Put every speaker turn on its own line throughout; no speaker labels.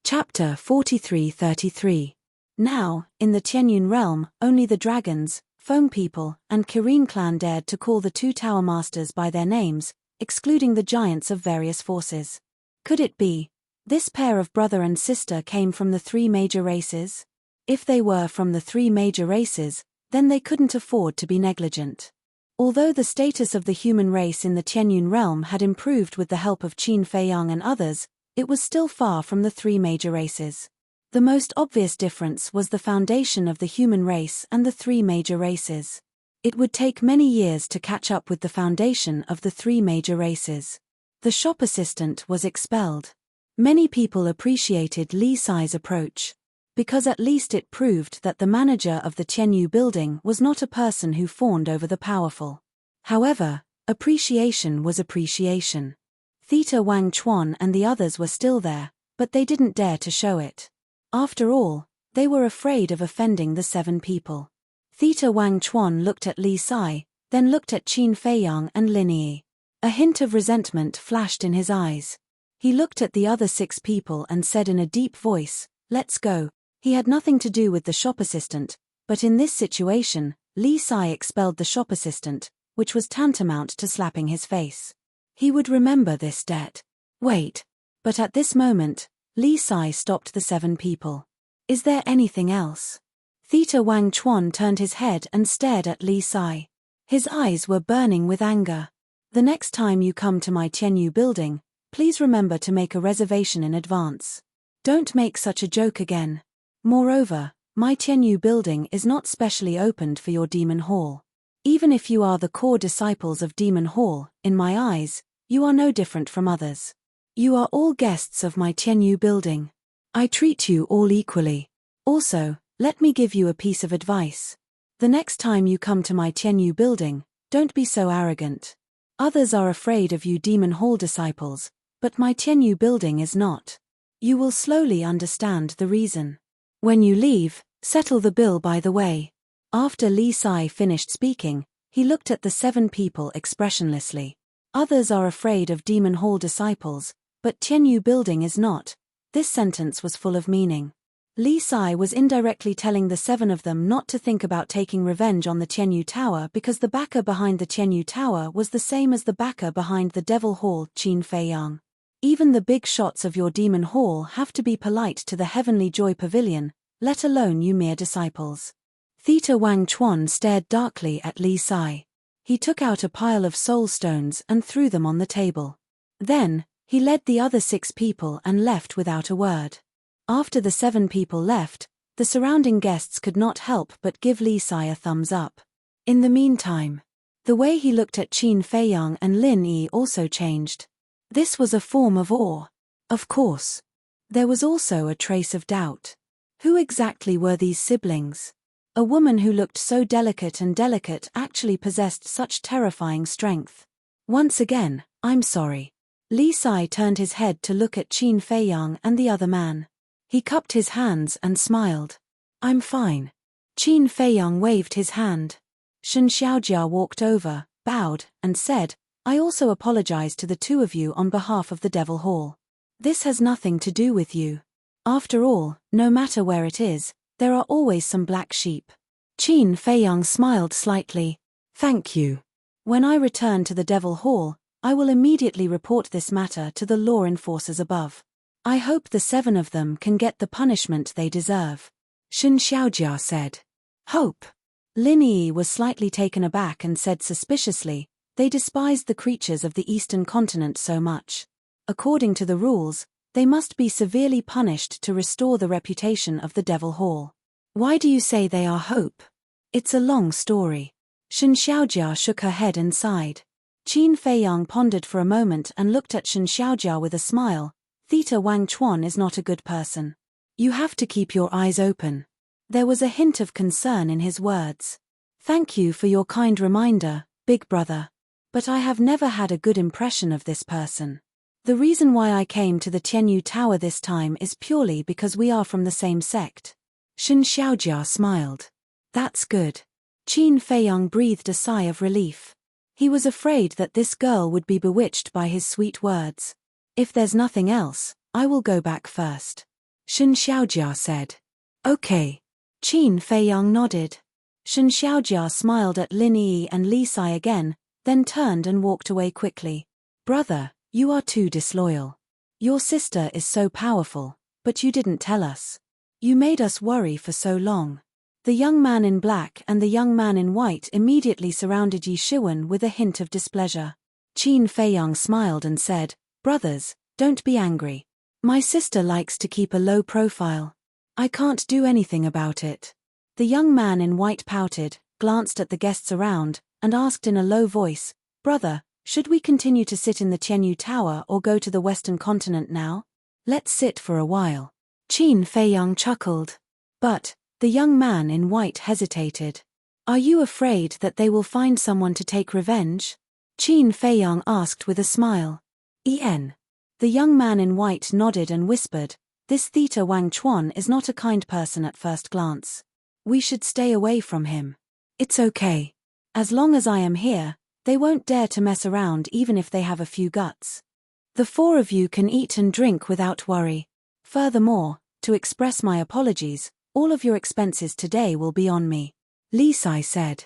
Chapter 43-33. Now, in the Tianyun realm, only the dragons, Foam people, and Kirin clan dared to call the two tower masters by their names, excluding the giants of various forces. Could it be? This pair of brother and sister came from the three major races? If they were from the three major races, then they couldn't afford to be negligent. Although the status of the human race in the Tianyun realm had improved with the help of Qin Feiyang and others, it was still far from the three major races. The most obvious difference was the foundation of the human race and the three major races. It would take many years to catch up with the foundation of the three major races. The shop assistant was expelled. Many people appreciated Li Sai's approach, because at least it proved that the manager of the Tianyu building was not a person who fawned over the powerful. However, appreciation was appreciation. Theta Wang Chuan and the others were still there, but they didn't dare to show it. After all, they were afraid of offending the seven people. Theta Wang Chuan looked at Li Sai, then looked at Qin Feiyang and Lin Yi. A hint of resentment flashed in his eyes. He looked at the other six people and said in a deep voice, "Let's go." He had nothing to do with the shop assistant, but in this situation, Li Sai expelled the shop assistant, which was tantamount to slapping his face. He would remember this debt. Wait. But at this moment, Li Sai stopped the seven people. Is there anything else? Theta Wang Chuan turned his head and stared at Li Sai. His eyes were burning with anger. The next time you come to my Tianyu building, please remember to make a reservation in advance. Don't make such a joke again. Moreover, my Tianyu building is not specially opened for your demon hall. Even if you are the core disciples of demon hall, in my eyes, you are no different from others. You are all guests of my Tianyu building. I treat you all equally. Also, let me give you a piece of advice. The next time you come to my Tianyu building, don't be so arrogant. Others are afraid of you demon hall disciples, but my Tianyu building is not. You will slowly understand the reason. When you leave, settle the bill by the way. After Li Sai finished speaking, he looked at the seven people expressionlessly. Others are afraid of demon hall disciples, but Tianyu building is not. This sentence was full of meaning. Li Sai was indirectly telling the seven of them not to think about taking revenge on the Tianyu Tower because the backer behind the Tianyu Tower was the same as the backer behind the Devil Hall, Qin Feiyang. Even the big shots of your demon hall have to be polite to the Heavenly Joy Pavilion, let alone you mere disciples. Theta Wang Chuan stared darkly at Li Sai. He took out a pile of soul stones and threw them on the table. Then, he led the other six people and left without a word. After the seven people left, the surrounding guests could not help but give Li Sai a thumbs up. In the meantime, the way he looked at Qin Feiyang and Lin Yi also changed. This was a form of awe. Of course. There was also a trace of doubt. Who exactly were these siblings? A woman who looked so delicate actually possessed such terrifying strength. Once again, I'm sorry. Li Sai turned his head to look at Qin Feiyang and the other man. He cupped his hands and smiled. I'm fine. Qin Feiyang waved his hand. Shen Xiaojia walked over, bowed, and said, I also apologize to the two of you on behalf of the Devil Hall. This has nothing to do with you. After all, no matter where it is, there are always some black sheep. Qin Feiyang smiled slightly. Thank you. When I return to the Devil Hall, I will immediately report this matter to the law enforcers above. I hope the seven of them can get the punishment they deserve. Shen Xiaojia said. Hope. Lin Yi was slightly taken aback and said suspiciously, they despised the creatures of the Eastern continent so much. According to the rules, they must be severely punished to restore the reputation of the Devil Hall. Why do you say they are hope? It's a long story. Shen Xiaojia shook her head and sighed. Qin Feiyang pondered for a moment and looked at Shen Xiaojia with a smile. Theta Wang Chuan is not a good person. You have to keep your eyes open. There was a hint of concern in his words. Thank you for your kind reminder, big brother. But I have never had a good impression of this person. The reason why I came to the Tianyu Tower this time is purely because we are from the same sect. Shen Xiaojia smiled. That's good. Qin Feiyang breathed a sigh of relief. He was afraid that this girl would be bewitched by his sweet words. If there's nothing else, I will go back first. Shen Xiaojia said. Okay. Qin Feiyang nodded. Shen Xiaojia smiled at Lin Yi and Li Sai again, then turned and walked away quickly. Brother, you are too disloyal. Your sister is so powerful, but you didn't tell us. You made us worry for so long. The young man in black and the young man in white immediately surrounded Yi Shiwen with a hint of displeasure. Qin Feiyang smiled and said, Brothers, don't be angry. My sister likes to keep a low profile. I can't do anything about it. The young man in white pouted, glanced at the guests around, and asked in a low voice, Brother, should we continue to sit in the Tianyu Tower or go to the Western continent now? Let's sit for a while. Qin Feiyang chuckled. But the young man in white hesitated. Are you afraid that they will find someone to take revenge? Qin Feiyang asked with a smile. The young man in white nodded and whispered, This Theta Wang Chuan is not a kind person at first glance. We should stay away from him. It's okay. As long as I am here, they won't dare to mess around even if they have a few guts. The four of you can eat and drink without worry. Furthermore, to express my apologies, all of your expenses today will be on me. Li Sai said.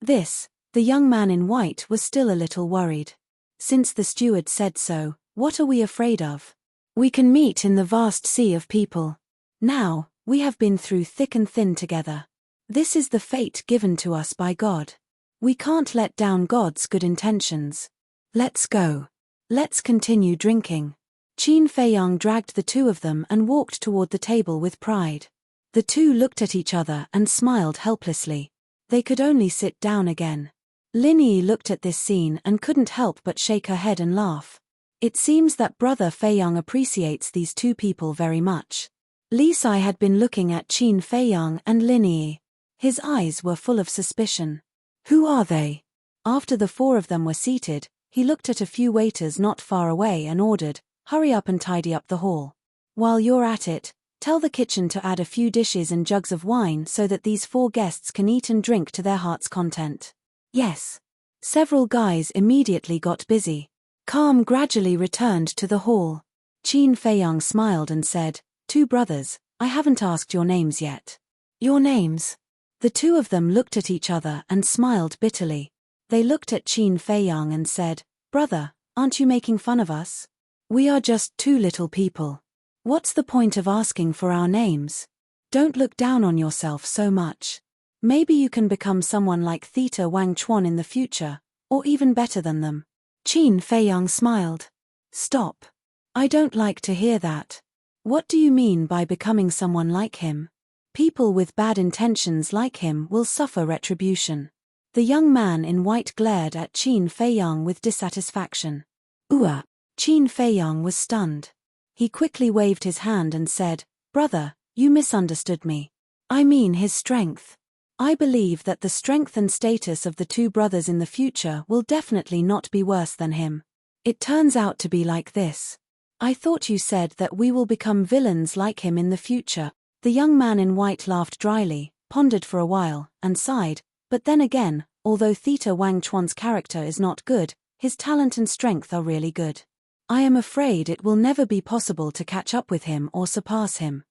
The young man in white was still a little worried. Since the steward said so, what are we afraid of? We can meet in the vast sea of people. Now, we have been through thick and thin together. This is the fate given to us by God. We can't let down God's good intentions. Let's go. Let's continue drinking. Qin Feiyang dragged the two of them and walked toward the table with pride. The two looked at each other and smiled helplessly. They could only sit down again. Lin Yi looked at this scene and couldn't help but shake her head and laugh. It seems that Brother Feiyang appreciates these two people very much. Li Sai had been looking at Qin Feiyang and Lin Yi. His eyes were full of suspicion. Who are they? After the four of them were seated, he looked at a few waiters not far away and ordered, Hurry up and tidy up the hall. While you're at it, tell the kitchen to add a few dishes and jugs of wine so that these four guests can eat and drink to their heart's content. Yes. Several guys immediately got busy. Calm gradually returned to the hall. Qin Feiyang smiled and said, Two brothers, I haven't asked your names yet. Your names? The two of them looked at each other and smiled bitterly. They looked at Qin Feiyang and said, Brother, aren't you making fun of us? We are just two little people. What's the point of asking for our names? Don't look down on yourself so much. Maybe you can become someone like Theta Wang Chuan in the future, or even better than them. Qin Feiyang smiled. Stop. I don't like to hear that. What do you mean by becoming someone like him? People with bad intentions like him will suffer retribution. The young man in white glared at Qin Feiyang with dissatisfaction. Qin Feiyang was stunned. He quickly waved his hand and said, Brother, you misunderstood me. I mean his strength. I believe that the strength and status of the two brothers in the future will definitely not be worse than him. It turns out to be like this. I thought you said that we will become villains like him in the future. The young man in white laughed dryly, pondered for a while, and sighed, but then again, although Theta Wang Chuan's character is not good, his talent and strength are really good. I am afraid it will never be possible to catch up with him or surpass him.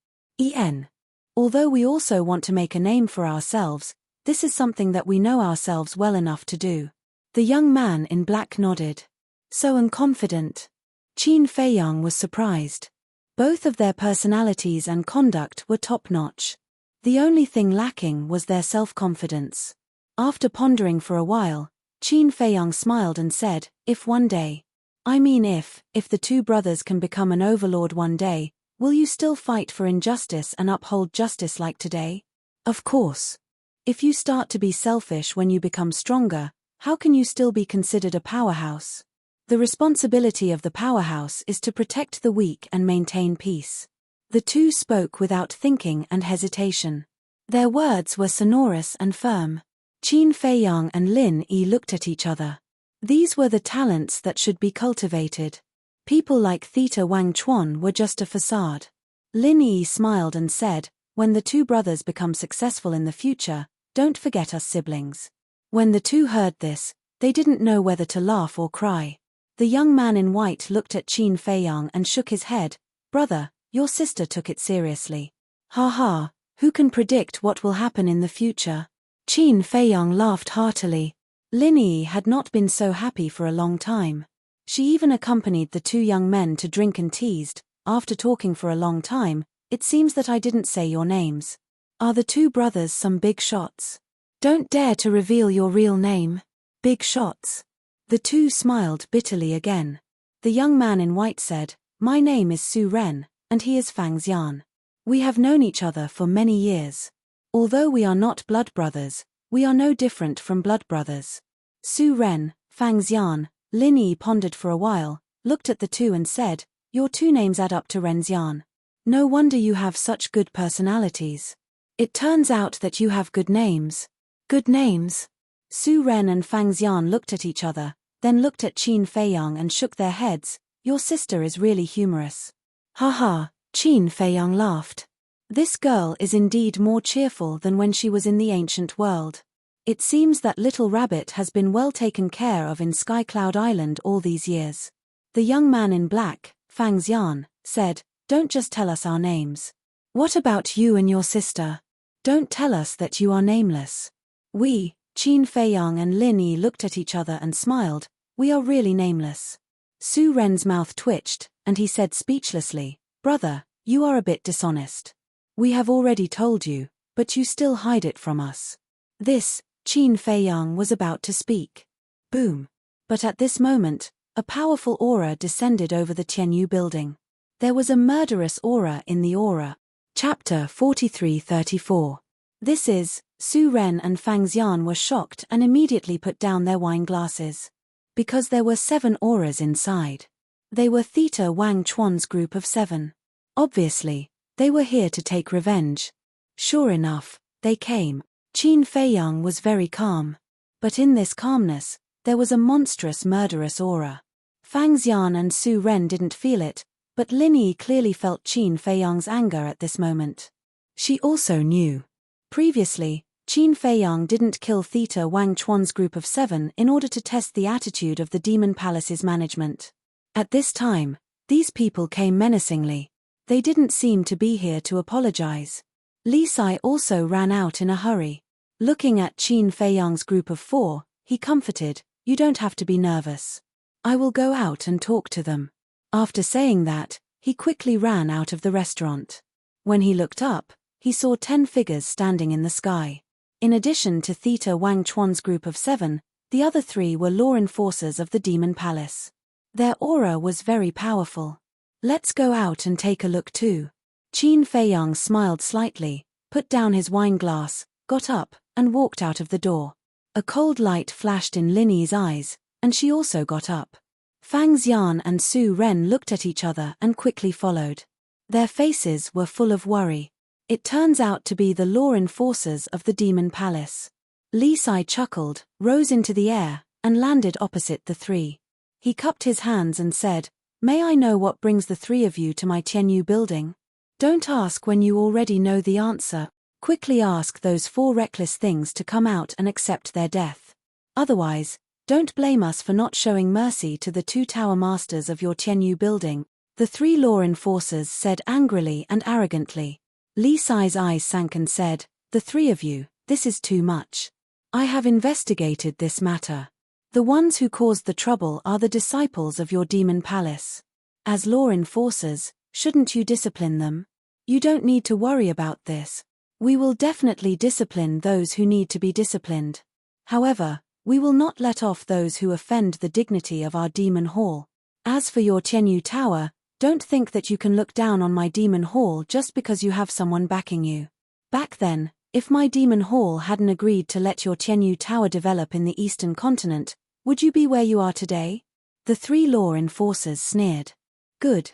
Although we also want to make a name for ourselves, this is something that we know ourselves well enough to do. The young man in black nodded. So unconfident. Qin Feiyang was surprised. Both of their personalities and conduct were top-notch. The only thing lacking was their self-confidence. After pondering for a while, Qin Feiyang smiled and said, If one day. I mean if the two brothers can become an overlord one day, will you still fight for injustice and uphold justice like today? Of course. If you start to be selfish when you become stronger, how can you still be considered a powerhouse? The responsibility of the powerhouse is to protect the weak and maintain peace. The two spoke without thinking and hesitation. Their words were sonorous and firm. Qin Feiyang and Lin Yi looked at each other. These were the talents that should be cultivated. People like Theta Wang Chuan were just a facade. Lin Yi smiled and said, When the two brothers become successful in the future, don't forget us siblings. When the two heard this, they didn't know whether to laugh or cry. The young man in white looked at Qin Feiyang and shook his head. Brother, your sister took it seriously. Ha ha, who can predict what will happen in the future? Qin Feiyang laughed heartily. Lin Yi had not been so happy for a long time. She even accompanied the two young men to drink and teased, after talking for a long time, it seems that I didn't say your names. Are the two brothers some big shots? Don't dare to reveal your real name. Big shots. The two smiled bitterly again. The young man in white said, my name is Su Ren, and he is Fang Xian. We have known each other for many years. Although we are not blood brothers, we are no different from blood brothers. Su Ren, Fang Xian, Lin Yi pondered for a while, looked at the two and said, your two names add up to Ren Xian. No wonder you have such good personalities. It turns out that you have good names. Good names? Su Ren and Fang Xian looked at each other, then looked at Qin Feiyang and shook their heads. Your sister is really humorous. Ha ha, Qin Feiyang laughed. This girl is indeed more cheerful than when she was in the ancient world. It seems that little rabbit has been well taken care of in Sky Cloud Island all these years. The young man in black, Fang Xian, said, don't just tell us our names. What about you and your sister? Don't tell us that you are nameless. We, Qin Feiyang and Lin Yi looked at each other and smiled, we are really nameless. Su Ren's mouth twitched, and he said speechlessly, brother, you are a bit dishonest. We have already told you, but you still hide it from us. This, Qin Feiyang was about to speak. Boom. But at this moment, a powerful aura descended over the Tianyu building. There was a murderous aura in the aura. Chapter 43-34. This is, Su Ren and Fang Xian were shocked and immediately put down their wine glasses. Because there were 7 auras inside. They were Theta Wang Chuan's group of 7. Obviously, they were here to take revenge. Sure enough, they came. Qin Feiyang was very calm. But in this calmness, there was a monstrous murderous aura. Fang Xian and Su Ren didn't feel it, but Lin Yi clearly felt Qin Feiyang's anger at this moment. She also knew. Previously, Qin Feiyang didn't kill Theta Wang Chuan's group of 7 in order to test the attitude of the Demon Palace's management. At this time, these people came menacingly. They didn't seem to be here to apologize. Li Sai also ran out in a hurry. Looking at Qin Feiyang's group of 4, he comforted, you don't have to be nervous. I will go out and talk to them. After saying that, he quickly ran out of the restaurant. When he looked up, he saw 10 figures standing in the sky. In addition to Theta Wang Chuan's group of 7, the other 3 were law enforcers of the Demon Palace. Their aura was very powerful. Let's go out and take a look too. Qin Feiyang smiled slightly, put down his wine glass, got up, and walked out of the door. A cold light flashed in Lin Yi's eyes, and she also got up. Fang Xian and Su Ren looked at each other and quickly followed. Their faces were full of worry. It turns out to be the law enforcers of the Demon Palace. Li Sai chuckled, rose into the air, and landed opposite the 3. He cupped his hands and said, may I know what brings the 3 of you to my Tianyu building? Don't ask when you already know the answer. Quickly ask those 4 reckless things to come out and accept their death. Otherwise, don't blame us for not showing mercy to the 2 tower masters of your Tianyu building, the 3 law enforcers said angrily and arrogantly. Li Sai's eyes sank and said, the 3 of you, this is too much. I have investigated this matter. The ones who caused the trouble are the disciples of your Demon Palace. As law enforcers, shouldn't you discipline them? You don't need to worry about this. We will definitely discipline those who need to be disciplined. However, we will not let off those who offend the dignity of our Demon Hall. As for your Tianyu Tower, don't think that you can look down on my Demon Hall just because you have someone backing you. Back then, if my Demon Hall hadn't agreed to let your Tianyu Tower develop in the Eastern Continent, would you be where you are today? The 3 law enforcers sneered. Good.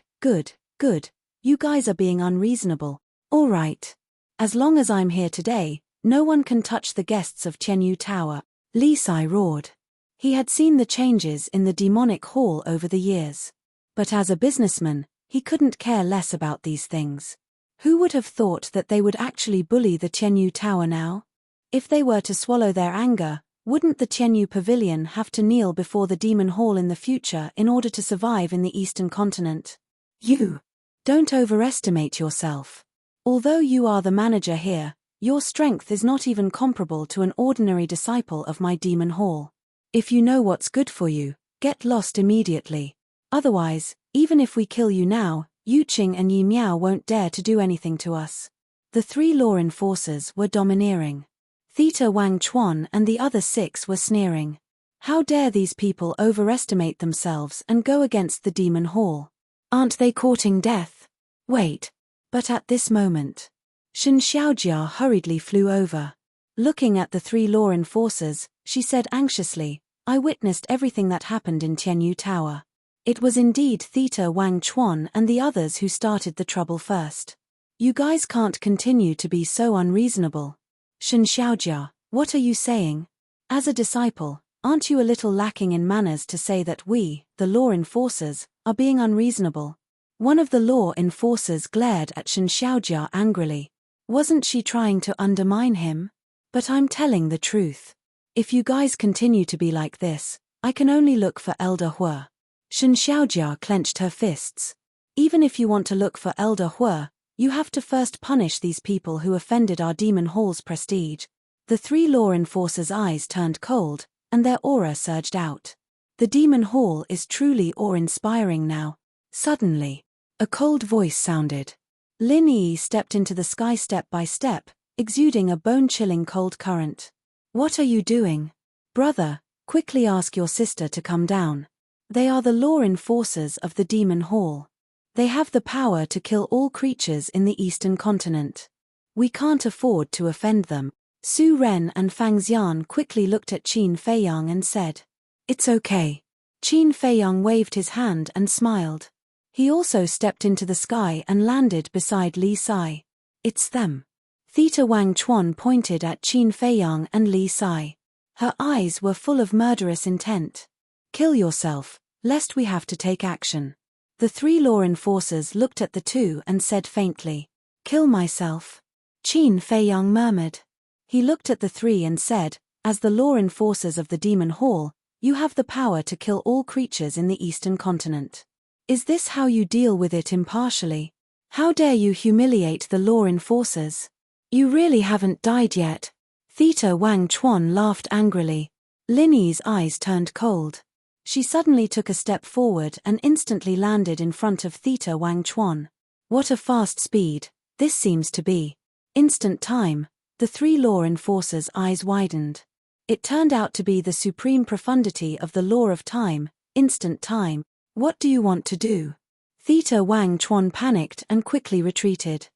You guys are being unreasonable. All right. As long as I'm here today, no one can touch the guests of Tianyu Tower, Li Sai roared. He had seen the changes in the demonic hall over the years. But as a businessman, he couldn't care less about these things. Who would have thought that they would actually bully the Tianyu Tower now? If they were to swallow their anger, wouldn't the Tianyu Pavilion have to kneel before the Demon Hall in the future in order to survive in the Eastern Continent? You! Don't overestimate yourself. Although you are the manager here, your strength is not even comparable to an ordinary disciple of my demon hall. If you know what's good for you, get lost immediately. Otherwise, even if we kill you now, Yu Qing and Yi Miao won't dare to do anything to us. The 3 law enforcers were domineering. Theta Wang Chuan and the other 6 were sneering. How dare these people overestimate themselves and go against the demon hall? Aren't they courting death? Wait. But at this moment, Shen Xiaojia hurriedly flew over. Looking at the 3 law enforcers, she said anxiously, I witnessed everything that happened in Tianyu Tower. It was indeed Theta Wang Chuan and the others who started the trouble first. You guys can't continue to be so unreasonable. Shen Xiaojia, what are you saying? As a disciple, aren't you a little lacking in manners to say that we, the law enforcers, are being unreasonable? One of the law enforcers glared at Shen Xiaojia angrily. Wasn't she trying to undermine him? But I'm telling the truth. If you guys continue to be like this, I can only look for Elder Hua. Shen Xiaojia clenched her fists. Even if you want to look for Elder Hua, you have to first punish these people who offended our demon hall's prestige. The 3 law enforcers' eyes turned cold, and their aura surged out. The demon hall is truly awe-inspiring now. Suddenly, a cold voice sounded. Lin Yi stepped into the sky step by step, exuding a bone-chilling cold current. What are you doing? Brother, quickly ask your sister to come down. They are the law enforcers of the demon hall. They have the power to kill all creatures in the eastern continent. We can't afford to offend them. Su Ren and Fang Xian quickly looked at Qin Feiyang and said, It's okay. Qin Feiyang waved his hand and smiled. He also stepped into the sky and landed beside Li Sai. It's them. Theta Wang Chuan pointed at Qin Feiyang and Li Sai. Her eyes were full of murderous intent. Kill yourself, lest we have to take action. The 3 law enforcers looked at the 2 and said faintly, Kill myself. Qin Feiyang murmured. He looked at the 3 and said, As the law enforcers of the demon hall, you have the power to kill all creatures in the eastern continent. Is this how you deal with it impartially? How dare you humiliate the law enforcers? You really haven't died yet. Theta Wang Chuan laughed angrily. Lin Yi's eyes turned cold. She suddenly took a step forward and instantly landed in front of Theta Wang Chuan. What a fast speed, this seems to be. Instant time, the 3 law enforcers' eyes widened. It turned out to be the supreme profundity of the law of time, instant time. What do you want to do? Theta Wang Chuan panicked and quickly retreated.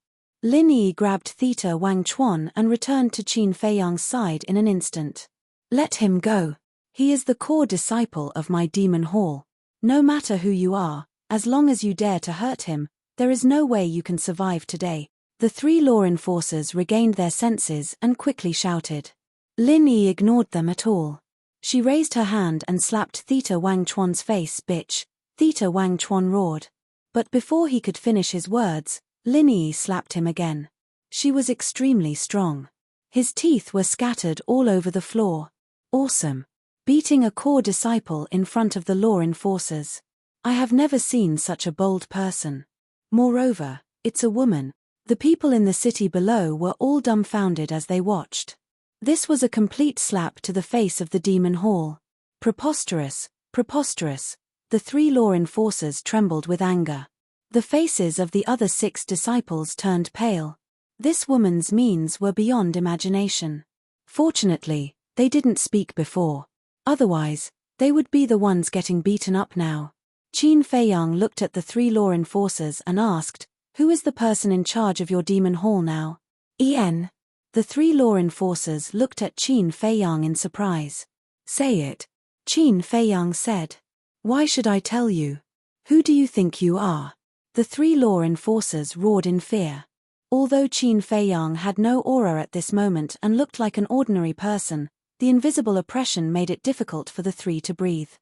Lin Yi grabbed Theta Wang Chuan and returned to Qin Feiyang's side in an instant. Let him go. He is the core disciple of my demon hall. No matter who you are, as long as you dare to hurt him, there is no way you can survive today. The 3 law enforcers regained their senses and quickly shouted. Lin Yi ignored them at all. She raised her hand and slapped Theta Wang Chuan's face. Bitch, Theta Wang Chuan roared. But before he could finish his words, Lin Yi slapped him again. She was extremely strong. His teeth were scattered all over the floor. Awesome. Beating a core disciple in front of the law enforcers. I have never seen such a bold person. Moreover, it's a woman. The people in the city below were all dumbfounded as they watched. This was a complete slap to the face of the demon hall. Preposterous, preposterous. The 3 law enforcers trembled with anger. The faces of the other 6 disciples turned pale. This woman's means were beyond imagination. Fortunately, they didn't speak before. Otherwise, they would be the ones getting beaten up now. Qin Feiyang looked at the 3 law enforcers and asked, Who is the person in charge of your demon hall now? En. The 3 law enforcers looked at Qin Feiyang in surprise. Say it. Qin Feiyang said. Why should I tell you? Who do you think you are? The 3 law enforcers roared in fear. Although Qin Feiyang had no aura at this moment and looked like an ordinary person, the invisible oppression made it difficult for the 3 to breathe.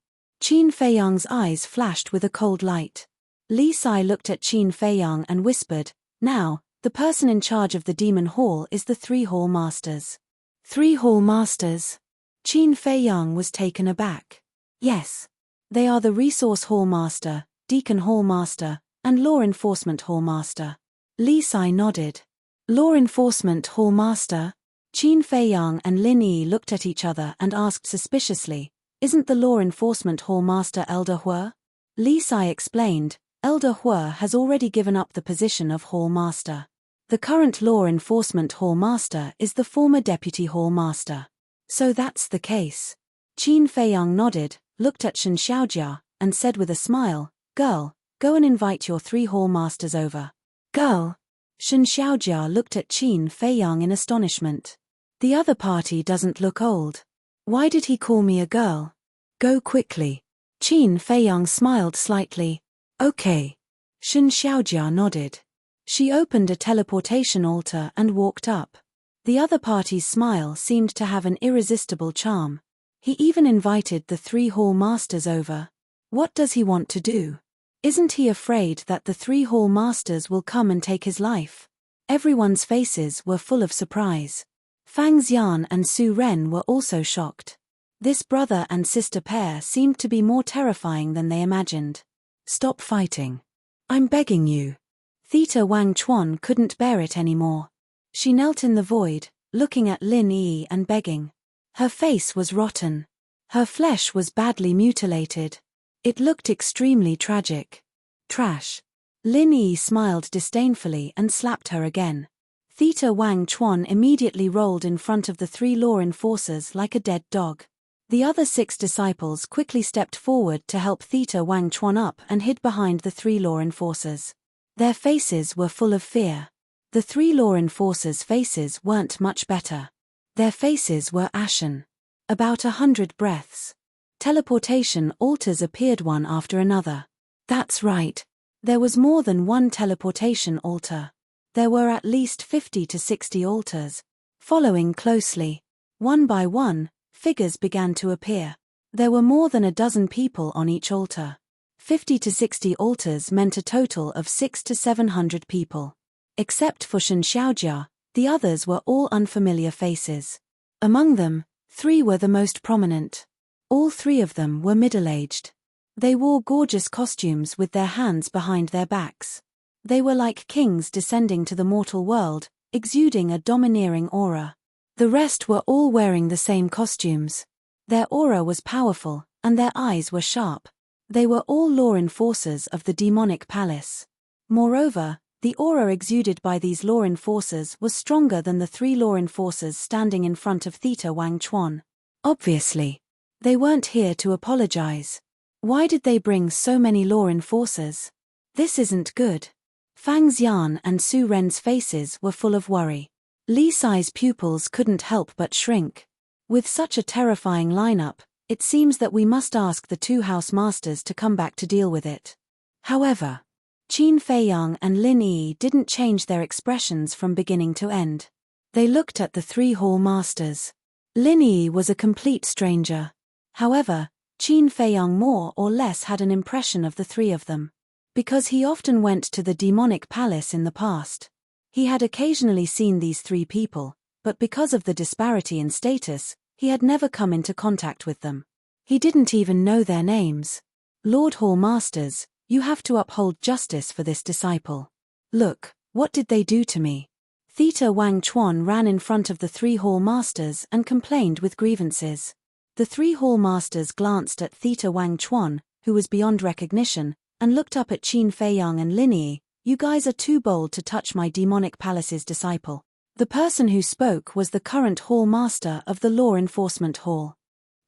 Qin Feiyang's eyes flashed with a cold light. Li Sai looked at Qin Feiyang and whispered, Now, the person in charge of the demon hall is the 3 hall masters. 3 hall masters? Qin Feiyang was taken aback. Yes. They are the resource hall master, deacon hall master, And Law Enforcement Hall Master. Li Sai nodded. Law Enforcement Hall Master? Qin Feiyang and Lin Yi looked at each other and asked suspiciously, "Isn't the Law Enforcement Hall Master Elder Hua?" Li Sai explained, "Elder Hua has already given up the position of Hall Master. The current Law Enforcement Hall Master is the former Deputy Hall Master." "So that's the case." Qin Feiyang nodded, looked at Shen Xiaojia, and said with a smile, "Girl, go and invite your 3 Hall Masters over." "Girl?" Shen Xiaojia looked at Qin Feiyang in astonishment. "The other party doesn't look old. Why did he call me a girl?" "Go quickly." Qin Feiyang smiled slightly. "Okay." Shen Xiaojia nodded. She opened a teleportation altar and walked up. The other party's smile seemed to have an irresistible charm. He even invited the 3 Hall Masters over. What does he want to do? Isn't he afraid that the 3 Hall Masters will come and take his life? Everyone's faces were full of surprise. Fang Xian and Su Ren were also shocked. This brother and sister pair seemed to be more terrifying than they imagined. "Stop fighting. I'm begging you." Theta Wang Chuan couldn't bear it anymore. She knelt in the void, looking at Lin Yi and begging. Her face was rotten. Her flesh was badly mutilated. It looked extremely tragic. "Trash." Lin Yi smiled disdainfully and slapped her again. Theta Wang Chuan immediately rolled in front of the 3 law enforcers like a dead dog. The other 6 disciples quickly stepped forward to help Theta Wang Chuan up and hid behind the 3 law enforcers. Their faces were full of fear. The 3 law enforcers' faces weren't much better. Their faces were ashen. About 100 breaths. Teleportation altars appeared one after another. That's right. There was more than one teleportation altar. There were at least 50 to 60 altars. Following closely, one by one, figures began to appear. There were more than a dozen people on each altar. 50 to 60 altars meant a total of 600 to 700 people. Except for Shen Xiaojia, the others were all unfamiliar faces. Among them, 3 were the most prominent. All 3 of them were middle-aged. They wore gorgeous costumes with their hands behind their backs. They were like kings descending to the mortal world, exuding a domineering aura. The rest were all wearing the same costumes. Their aura was powerful, and their eyes were sharp. They were all law enforcers of the demonic palace. Moreover, the aura exuded by these law enforcers was stronger than the 3 law enforcers standing in front of Theta Wang Chuan. Obviously, they weren't here to apologize. Why did they bring so many law enforcers? This isn't good. Fang Xian and Su Ren's faces were full of worry. Li Sai's pupils couldn't help but shrink. With such a terrifying lineup, it seems that we must ask the 2 house masters to come back to deal with it. However, Qin Feiyang and Lin Yi didn't change their expressions from beginning to end. They looked at the 3 hall masters. Lin Yi was a complete stranger. However, Qin Feiyang more or less had an impression of the 3 of them. Because he often went to the demonic palace in the past. He had occasionally seen these 3 people, but because of the disparity in status, he had never come into contact with them. He didn't even know their names. "Lord Hall Masters, you have to uphold justice for this disciple. Look, what did they do to me?" Theta Wang Chuan ran in front of the 3 hall masters and complained with grievances. The 3 hall masters glanced at Theta Wang Chuan, who was beyond recognition, and looked up at Qin Feiyang and Lin Yi. "You guys are too bold to touch my demonic palace's disciple." The person who spoke was the current hall master of the Law Enforcement Hall.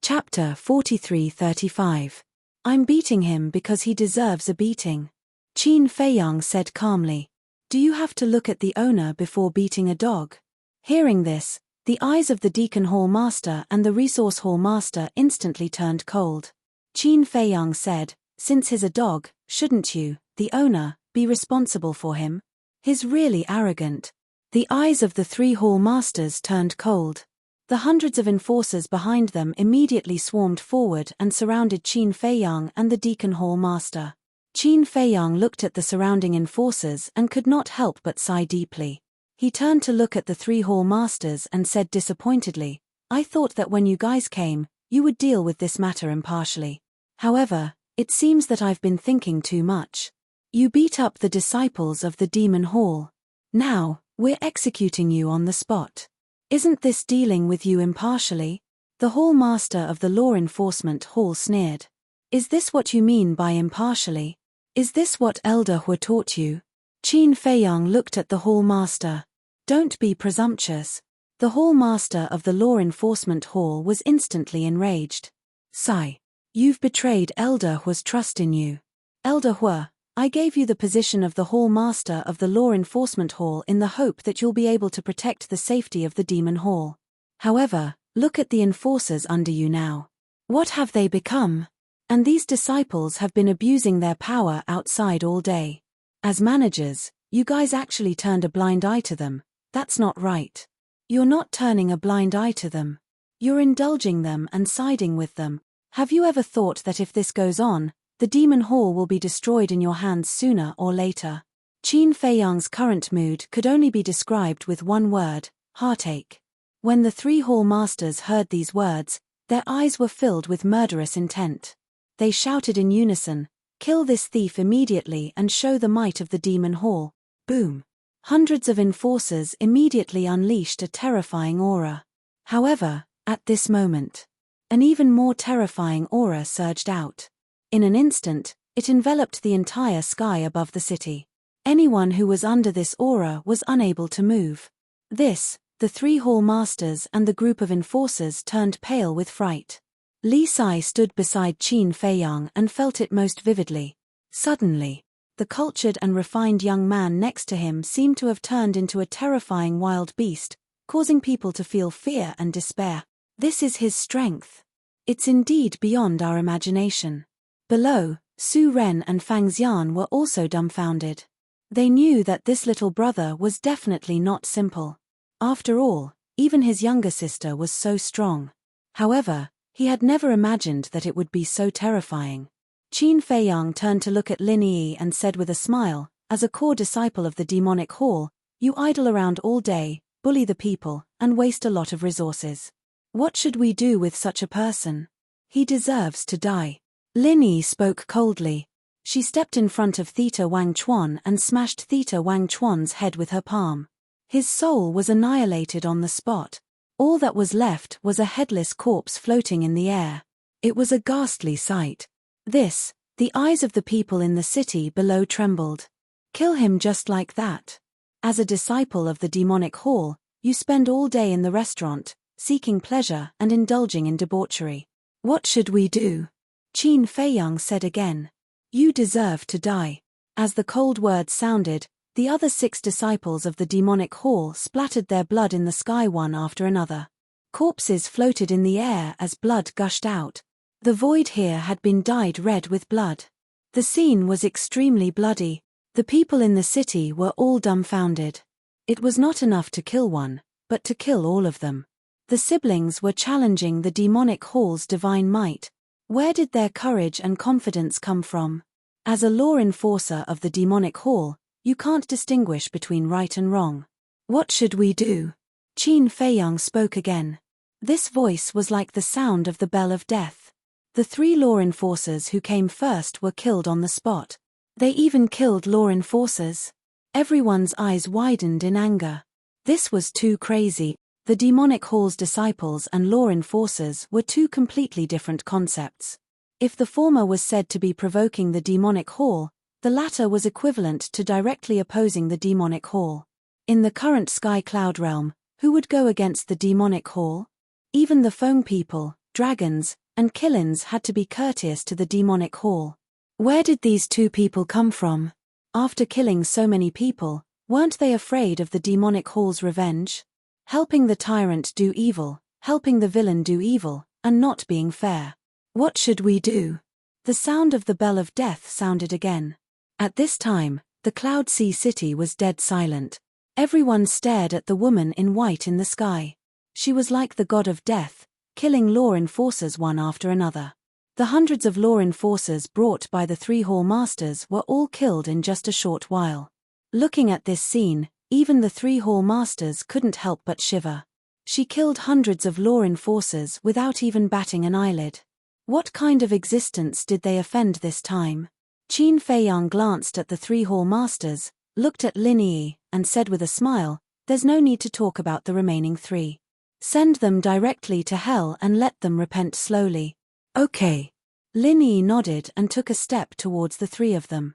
Chapter 43-35. "I'm beating him because he deserves a beating," Qin Feiyang said calmly. "Do you have to look at the owner before beating a dog?" Hearing this, the eyes of the Deacon Hall Master and the Resource Hall Master instantly turned cold. Qin Feiyang said, "Since he's a dog, shouldn't you, the owner, be responsible for him? He's really arrogant." The eyes of the 3 hall masters turned cold. The hundreds of enforcers behind them immediately swarmed forward and surrounded Qin Feiyang and the Deacon Hall Master. Qin Feiyang looked at the surrounding enforcers and could not help but sigh deeply. He turned to look at the 3 hall masters and said disappointedly, "I thought that when you guys came, you would deal with this matter impartially. However, it seems that I've been thinking too much. You beat up the disciples of the Demon Hall. Now, we're executing you on the spot. Isn't this dealing with you impartially? The Hall Master of the Law Enforcement Hall sneered. Is this what you mean by impartially? Is this what Elder Hua taught you? Qin Feiyang looked at the Hall Master. Don't be presumptuous. The Hall Master of the Law Enforcement Hall was instantly enraged. Sigh. You've betrayed Elder Hua's trust in you. Elder Hua, I gave you the position of the Hall Master of the Law Enforcement Hall in the hope that you'll be able to protect the safety of the Demon Hall. However, look at the enforcers under you now. What have they become? And these disciples have been abusing their power outside all day. As managers, you guys actually turned a blind eye to them. That's not right. You're not turning a blind eye to them. You're indulging them and siding with them. Have you ever thought that if this goes on, the Demon Hall will be destroyed in your hands sooner or later? Qin Feiyang's current mood could only be described with one word: heartache. When the three Hall Masters heard these words, their eyes were filled with murderous intent. They shouted in unison, "Kill this thief immediately and show the might of the Demon Hall." Boom! Hundreds of enforcers immediately unleashed a terrifying aura. However, at this moment, an even more terrifying aura surged out. In an instant, it enveloped the entire sky above the city. Anyone who was under this aura was unable to move. The three Hall Masters and the group of enforcers turned pale with fright. Li Sai stood beside Qin Feiyang and felt it most vividly. Suddenly, the cultured and refined young man next to him seemed to have turned into a terrifying wild beast, causing people to feel fear and despair. This is his strength. It's indeed beyond our imagination. Below, Su Ren and Fang Xian were also dumbfounded. They knew that this little brother was definitely not simple. After all, even his younger sister was so strong. However, he had never imagined that it would be so terrifying. Qin Feiyang turned to look at Lin Yi and said with a smile, "As a core disciple of the Demonic Hall, you idle around all day, bully the people, and waste a lot of resources. What should we do with such a person? He deserves to die." Lin Yi spoke coldly. She stepped in front of Theta Wang Chuan and smashed Theta Wang Chuan's head with her palm. His soul was annihilated on the spot. All that was left was a headless corpse floating in the air. It was a ghastly sight. The eyes of the people in the city below trembled. Kill him just like that. As a disciple of the Demonic Hall, you spend all day in the restaurant, seeking pleasure and indulging in debauchery. What should we do? Qin Feiyang said again. You deserve to die. As the cold words sounded, the other 6 disciples of the Demonic Hall splattered their blood in the sky one after another. Corpses floated in the air as blood gushed out. The void here had been dyed red with blood. The scene was extremely bloody. The people in the city were all dumbfounded. It was not enough to kill one, but to kill all of them. The siblings were challenging the Demonic Hall's divine might. Where did their courage and confidence come from? As a law enforcer of the Demonic Hall, you can't distinguish between right and wrong. What should we do? Qin Feiyang spoke again. This voice was like the sound of the bell of death. The 3 law enforcers who came first were killed on the spot. They even killed law enforcers. Everyone's eyes widened in anger. This was too crazy. The Demonic Hall's disciples and law enforcers were 2 completely different concepts. If the former was said to be provoking the Demonic Hall, the latter was equivalent to directly opposing the Demonic Hall. In the current Sky Cloud realm, who would go against the Demonic Hall? Even the Foam people, dragons, and Killins had to be courteous to the Demonic Hall. Where did these 2 people come from? After killing so many people, weren't they afraid of the Demonic Hall's revenge? Helping the tyrant do evil, helping the villain do evil, and not being fair. What should we do? The sound of the bell of death sounded again. At this time, the Cloud Sea City was dead silent. Everyone stared at the woman in white in the sky. She was like the god of death, killing law enforcers one after another. The hundreds of law enforcers brought by the 3 Hall Masters were all killed in just a short while. Looking at this scene, even the 3 Hall Masters couldn't help but shiver. She killed hundreds of law enforcers without even batting an eyelid. What kind of existence did they offend this time? Qin Feiyang glanced at the 3 hall masters, looked at Lin Yi, and said with a smile, "There's no need to talk about the remaining 3. Send them directly to hell and let them repent slowly." "Okay." Lin Yi nodded and took a step towards the 3 of them.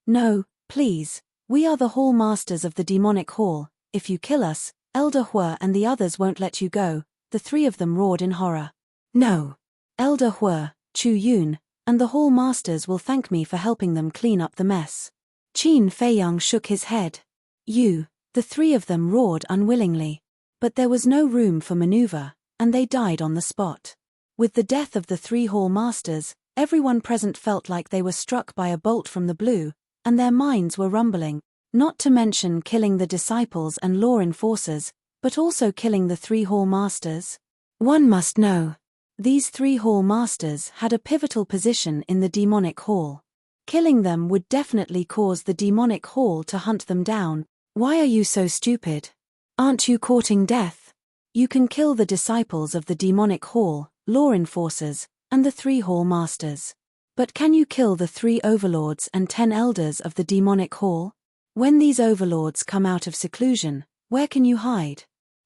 "No, please. We are the hall masters of the demonic hall. If you kill us, Elder Hue and the others won't let you go," the 3 of them roared in horror. "No. Elder Hue, Chu Yun, and the hall masters will thank me for helping them clean up the mess." Qin Feiyang shook his head. "You," the 3 of them roared unwillingly. But there was no room for maneuver, and they died on the spot. With the death of the 3 hall masters, everyone present felt like they were struck by a bolt from the blue, and their minds were rumbling, not to mention killing the disciples and law enforcers, but also killing the 3 hall masters. One must know. These 3 hall masters had a pivotal position in the demonic hall. Killing them would definitely cause the demonic hall to hunt them down. Why are you so stupid? Aren't you courting death? You can kill the disciples of the demonic hall, law enforcers, and the 3 hall masters. But can you kill the 3 overlords and 10 elders of the demonic hall? When these overlords come out of seclusion, where can you hide?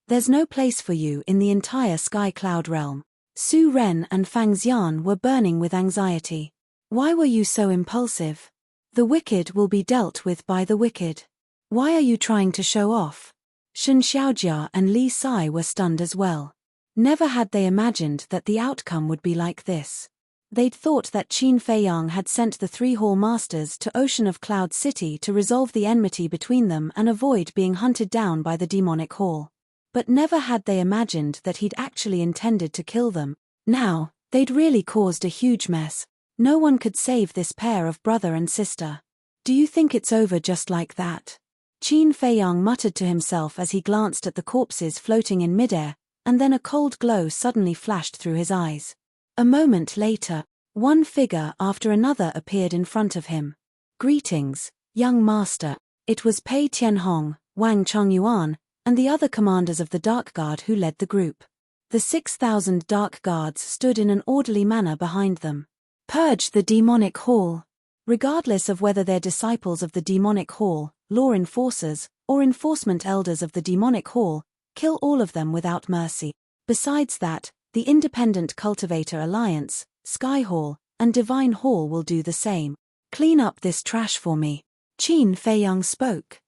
There's no place for you in the entire Sky Cloud realm. Su Ren and Fang Xian were burning with anxiety. Why were you so impulsive? The wicked will be dealt with by the wicked. Why are you trying to show off? Shen Xiaojia and Li Sai were stunned as well. Never had they imagined that the outcome would be like this. They'd thought that Qin Feiyang had sent the 3 hall masters to Ocean of Cloud City to resolve the enmity between them and avoid being hunted down by the demonic hall. But never had they imagined that he'd actually intended to kill them. Now, they'd really caused a huge mess. No one could save this pair of brother and sister. "Do you think it's over just like that?" Qin Feiyang muttered to himself as he glanced at the corpses floating in midair, and then a cold glow suddenly flashed through his eyes. A moment later, one figure after another appeared in front of him. "Greetings, young master." It was Pei Tianhong, Wang Chongyuan, and the other commanders of the Dark Guard who led the group. The 6,000 Dark Guards stood in an orderly manner behind them. "Purge the demonic hall." Regardless of whether they're disciples of the demonic hall, law enforcers, or enforcement elders of the demonic hall, kill all of them without mercy. Besides that, the Independent Cultivator Alliance, Sky Hall, and Divine Hall will do the same. "Clean up this trash for me." Qin Feiyang spoke.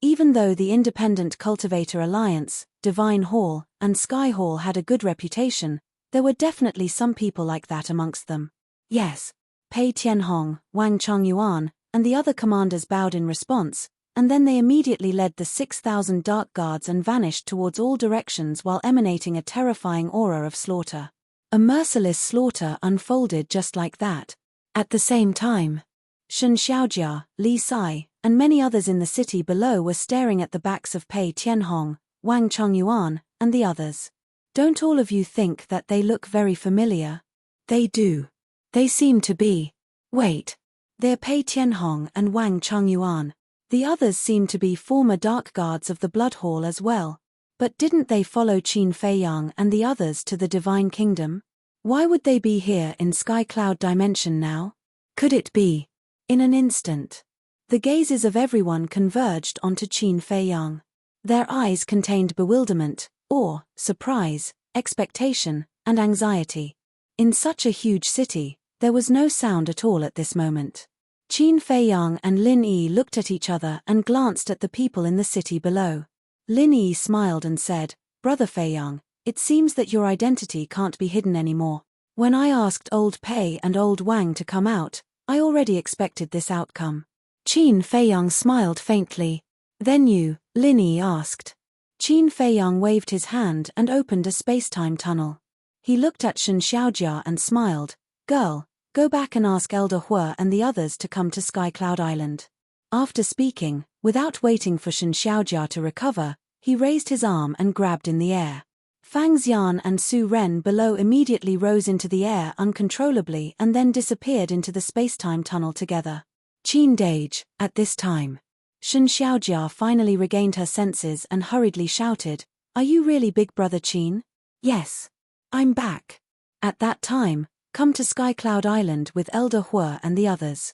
Even though the Independent Cultivator Alliance, Divine Hall, and Sky Hall had a good reputation, there were definitely some people like that amongst them. "Yes." Pei Tianhong, Wang Chongyuan, and the other commanders bowed in response, and then they immediately led the 6,000 Dark Guards and vanished towards all directions while emanating a terrifying aura of slaughter. A merciless slaughter unfolded just like that. At the same time, Shen Xiaojia, Li Sai, and many others in the city below were staring at the backs of Pei Tianhong, Wang Chongyuan, and the others. "Don't all of you think that they look very familiar?" "They do. They seem to be." "Wait. They're Pei Tianhong and Wang Chongyuan. The others seem to be former Dark Guards of the Blood Hall as well. But didn't they follow Qin Feiyang and the others to the Divine Kingdom? Why would they be here in Sky Cloud Dimension now? Could it be?" In an instant, the gazes of everyone converged onto Qin Feiyang. Their eyes contained bewilderment, awe, surprise, expectation, and anxiety. In such a huge city, there was no sound at all at this moment. Qin Feiyang and Lin Yi looked at each other and glanced at the people in the city below. Lin Yi smiled and said, "Brother Feiyang, it seems that your identity can't be hidden anymore. When I asked old Pei and old Wang to come out, I already expected this outcome." Qin Feiyang smiled faintly. "Then you?" Lin Yi asked. Qin Feiyang waved his hand and opened a space-time tunnel. He looked at Shen Xiaojia and smiled. "Girl, go back and ask Elder Hue and the others to come to Sky Cloud Island." After speaking, without waiting for Shen Xiaojia to recover, he raised his arm and grabbed in the air. Fang Xian and Su Ren below immediately rose into the air uncontrollably and then disappeared into the space-time tunnel together. Qin Dage, at this time. Shen Xiaojia finally regained her senses and hurriedly shouted, "Are you really Big Brother Qin?" "Yes. I'm back." At that time, come to Sky Cloud Island with Elder Hue and the others.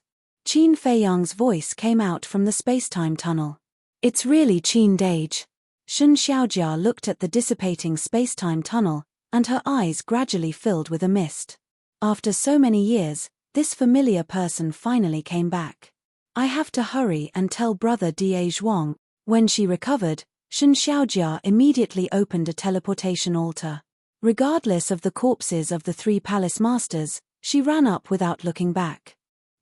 Qin Feiyang's voice came out from the space-time tunnel. It's really Qin Dage. Shun Xiaojia looked at the dissipating space-time tunnel, and her eyes gradually filled with a mist. After so many years, this familiar person finally came back. I have to hurry and tell Brother Da Zhuang. When she recovered, Shun Xiaojia immediately opened a teleportation altar. Regardless of the corpses of the 3 palace masters, she ran up without looking back.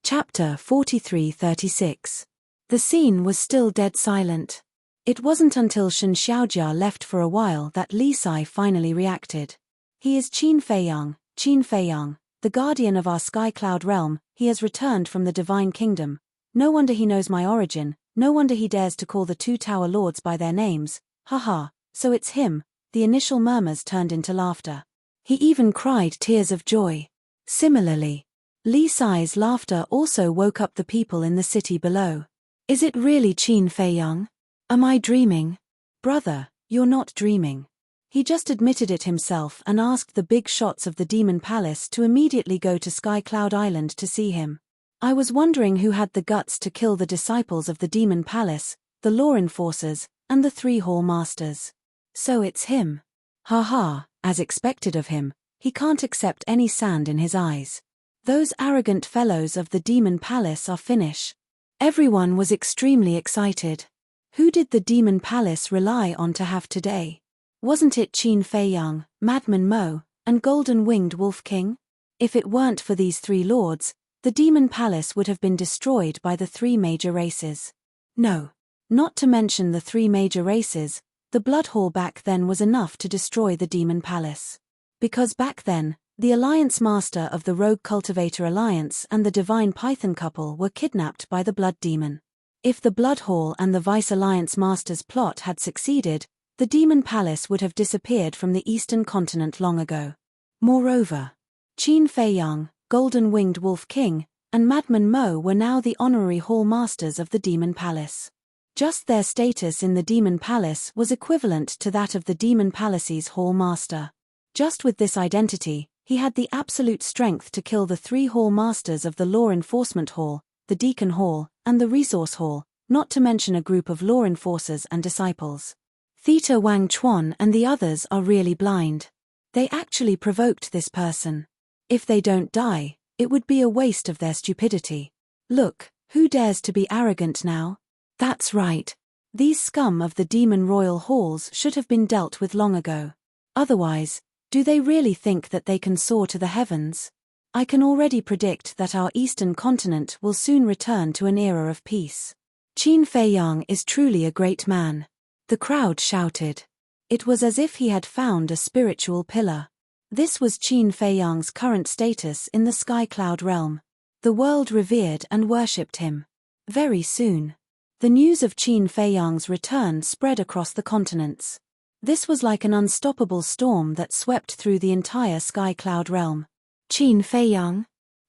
Chapter 43-36. The scene was still dead silent. It wasn't until Shun Xiaojia left for a while that Li Sai finally reacted. He is Qin Feiyang, the guardian of our sky cloud realm. He has returned from the divine kingdom. No wonder he knows my origin, no wonder he dares to call the 2 tower lords by their names. Haha, so it's him. The initial murmurs turned into laughter. He even cried tears of joy. Similarly, Li Sai's laughter also woke up the people in the city below. Is it really Qin Feiyang? Am I dreaming? Brother, you're not dreaming. He just admitted it himself and asked the big shots of the Demon Palace to immediately go to Sky Cloud Island to see him. I was wondering who had the guts to kill the disciples of the Demon Palace, the law enforcers, and the 3 hall masters. So it's him. Haha, as expected of him, he can't accept any sand in his eyes. Those arrogant fellows of the Demon Palace are finished. Everyone was extremely excited. Who did the Demon Palace rely on to have today? Wasn't it Qin Feiyang, Madman Mo, and Golden-Winged Wolf King? If it weren't for these 3 lords, the Demon Palace would have been destroyed by the 3 major races. No. Not to mention the 3 major races, the Blood Hall back then was enough to destroy the Demon Palace. Because back then, the Alliance Master of the Rogue Cultivator Alliance and the Divine Python couple were kidnapped by the Blood Demon. If the Blood Hall and the Vice Alliance Master's plot had succeeded, the Demon Palace would have disappeared from the Eastern continent long ago. Moreover, Qin Feiyang, Golden-Winged Wolf King, and Madman Mo were now the honorary Hall Masters of the Demon Palace. Just their status in the Demon Palace was equivalent to that of the Demon Palace's Hall Master. Just with this identity, he had the absolute strength to kill the 3 Hall Masters of the Law Enforcement Hall, the Deacon Hall, and the Resource Hall, not to mention a group of law enforcers and disciples. Theta Wang Chuan and the others are really blind. They actually provoked this person. If they don't die, it would be a waste of their stupidity. Look, who dares to be arrogant now? That's right. These scum of the Demon Royal Halls should have been dealt with long ago. Otherwise, do they really think that they can soar to the heavens? I can already predict that our eastern continent will soon return to an era of peace. Qin Feiyang is truly a great man. The crowd shouted. It was as if he had found a spiritual pillar. This was Qin Feiyang's current status in the Sky Cloud realm. The world revered and worshipped him. Very soon, the news of Qin Feiyang's return spread across the continents. This was like an unstoppable storm that swept through the entire Sky Cloud realm. Qin Feiyang?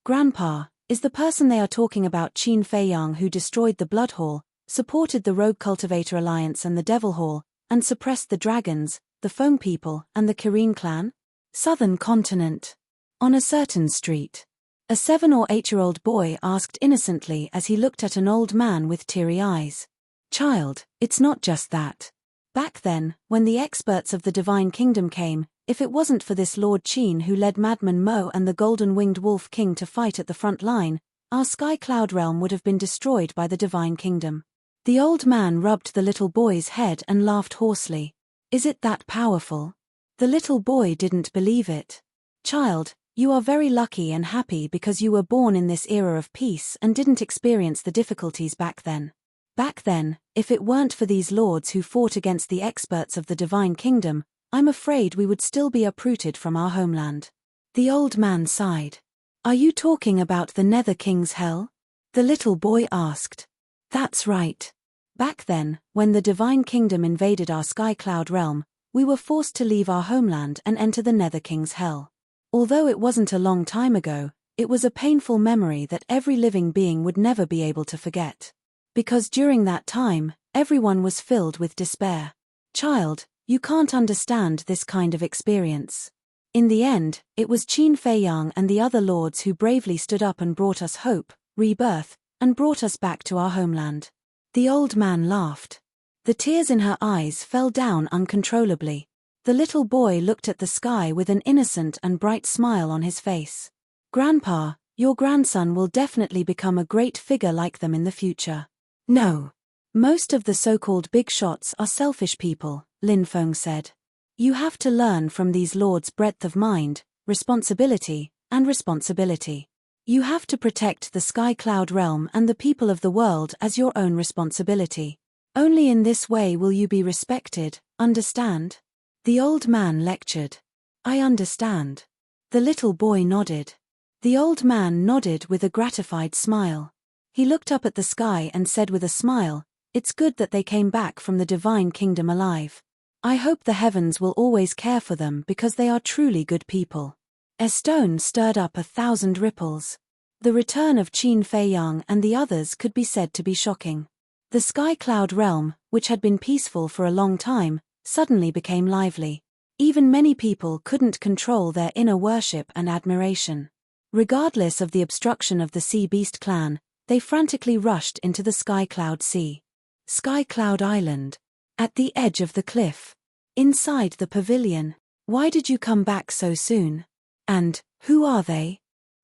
Grandpa, is the person they are talking about Qin Feiyang who destroyed the Blood Hall, supported the Rogue Cultivator Alliance and the Devil Hall, and suppressed the dragons, the Foam People, and the Kirin clan? Southern continent. On a certain street, a 7 or 8-year-old boy asked innocently as he looked at an old man with teary eyes. Child, it's not just that. Back then, when the experts of the Divine Kingdom came, if it wasn't for this Lord Qin who led Madman Mo and the Golden-Winged Wolf King to fight at the front line, our Sky Cloud realm would have been destroyed by the Divine Kingdom. The old man rubbed the little boy's head and laughed hoarsely. Is it that powerful? The little boy didn't believe it. Child, you are very lucky and happy because you were born in this era of peace and didn't experience the difficulties back then. Back then, if it weren't for these lords who fought against the experts of the Divine Kingdom, I'm afraid we would still be uprooted from our homeland. The old man sighed. Are you talking about the Nether King's hell? The little boy asked. That's right. Back then, when the Divine Kingdom invaded our Sky Cloud realm, we were forced to leave our homeland and enter the Nether King's hell. Although it wasn't a long time ago, it was a painful memory that every living being would never be able to forget. Because during that time, everyone was filled with despair. Child, you can't understand this kind of experience. In the end, it was Qin Feiyang and the other lords who bravely stood up and brought us hope, rebirth, and brought us back to our homeland." The old man laughed. The tears in her eyes fell down uncontrollably. The little boy looked at the sky with an innocent and bright smile on his face. "Grandpa, your grandson will definitely become a great figure like them in the future." "No. Most of the so-called big shots are selfish people," Lin Feng said. "You have to learn from these lords' breadth of mind, responsibility, and responsibility. You have to protect the Sky Cloud realm and the people of the world as your own responsibility. Only in this way will you be respected, understand?" The old man lectured. "I understand." The little boy nodded. The old man nodded with a gratified smile. He looked up at the sky and said with a smile, "It's good that they came back from the divine kingdom alive. I hope the heavens will always care for them because they are truly good people." A stone stirred up 1,000 ripples. The return of Qin Feiyang and the others could be said to be shocking. The Sky Cloud realm, which had been peaceful for a long time, suddenly became lively. Even many people couldn't control their inner worship and admiration. Regardless of the obstruction of the Sea Beast clan, they frantically rushed into the Sky Cloud Sea. Sky Cloud Island. At the edge of the cliff. Inside the pavilion. "Why did you come back so soon? And, who are they?"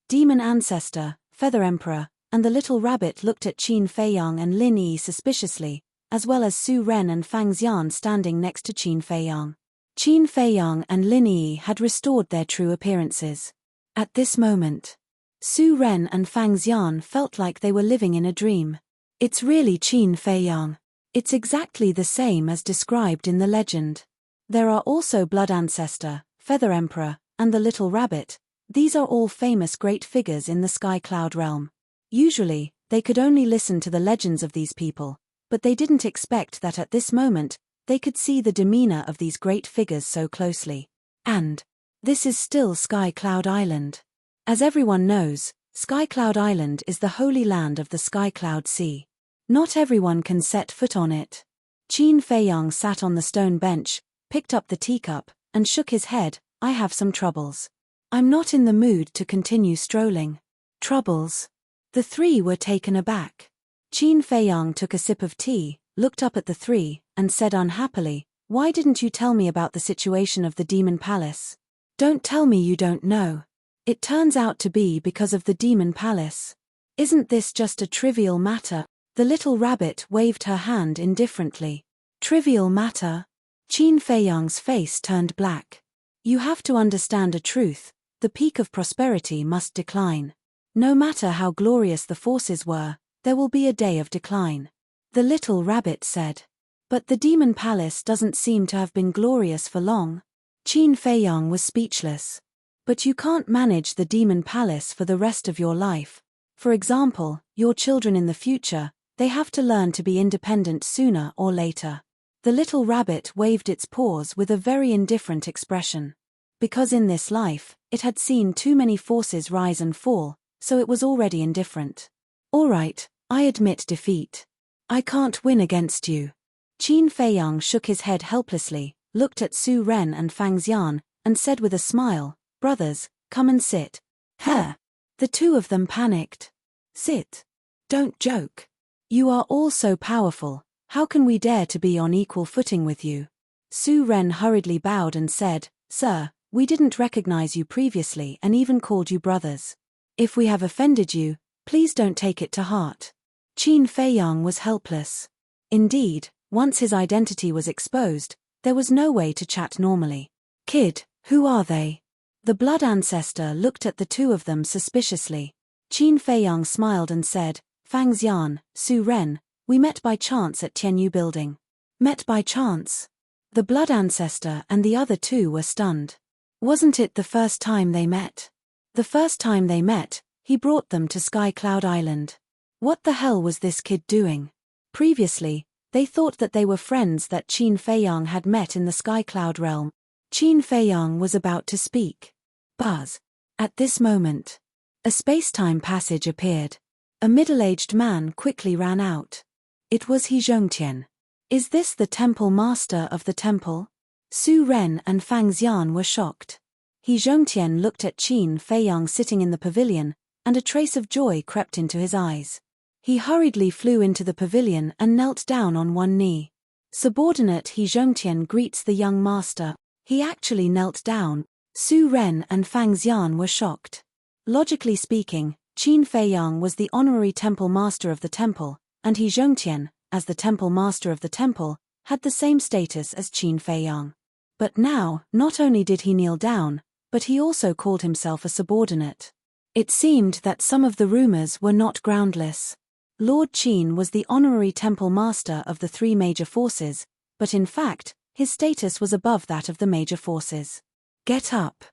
Demon Ancestor, Feather Emperor, and the little rabbit looked at Qin Feiyang and Lin Yi suspiciously, as well as Su Ren and Fang Xian standing next to Qin Feiyang. Qin Feiyang and Lin Yi had restored their true appearances. At this moment, Su Ren and Fang Xian felt like they were living in a dream. "It's really Qin Feiyang. It's exactly the same as described in the legend. There are also Blood Ancestor, Feather Emperor, and the Little Rabbit. These are all famous great figures in the Sky Cloud realm." Usually, they could only listen to the legends of these people, but they didn't expect that at this moment, they could see the demeanor of these great figures so closely. And this is still Sky Cloud Island. As everyone knows, Sky Cloud Island is the holy land of the Sky Cloud Sea. Not everyone can set foot on it. Qin Feiyang sat on the stone bench, picked up the teacup, and shook his head. "I have some troubles. I'm not in the mood to continue strolling." "Troubles?" The three were taken aback. Qin Feiyang took a sip of tea, looked up at the three, and said unhappily, "Why didn't you tell me about the situation of the Demon Palace?" "Don't tell me you don't know. It turns out to be because of the Demon Palace. Isn't this just a trivial matter?" The little rabbit waved her hand indifferently. "Trivial matter?" Qin Feiyang's face turned black. "You have to understand a truth. The peak of prosperity must decline. No matter how glorious the forces were, there will be a day of decline." The little rabbit said. "But the Demon Palace doesn't seem to have been glorious for long." Qin Feiyang was speechless. "But you can't manage the Demon Palace for the rest of your life. For example, your children in the future, they have to learn to be independent sooner or later." The little rabbit waved its paws with a very indifferent expression. Because in this life, it had seen too many forces rise and fall, so it was already indifferent. "All right, I admit defeat. I can't win against you." Qin Feiyang shook his head helplessly, looked at Su Ren and Fang Xian, and said with a smile, "Brothers, come and sit." "Huh!" The two of them panicked. "Sit? Don't joke. You are all so powerful, how can we dare to be on equal footing with you?" Su Ren hurriedly bowed and said, "Sir, we didn't recognize you previously and even called you brothers. If we have offended you, please don't take it to heart." Qin Feiyang was helpless. Indeed, once his identity was exposed, there was no way to chat normally. "Kid, who are they?" The Blood Ancestor looked at the two of them suspiciously. Qin Feiyang smiled and said, "Fang Xian, Su Ren, we met by chance at Tianyu Building." "Met by chance?" The Blood Ancestor and the other two were stunned. Wasn't it the first time they met? The first time they met, he brought them to Sky Cloud Island. What the hell was this kid doing? Previously, they thought that they were friends that Qin Feiyang had met in the Sky Cloud realm. Qin Feiyang was about to speak. Buzz. At this moment, a space-time passage appeared. A middle-aged man quickly ran out. It was He Zhongtian. "Is this the temple master of the temple?" Su Ren and Fang Xian were shocked. He Zhongtian looked at Qin Feiyang sitting in the pavilion, and a trace of joy crept into his eyes. He hurriedly flew into the pavilion and knelt down on one knee. Subordinate He Zhongtian greets the young master. He actually knelt down. Su Ren and Fang Xian were shocked. Logically speaking, Qin Feiyang was the honorary temple master of the temple, and He Zhongtian, as the temple master of the temple, had the same status as Qin Feiyang. But now, not only did he kneel down, but he also called himself a subordinate. It seemed that some of the rumors were not groundless. Lord Qin was the honorary temple master of the three major forces, but in fact, his status was above that of the major forces. Get up.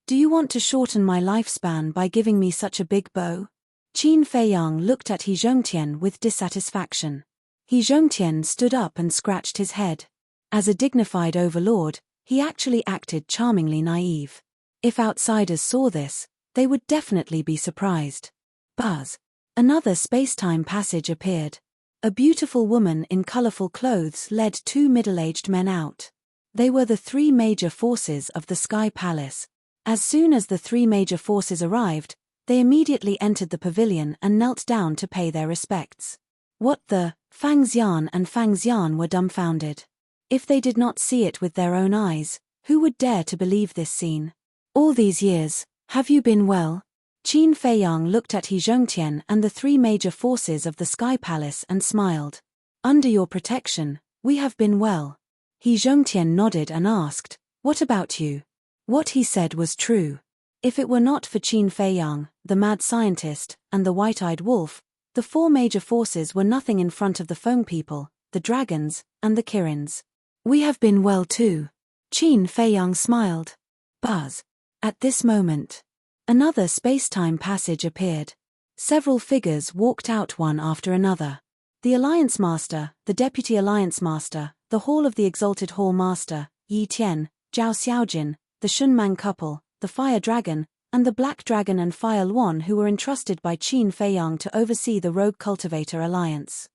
Do you want to shorten my lifespan by giving me such a big bow? Qin Feiyang looked at He Zhongtian with dissatisfaction. He Zhongtian stood up and scratched his head. As a dignified overlord, he actually acted charmingly naive. If outsiders saw this, they would definitely be surprised. Buzz. Another space-time passage appeared. A beautiful woman in colorful clothes led two middle-aged men out. They were the three major forces of the Sky Palace. As soon as the three major forces arrived, they immediately entered the pavilion and knelt down to pay their respects. What the? Fang Xian and Fang Xian were dumbfounded. If they did not see it with their own eyes, who would dare to believe this scene? All these years, have you been well? Qin Feiyang looked at He Zhongtian and the three major forces of the Sky Palace and smiled. Under your protection, we have been well. He Zhongtian nodded and asked, what about you? What he said was true. If it were not for Qin Feiyang, the mad scientist, and the white-eyed wolf, the four major forces were nothing in front of the Feng people, the dragons, and the Kirins. We have been well too. Qin Feiyang smiled. Buzz. At this moment, another space-time passage appeared. Several figures walked out one after another. The Alliance Master, the Deputy Alliance Master, the Hall of the Exalted Hall Master, Yi Tian, Zhao Xiaojin, the Shunmang couple, the Fire Dragon, and the Black Dragon and Fire Luan, who were entrusted by Qin Feiyang to oversee the Rogue Cultivator Alliance.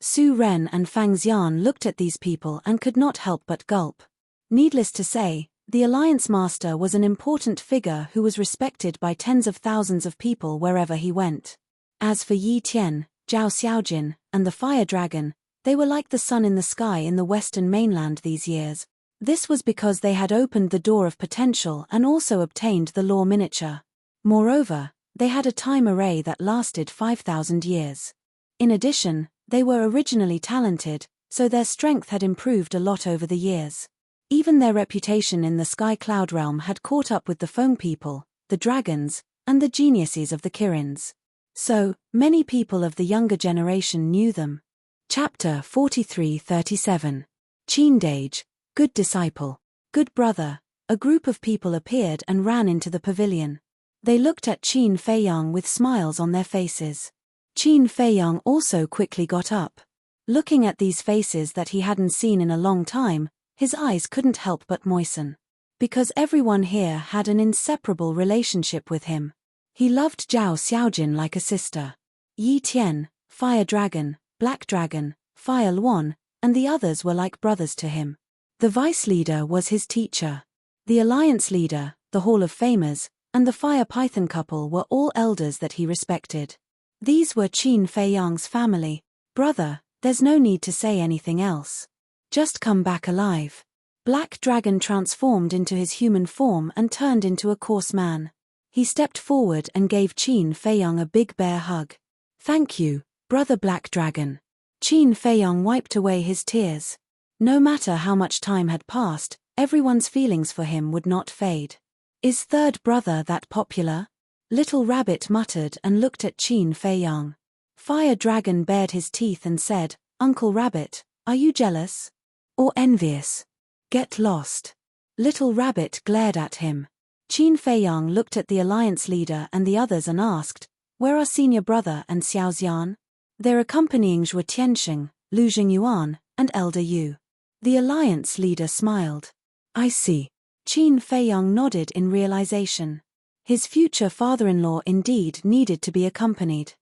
Su Ren and Fang Xian looked at these people and could not help but gulp. Needless to say, the Alliance Master was an important figure who was respected by tens of thousands of people wherever he went. As for Yi Tian, Zhao Xiaojin, and the Fire Dragon, they were like the sun in the sky in the western mainland these years. This was because they had opened the door of potential and also obtained the law miniature. Moreover, they had a time array that lasted 5,000 years. In addition, they were originally talented, so their strength had improved a lot over the years. Even their reputation in the Sky Cloud realm had caught up with the Feng people, the dragons, and the geniuses of the Kirins. So, many people of the younger generation knew them. Chapter 43-37. Qindage. Good disciple. Good brother. A group of people appeared and ran into the pavilion. They looked at Qin Feiyang with smiles on their faces. Qin Feiyang also quickly got up. Looking at these faces that he hadn't seen in a long time, his eyes couldn't help but moisten. Because everyone here had an inseparable relationship with him. He loved Zhao Xiaojin like a sister. Yi Tian, Fire Dragon, Black Dragon, Fire Luan, and the others were like brothers to him. The vice leader was his teacher. The alliance leader, the Hall of Famers, and the Fire Python couple were all elders that he respected. These were Qin Feiyang's family. Brother, there's no need to say anything else. Just come back alive. Black Dragon transformed into his human form and turned into a coarse man. He stepped forward and gave Qin Feiyang a big bear hug. Thank you, Brother Black Dragon. Qin Feiyang wiped away his tears. No matter how much time had passed, everyone's feelings for him would not fade. Is third brother that popular? Little Rabbit muttered and looked at Qin Feiyang. Fire Dragon bared his teeth and said, Uncle Rabbit, are you jealous? Or envious? Get lost. Little Rabbit glared at him. Qin Feiyang looked at the alliance leader and the others and asked, where are senior brother and Xiao Xian? They're accompanying Zhuo Tianxing, Lu Jingyuan, and Elder Yu. The alliance leader smiled. I see. Qin Feiyang nodded in realization. His future father-in-law indeed needed to be accompanied.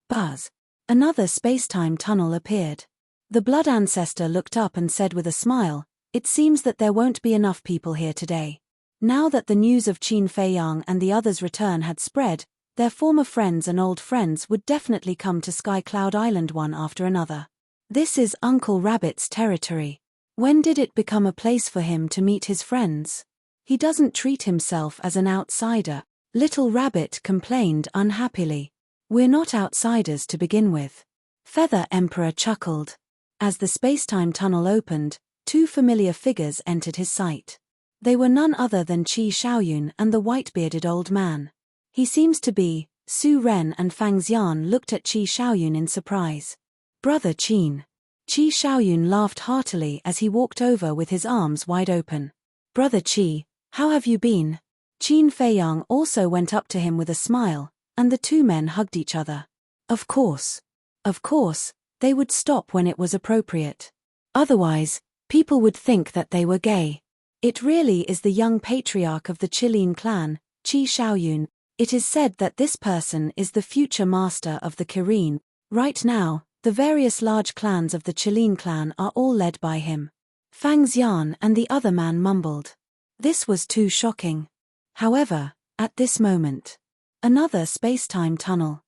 Buzz. Another space-time tunnel appeared. The blood ancestor looked up and said with a smile, it seems that there won't be enough people here today. Now that the news of Qin Feiyang and the others' return had spread, Their former friends and old friends would definitely come to Sky Cloud Island one after another. This is Uncle Rabbit's territory. When did it become a place for him to meet his friends? He doesn't treat himself as an outsider, Little Rabbit complained unhappily. We're not outsiders to begin with. Feather Emperor chuckled. As the space-time tunnel opened, two familiar figures entered his sight. They were none other than Qi Shaoyun and the white-bearded old man. He seems to be. Su Ren and Fang Xian looked at Qi Shaoyun in surprise. Brother Qin. Qi Shaoyun laughed heartily as he walked over with his arms wide open. Brother Qi, how have you been? Qin Feiyang also went up to him with a smile, and the two men hugged each other. Of course. Of course, they would stop when it was appropriate. Otherwise, people would think that they were gay. It really is the young patriarch of the Qilin clan, Qi Shaoyun. It is said that this person is the future master of the Kirin. Right now, the various large clans of the Qilin clan are all led by him. Fang Xian and the other man mumbled. This was too shocking. However, at this moment, another space-time tunnel.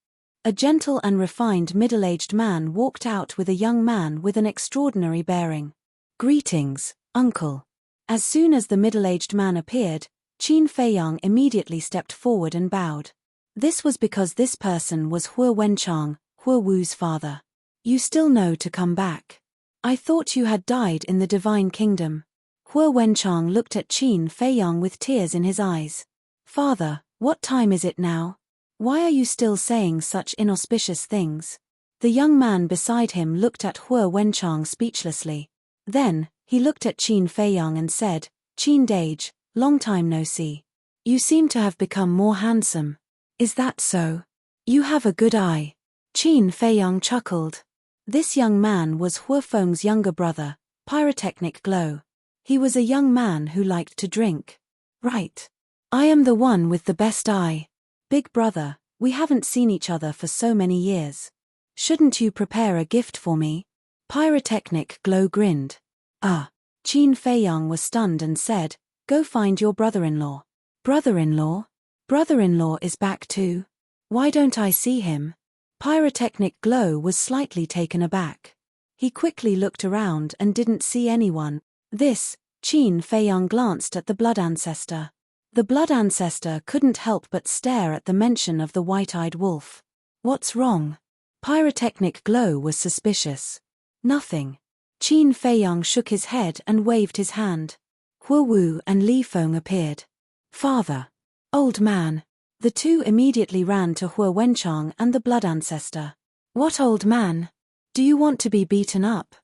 A gentle and refined middle-aged man walked out with a young man with an extraordinary bearing. Greetings, uncle. As soon as the middle-aged man appeared, Qin Feiyang immediately stepped forward and bowed. This was because this person was Hua Wenchang, Hua Wu's father. You still know to come back. I thought you had died in the Divine Kingdom. Hua Wenchang looked at Qin Feiyang with tears in his eyes. Father, what time is it now? Why are you still saying such inauspicious things? The young man beside him looked at Hua Wenchang speechlessly. Then, he looked at Qin Feiyang and said, Qin Dage, long time no see. You seem to have become more handsome. Is that so? You have a good eye. Qin Feiyang chuckled. This young man was Hua Feng's younger brother, Pyrotechnic Glow. He was a young man who liked to drink. Right. I am the one with the best eye. Big brother, we haven't seen each other for so many years. Shouldn't you prepare a gift for me? Pyrotechnic Glow grinned. Qin Feiyang was stunned and said, go find your brother-in-law. Brother-in-law? Brother-in-law is back too? Why don't I see him? Pyrotechnic Glow was slightly taken aback. He quickly looked around and didn't see anyone. Qin Feiyang glanced at the blood ancestor. The blood ancestor couldn't help but stare at the mention of the white-eyed wolf. What's wrong? Pyrotechnic Glow was suspicious. Nothing. Qin Feiyang shook his head and waved his hand. Hua Wu and Li Feng appeared. Father. Old man. The two immediately ran to Hua Wenchang and the blood ancestor. What old man? Do you want to be beaten up?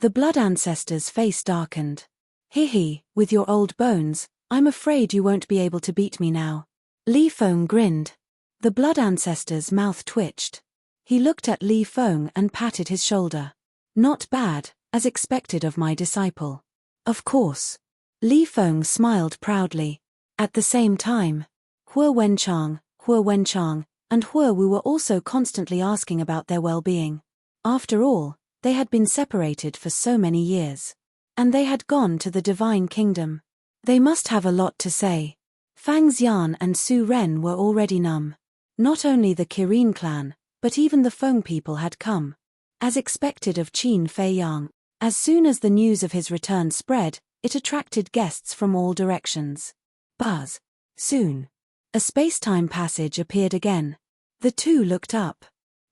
The blood ancestor's face darkened. Hee, with your old bones, I'm afraid you won't be able to beat me now. Li Feng grinned. The blood ancestor's mouth twitched. He looked at Li Feng and patted his shoulder. Not bad, as expected of my disciple. Of course. Li Feng smiled proudly. At the same time, Hua Wenchang, and Hua Wu were also constantly asking about their well-being. After all, they had been separated for so many years. And they had gone to the Divine Kingdom. They must have a lot to say. Fang Xian and Su Ren were already numb. Not only the Kirin clan, but even the Feng people had come. As expected of Qin Feiyang, as soon as the news of his return spread, it attracted guests from all directions. Buzz. Soon. A space-time passage appeared again. The two looked up.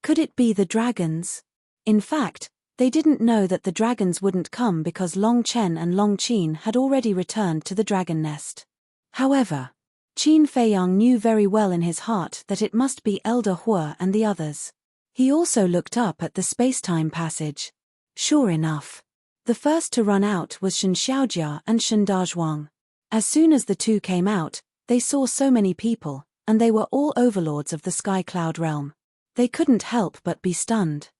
Could it be the dragons? In fact, they didn't know that the dragons wouldn't come because Long Chen and Long Qin had already returned to the dragon nest. However, Qin Feiyang knew very well in his heart that it must be Elder Hua and the others. He also looked up at the space-time passage. Sure enough. The first to run out was Shen Xiaojia and Shen Dazhuang. As soon as the two came out, they saw so many people, and they were all overlords of the Sky Cloud realm. They couldn't help but be stunned.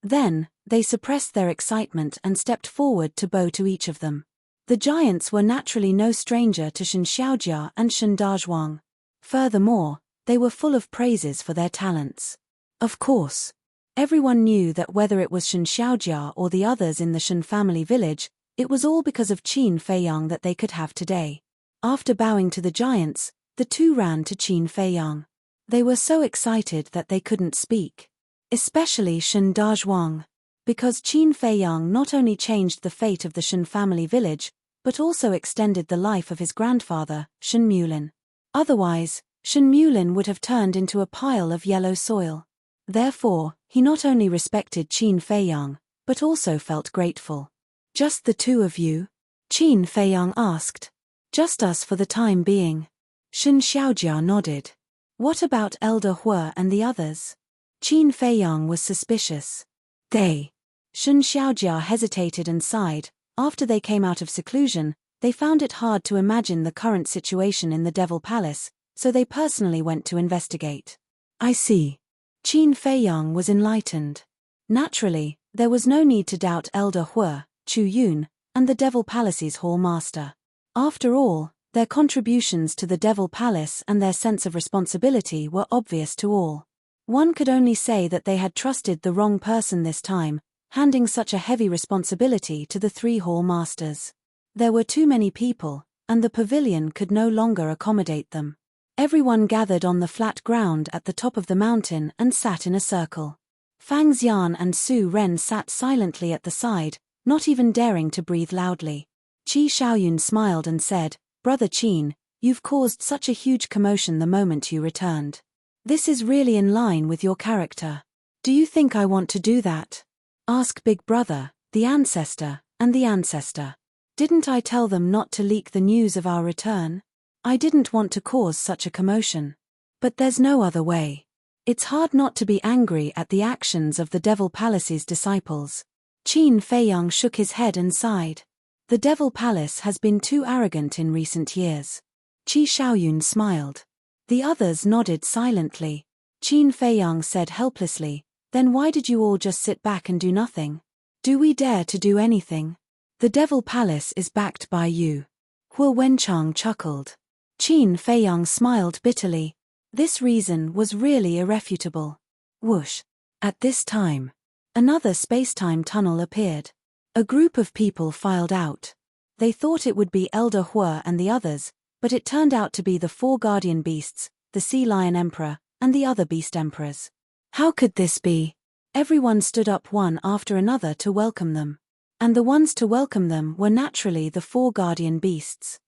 Then, they suppressed their excitement and stepped forward to bow to each of them. The giants were naturally no stranger to Shen Xiaojia and Shen Dazhuang. Furthermore, they were full of praises for their talents. Of course, everyone knew that whether it was Shen Xiaojia or the others in the Shen family village, it was all because of Qin Feiyang that they could have today. After bowing to the giants, the two ran to Qin Feiyang. They were so excited that they couldn't speak. Especially Shen Dazhuang. Because Qin Feiyang not only changed the fate of the Shen family village, but also extended the life of his grandfather, Shen Mulin. Otherwise, Shen Mulin would have turned into a pile of yellow soil. Therefore, he not only respected Qin Feiyang, but also felt grateful. Just the two of you? Qin Feiyang asked. Just us for the time being. Shen Xiaojia nodded. What about Elder Hue and the others? Qin Feiyang was suspicious. They. Shen Xiaojia hesitated and sighed. After they came out of seclusion, they found it hard to imagine the current situation in the Devil Palace, so they personally went to investigate. I see. Qin Feiyang was enlightened. Naturally, there was no need to doubt Elder Hue, Chu Yun, and the Devil Palace's Hall Master. After all, their contributions to the Devil Palace and their sense of responsibility were obvious to all. One could only say that they had trusted the wrong person this time, handing such a heavy responsibility to the 3 Hall Masters. There were too many people, and the pavilion could no longer accommodate them. Everyone gathered on the flat ground at the top of the mountain and sat in a circle. Fang Xian and Su Ren sat silently at the side, not even daring to breathe loudly. Qi Xiaoyun smiled and said, Brother Qin, you've caused such a huge commotion the moment you returned. This is really in line with your character. Do you think I want to do that? Ask Big Brother, the ancestor, and the ancestor. Didn't I tell them not to leak the news of our return? I didn't want to cause such a commotion. But there's no other way. It's hard not to be angry at the actions of the Devil Palace's disciples. Qin Feiyang shook his head and sighed. The Devil Palace has been too arrogant in recent years. Qi Xiaoyun smiled. The others nodded silently. Qin Feiyang said helplessly, Then why did you all just sit back and do nothing? Do we dare to do anything? The Devil Palace is backed by you. Hua Wenchang chuckled. Qin Feiyang smiled bitterly. This reason was really irrefutable. Whoosh. At this time, another space-time tunnel appeared. A group of people filed out. They thought it would be Elder Hue and the others, but it turned out to be the 4 guardian beasts, the Sea Lion Emperor, and the other beast emperors. How could this be? Everyone stood up one after another to welcome them. And the ones to welcome them were naturally the 4 guardian beasts.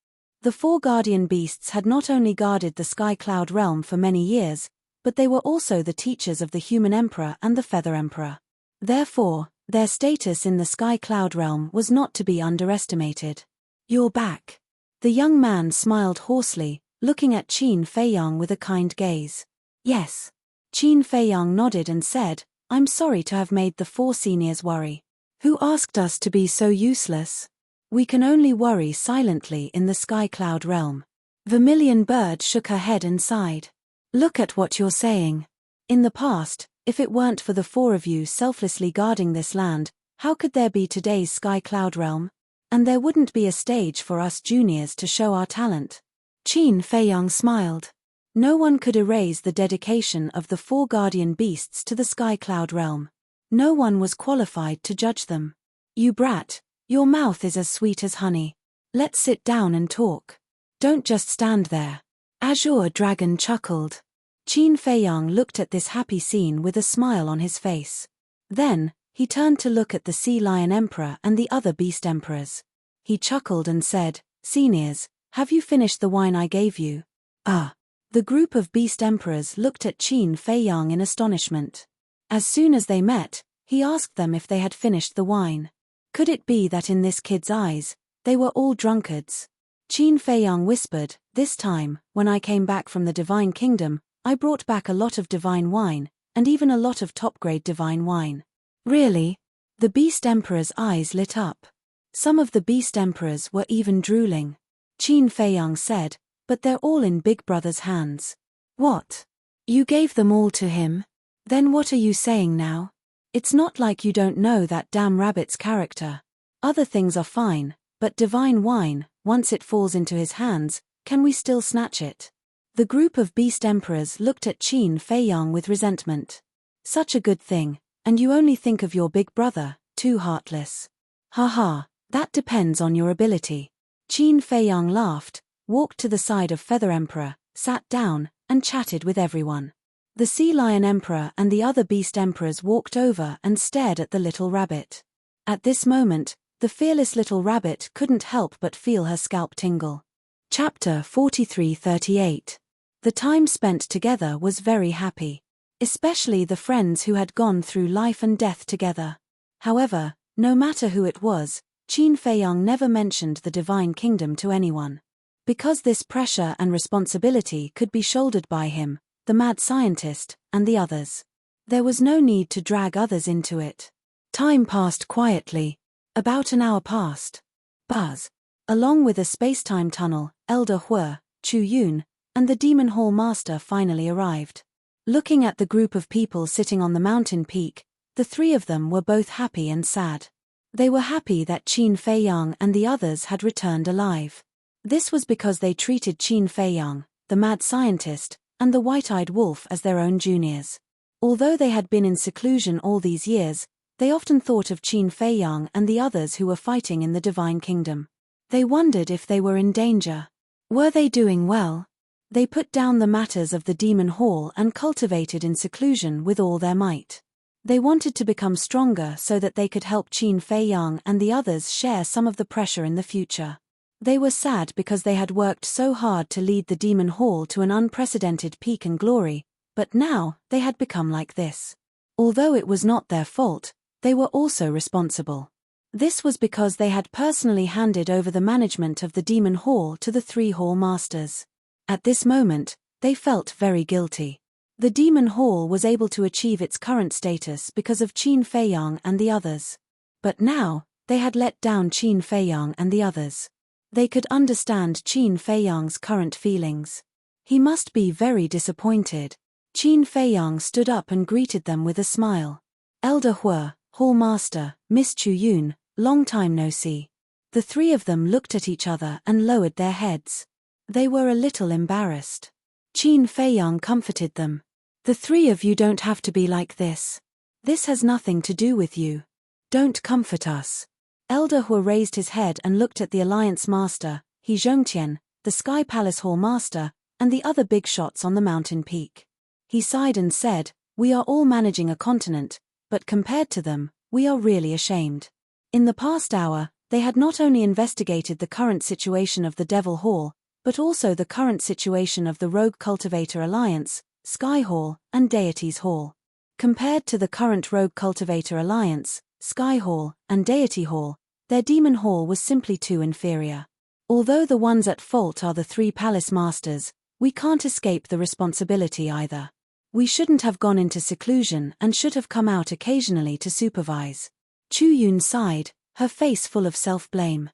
The 4 guardian beasts had not only guarded the Sky Cloud realm for many years, but they were also the teachers of the Human Emperor and the Feather Emperor. Therefore, their status in the Sky Cloud realm was not to be underestimated. You're back. The young man smiled hoarsely, looking at Qin Feiyang with a kind gaze. Yes. Qin Feiyang nodded and said, I'm sorry to have made the 4 seniors worry. Who asked us to be so useless? We can only worry silently in the Sky Cloud realm. Vermilion Bird shook her head and sighed. Look at what you're saying. In the past, if it weren't for the 4 of you selflessly guarding this land, how could there be today's Sky Cloud realm? And there wouldn't be a stage for us juniors to show our talent. Qin Feiyang smiled. No one could erase the dedication of the 4 guardian beasts to the Sky Cloud realm. No one was qualified to judge them. You brat, your mouth is as sweet as honey. Let's sit down and talk. Don't just stand there. Azure Dragon chuckled. Qin Feiyang looked at this happy scene with a smile on his face. Then, he turned to look at the Sea Lion Emperor and the other beast emperors. He chuckled and said, Seniors, have you finished the wine I gave you? The group of beast emperors looked at Qin Feiyang in astonishment. As soon as they met, he asked them if they had finished the wine. Could it be that in this kid's eyes, they were all drunkards? Qin Feiyang whispered, This time, when I came back from the Divine Kingdom, I brought back a lot of divine wine, and even a lot of top-grade divine wine. Really? The beast emperor's eyes lit up. Some of the beast emperors were even drooling. Qin Feiyang said, But they're all in Big Brother's hands. What? You gave them all to him? Then what are you saying now? It's not like you don't know that damn rabbit's character. Other things are fine, but divine wine, once it falls into his hands, can we still snatch it? The group of beast emperors looked at Qin Feiyang with resentment. Such a good thing, and you only think of your big brother, too heartless. Ha, that depends on your ability. Qin Feiyang laughed, walked to the side of Feather Emperor, sat down, and chatted with everyone. The Sea Lion Emperor and the other Beast Emperors walked over and stared at the little rabbit. At this moment, the fearless little rabbit couldn't help but feel her scalp tingle. Chapter 43:38. The time spent together was very happy. Especially the friends who had gone through life and death together. However, no matter who it was, Qin Feiyang never mentioned the Divine Kingdom to anyone. Because this pressure and responsibility could be shouldered by him, the mad scientist, and the others. There was no need to drag others into it. Time passed quietly. About an hour passed. Buzz. Along with a space-time tunnel, Elder Hui, Chu Yun, and the Demon Hall Master finally arrived. Looking at the group of people sitting on the mountain peak, the three of them were both happy and sad. They were happy that Qin Feiyang and the others had returned alive. This was because they treated Qin Feiyang, the mad scientist, and the white-eyed wolf as their own juniors. Although they had been in seclusion all these years, they often thought of Qin Feiyang and the others who were fighting in the Divine Kingdom. They wondered if they were in danger. Were they doing well? They put down the matters of the Demon Hall and cultivated in seclusion with all their might. They wanted to become stronger so that they could help Qin Feiyang and the others share some of the pressure in the future. They were sad because they had worked so hard to lead the Demon Hall to an unprecedented peak and glory, but now they had become like this. Although it was not their fault, they were also responsible. This was because they had personally handed over the management of the Demon Hall to the three Hall Masters. At this moment, they felt very guilty. The Demon Hall was able to achieve its current status because of Qin Feiyang and the others. But now, they had let down Qin Feiyang and the others. They could understand Qin Feiyang's current feelings. He must be very disappointed. Qin Feiyang stood up and greeted them with a smile. Elder Hui, Hall Master, Miss Chu Yun, long time no see. The three of them looked at each other and lowered their heads. They were a little embarrassed. Qin Feiyang comforted them. The three of you don't have to be like this. This has nothing to do with you. Don't comfort us. Elder Hui raised his head and looked at the Alliance Master, He Zhongtian, the Sky Palace Hall Master, and the other big shots on the mountain peak. He sighed and said, "We are all managing a continent, but compared to them, we are really ashamed." In the past hour, they had not only investigated the current situation of the Devil Hall, but also the current situation of the Rogue Cultivator Alliance, Sky Hall, and Deities Hall. Compared to the current Rogue Cultivator Alliance, Sky Hall, and Deity Hall, their Demon Hall was simply too inferior. Although the ones at fault are the three Palace Masters, we can't escape the responsibility either. We shouldn't have gone into seclusion and should have come out occasionally to supervise. Chu Yun sighed, her face full of self-blame.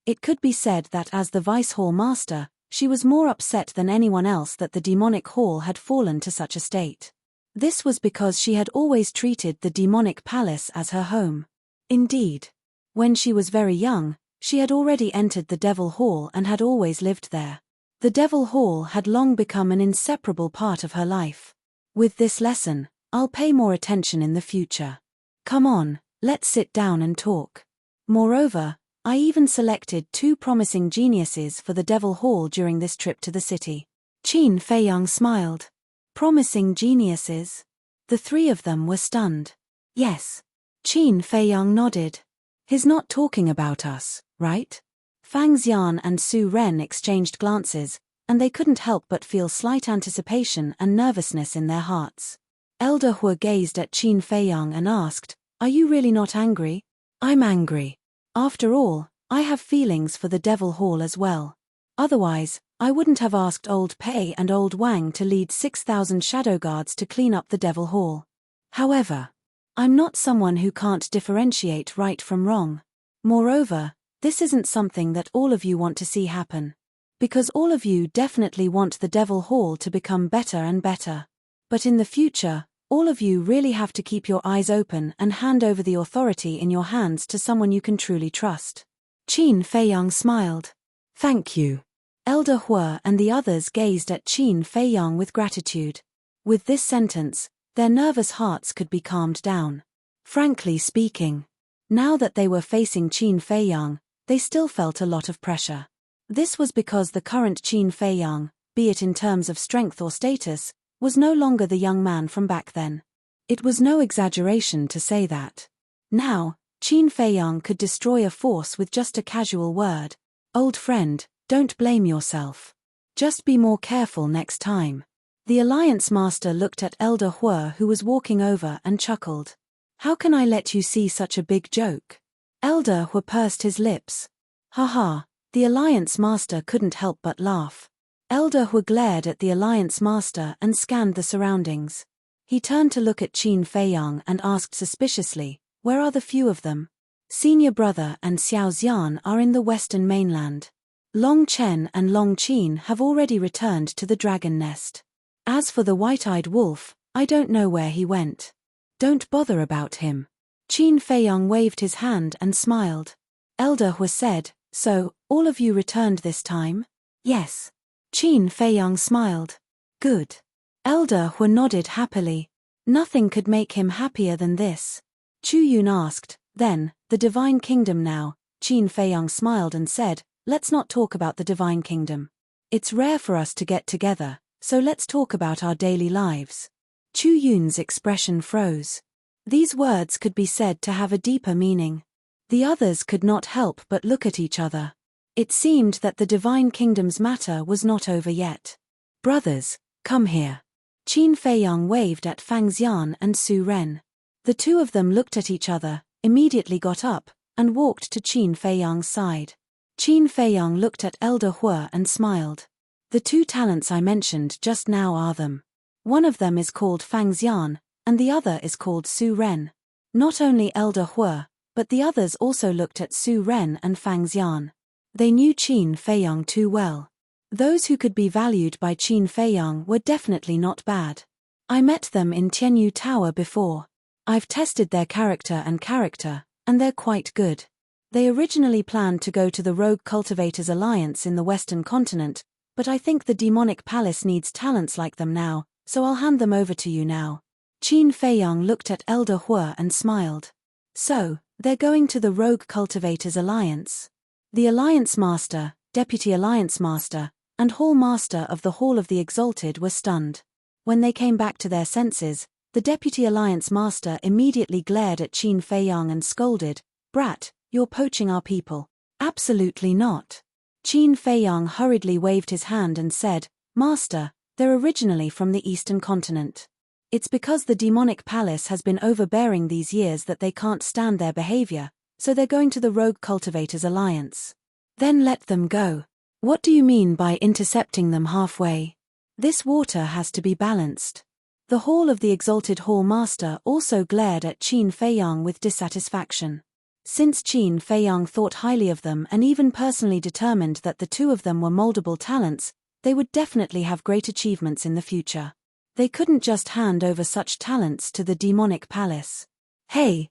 It could be said that as the Vice Hall Master, she was more upset than anyone else that the demonic hall had fallen to such a state. This was because she had always treated the demonic palace as her home. Indeed, when she was very young, she had already entered the Devil Hall and had always lived there. The Devil Hall had long become an inseparable part of her life. With this lesson, I'll pay more attention in the future. Come on, let's sit down and talk. Moreover, I even selected 2 promising geniuses for the Devil Hall during this trip to the city. Qin Feiyang smiled. Promising geniuses? The 3 of them were stunned. Yes. Qin Feiyang nodded. He's not talking about us, right? Fang Xian and Su Ren exchanged glances, and they couldn't help but feel slight anticipation and nervousness in their hearts. Elder Hui gazed at Qin Feiyang and asked, "Are you really not angry?" "I'm angry. After all, I have feelings for the Devil Hall as well. Otherwise, I wouldn't have asked Old Pei and Old Wang to lead 6,000 shadow guards to clean up the Devil Hall. However, I'm not someone who can't differentiate right from wrong. Moreover, this isn't something that all of you want to see happen. Because all of you definitely want the Devil Hall to become better and better. But in the future, all of you really have to keep your eyes open and hand over the authority in your hands to someone you can truly trust." Qin Feiyang smiled. "Thank you." Elder Hui and the others gazed at Qin Feiyang with gratitude. With this sentence, their nervous hearts could be calmed down. Frankly speaking, now that they were facing Qin Feiyang, they still felt a lot of pressure. This was because the current Qin Feiyang, be it in terms of strength or status, was no longer the young man from back then. It was no exaggeration to say that. Now, Qin Feiyang could destroy a force with just a casual word. Old friend, don't blame yourself. Just be more careful next time. The Alliance Master looked at Elder Hue, who was walking over, and chuckled. How can I let you see such a big joke? Elder Hue pursed his lips. Ha. The Alliance Master couldn't help but laugh. Elder Hue glared at the Alliance Master and scanned the surroundings. He turned to look at Qin Feiyang and asked suspiciously, where are the few of them? Senior Brother and Xiao Xian are in the western mainland. Long Chen and Long Qin have already returned to the dragon nest. As for the white-eyed wolf, I don't know where he went. Don't bother about him. Qin Feiyang waved his hand and smiled. Elder Hue said, so, all of you returned this time? Yes. Qin Feiyang smiled. Good. Elder Hue nodded happily. Nothing could make him happier than this. Chu Yun asked, then, the Divine Kingdom now? Qin Feiyang smiled and said, let's not talk about the Divine Kingdom. It's rare for us to get together, so let's talk about our daily lives. Chu Yun's expression froze. These words could be said to have a deeper meaning. The others could not help but look at each other. It seemed that the Divine Kingdom's matter was not over yet. Brothers, come here. Qin Feiyang waved at Fang Xian and Su Ren. The two of them looked at each other, immediately got up, and walked to Qin Feiyang's side. Qin Feiyang looked at Elder Hue and smiled. The two talents I mentioned just now are them. One of them is called Fang Xian, and the other is called Su Ren. Not only Elder Hue, but the others also looked at Su Ren and Fang Xian. They knew Qin Feiyang too well. Those who could be valued by Qin Feiyang were definitely not bad. I met them in Tianyu Tower before. I've tested their character, and they're quite good. They originally planned to go to the Rogue Cultivators Alliance in the Western Continent, but I think the Demonic Palace needs talents like them now, so I'll hand them over to you now. Qin Feiyang looked at Elder Hue and smiled. So, they're going to the Rogue Cultivators Alliance. The Alliance Master, Deputy Alliance Master, and Hall Master of the Hall of the Exalted were stunned. When they came back to their senses, the Deputy Alliance Master immediately glared at Qin Feiyang and scolded, Brat, you're poaching our people. Absolutely not. Qin Feiyang hurriedly waved his hand and said, Master, they're originally from the Eastern Continent. It's because the Demonic Palace has been overbearing these years that they can't stand their behavior, so they're going to the Rogue Cultivators Alliance. Then let them go. What do you mean by intercepting them halfway? This water has to be balanced. The Hall of the Exalted Hall Master also glared at Qin Feiyang with dissatisfaction. Since Qin Feiyang thought highly of them and even personally determined that the two of them were moldable talents, they would definitely have great achievements in the future. They couldn't just hand over such talents to the Demonic Palace. Hey.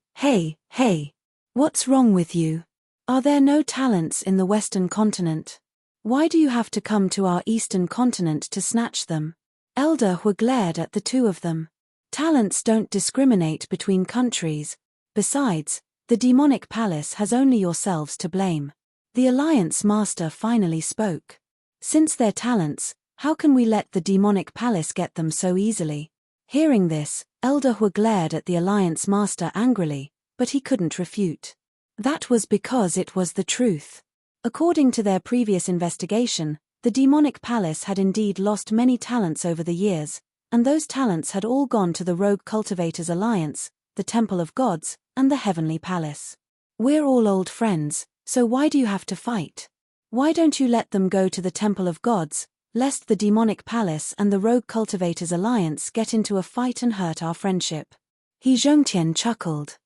What's wrong with you? Are there no talents in the Western Continent? Why do you have to come to our Eastern Continent to snatch them? Elder Hue glared at the two of them. Talents don't discriminate between countries. Besides, the Demonic Palace has only yourselves to blame. The Alliance Master finally spoke. Since they're talents, how can we let the Demonic Palace get them so easily? Hearing this, Elder Hue glared at the Alliance Master angrily, but he couldn't refute. That was because it was the truth. According to their previous investigation, the Demonic Palace had indeed lost many talents over the years, and those talents had all gone to the Rogue Cultivators Alliance, the Temple of Gods, and the Heavenly Palace. We're all old friends, so why do you have to fight? Why don't you let them go to the Temple of Gods, lest the Demonic Palace and the Rogue Cultivators Alliance get into a fight and hurt our friendship? He Zhongtian chuckled.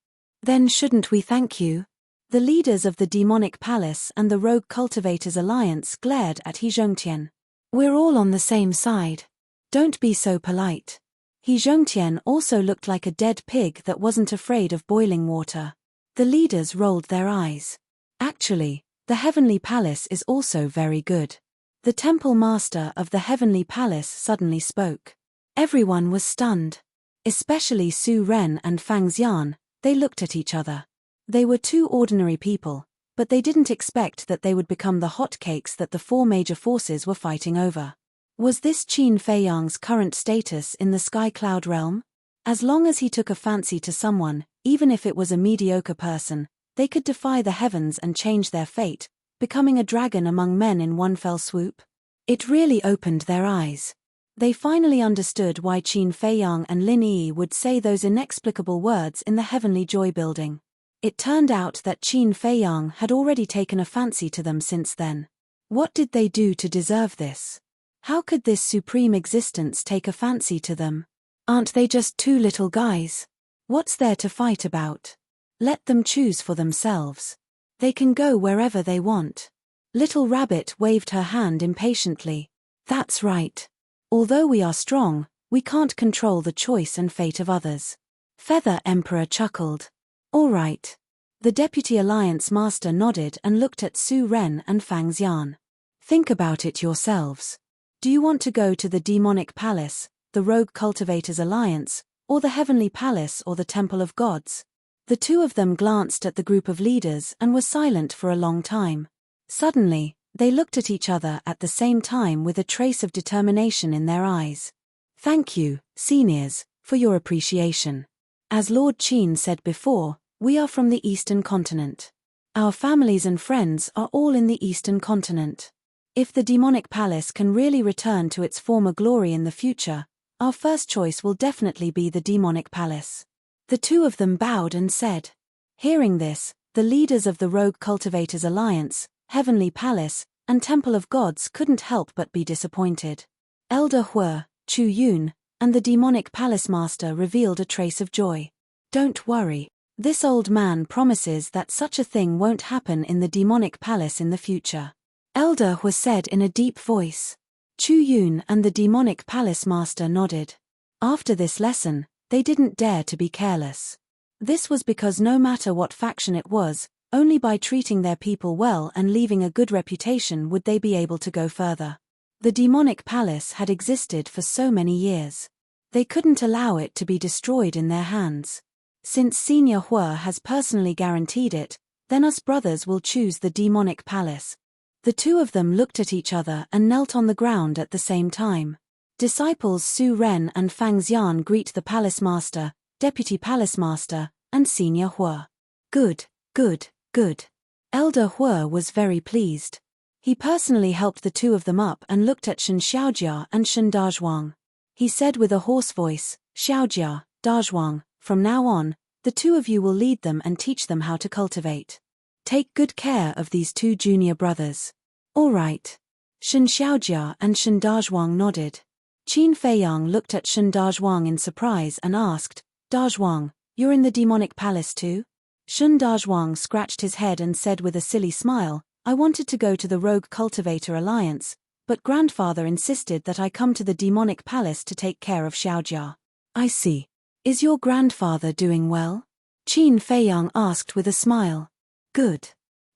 Then shouldn't we thank you? The leaders of the Demonic Palace and the Rogue Cultivators Alliance glared at He Zhongtian. We're all on the same side. Don't be so polite. He Zhongtian also looked like a dead pig that wasn't afraid of boiling water. The leaders rolled their eyes. Actually, the Heavenly Palace is also very good. The Temple Master of the Heavenly Palace suddenly spoke. Everyone was stunned. Especially Su Ren and Fang Xian, they looked at each other. They were two ordinary people, but they didn't expect that they would become the hotcakes that the four major forces were fighting over. Was this Qin Feiyang's current status in the Sky Cloud realm? As long as he took a fancy to someone, even if it was a mediocre person, they could defy the heavens and change their fate, becoming a dragon among men in one fell swoop? It really opened their eyes. They finally understood why Qin Feiyang and Lin Yi would say those inexplicable words in the heavenly joy building. It turned out that Qin Feiyang had already taken a fancy to them since then. What did they do to deserve this? How could this supreme existence take a fancy to them? Aren't they just two little guys? What's there to fight about? Let them choose for themselves. They can go wherever they want. Little Rabbit waved her hand impatiently. That's right. Although we are strong, we can't control the choice and fate of others. Feather Emperor chuckled. All right. The Deputy Alliance Master nodded and looked at Su Ren and Fang Xian. Think about it yourselves. Do you want to go to the Demonic Palace, the Rogue Cultivators Alliance, or the Heavenly Palace or the Temple of Gods? The two of them glanced at the group of leaders and were silent for a long time. Suddenly, they looked at each other at the same time with a trace of determination in their eyes. Thank you, seniors, for your appreciation. As Lord Qin said before, we are from the Eastern Continent. Our families and friends are all in the Eastern Continent. If the Demonic Palace can really return to its former glory in the future, our first choice will definitely be the Demonic Palace. The two of them bowed and said. Hearing this, the leaders of the Rogue Cultivators Alliance, Heavenly Palace, and Temple of Gods couldn't help but be disappointed. Elder Hue, Chu Yun, and the Demonic Palace Master revealed a trace of joy. Don't worry. This old man promises that such a thing won't happen in the Demonic Palace in the future. Elder Hue said in a deep voice. Chu Yun and the Demonic Palace Master nodded. After this lesson, they didn't dare to be careless. This was because no matter what faction it was, only by treating their people well and leaving a good reputation would they be able to go further. The Demonic Palace had existed for so many years. They couldn't allow it to be destroyed in their hands. Since Senior Hue has personally guaranteed it, then us brothers will choose the Demonic Palace. The two of them looked at each other and knelt on the ground at the same time. Disciples Su Ren and Fang Xian greet the Palace Master, Deputy Palace Master, and Senior Hue. Good, good, good. Elder Hue was very pleased. He personally helped the two of them up and looked at Shen Xiaojia and Shen Dazhuang. He said with a hoarse voice, Xiaojia, Dazhuang, from now on, the two of you will lead them and teach them how to cultivate. Take good care of these two junior brothers. All right. Shen Xiaojia and Shen Dazhuang nodded. Qin Feiyang looked at Shen Dazhuang in surprise and asked, Dazhuang, you're in the Demonic Palace too? Shen Dazhuang scratched his head and said with a silly smile, I wanted to go to the Rogue Cultivator Alliance, but grandfather insisted that I come to the Demonic Palace to take care of Xiaojia. I see. Is your grandfather doing well? Qin Feiyang asked with a smile. Good.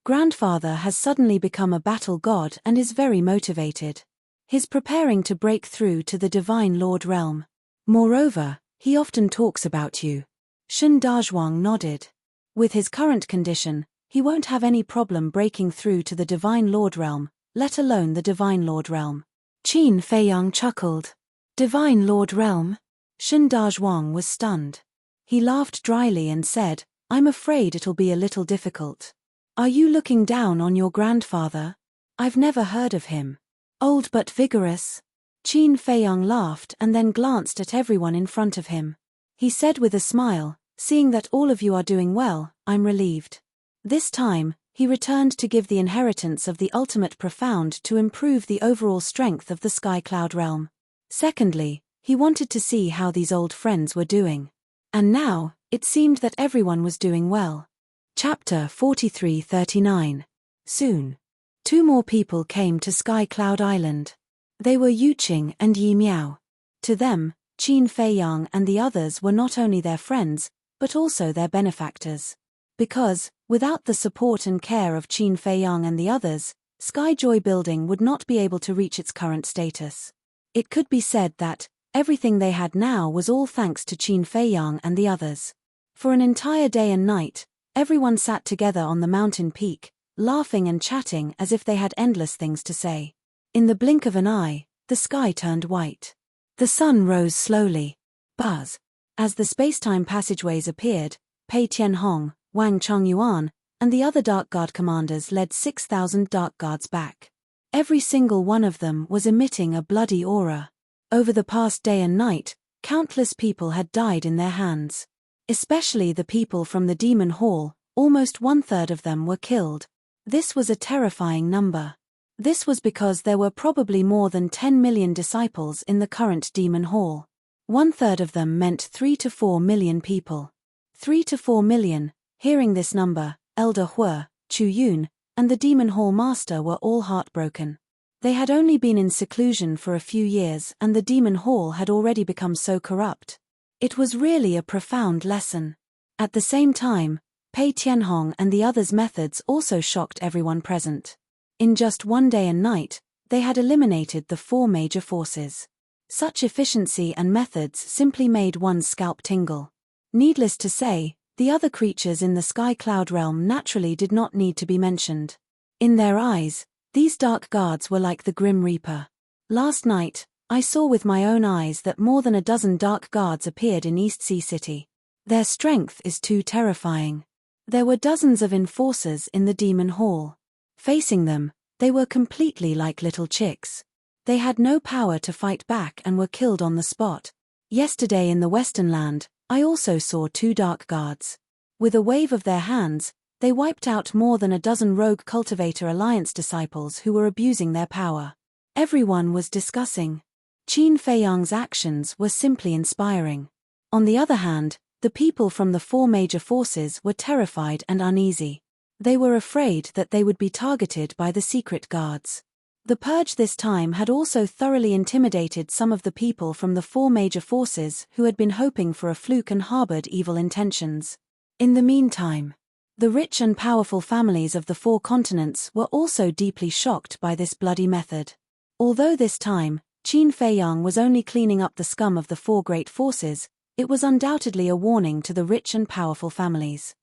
Grandfather has suddenly become a battle god and is very motivated. He's preparing to break through to the Divine Lord realm. Moreover, he often talks about you. Shen Dazhuang nodded. With his current condition, he won't have any problem breaking through to the Divine Lord realm, let alone the Divine Lord realm. Qin Feiyang chuckled. Divine Lord realm? Shen Dazhuang was stunned. He laughed dryly and said, I'm afraid it'll be a little difficult. Are you looking down on your grandfather? I've never heard of him. Old but vigorous. Qin Feiyang laughed and then glanced at everyone in front of him. He said with a smile, seeing that all of you are doing well, I'm relieved. This time, he returned to give the inheritance of the ultimate profound to improve the overall strength of the Sky Cloud realm. Secondly, he wanted to see how these old friends were doing. And now, it seemed that everyone was doing well. Chapter 43-39. Soon. Two more people came to Sky Cloud Island. They were Yuqing and Yi Miao. To them, Qin Feiyang and the others were not only their friends, but also their benefactors. Because, without the support and care of Qin Feiyang and the others, Sky Joy Building would not be able to reach its current status. It could be said that, everything they had now was all thanks to Qin Feiyang and the others. For an entire day and night, everyone sat together on the mountain peak, laughing and chatting as if they had endless things to say. In the blink of an eye, the sky turned white. The sun rose slowly. Buzz. As the spacetime passageways appeared, Pei Tianhong, Wang Chongyuan, and the other Dark Guard commanders led 6,000 Dark Guards back. Every single one of them was emitting a bloody aura. Over the past day and night, countless people had died in their hands. Especially the people from the Demon Hall, almost 1/3 of them were killed. This was a terrifying number. This was because there were probably more than 10 million disciples in the current Demon Hall. 1/3 of them meant 3 to 4 million people. 3 to 4 million, hearing this number, Elder Hue, Chu Yun, and the Demon Hall Master were all heartbroken. They had only been in seclusion for a few years and the Demon Hall had already become so corrupt. It was really a profound lesson. At the same time, Pei Tianhong and the others' methods also shocked everyone present. In just one day and night, they had eliminated the 4 major forces. Such efficiency and methods simply made one's scalp tingle. Needless to say, the other creatures in the Sky Cloud realm naturally did not need to be mentioned. In their eyes, these Dark Guards were like the Grim Reaper. Last night, I saw with my own eyes that more than a dozen Dark Guards appeared in East Sea City. Their strength is too terrifying. There were dozens of enforcers in the Demon Hall. Facing them, they were completely like little chicks. They had no power to fight back and were killed on the spot. Yesterday in the Western Land, I also saw 2 Dark Guards. With a wave of their hands, they wiped out more than a dozen Rogue Cultivator Alliance disciples who were abusing their power. Everyone was discussing. Qin Feiyang's actions were simply inspiring. On the other hand, the people from the 4 major forces were terrified and uneasy. They were afraid that they would be targeted by the secret guards. The purge this time had also thoroughly intimidated some of the people from the 4 major forces who had been hoping for a fluke and harbored evil intentions. In the meantime, the rich and powerful families of the 4 continents were also deeply shocked by this bloody method. Although this time, Qin Feiyang was only cleaning up the scum of the 4 great forces, it was undoubtedly a warning to the rich and powerful families.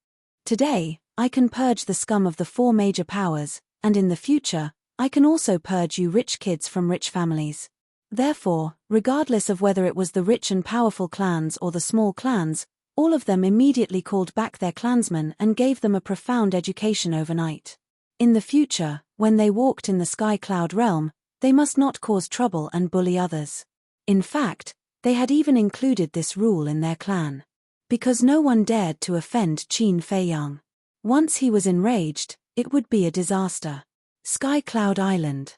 Today, I can purge the scum of the 4 major powers, and in the future, I can also purge you rich kids from rich families. Therefore, regardless of whether it was the rich and powerful clans or the small clans, all of them immediately called back their clansmen and gave them a profound education overnight. In the future, when they walked in the Sky Cloud realm, they must not cause trouble and bully others. In fact, they had even included this rule in their clan. Because no one dared to offend Qin Feiyang. Once he was enraged, it would be a disaster. Sky Cloud Island.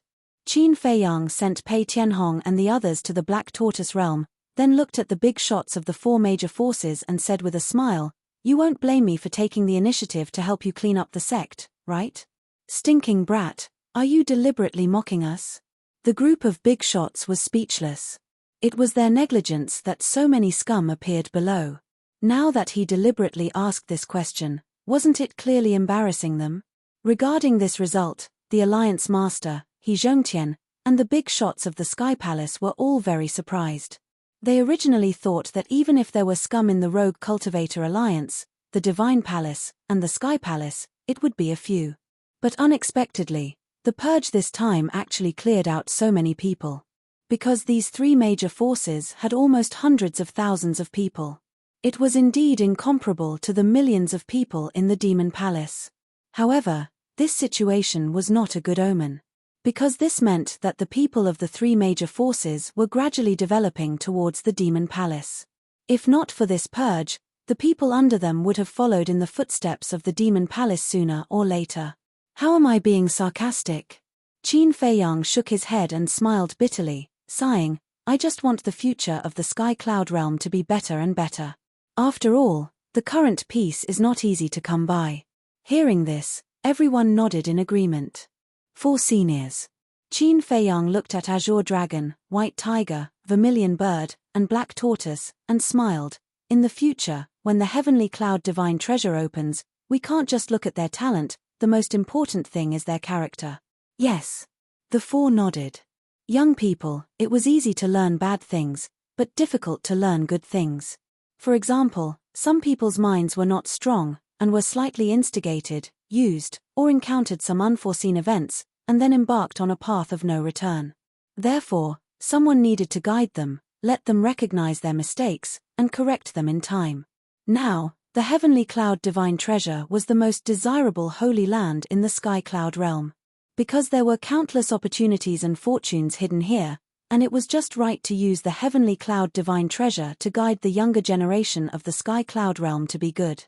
Qin Feiyang sent Pei Tianhong and the others to the Black Tortoise realm, then looked at the big shots of the 4 major forces and said with a smile, "You won't blame me for taking the initiative to help you clean up the sect, right? Stinking brat, are you deliberately mocking us?" The group of big shots was speechless. It was their negligence that so many scum appeared below. Now that he deliberately asked this question, wasn't it clearly embarrassing them? Regarding this result, the Alliance Master, He Zhongtian, and the big shots of the Sky Palace were all very surprised. They originally thought that even if there were scum in the Rogue Cultivator Alliance, the Divine Palace, and the Sky Palace, it would be a few. But unexpectedly, the purge this time actually cleared out so many people. Because these 3 major forces had almost hundreds of thousands of people. It was indeed incomparable to the millions of people in the Demon Palace. However, this situation was not a good omen. Because this meant that the people of the 3 major forces were gradually developing towards the Demon Palace. If not for this purge, the people under them would have followed in the footsteps of the Demon Palace sooner or later. How am I being sarcastic? Qin Feiyang shook his head and smiled bitterly, sighing, "I just want the future of the Sky Cloud realm to be better and better. After all, the current peace is not easy to come by." Hearing this, everyone nodded in agreement. 4 seniors. Qin Feiyang looked at Azure Dragon, White Tiger, Vermilion Bird, and Black Tortoise, and smiled. In the future, when the Heavenly Cloud Divine Treasure opens, we can't just look at their talent, the most important thing is their character. Yes. The 4 nodded. Young people, it was easy to learn bad things, but difficult to learn good things. For example, some people's minds were not strong, and were slightly instigated, used, or encountered some unforeseen events, and then embarked on a path of no return. Therefore, Someone needed to guide them, let them recognize their mistakes, and correct them in time. Now, the heavenly cloud divine treasure was the most desirable holy land in the sky cloud realm. Because there were countless opportunities and fortunes hidden here, and it was just right to use the heavenly cloud divine treasure to guide the younger generation of the sky cloud realm to be good.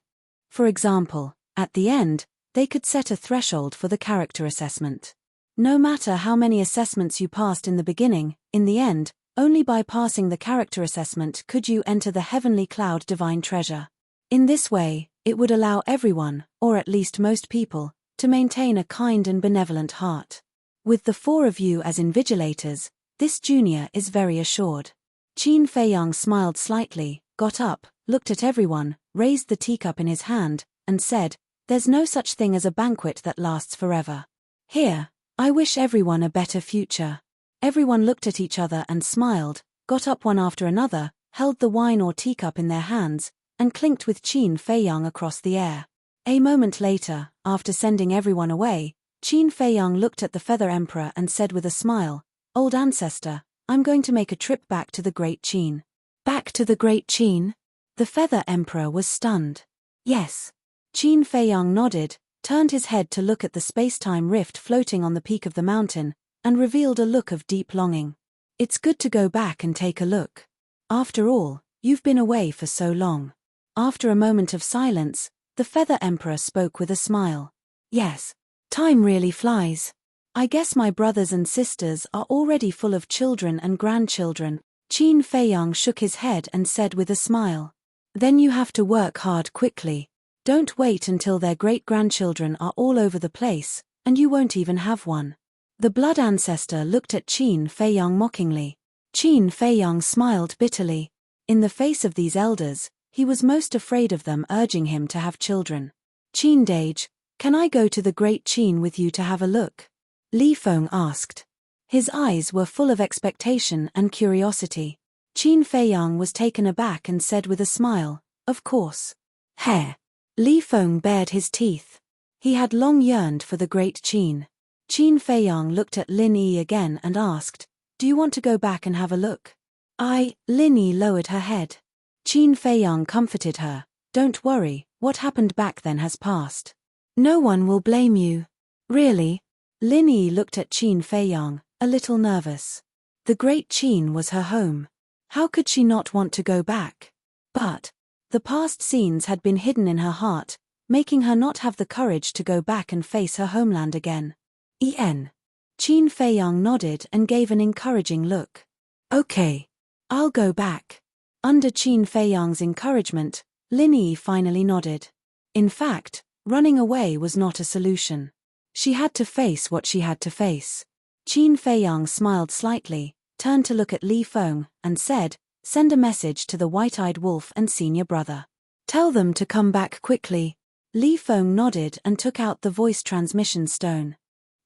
For example, at the end, they could set a threshold for the character assessment. No matter how many assessments you passed in the beginning, in the end, only by passing the character assessment could you enter the heavenly cloud divine treasure. In this way, it would allow everyone, or at least most people, to maintain a kind and benevolent heart. With the four of you as invigilators, this junior is very assured. Qin Feiyang smiled slightly, got up, looked at everyone, raised the teacup in his hand, and said, "There's no such thing as a banquet that lasts forever. Here, I wish everyone a better future." Everyone looked at each other and smiled, got up one after another, held the wine or teacup in their hands, and clinked with Qin Feiyang across the air. A moment later, after sending everyone away, Qin Feiyang looked at the Feather Emperor and said with a smile, "Old ancestor, I'm going to make a trip back to the Great Qin." Back to the Great Qin? The Feather Emperor was stunned. Yes. Qin Feiyang nodded, turned his head to look at the space-time rift floating on the peak of the mountain, and revealed a look of deep longing. It's good to go back and take a look. After all, you've been away for so long. After a moment of silence, the Feather Emperor spoke with a smile. Yes. Time really flies. I guess my brothers and sisters are already full of children and grandchildren. Qin Feiyang shook his head and said with a smile. Then you have to work hard quickly. Don't wait until their great-grandchildren are all over the place, and you won't even have one. The blood ancestor looked at Qin Feiyang mockingly. Qin Feiyang smiled bitterly. In the face of these elders, he was most afraid of them urging him to have children. "Qin Dage, can I go to the Great Qin with you to have a look?" Li Feng asked. His eyes were full of expectation and curiosity. Qin Feiyang was taken aback and said with a smile, "Of course." Hair. Li Feng bared his teeth. He had long yearned for the Great Qin. Qin Feiyang looked at Lin Yi again and asked, "Do you want to go back and have a look?" Lin Yi lowered her head. Qin Feiyang comforted her. "Don't worry, what happened back then has passed. No one will blame you." "Really?" Lin Yi looked at Qin Feiyang, a little nervous. The Great Qin was her home. How could she not want to go back? But the past scenes had been hidden in her heart, making her not have the courage to go back and face her homeland again. Qin Feiyang nodded and gave an encouraging look. "Okay. I'll go back." Under Qin Feiyang's encouragement, Lin Yi finally nodded. In fact, running away was not a solution. She had to face what she had to face. Qin Feiyang smiled slightly, turned to look at Li Feng, and said, "Send a message to the White-Eyed Wolf and senior brother. Tell them to come back quickly." Li Feng nodded and took out the voice transmission stone.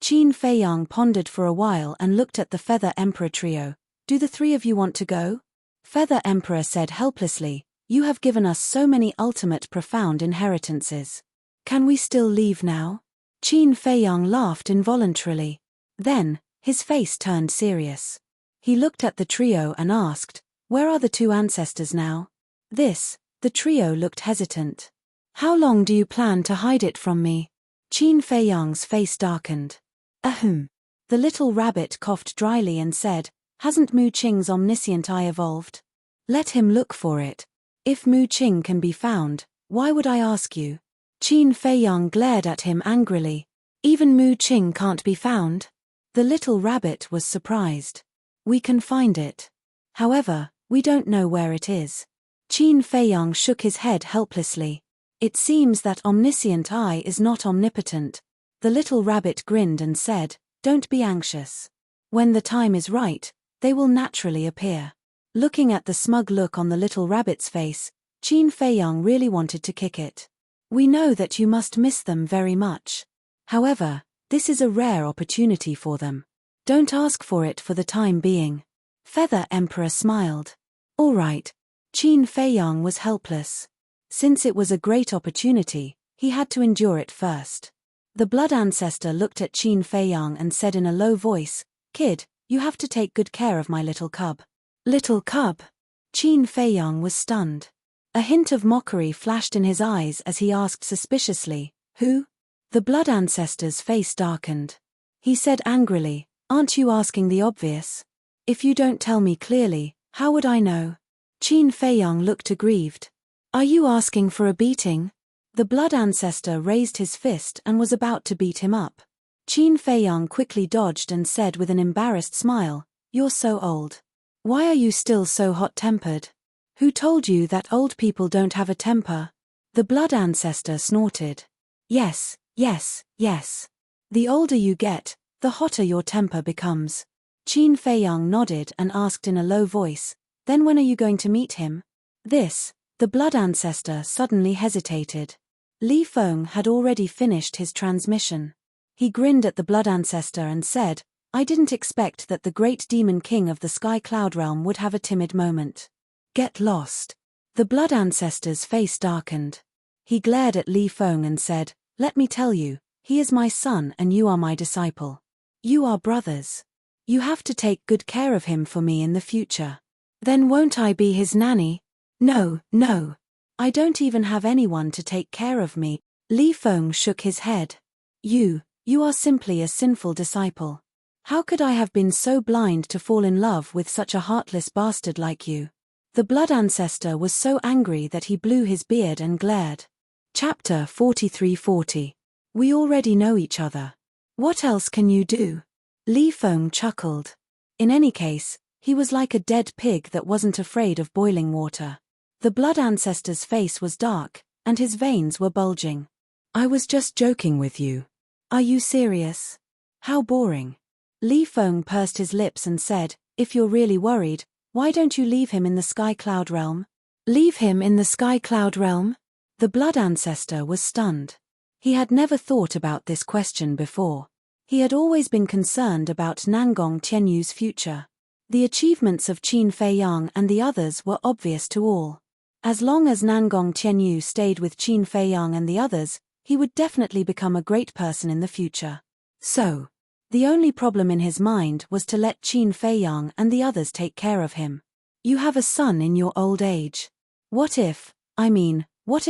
Qin Feiyang pondered for a while and looked at the Feather Emperor trio. "Do the three of you want to go?" Feather Emperor said helplessly, "You have given us so many ultimate profound inheritances. Can we still leave now?" Qin Feiyang laughed involuntarily. Then, his face turned serious. He looked at the trio and asked, "Where are the two ancestors now?" The trio looked hesitant. "How long do you plan to hide it from me?" Qin Feiyang's face darkened. "Ahem." The little rabbit coughed dryly and said, "Hasn't Mu Qing's omniscient eye evolved? Let him look for it. If Mu Qing can be found, why would I ask you?" Qin Feiyang glared at him angrily. "Even Mu Qing can't be found?" The little rabbit was surprised. "We can find it. However, we don't know where it is." Qin Feiyang shook his head helplessly. "It seems that omniscient eye is not omnipotent." The little rabbit grinned and said, "Don't be anxious. When the time is right, they will naturally appear." Looking at the smug look on the little rabbit's face, Qin Feiyang really wanted to kick it. "We know that you must miss them very much. However, this is a rare opportunity for them. Don't ask for it for the time being." Feather Emperor smiled. "All right." Qin Feiyang was helpless. Since it was a great opportunity, he had to endure it first. The blood ancestor looked at Qin Feiyang and said in a low voice, "Kid, You have to take good care of my little cub. Little cub? Qin Feiyang was stunned. A hint of mockery flashed in his eyes as he asked suspiciously, Who? The blood ancestor's face darkened. He said angrily, Aren't you asking the obvious? If you don't tell me clearly, how would I know? Qin Feiyang looked aggrieved. Are you asking for a beating? The blood ancestor raised his fist and was about to beat him up. Qin Feiyang quickly dodged and said with an embarrassed smile, You're so old. Why are you still so hot-tempered? Who told you that old people don't have a temper? The blood ancestor snorted. Yes, yes, yes. The older you get, the hotter your temper becomes. Qin Feiyang nodded and asked in a low voice, Then when are you going to meet him? The blood ancestor suddenly hesitated. Li Feng had already finished his transmission. He grinned at the blood ancestor and said, I didn't expect that the great demon king of the Sky Cloud Realm would have a timid moment. Get lost. The blood ancestor's face darkened. He glared at Li Feng and said, Let me tell you, he is my son and you are my disciple. You are brothers. You have to take good care of him for me in the future. Then won't I be his nanny? No. I don't even have anyone to take care of me. Li Feng shook his head. You are simply a sinful disciple. How could I have been so blind to fall in love with such a heartless bastard like you? The blood ancestor was so angry that he blew his beard and glared. Chapter 4340. We already know each other. What else can you do? Li Feng chuckled. In any case, he was like a dead pig that wasn't afraid of boiling water. The blood ancestor's face was dark, and his veins were bulging. I was just joking with you. Are you serious? How boring. Li Feng pursed his lips and said, If you're really worried, why don't you leave him in the Sky Cloud Realm? Leave him in the Sky Cloud Realm? The blood ancestor was stunned. He had never thought about this question before. He had always been concerned about Nangong Tianyu's future. The achievements of Qin Feiyang and the others were obvious to all. As long as Nangong Tianyu stayed with Qin Feiyang and the others, he would definitely become a great person in the future. So, the only problem in his mind was to let Qin Feiyang and the others take care of him. You have a son in your old age. What if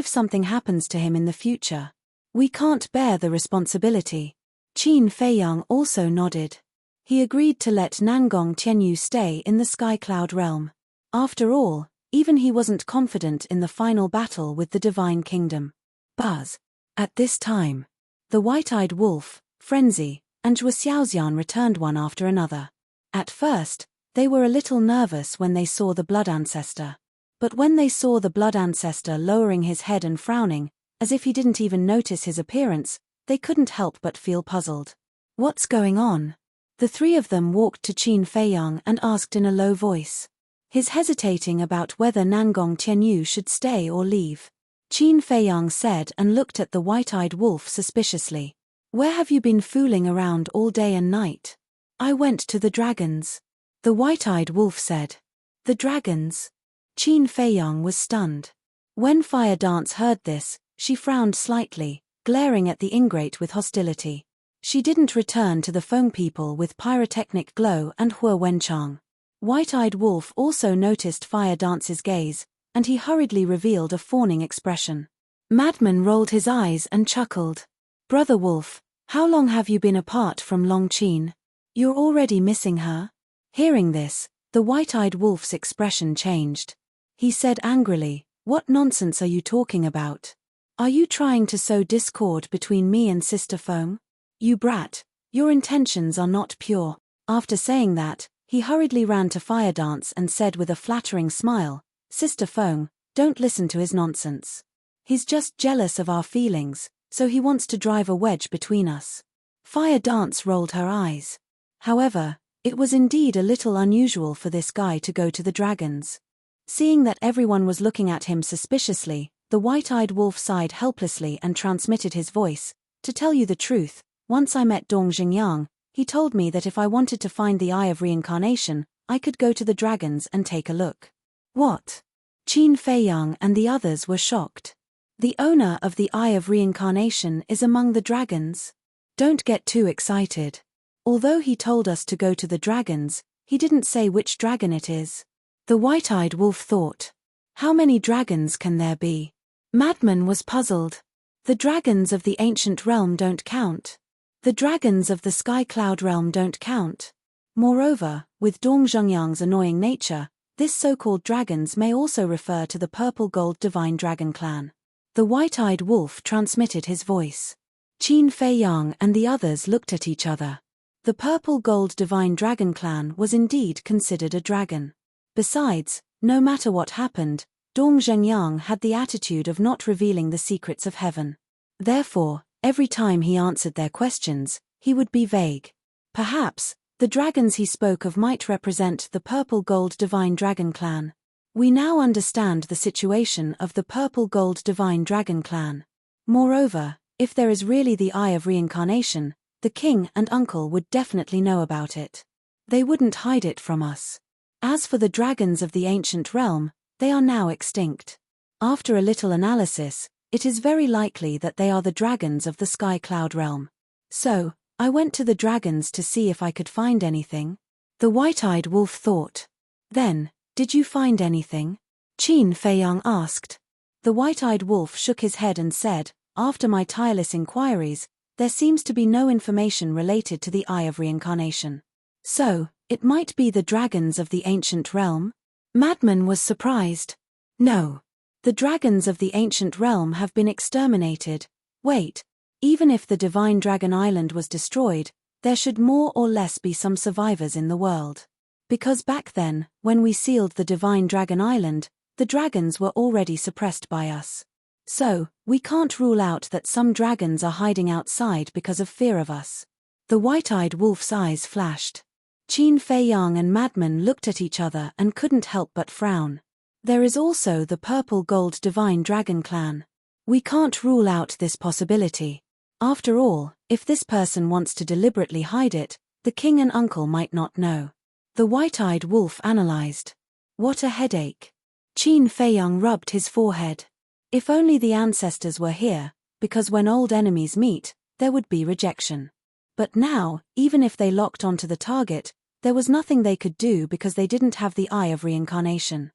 something happens to him in the future? We can't bear the responsibility. Qin Feiyang also nodded. He agreed to let Nangong Tianyu stay in the Sky Cloud Realm. After all, even he wasn't confident in the final battle with the Divine Kingdom. Buzz. At this time, the white-eyed wolf, Frenzy, and Zhuo Xiaoxian returned one after another. At first, they were a little nervous when they saw the blood ancestor. But when they saw the blood ancestor lowering his head and frowning, as if he didn't even notice his appearance, they couldn't help but feel puzzled. What's going on? The three of them walked to Qin Feiyang and asked in a low voice. His hesitating about whether Nangong Tianyu should stay or leave. Qin Feiyang said and looked at the white-eyed wolf suspiciously. Where have you been fooling around all day and night? I went to the dragons. The white-eyed wolf said. The dragons? Qin Feiyang was stunned. When Fire Dance heard this, she frowned slightly, glaring at the ingrate with hostility. She didn't return to the Feng people with pyrotechnic glow and Hua Wenchang. White-eyed wolf also noticed Fire Dance's gaze, and he hurriedly revealed a fawning expression. Madman rolled his eyes and chuckled. Brother Wolf, how long have you been apart from Long Qin? You're already missing her? Hearing this, the white-eyed wolf's expression changed. He said angrily, What nonsense are you talking about? Are you trying to sow discord between me and Sister Feng? You brat, your intentions are not pure. After saying that, he hurriedly ran to Fire Dance and said with a flattering smile, Sister Feng, don't listen to his nonsense. He's just jealous of our feelings, so he wants to drive a wedge between us. Fire Dance rolled her eyes. However, it was indeed a little unusual for this guy to go to the dragons. Seeing that everyone was looking at him suspiciously, the white-eyed wolf sighed helplessly and transmitted his voice. To tell you the truth, once I met Dong Xingyang, he told me that if I wanted to find the Eye of Reincarnation, I could go to the dragons and take a look. What? Qin Feiyang and the others were shocked. The owner of the Eye of Reincarnation is among the dragons? Don't get too excited. Although he told us to go to the dragons, he didn't say which dragon it is. The white-eyed wolf thought. How many dragons can there be? Madman was puzzled. The dragons of the ancient realm don't count. The dragons of the sky cloud realm don't count. Moreover, with Dong Zhengyang's annoying nature, this so-called dragons may also refer to the purple gold divine dragon clan. The white-eyed wolf transmitted his voice. Qin Fei Yang and the others looked at each other. The purple gold divine dragon clan was indeed considered a dragon. Besides, no matter what happened, Dong Zhengyang had the attitude of not revealing the secrets of heaven. Therefore, every time he answered their questions, he would be vague. Perhaps, the dragons he spoke of might represent the purple gold divine dragon clan. We now understand the situation of the purple gold divine dragon clan. Moreover, if there is really the Eye of Reincarnation, the king and uncle would definitely know about it. They wouldn't hide it from us. As for the dragons of the ancient realm, they are now extinct. After a little analysis, it is very likely that they are the dragons of the sky cloud realm. So, I went to the dragons to see if I could find anything. The white-eyed wolf thought. Then, did you find anything? Qin Fei Yang asked. The white-eyed wolf shook his head and said, after my tireless inquiries, there seems to be no information related to the Eye of Reincarnation. So, it might be the dragons of the ancient realm? Madman was surprised. No. The dragons of the ancient realm have been exterminated. Wait. Even if the divine dragon island was destroyed, there should more or less be some survivors in the world. Because back then, when we sealed the divine dragon island, the dragons were already suppressed by us. So, we can't rule out that some dragons are hiding outside because of fear of us. The white-eyed wolf's eyes flashed. Qin Fei Yang and Madman looked at each other and couldn't help but frown. There is also the purple gold divine dragon clan. We can't rule out this possibility. After all, if this person wants to deliberately hide it, the king and uncle might not know. The white-eyed wolf analyzed. What a headache. Qin Fei Yang rubbed his forehead. If only the ancestors were here, because when old enemies meet, there would be rejection. But now, even if they locked onto the target, there was nothing they could do because they didn't have the Eye of Reincarnation.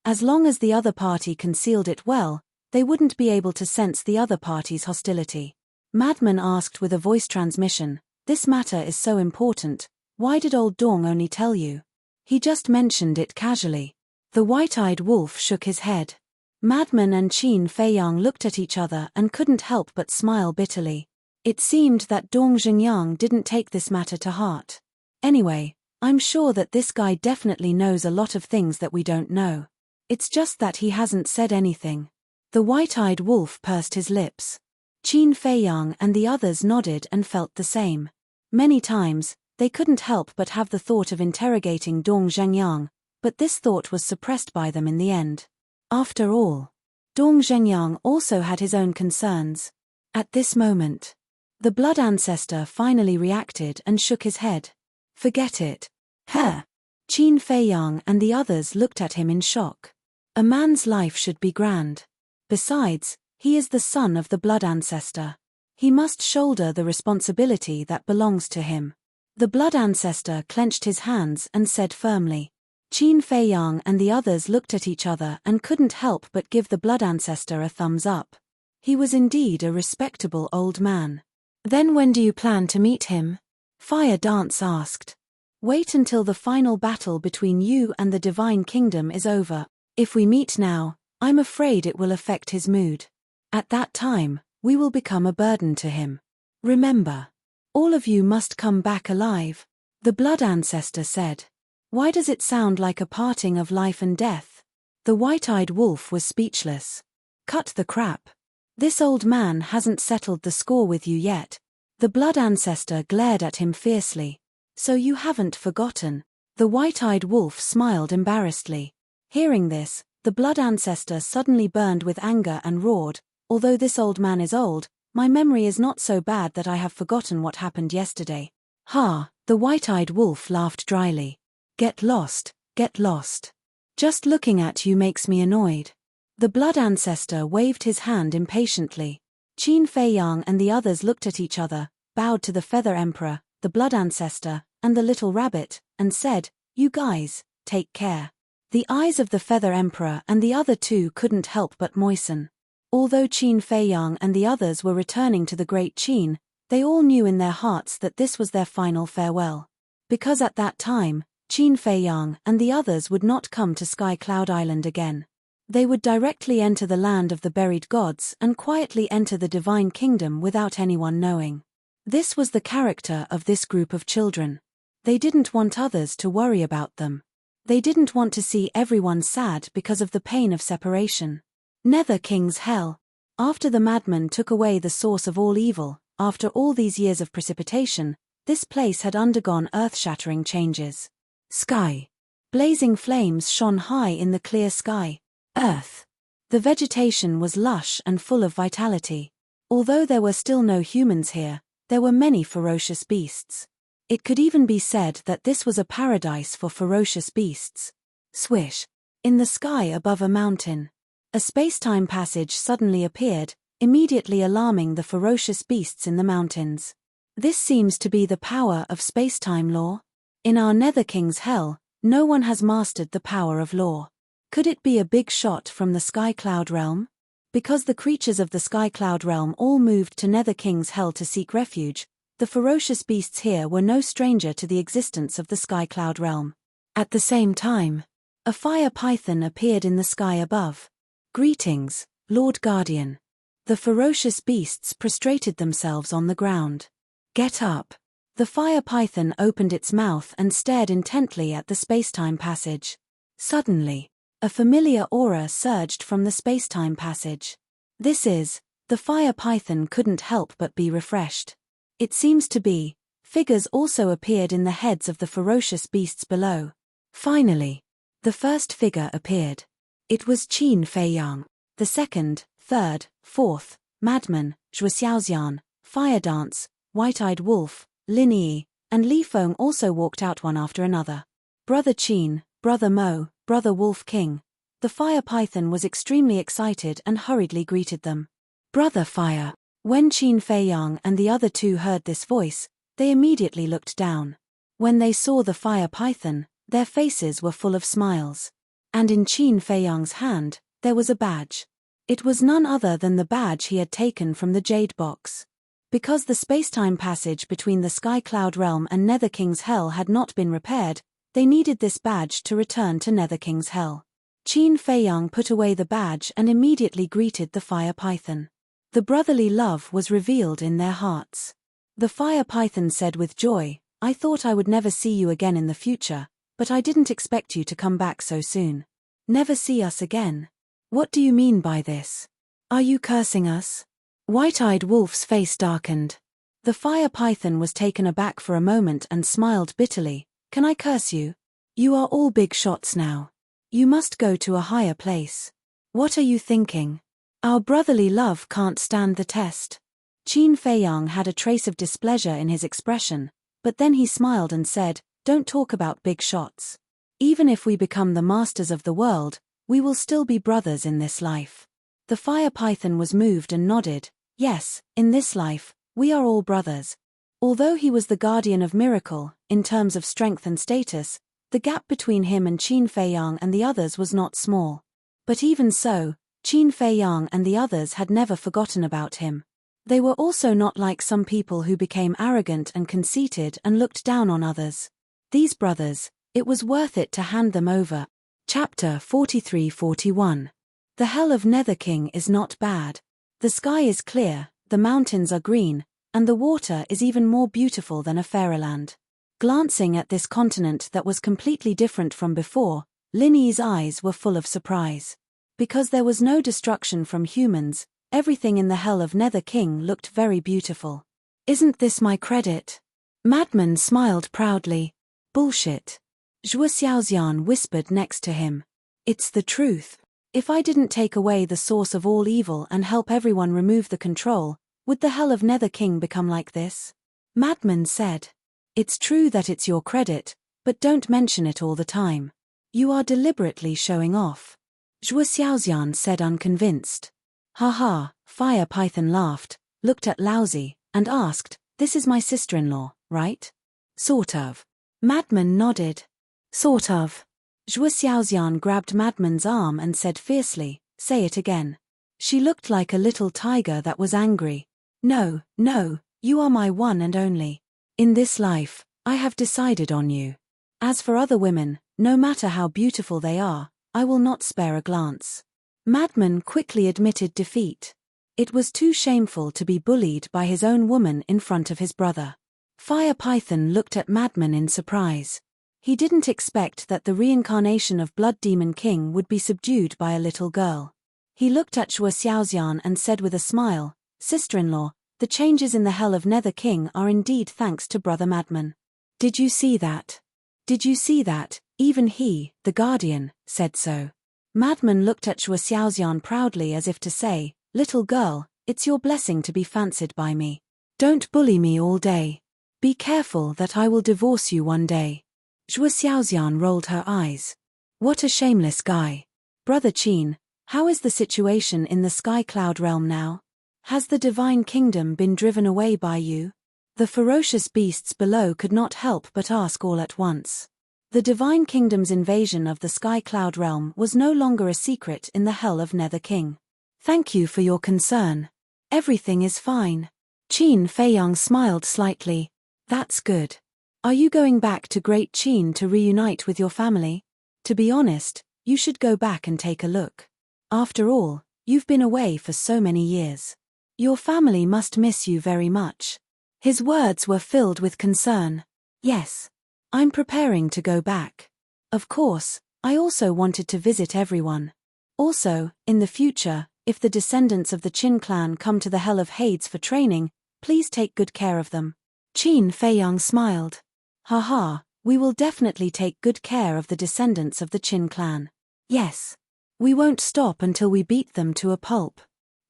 As long as the other party concealed it well, they wouldn't be able to sense the other party's hostility. Madman asked with a voice transmission, this matter is so important, why did old Dong only tell you? He just mentioned it casually. The white-eyed wolf shook his head. Madman and Qin Fei Yang looked at each other and couldn't help but smile bitterly. It seemed that Dong Zhengyang didn't take this matter to heart. Anyway, I'm sure that this guy definitely knows a lot of things that we don't know. It's just that he hasn't said anything. The white-eyed wolf pursed his lips. Qin Fei Yang and the others nodded and felt the same. Many times, they couldn't help but have the thought of interrogating Dong Zhengyang, but this thought was suppressed by them in the end. After all, Dong Zhengyang also had his own concerns. At this moment, the blood ancestor finally reacted and shook his head. Forget it. Huh. Qin Fei Yang and the others looked at him in shock. A man's life should be grand. Besides, he is the son of the blood ancestor. He must shoulder the responsibility that belongs to him. The blood ancestor clenched his hands and said firmly. Qin Fei Yang and the others looked at each other and couldn't help but give the blood ancestor a thumbs up. He was indeed a respectable old man. Then when do you plan to meet him? Fire Dance asked. Wait until the final battle between you and the Divine Kingdom is over. If we meet now, I'm afraid it will affect his mood. At that time, we will become a burden to him. Remember, all of you must come back alive, the blood ancestor said. Why does it sound like a parting of life and death? The white-eyed wolf was speechless. Cut the crap. This old man hasn't settled the score with you yet. The blood ancestor glared at him fiercely. So you haven't forgotten. The white-eyed wolf smiled embarrassedly. Hearing this, the blood ancestor suddenly burned with anger and roared, although this old man is old, my memory is not so bad that I have forgotten what happened yesterday. Ha, the white-eyed wolf laughed dryly. Get lost, get lost. Just looking at you makes me annoyed. The blood ancestor waved his hand impatiently. Qin Fei Yang and the others looked at each other, bowed to the Feather Emperor, the blood ancestor, and the little rabbit, and said, "You guys, take care." The eyes of the Feather Emperor and the other two couldn't help but moisten. Although Qin Feiyang and the others were returning to the Great Qin, they all knew in their hearts that this was their final farewell. Because at that time, Qin Feiyang and the others would not come to Sky Cloud Island again. They would directly enter the land of the buried gods and quietly enter the divine kingdom without anyone knowing. This was the character of this group of children. They didn't want others to worry about them. They didn't want to see everyone sad because of the pain of separation. Nether King's Hell. After the madman took away the source of all evil, after all these years of precipitation, this place had undergone earth-shattering changes. Sky. Blazing flames shone high in the clear sky. Earth. The vegetation was lush and full of vitality. Although there were still no humans here, there were many ferocious beasts. It could even be said that this was a paradise for ferocious beasts. Swish. In the sky above a mountain, a space-time passage suddenly appeared, immediately alarming the ferocious beasts in the mountains. This seems to be the power of space-time law. In our Nether King's Hell, no one has mastered the power of law. Could it be a big shot from the Sky Cloud Realm? Because the creatures of the Sky Cloud Realm all moved to Nether King's Hell to seek refuge, the ferocious beasts here were no stranger to the existence of the Sky Cloud Realm. At the same time, a fire python appeared in the sky above. "Greetings, Lord Guardian." The ferocious beasts prostrated themselves on the ground. "Get up." The fire python opened its mouth and stared intently at the spacetime passage. Suddenly, a familiar aura surged from the spacetime passage. The fire python couldn't help but be refreshed. It seems to be, figures also appeared in the heads of the ferocious beasts below. Finally, the first figure appeared. It was Qin Feiyang. The second, third, fourth, madman, Zhuxiaoxian, fire dance, white-eyed wolf, Lin Yi, and Li Feng also walked out one after another. Brother Qin, Brother Mo, Brother Wolf King. The fire python was extremely excited and hurriedly greeted them. "Brother Fire." When Qin Feiyang and the other two heard this voice, they immediately looked down. When they saw the fire python, their faces were full of smiles. And in Qin Feiyang's hand, there was a badge. It was none other than the badge he had taken from the jade box. Because the spacetime passage between the Sky Cloud Realm and Nether King's Hell had not been repaired, they needed this badge to return to Nether King's Hell. Qin Feiyang put away the badge and immediately greeted the fire python. The brotherly love was revealed in their hearts. The fire python said with joy, "I thought I would never see you again in the future, but I didn't expect you to come back so soon. Never see us again? What do you mean by this? Are you cursing us?" White-eyed Wolf's face darkened. The fire python was taken aback for a moment and smiled bitterly. "Can I curse you? You are all big shots now. You must go to a higher place. What are you thinking? Our brotherly love can't stand the test." Qin Feiyang had a trace of displeasure in his expression, but then he smiled and said, "Don't talk about big shots. Even if we become the masters of the world, we will still be brothers in this life." The fire python was moved and nodded. "Yes, in this life, we are all brothers." Although he was the guardian of miracle, in terms of strength and status, the gap between him and Qin Feiyang and the others was not small. But even so, Qin Feiyang and the others had never forgotten about him. They were also not like some people who became arrogant and conceited and looked down on others. These brothers, it was worth it to hand them over. Chapter 43-41. The Hell of Nether King is not bad. The sky is clear, the mountains are green, and the water is even more beautiful than a fairyland. Glancing at this continent that was completely different from before, Lin Yi's eyes were full of surprise. Because there was no destruction from humans, everything in the Hell of Nether King looked very beautiful. "Isn't this my credit?" Madman smiled proudly. "Bullshit." Zhuxiaoxian whispered next to him. "It's the truth. If I didn't take away the source of all evil and help everyone remove the control, would the Hell of Nether King become like this?" Madman said. "It's true that it's your credit, but don't mention it all the time. You are deliberately showing off." Zhuxiaoxian said unconvinced. "Haha," Fire Python laughed, looked at Laozi, and asked, "This is my sister-in-law, right?" Sort of. Madman nodded. Sort of. Zhuo Xiaoxian grabbed Madman's arm and said fiercely, "Say it again." She looked like a little tiger that was angry. "No, no, you are my one and only. In this life, I have decided on you. As for other women, no matter how beautiful they are, I will not spare a glance." Madman quickly admitted defeat. It was too shameful to be bullied by his own woman in front of his brother. Fire Python looked at Madman in surprise. He didn't expect that the reincarnation of Blood Demon King would be subdued by a little girl. He looked at Zhuo Xiaoxian and said with a smile, "Sister-in-law, the changes in the Hell of Nether King are indeed thanks to Brother Madman. Did you see that? Did you see that? Even he, the Guardian, said so." Madman looked at Zhuo Xiaoxian proudly as if to say, "Little girl, it's your blessing to be fancied by me. Don't bully me all day. Be careful that I will divorce you one day." Zhuo Xiaoxian rolled her eyes. What a shameless guy. "Brother Qin, how is the situation in the Sky Cloud realm now? Has the Divine Kingdom been driven away by you?" The ferocious beasts below could not help but ask all at once. The Divine Kingdom's invasion of the Sky Cloud realm was no longer a secret in the Hell of Nether King. "Thank you for your concern. Everything is fine." Qin Feiyang smiled slightly. "That's good. Are you going back to Great Qin to reunite with your family? To be honest, you should go back and take a look. After all, you've been away for so many years. Your family must miss you very much." His words were filled with concern. "Yes. I'm preparing to go back. Of course, I also wanted to visit everyone. Also, in the future, if the descendants of the Qin clan come to the Hell of Hades for training, please take good care of them." Qin Feiyang smiled. "Haha, we will definitely take good care of the descendants of the Qin clan. Yes. We won't stop until we beat them to a pulp."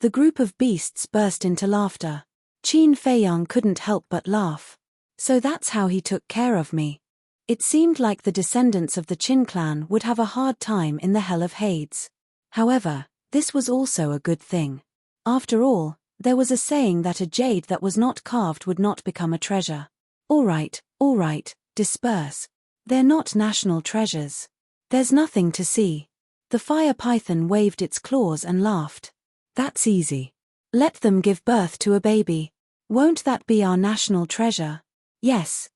The group of beasts burst into laughter. Qin Feiyang couldn't help but laugh. "So that's how he took care of me." It seemed like the descendants of the Qin clan would have a hard time in the Hell of Hades. However, this was also a good thing. After all, there was a saying that a jade that was not carved would not become a treasure. All right, disperse. They're not national treasures. There's nothing to see." The fire python waved its claws and laughed. "That's easy. Let them give birth to a baby. Won't that be our national treasure?" Yes.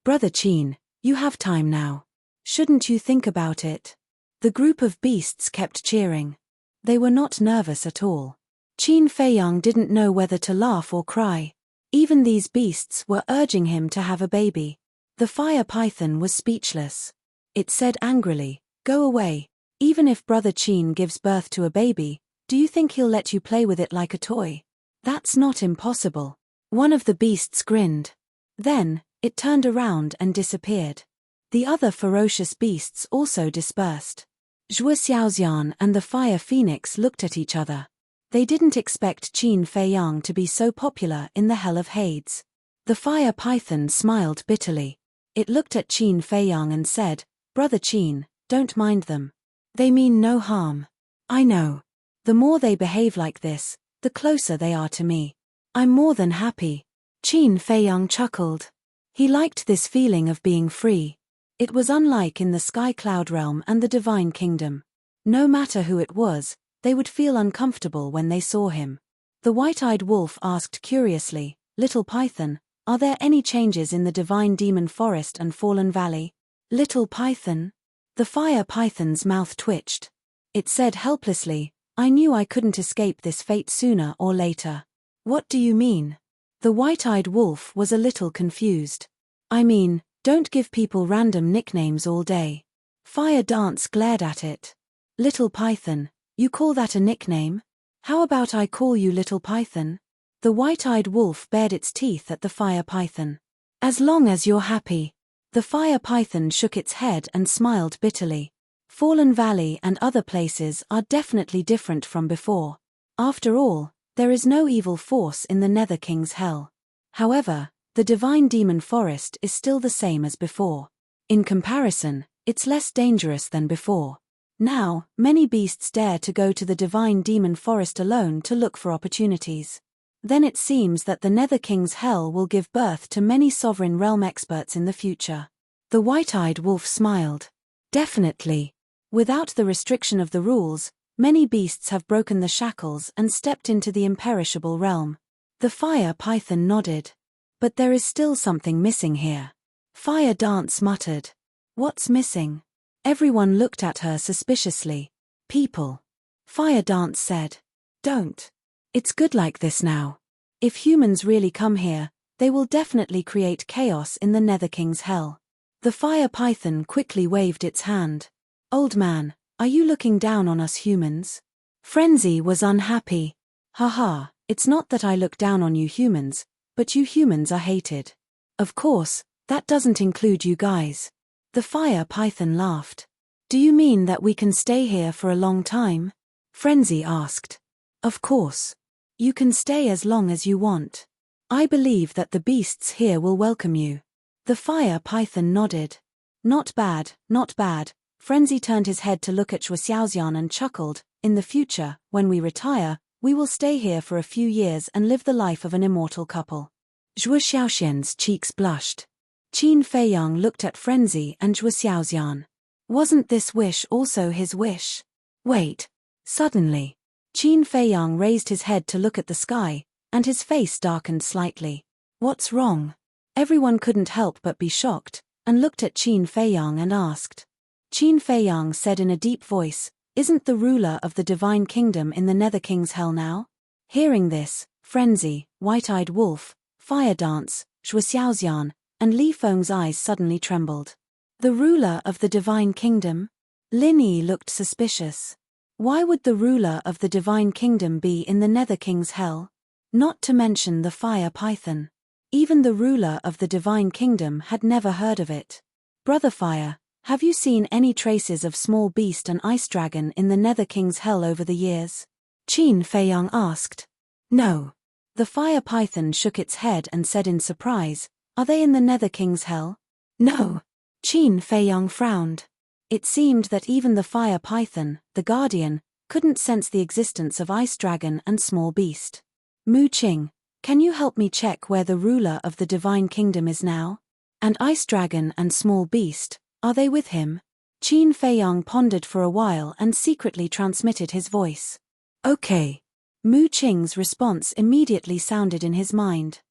"Brother Qin, you have time now. Shouldn't you think about it?" The group of beasts kept cheering. They were not nervous at all. Qin Feiyang didn't know whether to laugh or cry. Even these beasts were urging him to have a baby. The fire python was speechless. It said angrily, "Go away. Even if Brother Qin gives birth to a baby, do you think he'll let you play with it like a toy? That's not impossible." One of the beasts grinned. Then, it turned around and disappeared. The other ferocious beasts also dispersed. Zhuo Xiaoxian and the Fire Phoenix looked at each other. They didn't expect Qin Feiyang to be so popular in the Hell of Hades. The Fire Python smiled bitterly. It looked at Qin Feiyang and said, "Brother Qin, don't mind them. They mean no harm. I know. The more they behave like this, the closer they are to me. I'm more than happy." Qin Feiyang chuckled. He liked this feeling of being free. It was unlike in the Sky Cloud realm and the Divine Kingdom. No matter who it was, they would feel uncomfortable when they saw him. The white-eyed wolf asked curiously, "Little Python, are there any changes in the Divine Demon Forest and Fallen Valley?" "Little Python?" The fire python's mouth twitched. It said helplessly, "I knew I couldn't escape this fate sooner or later." "What do you mean?" The white-eyed wolf was a little confused. "I mean, don't give people random nicknames all day." Fire Dance glared at it. "Little Python, you call that a nickname? How about I call you Little Python?" The white-eyed wolf bared its teeth at the fire python. "As long as you're happy." The fire python shook its head and smiled bitterly. Fallen Valley and other places are definitely different from before. After all, there is no evil force in the Nether King's hell. However, the Divine Demon Forest is still the same as before. In comparison, it's less dangerous than before. Now, many beasts dare to go to the Divine Demon Forest alone to look for opportunities. Then it seems that the Nether King's hell will give birth to many sovereign realm experts in the future. The white-eyed wolf smiled. Definitely. Without the restriction of the rules, many beasts have broken the shackles and stepped into the imperishable realm. The fire python nodded. But there is still something missing here. Fire Dance muttered. What's missing? Everyone looked at her suspiciously. People. Fire Dance said. Don't. It's good like this now. If humans really come here, they will definitely create chaos in the Nether King's hell. The fire python quickly waved its hand. Old man, are you looking down on us humans? Frenzy was unhappy. Haha, it's not that I look down on you humans, but you humans are hated. Of course, that doesn't include you guys. The fire python laughed. Do you mean that we can stay here for a long time? Frenzy asked. Of course. You can stay as long as you want. I believe that the beasts here will welcome you. The fire python nodded. Not bad, not bad. Frenzy turned his head to look at Zhuo Xiaoxian and chuckled. In the future, when we retire, we will stay here for a few years and live the life of an immortal couple. Zhuo Xiaoxian's cheeks blushed. Qin Feiyang looked at Frenzy and Zhuo Xiaoxian. Wasn't this wish also his wish? Wait. Suddenly, Qin Feiyang raised his head to look at the sky, and his face darkened slightly. What's wrong? Everyone couldn't help but be shocked, and looked at Qin Feiyang and asked. Qin Feiyang said in a deep voice, Isn't the ruler of the divine kingdom in the Nether King's hell now? Hearing this, Frenzy, White-Eyed Wolf, Fire Dance, Zhuo Xiaoxian, and Li Feng's eyes suddenly trembled. The ruler of the divine kingdom? Lin Yi looked suspicious. Why would the ruler of the divine kingdom be in the Nether King's hell? Not to mention the fire python. Even the ruler of the divine kingdom had never heard of it. Brother Fire, have you seen any traces of small beast and ice dragon in the Nether King's hell over the years? Qin Feiyang asked. No. The fire python shook its head and said in surprise, Are they in the Nether King's hell? No. Qin Feiyang frowned. It seemed that even the fire python, the guardian, couldn't sense the existence of ice dragon and small beast. Mu Qing, can you help me check where the ruler of the divine kingdom is now? And ice dragon and small beast, are they with him? Qin Feiyang pondered for a while and secretly transmitted his voice. Okay. Mu Qing's response immediately sounded in his mind.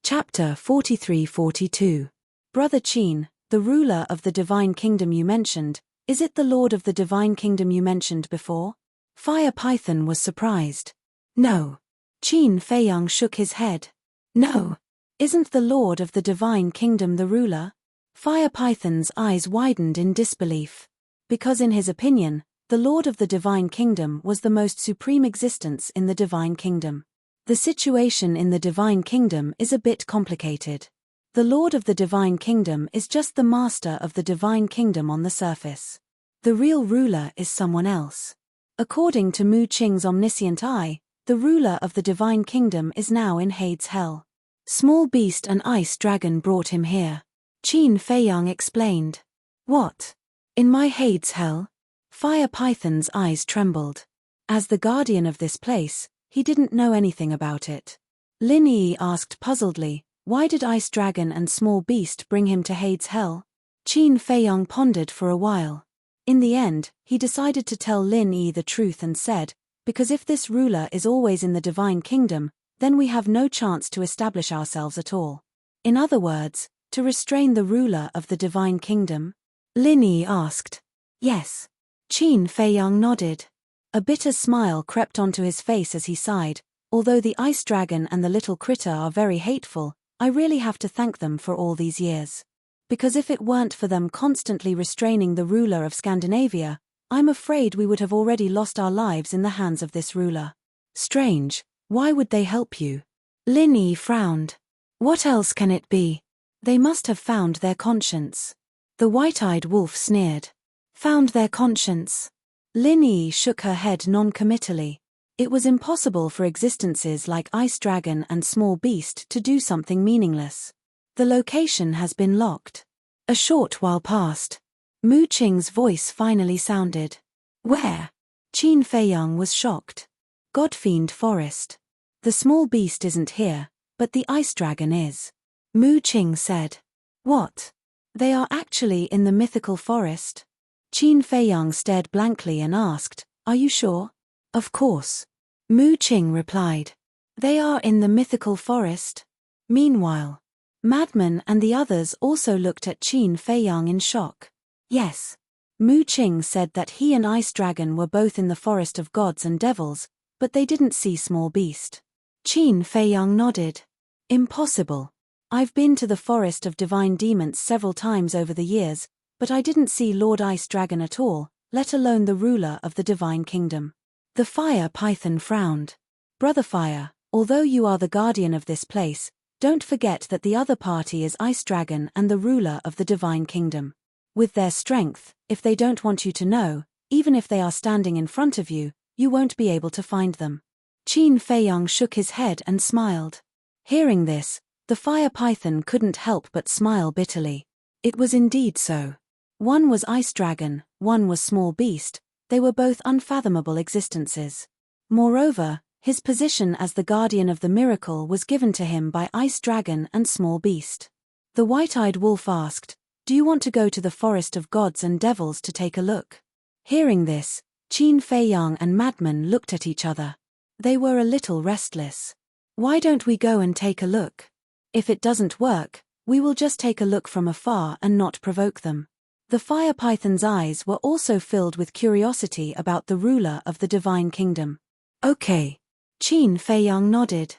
Chapter 43-42. Brother Qin, the ruler of the divine kingdom you mentioned, is it the lord of the divine kingdom you mentioned before? Fire Python was surprised. No. Qin Feiyang shook his head. No. Isn't the lord of the divine kingdom the ruler? Fire Python's eyes widened in disbelief. Because in his opinion, the lord of the divine kingdom was the most supreme existence in the divine kingdom. The situation in the divine kingdom is a bit complicated. The lord of the divine kingdom is just the master of the divine kingdom on the surface. The real ruler is someone else. According to Mu Qing's omniscient eye, the ruler of the divine kingdom is now in Hades' hell. Small beast and ice dragon brought him here. Qin Feiyang explained. What? In my Hades' hell? Fire Python's eyes trembled. As the guardian of this place, he didn't know anything about it. Lin Yi asked puzzledly, why did Ice Dragon and Small Beast bring him to Hades' hell? Qin Feiyang pondered for a while. In the end, he decided to tell Lin Yi the truth and said, because if this ruler is always in the divine kingdom, then we have no chance to establish ourselves at all. In other words, to restrain the ruler of the divine kingdom? Lin Yi asked. Yes. Qin Feiyang nodded. A bitter smile crept onto his face as he sighed. Although the ice dragon and the little critter are very hateful, I really have to thank them for all these years. Because if it weren't for them constantly restraining the ruler of Scandinavia, I'm afraid we would have already lost our lives in the hands of this ruler. Strange, why would they help you? Lin Yi frowned. What else can it be? They must have found their conscience. The white-eyed wolf sneered. Found their conscience. Lin Yi shook her head non-committally. It was impossible for existences like Ice Dragon and Small Beast to do something meaningless. The location has been locked. A short while passed. Mu Qing's voice finally sounded. Where? Qin Feiyang was shocked. Godfiend Forest. The small beast isn't here, but the ice dragon is. Mu Qing said. What? They are actually in the mythical forest? Qin Feiyang stared blankly and asked, Are you sure? Of course. Mu Qing replied. They are in the mythical forest? Meanwhile, Madman and the others also looked at Qin Feiyang in shock. Yes. Mu Qing said that he and Ice Dragon were both in the forest of gods and devils, but they didn't see small beast. Qin Feiyang nodded. Impossible. I've been to the forest of divine demons several times over the years, but I didn't see Lord Ice Dragon at all, let alone the ruler of the divine kingdom. The Fire Python frowned. Brother Fire, although you are the guardian of this place, don't forget that the other party is Ice Dragon and the ruler of the divine kingdom. With their strength, if they don't want you to know, even if they are standing in front of you, you won't be able to find them. Qin Feiyang shook his head and smiled. Hearing this, the Fire Python couldn't help but smile bitterly. It was indeed so. One was Ice Dragon, one was Small Beast, they were both unfathomable existences. Moreover, his position as the guardian of the miracle was given to him by Ice Dragon and Small Beast. The white-eyed wolf asked, Do you want to go to the forest of gods and devils to take a look? Hearing this, Qin Feiyang and Madman looked at each other. They were a little restless. Why don't we go and take a look? If it doesn't work, we will just take a look from afar and not provoke them. The Fire Python's eyes were also filled with curiosity about the ruler of the divine kingdom. Okay. Qin Feiyang nodded.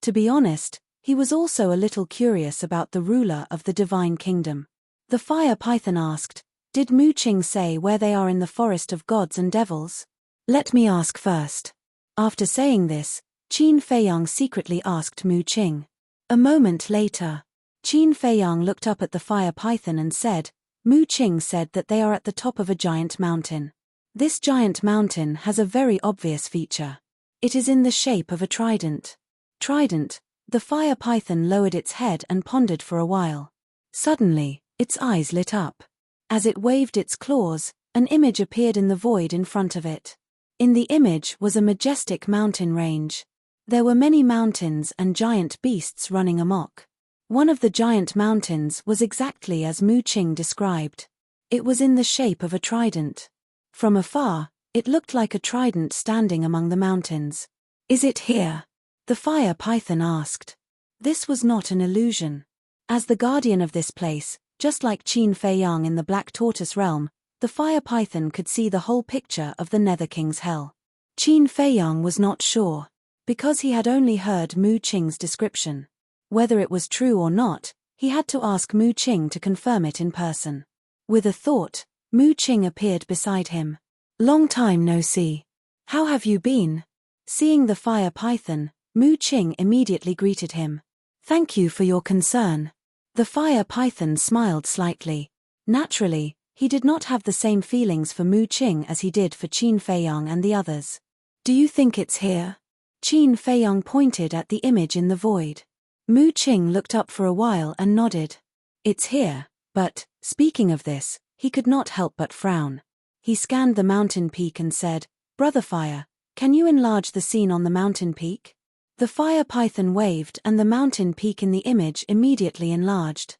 To be honest, he was also a little curious about the ruler of the divine kingdom. The Fire Python asked, Did Mu Qing say where they are in the forest of gods and devils? Let me ask first. After saying this, Qin Feiyang secretly asked Mu Qing. A moment later, Qin Feiyang looked up at the Fire Python and said, Mu Qing said that they are at the top of a giant mountain. This giant mountain has a very obvious feature. It is in the shape of a trident. Trident, the Fire Python lowered its head and pondered for a while. Suddenly, its eyes lit up. As it waved its claws, an image appeared in the void in front of it. In the image was a majestic mountain range. There were many mountains and giant beasts running amok. One of the giant mountains was exactly as Mu Qing described. It was in the shape of a trident. From afar, it looked like a trident standing among the mountains. Is it here? The Fire Python asked. This was not an illusion. As the guardian of this place, just like Qin Feiyang in the Black Tortoise realm, the Fire Python could see the whole picture of the Nether King's hell. Qin Feiyang was not sure, because he had only heard Mu Qing's description. Whether it was true or not, he had to ask Mu Qing to confirm it in person. With a thought, Mu Qing appeared beside him. Long time no see. How have you been? Seeing the Fire Python, Mu Qing immediately greeted him. Thank you for your concern. The Fire Python smiled slightly. Naturally, he did not have the same feelings for Mu Qing as he did for Qin Feiyang and the others. Do you think it's here? Qin Feiyang pointed at the image in the void. Mu Qing looked up for a while and nodded. It's here, but, speaking of this, he could not help but frown. He scanned the mountain peak and said, Brother Fire, can you enlarge the scene on the mountain peak? The Fire Python waved and the mountain peak in the image immediately enlarged.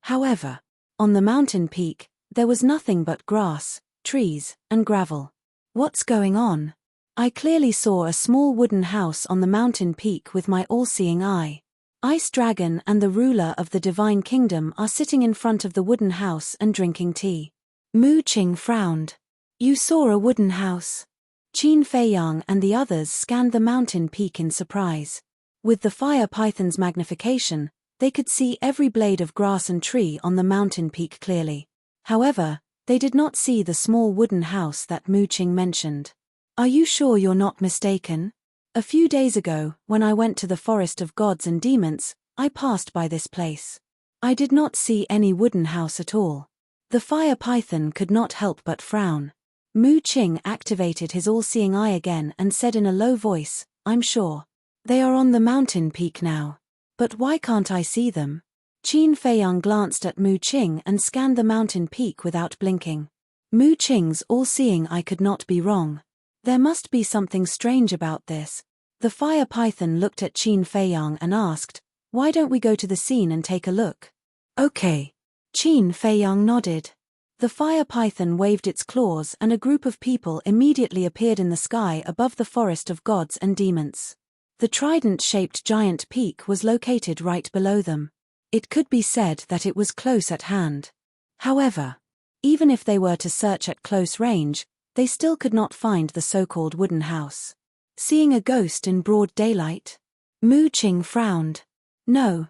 However, on the mountain peak, there was nothing but grass, trees, and gravel. What's going on? I clearly saw a small wooden house on the mountain peak with my all-seeing eye. Ice Dragon and the ruler of the divine kingdom are sitting in front of the wooden house and drinking tea. Mu Qing frowned. You saw a wooden house? Qin Feiyang and the others scanned the mountain peak in surprise. With the Fire Python's magnification, they could see every blade of grass and tree on the mountain peak clearly. However, they did not see the small wooden house that Mu Qing mentioned. Are you sure you're not mistaken? A few days ago, when I went to the forest of gods and demons, I passed by this place. I did not see any wooden house at all. The Fire Python could not help but frown. Mu Qing activated his all-seeing eye again and said in a low voice, I'm sure. They are on the mountain peak now. But why can't I see them? Qin Feiyang glanced at Mu Qing and scanned the mountain peak without blinking. Mu Qing's all-seeing eye could not be wrong. There must be something strange about this. The fire python looked at Qin Feiyang and asked, "Why don't we go to the scene and take a look?" "Okay." Qin Feiyang nodded. The fire python waved its claws and a group of people immediately appeared in the sky above the forest of gods and demons. The trident-shaped giant peak was located right below them. It could be said that it was close at hand. However, even if they were to search at close range, they still could not find the so-called wooden house. Seeing a ghost in broad daylight? Mu Qing frowned. No,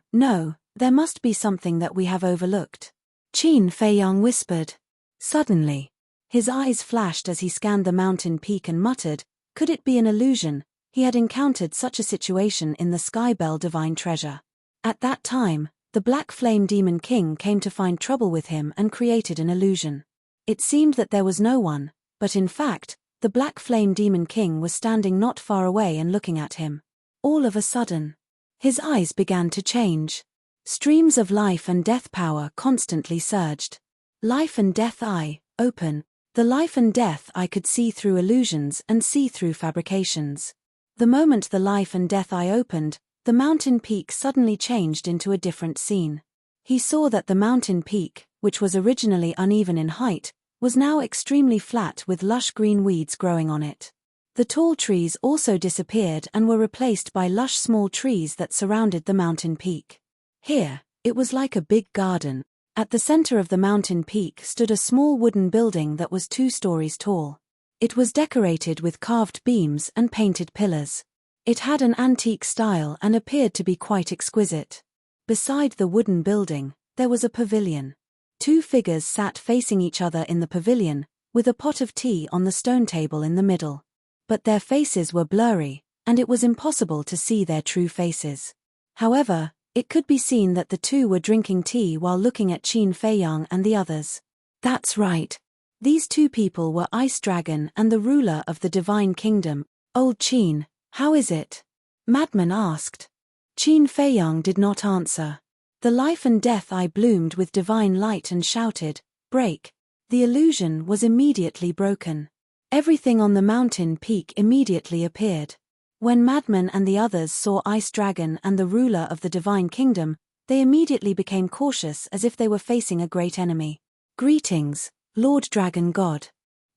there must be something that we have overlooked. Qin Feiyang whispered. Suddenly, his eyes flashed as he scanned the mountain peak and muttered, could it be an illusion? He had encountered such a situation in the Skybell Divine Treasure. At that time, the Black Flame Demon King came to find trouble with him and created an illusion. It seemed that there was no one, but in fact, the Black Flame Demon King was standing not far away and looking at him. All of a sudden, his eyes began to change. Streams of life and death power constantly surged. Life and death eye, open. The life and death eye could see through illusions and see through fabrications. The moment the life and death eye opened, the mountain peak suddenly changed into a different scene. He saw that the mountain peak, which was originally uneven in height, was now extremely flat with lush green weeds growing on it. The tall trees also disappeared and were replaced by lush small trees that surrounded the mountain peak. Here, it was like a big garden. At the center of the mountain peak stood a small wooden building that was 2 stories tall. It was decorated with carved beams and painted pillars. It had an antique style and appeared to be quite exquisite. Beside the wooden building, there was a pavilion. 2 figures sat facing each other in the pavilion, with a pot of tea on the stone table in the middle. But their faces were blurry, and it was impossible to see their true faces. However, it could be seen that the 2 were drinking tea while looking at Qin Feiyang and the others. That's right. These 2 people were Ice Dragon and the ruler of the Divine Kingdom. Old Qin, how is it? Madman asked. Qin Feiyang did not answer. The life and death eye bloomed with divine light and shouted, "Break!" The illusion was immediately broken. Everything on the mountain peak immediately appeared. When Madman and the others saw Ice Dragon and the ruler of the Divine Kingdom, they immediately became cautious as if they were facing a great enemy. Greetings, Lord Dragon God.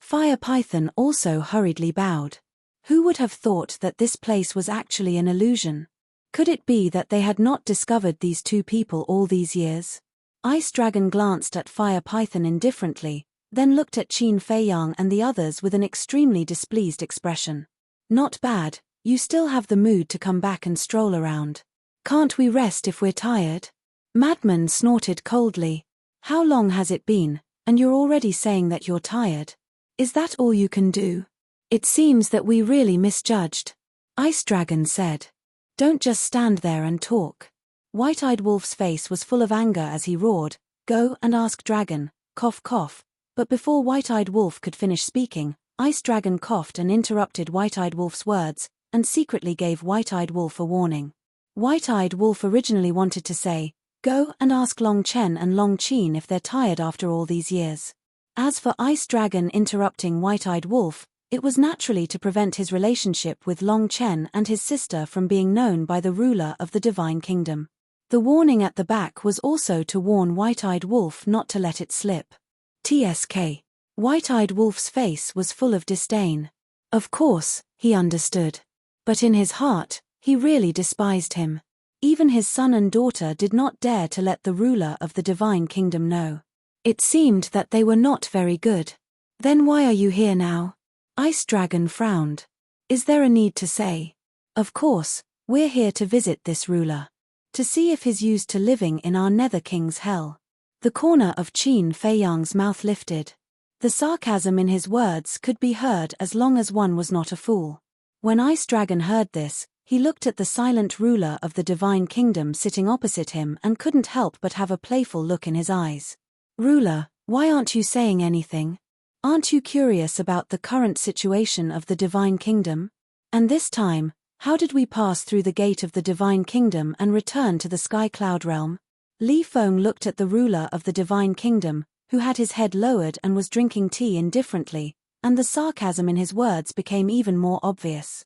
Fire Python also hurriedly bowed. Who would have thought that this place was actually an illusion? Could it be that they had not discovered these 2 people all these years? Ice Dragon glanced at Fire Python indifferently, then looked at Qin Feiyang and the others with an extremely displeased expression. Not bad, you still have the mood to come back and stroll around. Can't we rest if we're tired? Madman snorted coldly. How long has it been, and you're already saying that you're tired? Is that all you can do? It seems that we really misjudged. Ice Dragon said. Don't just stand there and talk. White-Eyed Wolf's face was full of anger as he roared, "Go and ask Dragon, cough cough." But before White-Eyed Wolf could finish speaking, Ice Dragon coughed and interrupted White-Eyed Wolf's words, and secretly gave White-Eyed Wolf a warning. White-Eyed Wolf originally wanted to say, "Go and ask Long Chen and Long Qin if they're tired after all these years." As for Ice Dragon interrupting White-Eyed Wolf, it was naturally to prevent his relationship with Long Chen and his sister from being known by the ruler of the Divine Kingdom. The warning at the back was also to warn White-Eyed Wolf not to let it slip. TSK. White-Eyed Wolf's face was full of disdain. Of course, he understood. But in his heart, he really despised him. Even his son and daughter did not dare to let the ruler of the Divine Kingdom know. It seemed that they were not very good. Then why are you here now? Ice Dragon frowned. Is there a need to say? Of course, we're here to visit this ruler. To see if he's used to living in our Nether King's hell. The corner of Qin Feiyang's mouth lifted. The sarcasm in his words could be heard as long as one was not a fool. When Ice Dragon heard this, he looked at the silent ruler of the Divine Kingdom sitting opposite him and couldn't help but have a playful look in his eyes. Ruler, why aren't you saying anything? Aren't you curious about the current situation of the Divine Kingdom? And this time, how did we pass through the gate of the Divine Kingdom and return to the Sky Cloud Realm? Li Feng looked at the ruler of the Divine Kingdom, who had his head lowered and was drinking tea indifferently, and the sarcasm in his words became even more obvious.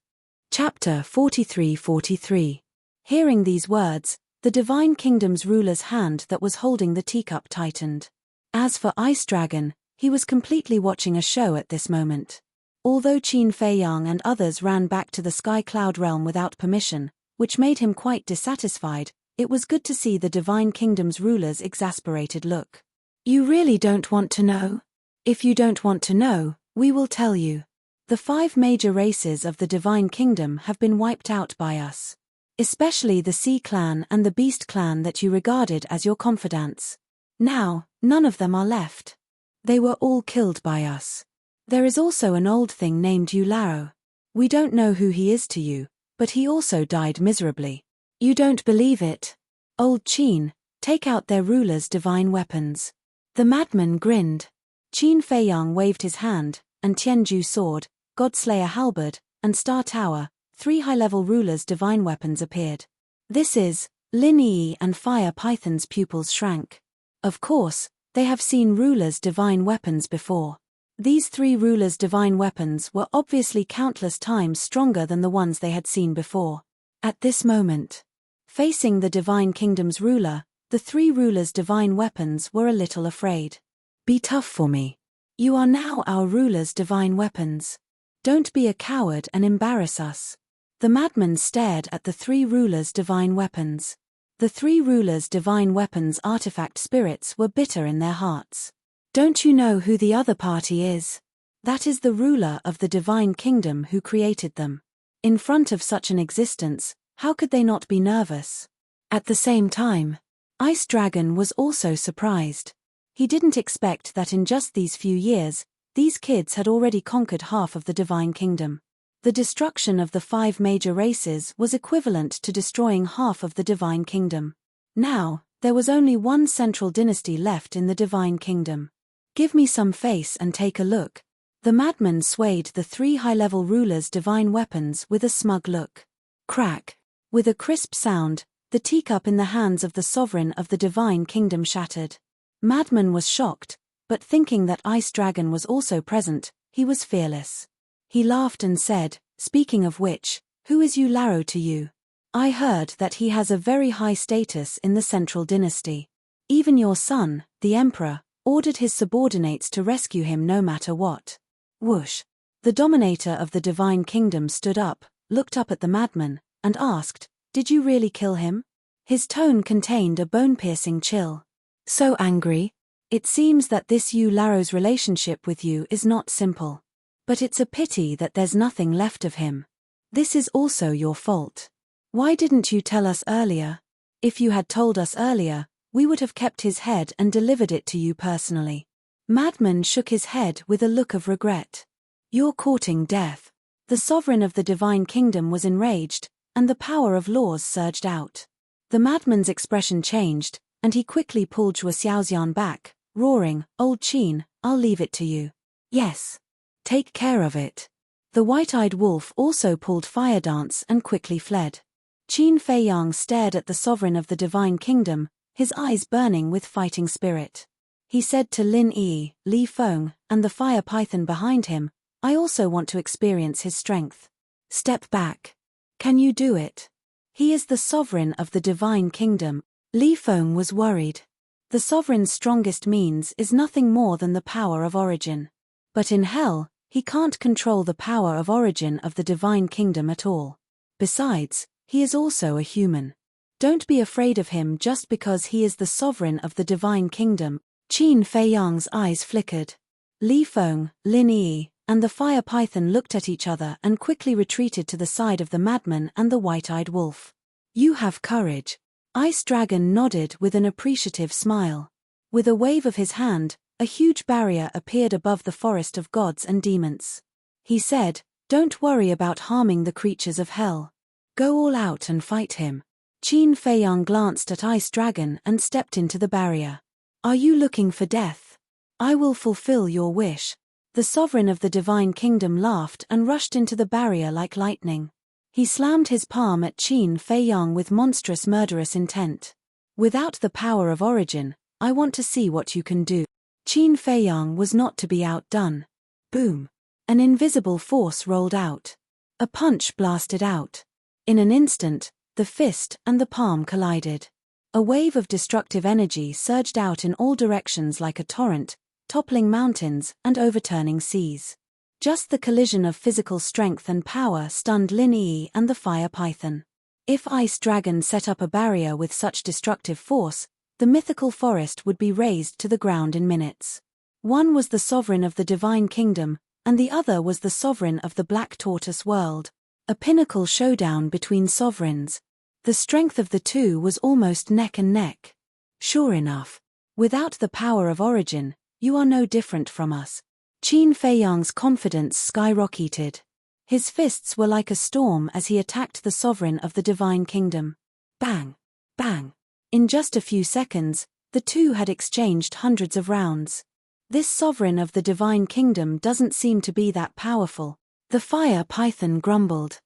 Chapter 43-43. Hearing these words, the Divine Kingdom's ruler's hand that was holding the teacup tightened. As for Ice Dragon, he was completely watching a show at this moment. Although Qin Feiyang and others ran back to the Sky Cloud realm without permission, which made him quite dissatisfied, it was good to see the Divine Kingdom's ruler's exasperated look. You really don't want to know? If you don't want to know, we will tell you. The 5 major races of the Divine Kingdom have been wiped out by us. Especially the Sea Clan and the Beast Clan that you regarded as your confidants. Now, none of them are left. They were all killed by us. There is also an old thing named Yularo. We don't know who he is to you, but he also died miserably. You don't believe it? Old Qin, take out their ruler's divine weapons. The madman grinned. Qin Feiyang waved his hand, and Tianju's sword, Godslayer halberd, and Star Tower, 3 high-level rulers' divine weapons appeared. This is, Lin Yi and Fire Python's pupils shrank. Of course, they have seen rulers' divine weapons before. These 3 rulers' divine weapons were obviously countless times stronger than the ones they had seen before. At this moment, facing the Divine Kingdom's ruler, the 3 rulers' divine weapons were a little afraid. Be tough for me. You are now our ruler's divine weapons. Don't be a coward and embarrass us. The madman stared at the 3 rulers' divine weapons. The 3 rulers' divine weapons artifact spirits were bitter in their hearts. Don't you know who the other party is? That is the ruler of the Divine Kingdom who created them. In front of such an existence, how could they not be nervous? At the same time, Ice Dragon was also surprised. He didn't expect that in just these few years, these kids had already conquered half of the Divine Kingdom. The destruction of the 5 major races was equivalent to destroying half of the Divine Kingdom. Now, there was only one central dynasty left in the Divine Kingdom. Give me some face and take a look. The madman swayed the 3 high-level rulers' divine weapons with a smug look. Crack. With a crisp sound, the teacup in the hands of the sovereign of the Divine Kingdom shattered. Madman was shocked, but thinking that Ice Dragon was also present, he was fearless. He laughed and said, speaking of which, who is Yularo to you? I heard that he has a very high status in the central dynasty. Even your son, the emperor, ordered his subordinates to rescue him no matter what. Whoosh. The dominator of the Divine Kingdom stood up, looked up at the madman, and asked, did you really kill him? His tone contained a bone-piercing chill. So angry? It seems that this Yularo's relationship with you is not simple. But it's a pity that there's nothing left of him. This is also your fault. Why didn't you tell us earlier? If you had told us earlier, we would have kept his head and delivered it to you personally. Madman shook his head with a look of regret. You're courting death. The sovereign of the Divine Kingdom was enraged, and the power of laws surged out. The madman's expression changed, and he quickly pulled Zhuo Xiaoxian back, roaring, Old Qin, I'll leave it to you. Yes. Take care of it. The white-eyed wolf also pulled Fire Dance and quickly fled. Qin Feiyang stared at the sovereign of the Divine Kingdom, his eyes burning with fighting spirit. He said to Lin Yi, Li Feng, and the fire python behind him, I also want to experience his strength. Step back. Can you do it? He is the sovereign of the Divine Kingdom. Li Feng was worried. The sovereign's strongest means is nothing more than the power of origin. But in hell, he can't control the power of origin of the Divine Kingdom at all. Besides, he is also a human. Don't be afraid of him just because he is the sovereign of the Divine Kingdom. Qin Feiyang's eyes flickered. Li Feng, Lin Yi, and the fire python looked at each other and quickly retreated to the side of the madman and the white-eyed wolf. You have courage. Ice Dragon nodded with an appreciative smile. With a wave of his hand, a huge barrier appeared above the forest of gods and demons. He said, don't worry about harming the creatures of hell. Go all out and fight him. Qin Feiyang glanced at Ice Dragon and stepped into the barrier. Are you looking for death? I will fulfill your wish. The sovereign of the Divine Kingdom laughed and rushed into the barrier like lightning. He slammed his palm at Qin Feiyang with monstrous murderous intent. Without the power of origin, I want to see what you can do. Qin Feiyang was not to be outdone. Boom. An invisible force rolled out. A punch blasted out. In an instant, the fist and the palm collided. A wave of destructive energy surged out in all directions like a torrent, toppling mountains and overturning seas. Just the collision of physical strength and power stunned Lin Yi and the fire python. If Ice Dragon set up a barrier with such destructive force, the mythical forest would be razed to the ground in minutes. One was the sovereign of the Divine Kingdom, and the other was the sovereign of the Black Tortoise world. A pinnacle showdown between sovereigns. The strength of the two was almost neck and neck. Sure enough. Without the power of origin, you are no different from us. Qin Feiyang's confidence skyrocketed. His fists were like a storm as he attacked the sovereign of the Divine Kingdom. Bang! Bang! In just a few seconds, the two had exchanged hundreds of rounds. This sovereign of the Divine Kingdom doesn't seem to be that powerful. The fire python grumbled.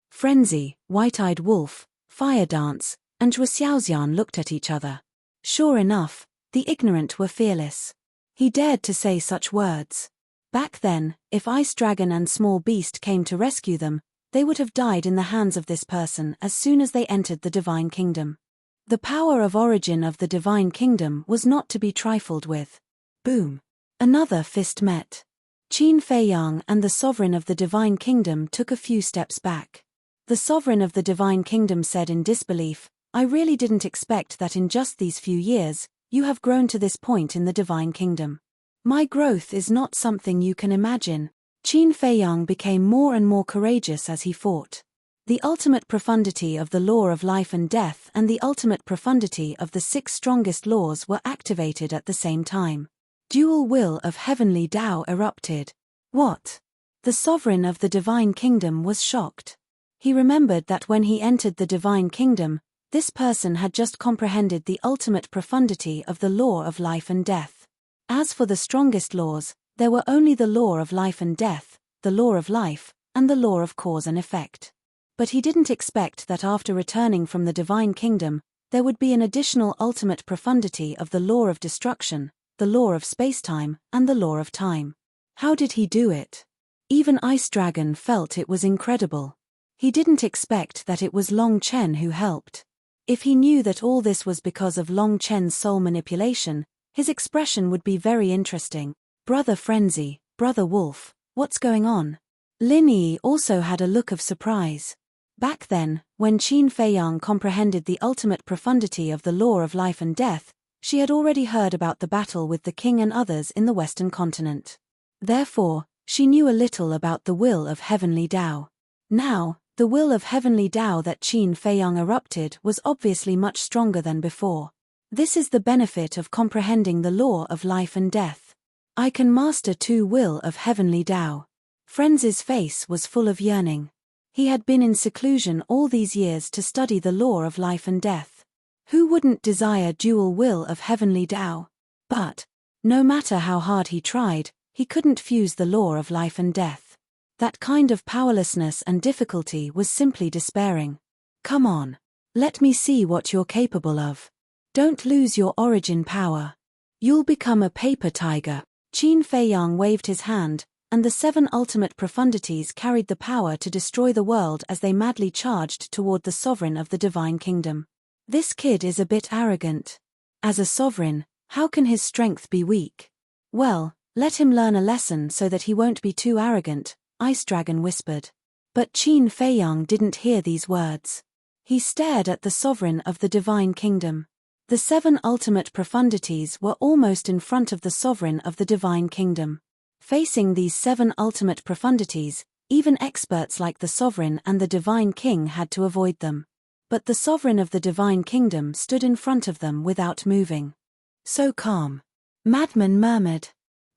Frenzy, White-Eyed Wolf, Fire Dance, and Zhuo Xiaoxian looked at each other. Sure enough, the ignorant were fearless. He dared to say such words. Back then, if Ice Dragon and Small Beast came to rescue them, they would have died in the hands of this person as soon as they entered the Divine Kingdom. The power of origin of the Divine Kingdom was not to be trifled with. Boom! Another fist met. Qin Feiyang and the sovereign of the Divine Kingdom took a few steps back. The sovereign of the Divine Kingdom said in disbelief, "I really didn't expect that in just these few years, you have grown to this point in the Divine Kingdom. My growth is not something you can imagine." Qin Feiyang became more and more courageous as he fought. The ultimate profundity of the law of life and death and the ultimate profundity of the 6 strongest laws were activated at the same time. Dual will of heavenly Tao erupted. What? The sovereign of the Divine Kingdom was shocked. He remembered that when he entered the Divine Kingdom, this person had just comprehended the ultimate profundity of the law of life and death. As for the strongest laws, there were only the law of life and death, the law of life, and the law of cause and effect. But he didn't expect that after returning from the Divine Kingdom, there would be an additional ultimate profundity of the law of destruction, the law of spacetime, and the law of time. How did he do it? Even Ice Dragon felt it was incredible. He didn't expect that it was Long Chen who helped. If he knew that all this was because of Long Chen's soul manipulation, his expression would be very interesting. Brother Frenzy, Brother Wolf, what's going on? Lin Yi also had a look of surprise. Back then, when Qin Feiyang comprehended the ultimate profundity of the law of life and death, she had already heard about the battle with the king and others in the Western continent. Therefore, she knew a little about the will of heavenly Tao. Now, the will of heavenly Tao that Qin Feiyang erupted was obviously much stronger than before. This is the benefit of comprehending the law of life and death. I can master 2 will of heavenly Tao. Frenzy's face was full of yearning. He had been in seclusion all these years to study the law of life and death. Who wouldn't desire dual will of heavenly Tao? But, no matter how hard he tried, he couldn't fuse the law of life and death. That kind of powerlessness and difficulty was simply despairing. Come on. Let me see what you're capable of. Don't lose your origin power. You'll become a paper tiger. Qin Feiyang waved his hand, and the 7 ultimate profundities carried the power to destroy the world as they madly charged toward the sovereign of the Divine Kingdom. This kid is a bit arrogant. As a sovereign, how can his strength be weak? Well, let him learn a lesson so that he won't be too arrogant, Ice Dragon whispered. But Qin Feiyang didn't hear these words. He stared at the sovereign of the Divine Kingdom. The 7 ultimate profundities were almost in front of the sovereign of the Divine Kingdom. Facing these 7 ultimate profundities, even experts like the sovereign and the Divine King had to avoid them. But the sovereign of the Divine Kingdom stood in front of them without moving. So calm. Madman murmured.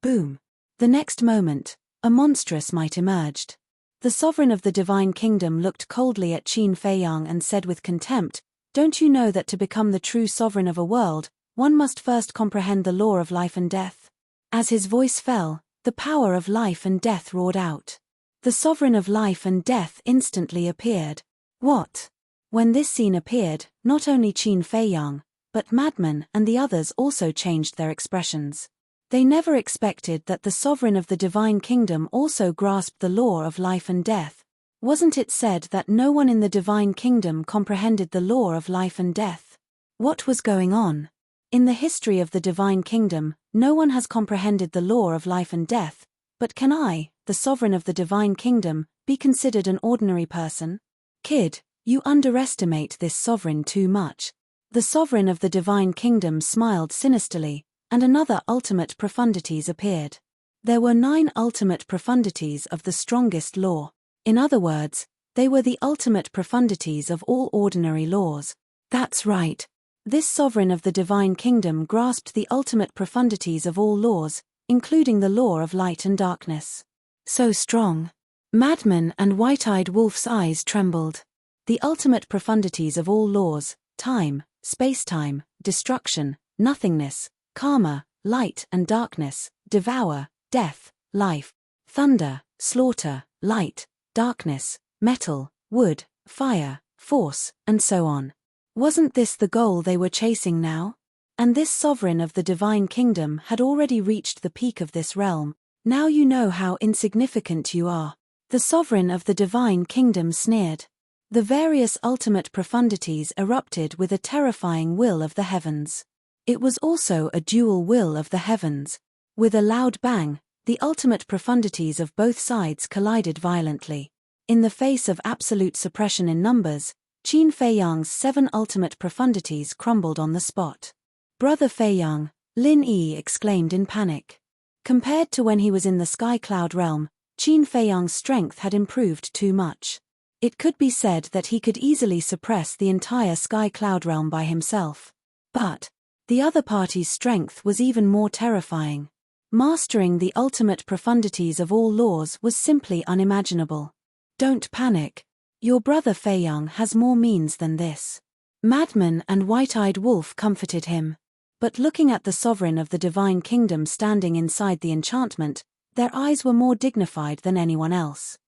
Boom. The next moment, a monstrous might emerged. The sovereign of the Divine Kingdom looked coldly at Qin Feiyang and said with contempt, "Don't you know that to become the true sovereign of a world, one must first comprehend the law of life and death?" As his voice fell, the power of life and death roared out. The sovereign of life and death instantly appeared. What? When this scene appeared, not only Qin Feiyang, but Madman and the others also changed their expressions. They never expected that the sovereign of the Divine Kingdom also grasped the law of life and death, Wasn't it said that no one in the divine kingdom comprehended the law of life and death? What was going on? In the history of the divine kingdom, no one has comprehended the law of life and death, but can I, the sovereign of the divine kingdom, be considered an ordinary person? Kid, you underestimate this sovereign too much. The sovereign of the divine kingdom smiled sinisterly, and another ultimate profundities appeared. There were 9 ultimate profundities of the strongest law. In other words, they were the ultimate profundities of all ordinary laws. That's right. This sovereign of the divine kingdom grasped the ultimate profundities of all laws, including the law of light and darkness. So strong. Madman and White-Eyed Wolf's eyes trembled. The ultimate profundities of all laws, time, space-time, destruction, nothingness, karma, light and darkness, devour, death, life, thunder, slaughter, light, darkness, metal, wood, fire, force, and so on. Wasn't this the goal they were chasing now? And this sovereign of the divine kingdom had already reached the peak of this realm. Now you know how insignificant you are. The sovereign of the divine kingdom sneered. The various ultimate profundities erupted with a terrifying will of the heavens. It was also a dual will of the heavens. With a loud bang, the ultimate profundities of both sides collided violently. In the face of absolute suppression in numbers, Qin Feiyang's 7 ultimate profundities crumbled on the spot. Brother Feiyang, Lin Yi exclaimed in panic. Compared to when he was in the Sky Cloud realm, Qin Feiyang's strength had improved too much. It could be said that he could easily suppress the entire Sky Cloud realm by himself. But the other party's strength was even more terrifying. Mastering the ultimate profundities of all laws was simply unimaginable. Don't panic. Your brother Feiyang has more means than this. Madman and White-Eyed Wolf comforted him. But looking at the sovereign of the divine kingdom standing inside the enchantment, their eyes were more dignified than anyone else.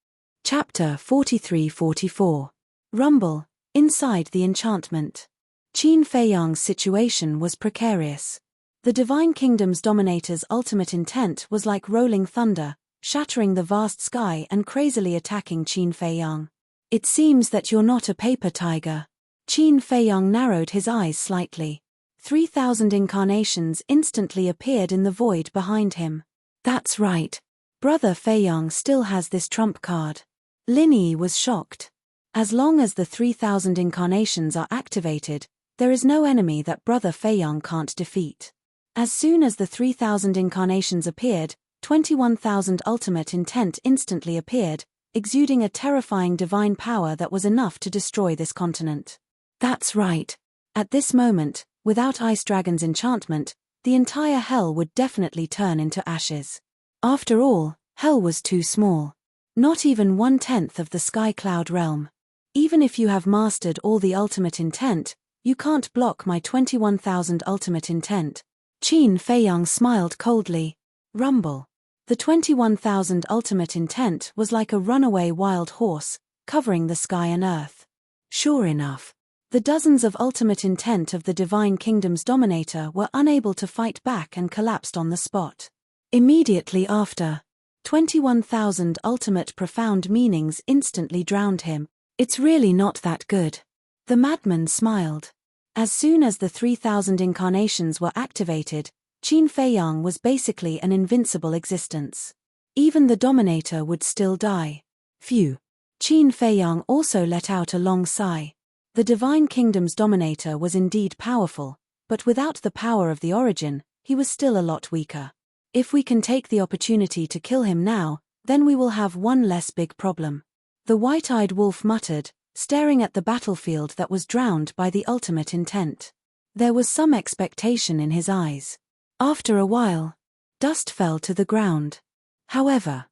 Chapter 43-44. Rumble, inside the enchantment. Qin Feiyang's situation was precarious. The divine kingdom's dominator's ultimate intent was like rolling thunder, shattering the vast sky and crazily attacking Qin Feiyang. It seems that you're not a paper tiger. Qin Feiyang narrowed his eyes slightly. 3,000 incarnations instantly appeared in the void behind him. That's right. Brother Feiyang still has this trump card. Lin Yi was shocked. As long as the 3,000 incarnations are activated, there is no enemy that Brother Feiyang can't defeat. As soon as the 3,000 incarnations appeared, 21,000 ultimate intent instantly appeared, exuding a terrifying divine power that was enough to destroy this continent. That's right. At this moment, without Ice Dragon's enchantment, the entire hell would definitely turn into ashes. After all, hell was too small. Not even 1/10 of the Sky Cloud realm. Even if you have mastered all the ultimate intent, you can't block my 21,000 ultimate intent. Qin Feiyang smiled coldly. Rumble. The 21,000 ultimate intent was like a runaway wild horse, covering the sky and earth. Sure enough, the dozens of ultimate intent of the divine kingdom's dominator were unable to fight back and collapsed on the spot. Immediately after, 21,000 ultimate profound meanings instantly drowned him. It's really not that good. The madman smiled. As soon as the 3,000 incarnations were activated, Qin Feiyang was basically an invincible existence. Even the dominator would still die. Phew. Qin Feiyang also let out a long sigh. The divine kingdom's dominator was indeed powerful, but without the power of the origin, he was still a lot weaker. If we can take the opportunity to kill him now, then we will have one less big problem. The White-Eyed Wolf muttered, staring at the battlefield that was drowned by the ultimate intent. There was some expectation in his eyes. After a while, dust fell to the ground. However,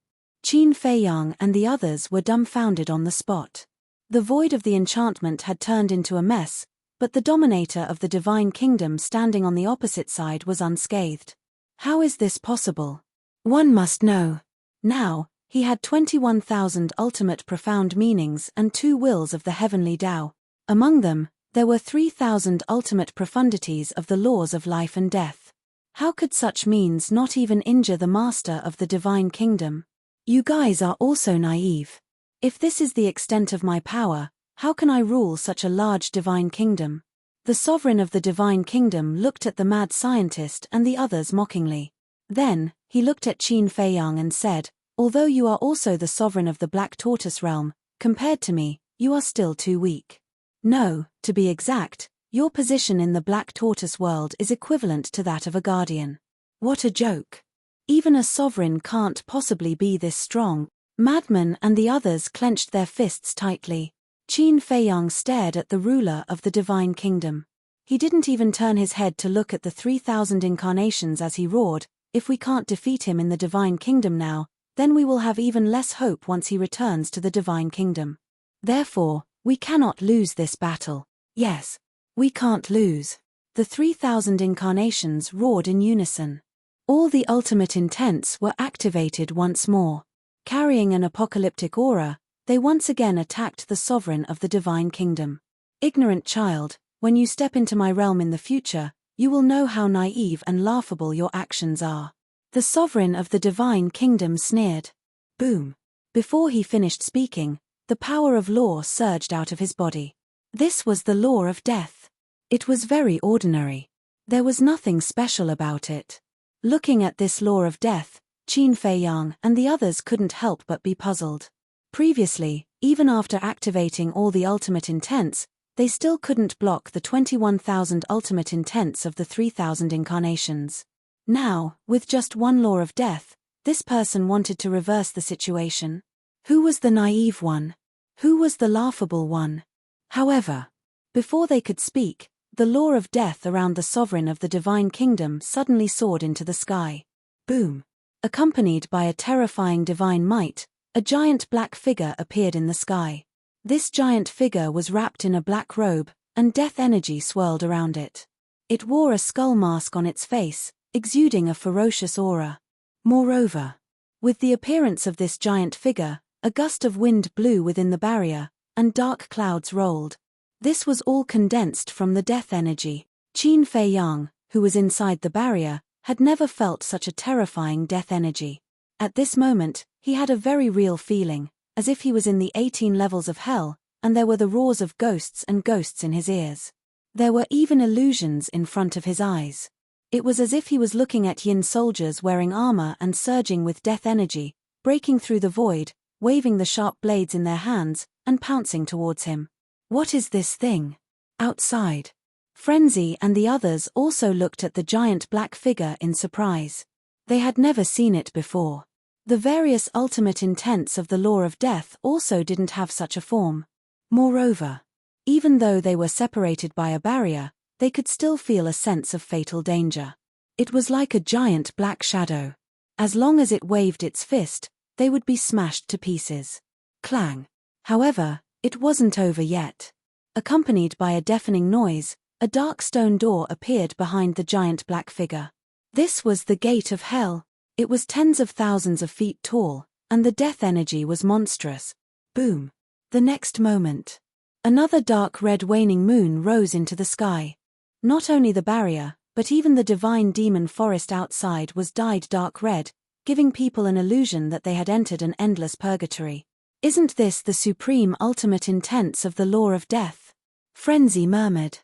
Qin Feiyang and the others were dumbfounded on the spot. The void of the enchantment had turned into a mess, but the dominator of the divine kingdom standing on the opposite side was unscathed. How is this possible? One must know. Now, he had 21,000 ultimate profound meanings and 2 wills of the heavenly Tao. Among them, there were 3,000 ultimate profundities of the laws of life and death. How could such means not even injure the master of the divine kingdom? You guys are also naive. If this is the extent of my power, how can I rule such a large divine kingdom? The sovereign of the divine kingdom looked at the mad scientist and the others mockingly. Then, he looked at Qin Feiyang and said, although you are also the sovereign of the Black Tortoise realm, compared to me, you are still too weak. No, to be exact, your position in the Black Tortoise world is equivalent to that of a guardian. What a joke. Even a sovereign can't possibly be this strong. Madman and the others clenched their fists tightly. Qin Feiyang stared at the ruler of the divine kingdom. He didn't even turn his head to look at the 3,000 incarnations as he roared, if we can't defeat him in the divine kingdom now, then we will have even less hope once he returns to the divine kingdom. Therefore, we cannot lose this battle. Yes, we can't lose. The 3,000 incarnations roared in unison. All the ultimate intents were activated once more. Carrying an apocalyptic aura, they once again attacked the sovereign of the divine kingdom. Ignorant child, when you step into my realm in the future, you will know how naive and laughable your actions are. The sovereign of the divine kingdom sneered. Boom. Before he finished speaking, the power of law surged out of his body. This was the law of death. It was very ordinary. There was nothing special about it. Looking at this law of death, Qin Feiyang and the others couldn't help but be puzzled. Previously, even after activating all the ultimate intents, they still couldn't block the 21,000 ultimate intents of the 3,000 incarnations. Now, with just one law of death, this person wanted to reverse the situation. Who was the naive one? Who was the laughable one? However, before they could speak, the law of death around the sovereign of the divine kingdom suddenly soared into the sky. Boom. Accompanied by a terrifying divine might, a giant black figure appeared in the sky. This giant figure was wrapped in a black robe, and death energy swirled around it. It wore a skull mask on its face, exuding a ferocious aura. Moreover, with the appearance of this giant figure, a gust of wind blew within the barrier, and dark clouds rolled. This was all condensed from the death energy. Qin Feiyang, who was inside the barrier, had never felt such a terrifying death energy. At this moment, he had a very real feeling, as if he was in the 18 levels of hell, and there were the roars of ghosts and ghosts in his ears. There were even illusions in front of his eyes. It was as if he was looking at Yin soldiers wearing armor and surging with death energy, breaking through the void, waving the sharp blades in their hands, and pouncing towards him. What is this thing? Outside. Frenzy and the others also looked at the giant black figure in surprise. They had never seen it before. The various ultimate intents of the law of death also didn't have such a form. Moreover, even though they were separated by a barrier, they could still feel a sense of fatal danger. It was like a giant black shadow. As long as it waved its fist, they would be smashed to pieces. Clang. However, it wasn't over yet. Accompanied by a deafening noise, a dark stone door appeared behind the giant black figure. This was the gate of hell. It was tens of thousands of feet tall, and the death energy was monstrous. Boom. The next moment, another dark red waning moon rose into the sky. Not only the barrier, but even the divine demon forest outside was dyed dark red, giving people an illusion that they had entered an endless purgatory. Isn't this the supreme ultimate intents of the law of death? Frenzy murmured.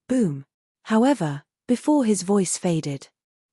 Boom. However, before his voice faded,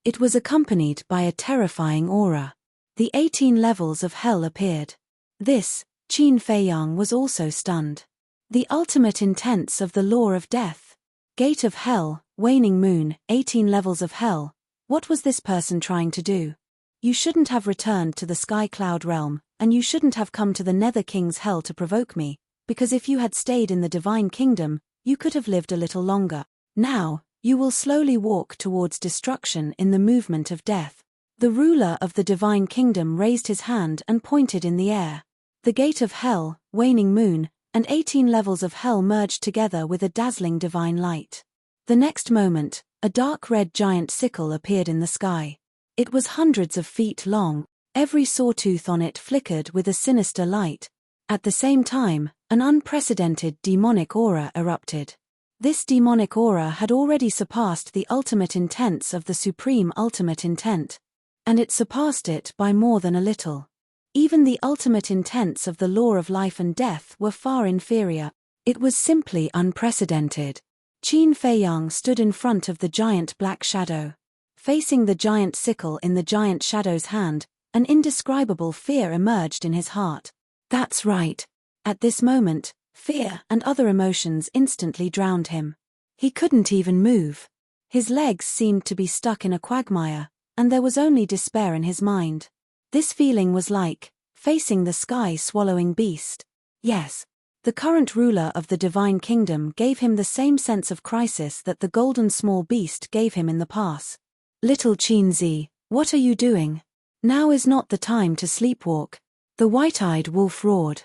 it was accompanied by a terrifying aura. The 18 levels of hell appeared. This, Qin Feiyang was also stunned. The ultimate intents of the law of death. Gate of hell, waning moon, 18 levels of hell. What was this person trying to do? You shouldn't have returned to the Sky Cloud realm, and you shouldn't have come to the Nether King's hell to provoke me, because if you had stayed in the Divine Kingdom, you could have lived a little longer. Now, you will slowly walk towards destruction in the movement of death. The ruler of the Divine Kingdom raised his hand and pointed in the air. The gate of hell, waning moon, and 18 levels of hell merged together with a dazzling divine light. The next moment, a dark red giant sickle appeared in the sky. It was hundreds of feet long, every sawtooth on it flickered with a sinister light. At the same time, an unprecedented demonic aura erupted. This demonic aura had already surpassed the ultimate intents of the supreme ultimate intent. And it surpassed it by more than a little. Even the ultimate intents of the law of life and death were far inferior. It was simply unprecedented. Qin Feiyang stood in front of the giant black shadow. Facing the giant sickle in the giant shadow's hand, an indescribable fear emerged in his heart. That's right. At this moment, fear and other emotions instantly drowned him. He couldn't even move. His legs seemed to be stuck in a quagmire, and there was only despair in his mind. This feeling was like facing the sky-swallowing beast. Yes. The current ruler of the divine kingdom gave him the same sense of crisis that the golden small beast gave him in the past. Little Qinzi, what are you doing? Now is not the time to sleepwalk. The white-eyed wolf roared.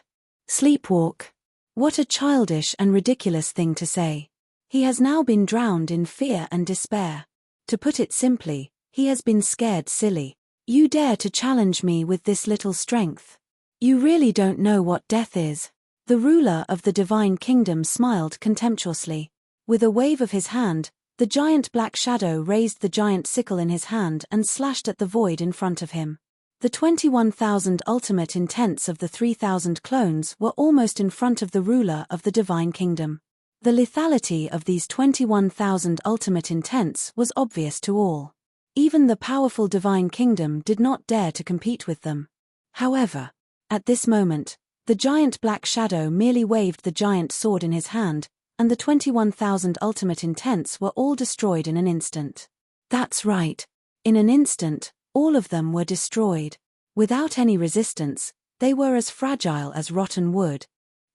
Sleepwalk? What a childish and ridiculous thing to say. He has now been drowned in fear and despair. To put it simply, he has been scared silly. You dare to challenge me with this little strength? You really don't know what death is. The ruler of the divine kingdom smiled contemptuously. With a wave of his hand, the giant black shadow raised the giant sickle in his hand and slashed at the void in front of him. The 21,000 ultimate intents of the 3,000 clones were almost in front of the ruler of the divine kingdom. The lethality of these 21,000 ultimate intents was obvious to all. Even the powerful divine kingdom did not dare to compete with them. However, at this moment, the giant black shadow merely waved the giant sword in his hand, and the 21,000 ultimate intents were all destroyed in an instant. That's right. In an instant, all of them were destroyed. Without any resistance, they were as fragile as rotten wood.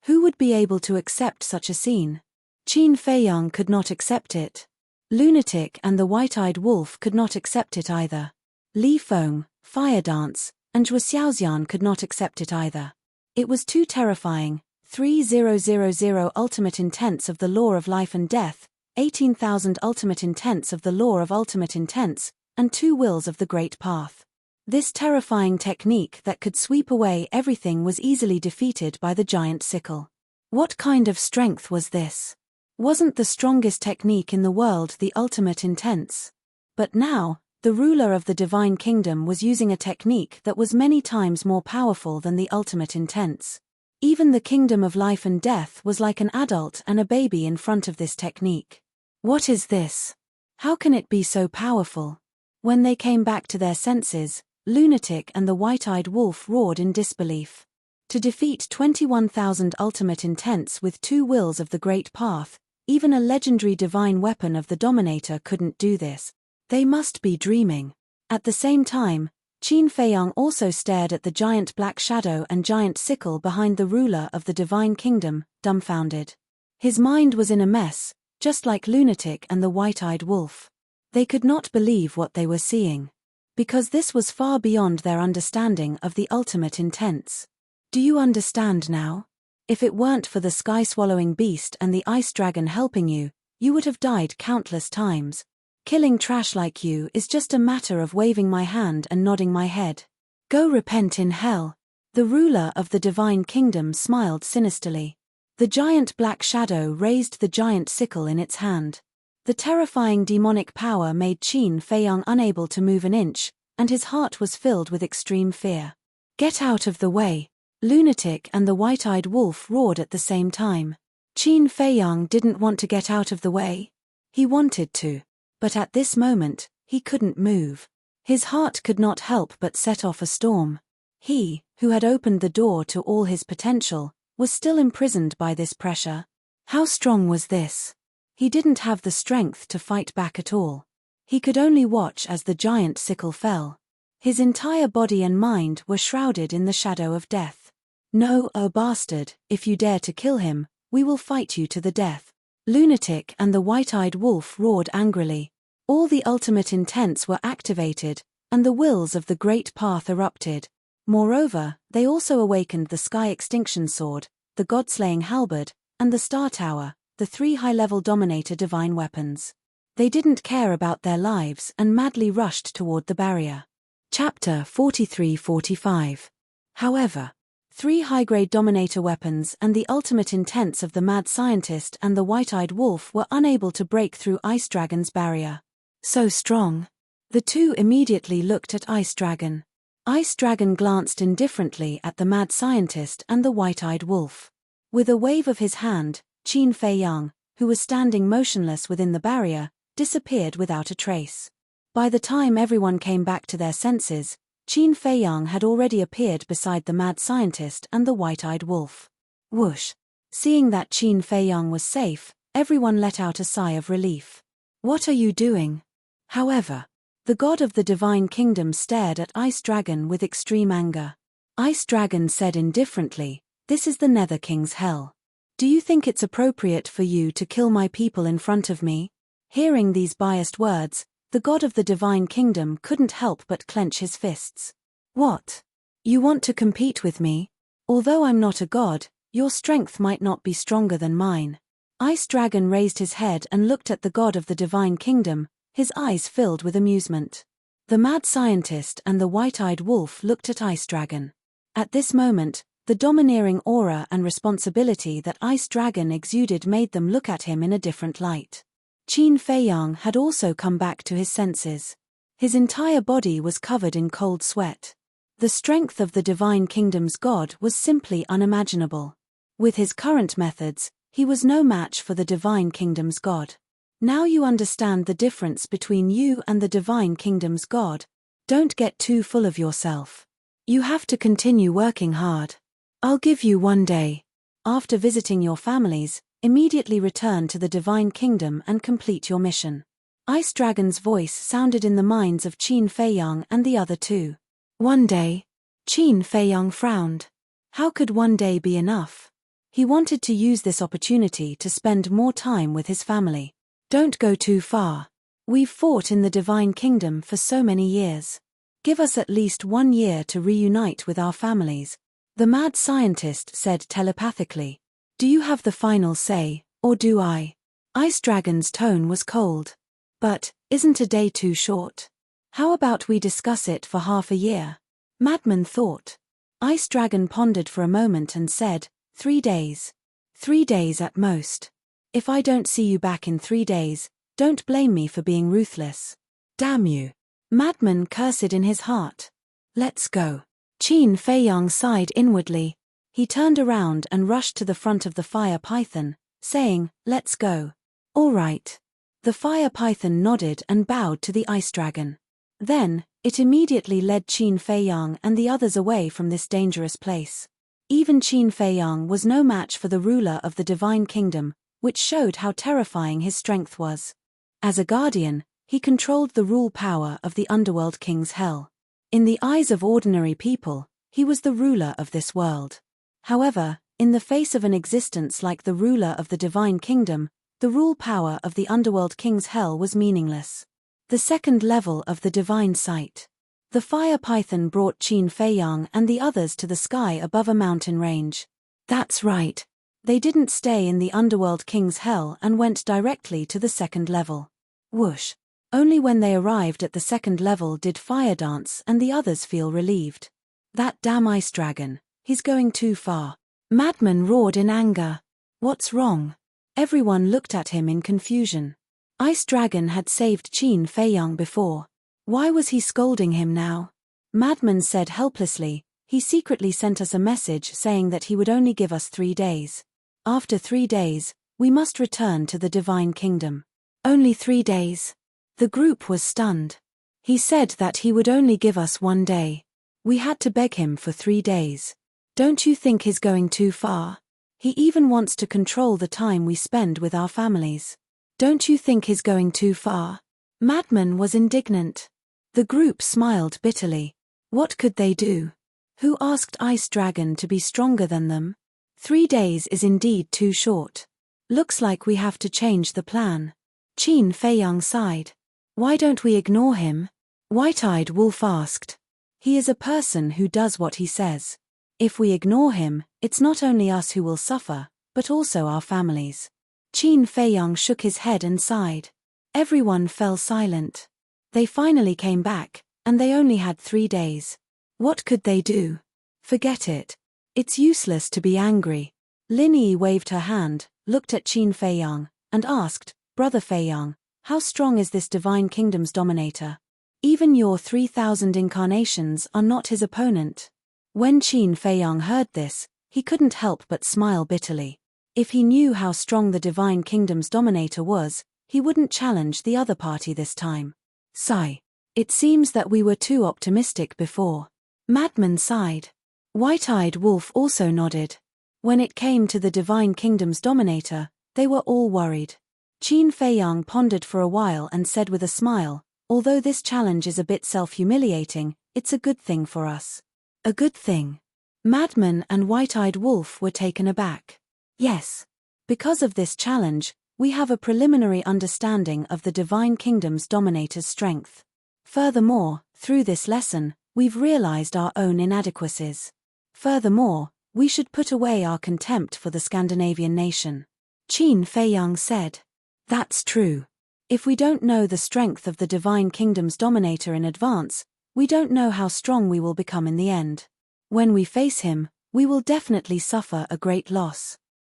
Who would be able to accept such a scene? Qin Feiyang could not accept it. Lunatic and the white-eyed wolf could not accept it either. Li Feng, Fire Dance, and Zhuo Xiaoxian could not accept it either. It was too terrifying. 3000 ultimate intents of the law of life and death, 18,000 ultimate intents of the law of ultimate intents, and 2 wills of the great path. This terrifying technique that could sweep away everything was easily defeated by the giant sickle. What kind of strength was this? Wasn't the strongest technique in the world the ultimate intents? But now, the ruler of the divine kingdom was using a technique that was many times more powerful than the ultimate intents. Even the kingdom of life and death was like an adult and a baby in front of this technique. What is this? How can it be so powerful? When they came back to their senses, Lunatic and the white-eyed wolf roared in disbelief. To defeat 21,000 ultimate intents with 2 wills of the great path, even a legendary divine weapon of the Dominator couldn't do this. They must be dreaming. At the same time, Qin Feiyang also stared at the giant black shadow and giant sickle behind the ruler of the divine kingdom, dumbfounded. His mind was in a mess, just like Lunatic and the white-eyed wolf. They could not believe what they were seeing. Because this was far beyond their understanding of the ultimate intents. Do you understand now? If it weren't for the sky-swallowing beast and the ice dragon helping you, you would have died countless times. Killing trash like you is just a matter of waving my hand and nodding my head. Go repent in hell. The ruler of the divine kingdom smiled sinisterly. The giant black shadow raised the giant sickle in its hand. The terrifying demonic power made Qin Feiyang unable to move an inch, and his heart was filled with extreme fear. Get out of the way! Lunatic and the white-eyed wolf roared at the same time. Qin Feiyang didn't want to get out of the way. He wanted to. But at this moment, he couldn't move. His heart could not help but set off a storm. He, who had opened the door to all his potential, was still imprisoned by this pressure. How strong was this? He didn't have the strength to fight back at all. He could only watch as the giant sickle fell. His entire body and mind were shrouded in the shadow of death. No, oh bastard, if you dare to kill him, we will fight you to the death. Lunatic and the white-eyed wolf roared angrily. All the ultimate intents were activated, and the wills of the great path erupted. Moreover, they also awakened the Sky Extinction Sword, the God-slaying halberd, and the Star Tower, the 3 high-level Dominator divine weapons. They didn't care about their lives and madly rushed toward the barrier. Chapter 43-45. However, 3 high-grade Dominator weapons and the ultimate intents of the mad scientist and the white-eyed wolf were unable to break through Ice Dragon's barrier. So strong. The two immediately looked at Ice Dragon. Ice Dragon glanced indifferently at the mad scientist and the white-eyed wolf. With a wave of his hand, Qin Feiyang, who was standing motionless within the barrier, disappeared without a trace. By the time everyone came back to their senses, Qin Feiyang had already appeared beside the mad scientist and the white-eyed wolf. Whoosh! Seeing that Qin Feiyang was safe, everyone let out a sigh of relief. What are you doing? However, the god of the divine kingdom stared at Ice Dragon with extreme anger. Ice Dragon said indifferently, "This is the Nether King's hell. Do you think it's appropriate for you to kill my people in front of me?" Hearing these biased words, the god of the divine kingdom couldn't help but clench his fists. What? You want to compete with me? Although I'm not a god, your strength might not be stronger than mine. Ice Dragon raised his head and looked at the god of the divine kingdom, his eyes filled with amusement. The mad scientist and the white-eyed wolf looked at Ice Dragon. At this moment, the domineering aura and responsibility that Ice Dragon exuded made them look at him in a different light. Qin Feiyang had also come back to his senses. His entire body was covered in cold sweat. The strength of the divine kingdom's god was simply unimaginable. With his current methods, he was no match for the divine kingdom's god. Now you understand the difference between you and the divine kingdom's god. Don't get too full of yourself. You have to continue working hard. I'll give you 1 day. After visiting your families, immediately return to the divine kingdom and complete your mission. Ice Dragon's voice sounded in the minds of Qin Feiyang and the other two. 1 day? Qin Feiyang frowned. How could 1 day be enough? He wanted to use this opportunity to spend more time with his family. Don't go too far. We've fought in the divine kingdom for so many years. Give us at least 1 year to reunite with our families, the mad scientist said telepathically. Do you have the final say, or do I? Ice Dragon's tone was cold. But, isn't a day too short? How about we discuss it for half a year? Madman thought. Ice Dragon pondered for a moment and said, 3 days. 3 days at most. If I don't see you back in 3 days, don't blame me for being ruthless. Damn you. Madman cursed in his heart. Let's go. Qin Feiyang sighed inwardly. He turned around and rushed to the front of the fire python, saying, let's go. All right. The fire python nodded and bowed to the ice dragon. Then, it immediately led Qin Feiyang and the others away from this dangerous place. Even Qin Feiyang was no match for the ruler of the divine kingdom, which showed how terrifying his strength was. As a guardian, he controlled the rule power of the underworld king's hell. In the eyes of ordinary people, he was the ruler of this world. However, in the face of an existence like the ruler of the divine kingdom, the rule power of the underworld king's hell was meaningless. The second level of the divine sight. The fire python brought Qin Feiyang and the others to the sky above a mountain range. That's right. They didn't stay in the underworld king's hell and went directly to the second level. Whoosh. Only when they arrived at the second level did Fire Dance and the others feel relieved. That damn ice dragon, he's going too far. Madman roared in anger. What's wrong? Everyone looked at him in confusion. Ice Dragon had saved Qin Feiyang before. Why was he scolding him now? Madman said helplessly, he secretly sent us a message saying that he would only give us 3 days. After 3 days, we must return to the divine kingdom. Only 3 days? The group was stunned. He said that he would only give us 1 day. We had to beg him for 3 days. Don't you think he's going too far? He even wants to control the time we spend with our families. Don't you think he's going too far? Madman was indignant. The group smiled bitterly. What could they do? Who asked Ice Dragon to be stronger than them? 3 days is indeed too short. Looks like we have to change the plan. Qin Feiyang sighed. Why don't we ignore him? White-eyed Wolf asked. He is a person who does what he says. If we ignore him, it's not only us who will suffer, but also our families. Qin Feiyang shook his head and sighed. Everyone fell silent. They finally came back, and they only had 3 days. What could they do? Forget it. It's useless to be angry. Lin Yi waved her hand, looked at Qin Feiyang, and asked, Brother Feiyang, how strong is this divine kingdom's dominator? Even your 3,000 incarnations are not his opponent. When Qin Feiyang heard this, he couldn't help but smile bitterly. If he knew how strong the Divine Kingdom's dominator was, he wouldn't challenge the other party this time. Sigh. It seems that we were too optimistic before. Madman sighed. White-eyed Wolf also nodded. When it came to the Divine Kingdom's dominator, they were all worried. Qin Feiyang pondered for a while and said with a smile, although this challenge is a bit self-humiliating, it's a good thing for us. A good thing. Madman and White-eyed Wolf were taken aback. Yes. Because of this challenge, we have a preliminary understanding of the Divine Kingdom's dominator's strength. Furthermore, through this lesson, we've realized our own inadequacies. Furthermore, we should put away our contempt for the Scandinavian nation. Qin Feiyang said. That's true. If we don't know the strength of the Divine Kingdom's dominator in advance, we don't know how strong we will become in the end. When we face him, we will definitely suffer a great loss.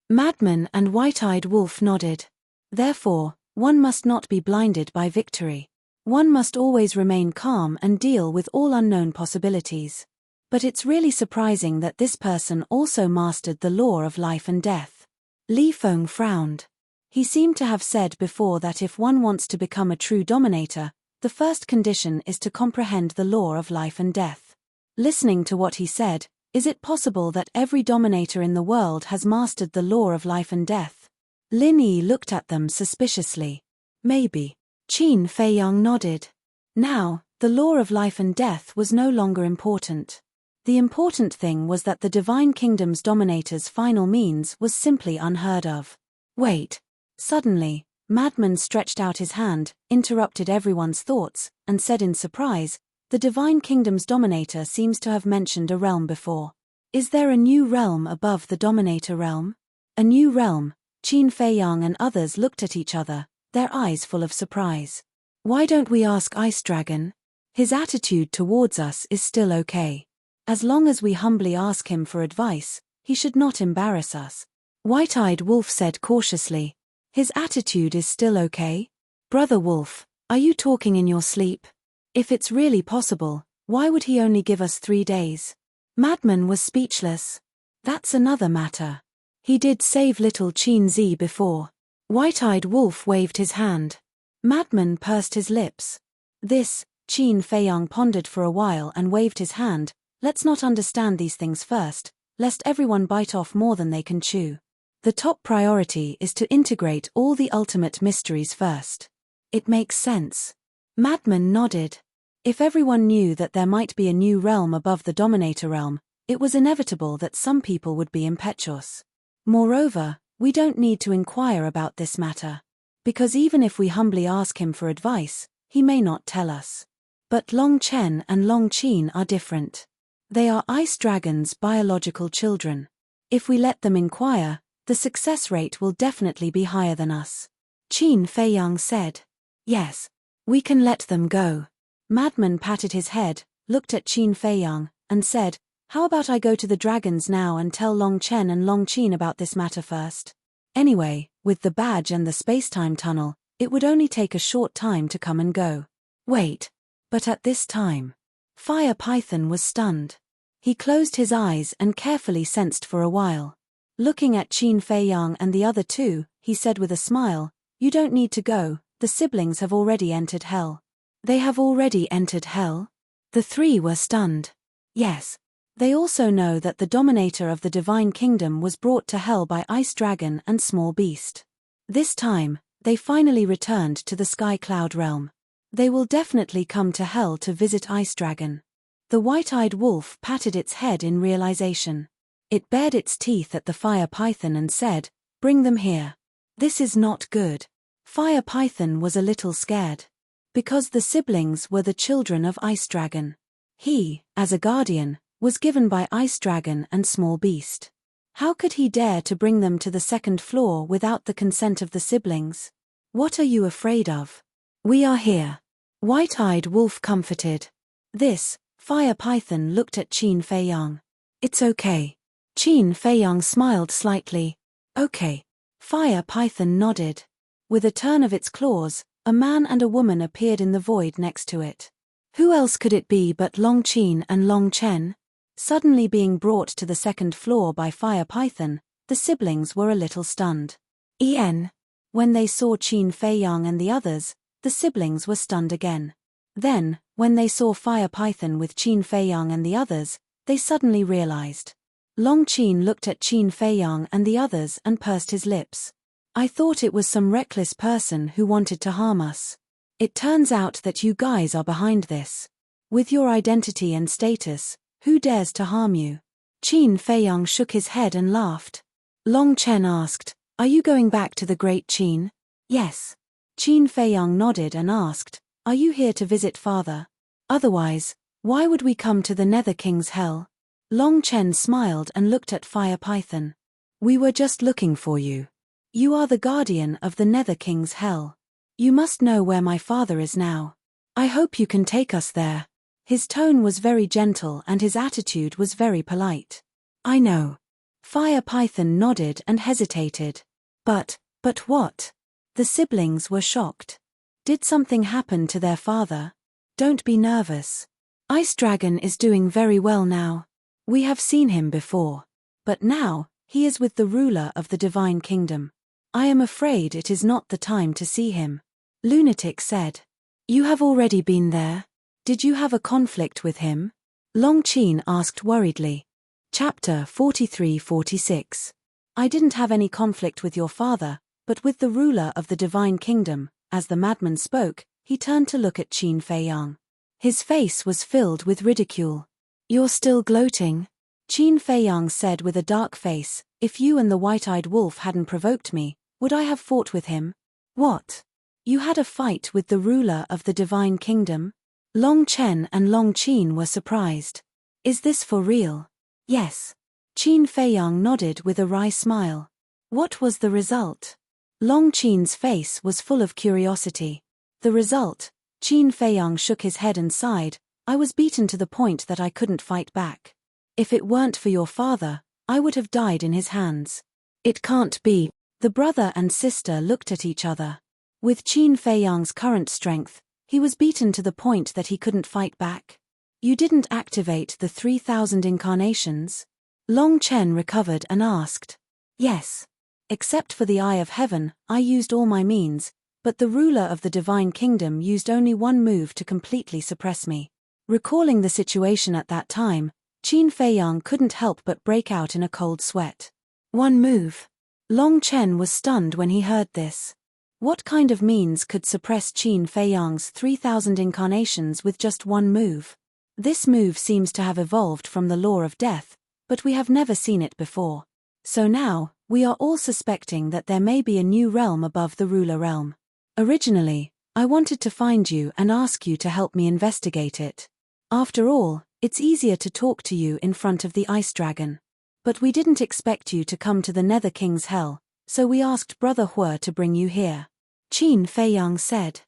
Madman and White-eyed Wolf nodded. Therefore, one must not be blinded by victory. One must always remain calm and deal with all unknown possibilities. But it's really surprising that this person also mastered the law of life and death. Li Feng frowned. He seemed to have said before that if one wants to become a true dominator, the first condition is to comprehend the law of life and death. Listening to what he said, is it possible that every dominator in the world has mastered the law of life and death? Lin Yi looked at them suspiciously. Maybe. Qin Feiyang nodded. Now, the law of life and death was no longer important. The important thing was that the Divine Kingdom's dominator's final means was simply unheard of. Wait. Suddenly, Madman stretched out his hand, interrupted everyone's thoughts, and said in surprise, the Divine Kingdom's dominator seems to have mentioned a realm before. Is there a new realm above the dominator realm? A new realm? Qin Feiyang and others looked at each other, their eyes full of surprise. Why don't we ask Ice Dragon? His attitude towards us is still okay. As long as we humbly ask him for advice, he should not embarrass us. White-eyed Wolf said cautiously. His attitude is still okay? Brother Wolf, are you talking in your sleep? If it's really possible, why would he only give us 3 days? Madman was speechless. That's another matter. He did save little Qin Zi before. White-eyed Wolf waved his hand. Madman pursed his lips. This, Qin Feiyang pondered for a while and waved his hand. Let's not understand these things first, lest everyone bite off more than they can chew. The top priority is to integrate all the ultimate mysteries first. It makes sense. Madman nodded. If everyone knew that there might be a new realm above the dominator realm, it was inevitable that some people would be impetuous. Moreover, we don't need to inquire about this matter. Because even if we humbly ask him for advice, he may not tell us. But Long Chen and Long Qin are different. They are Ice Dragon's biological children. If we let them inquire, the success rate will definitely be higher than us. Qin Feiyang said. Yes. We can let them go. Madman patted his head, looked at Qin Feiyang, and said, how about I go to the dragons now and tell Long Chen and Long Qin about this matter first? Anyway, with the badge and the space-time tunnel, it would only take a short time to come and go. Wait. But at this time, Fire Python was stunned. He closed his eyes and carefully sensed for a while. Looking at Qin Feiyang and the other two, he said with a smile, you don't need to go, the siblings have already entered hell. They have already entered hell? The three were stunned. Yes. They also know that the dominator of the Divine Kingdom was brought to hell by Ice Dragon and Small Beast. This time, they finally returned to the Sky Cloud realm. They will definitely come to hell to visit Ice Dragon. The White-eyed Wolf patted its head in realization. It bared its teeth at the Fire Python and said, bring them here. This is not good. Fire Python was a little scared. Because the siblings were the children of Ice Dragon. He, as a guardian, was given by Ice Dragon and Small Beast. How could he dare to bring them to the second floor without the consent of the siblings? What are you afraid of? We are here. White-eyed Wolf comforted. This, Fire Python looked at Qin Feiyang. It's okay. Qin Feiyang smiled slightly. Okay. Fire Python nodded. With a turn of its claws, a man and a woman appeared in the void next to it. Who else could it be but Long Qin and Long Chen? Suddenly being brought to the second floor by Fire Python, the siblings were a little stunned. When they saw Qin Feiyang and the others, the siblings were stunned again. Then, when they saw Fire Python with Qin Feiyang and the others, they suddenly realized. Long Qin looked at Qin Feiyang and the others and pursed his lips. I thought it was some reckless person who wanted to harm us. It turns out that you guys are behind this. With your identity and status, who dares to harm you? Qin Feiyang shook his head and laughed. Long Chen asked, are you going back to the Great Qin? Yes. Qin Feiyang nodded and asked, are you here to visit father? Otherwise, why would we come to the Nether King's hell? Long Chen smiled and looked at Fire Python. We were just looking for you. You are the guardian of the Nether King's hell. You must know where my father is now. I hope you can take us there. His tone was very gentle and his attitude was very polite. I know. Fire Python nodded and hesitated. But what? The siblings were shocked. Did something happen to their father? Don't be nervous. Ice Dragon is doing very well now. We have seen him before. But now, he is with the ruler of the Divine Kingdom. I am afraid it is not the time to see him. Lunatic said. You have already been there. Did you have a conflict with him? Long Qin asked worriedly. Chapter 43-46. I didn't have any conflict with your father, but with the ruler of the Divine Kingdom. As the madman spoke, he turned to look at Qin Feiyang. His face was filled with ridicule. You're still gloating? Qin Feiyang said with a dark face, if you and the white-eyed wolf hadn't provoked me, would I have fought with him? What? You had a fight with the ruler of the Divine Kingdom? Long Chen and Long Qin were surprised. Is this for real? Yes. Qin Feiyang nodded with a wry smile. What was the result? Long Qin's face was full of curiosity. The result? Qin Feiyang shook his head and sighed. I was beaten to the point that I couldn't fight back. If it weren't for your father, I would have died in his hands. It can't be. The brother and sister looked at each other. With Qin Feiyang's current strength, he was beaten to the point that he couldn't fight back. You didn't activate the 3,000 incarnations? Long Chen recovered and asked. Yes. Except for the Eye of Heaven, I used all my means, but the ruler of the Divine Kingdom used only one move to completely suppress me. Recalling the situation at that time, Qin Feiyang couldn't help but break out in a cold sweat. One move. Long Chen was stunned when he heard this. What kind of means could suppress Qin Feiyang's 3,000 incarnations with just one move? This move seems to have evolved from the law of death, but we have never seen it before. So now, we are all suspecting that there may be a new realm above the ruler realm. Originally, I wanted to find you and ask you to help me investigate it. After all, it's easier to talk to you in front of the Ice Dragon. But we didn't expect you to come to the Nether King's hell, so we asked Brother Hua to bring you here. Qin Feiyang said.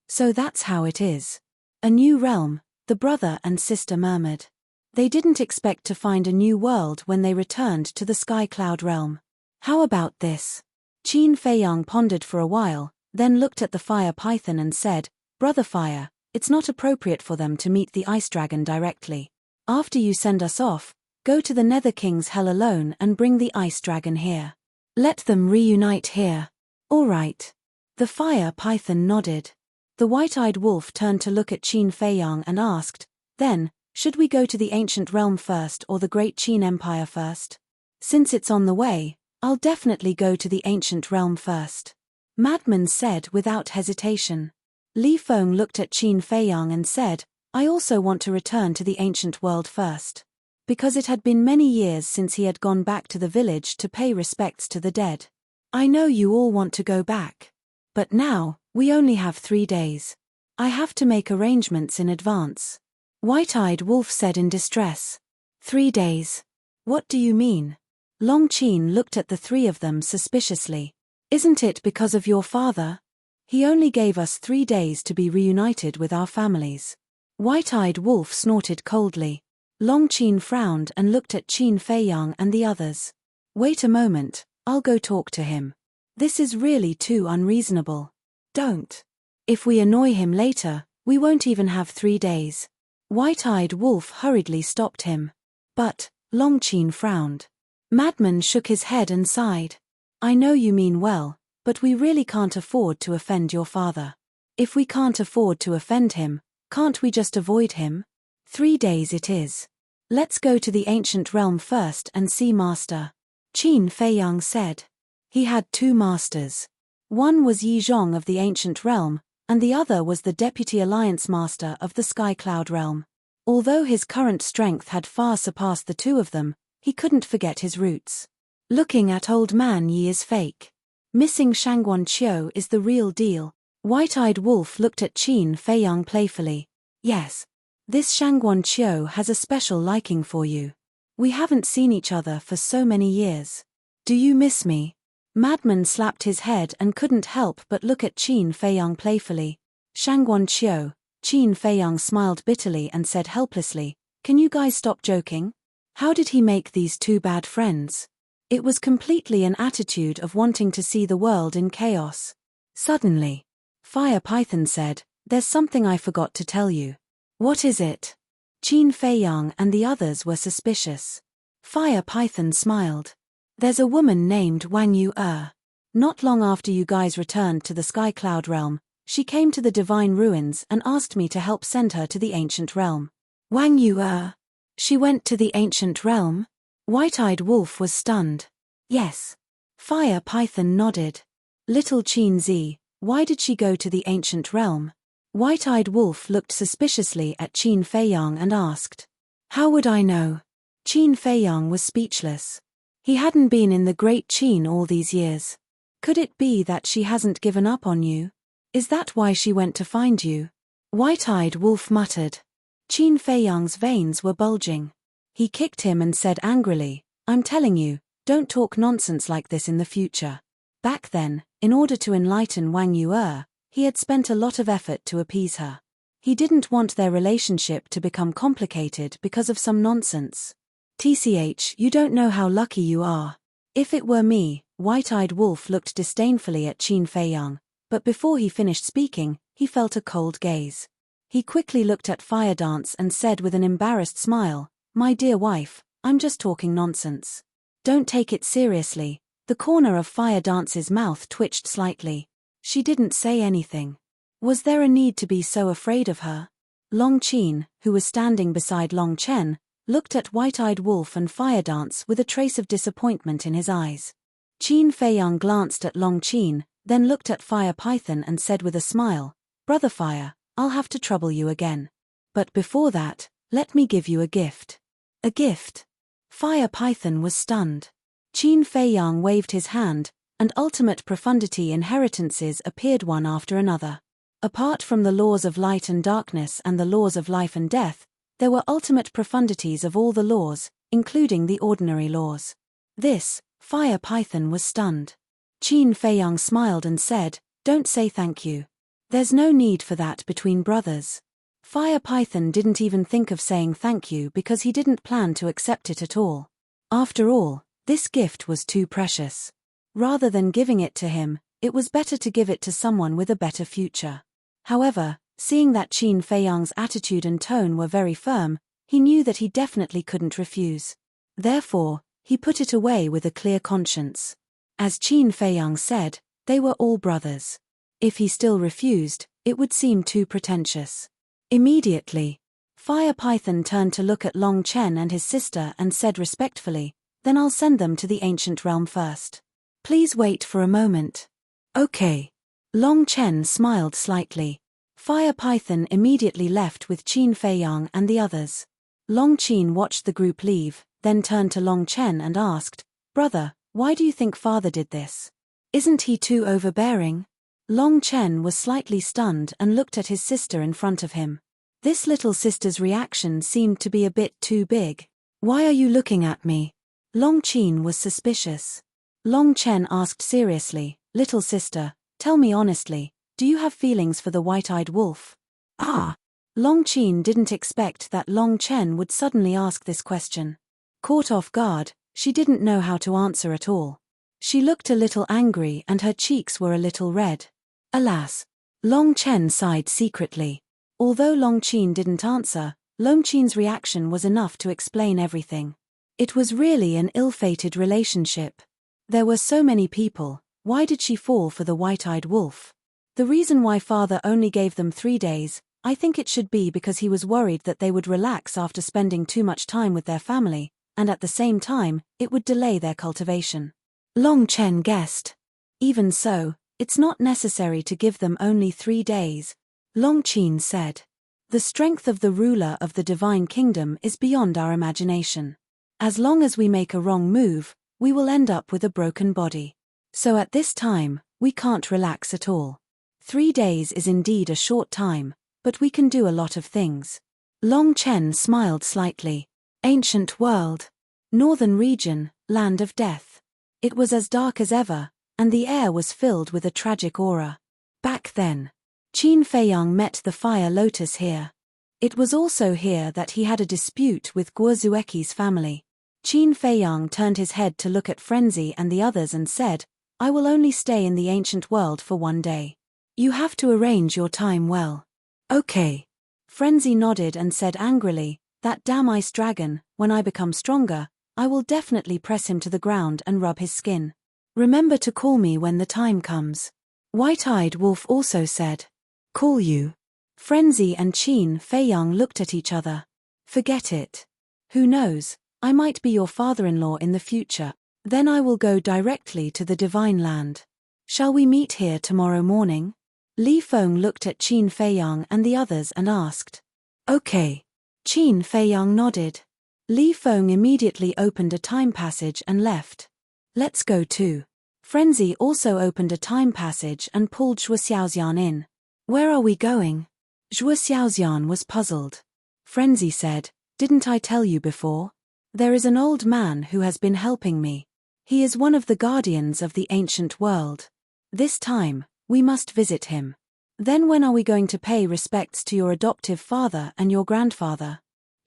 So that's how it is. A new realm, the brother and sister murmured. They didn't expect to find a new world when they returned to the Sky Cloud realm. How about this? Qin Feiyang pondered for a while, then looked at the Fire Python and said, Brother Fire, it's not appropriate for them to meet the Ice Dragon directly. After you send us off, go to the Nether King's hell alone and bring the Ice Dragon here. Let them reunite here. All right. The Fire Python nodded. The white-eyed wolf turned to look at Qin Feiyang and asked, then, should we go to the ancient realm first or the Great Qin Empire first? Since it's on the way, I'll definitely go to the ancient realm first. Madman said without hesitation. Li Feng looked at Qin Feiyang and said, I also want to return to the ancient world first. Because it had been many years since he had gone back to the village to pay respects to the dead. I know you all want to go back. But now, we only have 3 days. I have to make arrangements in advance. White-eyed wolf said in distress. 3 days. What do you mean? Long Qin looked at the three of them suspiciously. Isn't it because of your father? He only gave us 3 days to be reunited with our families. White-eyed wolf snorted coldly. Long Qin frowned and looked at Qin Feiyang and the others. Wait a moment, I'll go talk to him. This is really too unreasonable. Don't. If we annoy him later, We won't even have 3 days. White-eyed Wolf hurriedly stopped him. But, Longchen's frowned. Madman shook his head and sighed. I know you mean well, but we really can't afford to offend your father. If we can't afford to offend him, can't we just avoid him? 3 days it is. Let's go to the ancient realm first and see Master. Qin Feiyang said. He had 2 masters. One was Yi Zhong of the ancient realm, and the other was the deputy alliance master of the Sky Cloud realm. Although his current strength had far surpassed the 2 of them, he couldn't forget his roots. Looking at old man Yi is fake. Missing Shangguan Qiu is the real deal. White-eyed Wolf looked at Qin Feiyang playfully. Yes. This Shangguan Qiu has a special liking for you. We haven't seen each other for so many years. Do you miss me? Madman slapped his head and couldn't help but look at Qin Feiyang playfully. Shangguan Qiu. Qin Feiyang smiled bitterly and said helplessly, can you guys stop joking? How did he make these 2 bad friends? It was completely an attitude of wanting to see the world in chaos. Suddenly, Fire Python said, there's something I forgot to tell you. What is it? Qin Feiyang and the others were suspicious. Fire Python smiled. There's a woman named Wang Yu. Not long after you guys returned to the Sky Cloud realm, she came to the Divine Ruins and asked me to help send her to the Ancient Realm. Wang Yu. She went to the Ancient Realm? White-eyed Wolf was stunned. Yes. Fire Python nodded. Little Qin Zi, why did she go to the Ancient Realm? White-eyed Wolf looked suspiciously at Qin Feiyang and asked. How would I know? Qin Feiyang was speechless. He hadn't been in the Great Qin all these years. Could it be that she hasn't given up on you? Is that why she went to find you? White-eyed Wolf muttered. Qin Feiyang's veins were bulging. He kicked him and said angrily, I'm telling you, don't talk nonsense like this in the future. Back then, in order to enlighten Wang Yu, he had spent a lot of effort to appease her. He didn't want their relationship to become complicated because of some nonsense. TCH, you don't know how lucky you are. If it were me, White-eyed Wolf looked disdainfully at Qin Feiyang, but before he finished speaking, he felt a cold gaze. He quickly looked at Fire Dance and said with an embarrassed smile, My dear wife, I'm just talking nonsense. Don't take it seriously. The corner of Fire Dance's mouth twitched slightly. She didn't say anything. Was there a need to be so afraid of her? Long Qin, who was standing beside Long Chen, looked at White-eyed Wolf and Fire Dance with a trace of disappointment in his eyes. Qin Feiyang glanced at Long Qin, then looked at Fire Python and said with a smile, Brother Fire, I'll have to trouble you again. But before that, let me give you a gift. A gift? Fire Python was stunned. Qin Feiyang waved his hand, and ultimate profundity inheritances appeared one after another. Apart from the laws of light and darkness and the laws of life and death, there were ultimate profundities of all the laws, including the ordinary laws. This, Fire Python was stunned. Qin Feiyang smiled and said, Don't say thank you. There's no need for that between brothers. Fire Python didn't even think of saying thank you because he didn't plan to accept it at all. After all, this gift was too precious. Rather than giving it to him, it was better to give it to someone with a better future. However, seeing that Qin Feiyang's attitude and tone were very firm, he knew that he definitely couldn't refuse. Therefore, he put it away with a clear conscience. As Qin Feiyang said, they were all brothers. If he still refused, it would seem too pretentious. Immediately, Fire Python turned to look at Long Chen and his sister and said respectfully, Then I'll send them to the ancient realm first. Please wait for a moment. Okay. Long Chen smiled slightly. Fire Python immediately left with Qin Feiyang and the others. Long Qin watched the group leave, then turned to Long Chen and asked, Brother, why do you think father did this? Isn't he too overbearing? Long Chen was slightly stunned and looked at his sister in front of him. This little sister's reaction seemed to be a bit too big. Why are you looking at me? Long Qin was suspicious. Long Chen asked seriously, Little sister, tell me honestly, do you have feelings for the White-eyed Wolf? Long Qin didn't expect that Long Chen would suddenly ask this question. Caught off guard, she didn't know how to answer at all. She looked a little angry and her cheeks were a little red. Alas! Long Chen sighed secretly. Although Long Qin didn't answer, Long Qin's reaction was enough to explain everything. It was really an ill-fated relationship. There were so many people, why did she fall for the white-eyed wolf? The reason why father only gave them 3 days, I think it should be because he was worried that they would relax after spending too much time with their family, and at the same time, it would delay their cultivation. Long Chen guessed. Even so, it's not necessary to give them only 3 days, Long Qin said. The strength of the ruler of the divine kingdom is beyond our imagination. As long as we make a wrong move, we will end up with a broken body. So at this time, we can't relax at all. 3 days is indeed a short time, but we can do a lot of things. Long Chen smiled slightly. Ancient world. Northern region, land of death. It was as dark as ever, and the air was filled with a tragic aura. Back then, Qin Feiyang met the fire lotus here. It was also here that he had a dispute with Guo Zueqi's family. Qin Feiyang turned his head to look at Frenzy and the others and said, I will only stay in the ancient world for 1 day. You have to arrange your time well. Okay. Frenzy nodded and said angrily, that damn ice dragon, when I become stronger, I will definitely press him to the ground and rub his skin. Remember to call me when the time comes. White-eyed wolf also said. Call you? Frenzy and Qin Feiyang looked at each other. Forget it. Who knows, I might be your father-in-law in the future, then I will go directly to the divine land. Shall we meet here tomorrow morning? Li Feng looked at Qin Feiyang and the others and asked. Okay. Qin Feiyang nodded. Li Feng immediately opened a time passage and left. Let's go too. Frenzy also opened a time passage and pulled Zhuo Xiaoxian in. Where are we going? Zhuo Xiaoxian was puzzled. Frenzy said, didn't I tell you before? There is an old man who has been helping me. He is one of the guardians of the ancient world. This time, we must visit him. Then when are we going to pay respects to your adoptive father and your grandfather?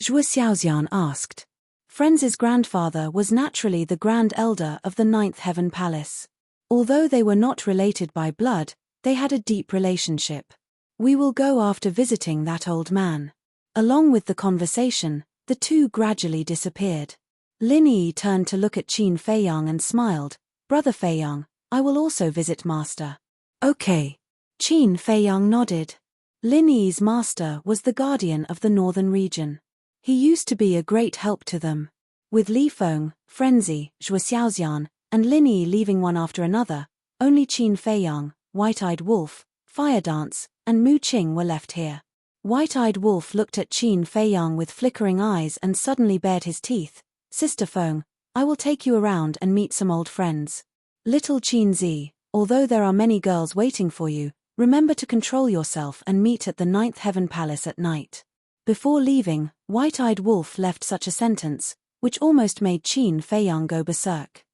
Zhuo Xiaoxian asked. Frenzy's grandfather was naturally the Grand Elder of the Ninth Heaven Palace. Although they were not related by blood, they had a deep relationship. We will go after visiting that old man. Along with the conversation, the two gradually disappeared. Lin Yi turned to look at Qin Feiyang and smiled. Brother Feiyang, I will also visit master. Okay. Qin Feiyang nodded. Lin Yi's master was the guardian of the northern region. He used to be a great help to them. With Li Feng, Frenzy, Zhuo Xiaoxian, and Lin Yi leaving one after another, only Qin Feiyang, White-eyed Wolf, Fire Dance, and Mu Qing were left here. White-eyed Wolf looked at Qin Feiyang with flickering eyes and suddenly bared his teeth. Sister Feng, I will take you around and meet some old friends. Little Qin Zi, although there are many girls waiting for you, remember to control yourself and meet at the Ninth Heaven Palace at night. Before leaving, White-eyed Wolf left such a sentence, which almost made Qin Feiyang go berserk.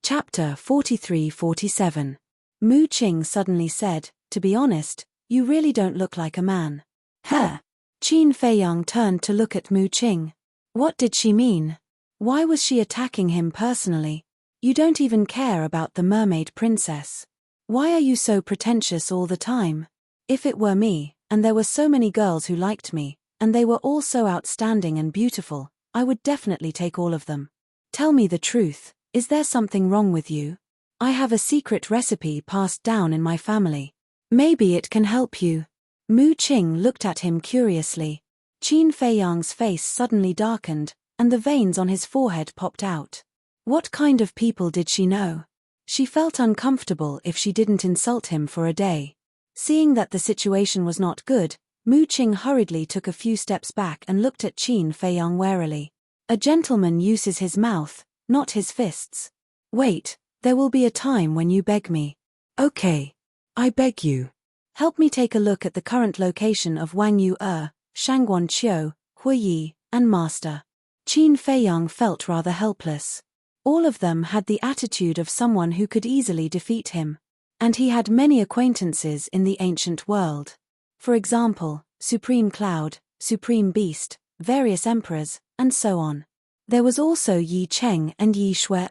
Chapter 43-47. Mu Qing suddenly said, to be honest, you really don't look like a man. Huh? Qin Feiyang turned to look at Mu Qing. What did she mean? Why was she attacking him personally? You don't even care about the mermaid princess. Why are you so pretentious all the time? If it were me, and there were so many girls who liked me, and they were all so outstanding and beautiful, I would definitely take all of them. Tell me the truth, is there something wrong with you? I have a secret recipe passed down in my family. Maybe it can help you. Mu Qing looked at him curiously. Qin Feiyang's face suddenly darkened, and the veins on his forehead popped out. What kind of people did she know? She felt uncomfortable if she didn't insult him for a day. Seeing that the situation was not good, Mu Qing hurriedly took a few steps back and looked at Qin Feiyang warily. A gentleman uses his mouth, not his fists. Wait, there will be a time when you beg me. Okay. I beg you. Help me take a look at the current location of Wang Yu, Shangguan Qiu, Hui Yi, and Master. Qin Feiyang felt rather helpless. All of them had the attitude of someone who could easily defeat him. And he had many acquaintances in the ancient world. For example, Supreme Cloud, Supreme Beast, various emperors, and so on. There was also Yi Cheng and Yi Shui.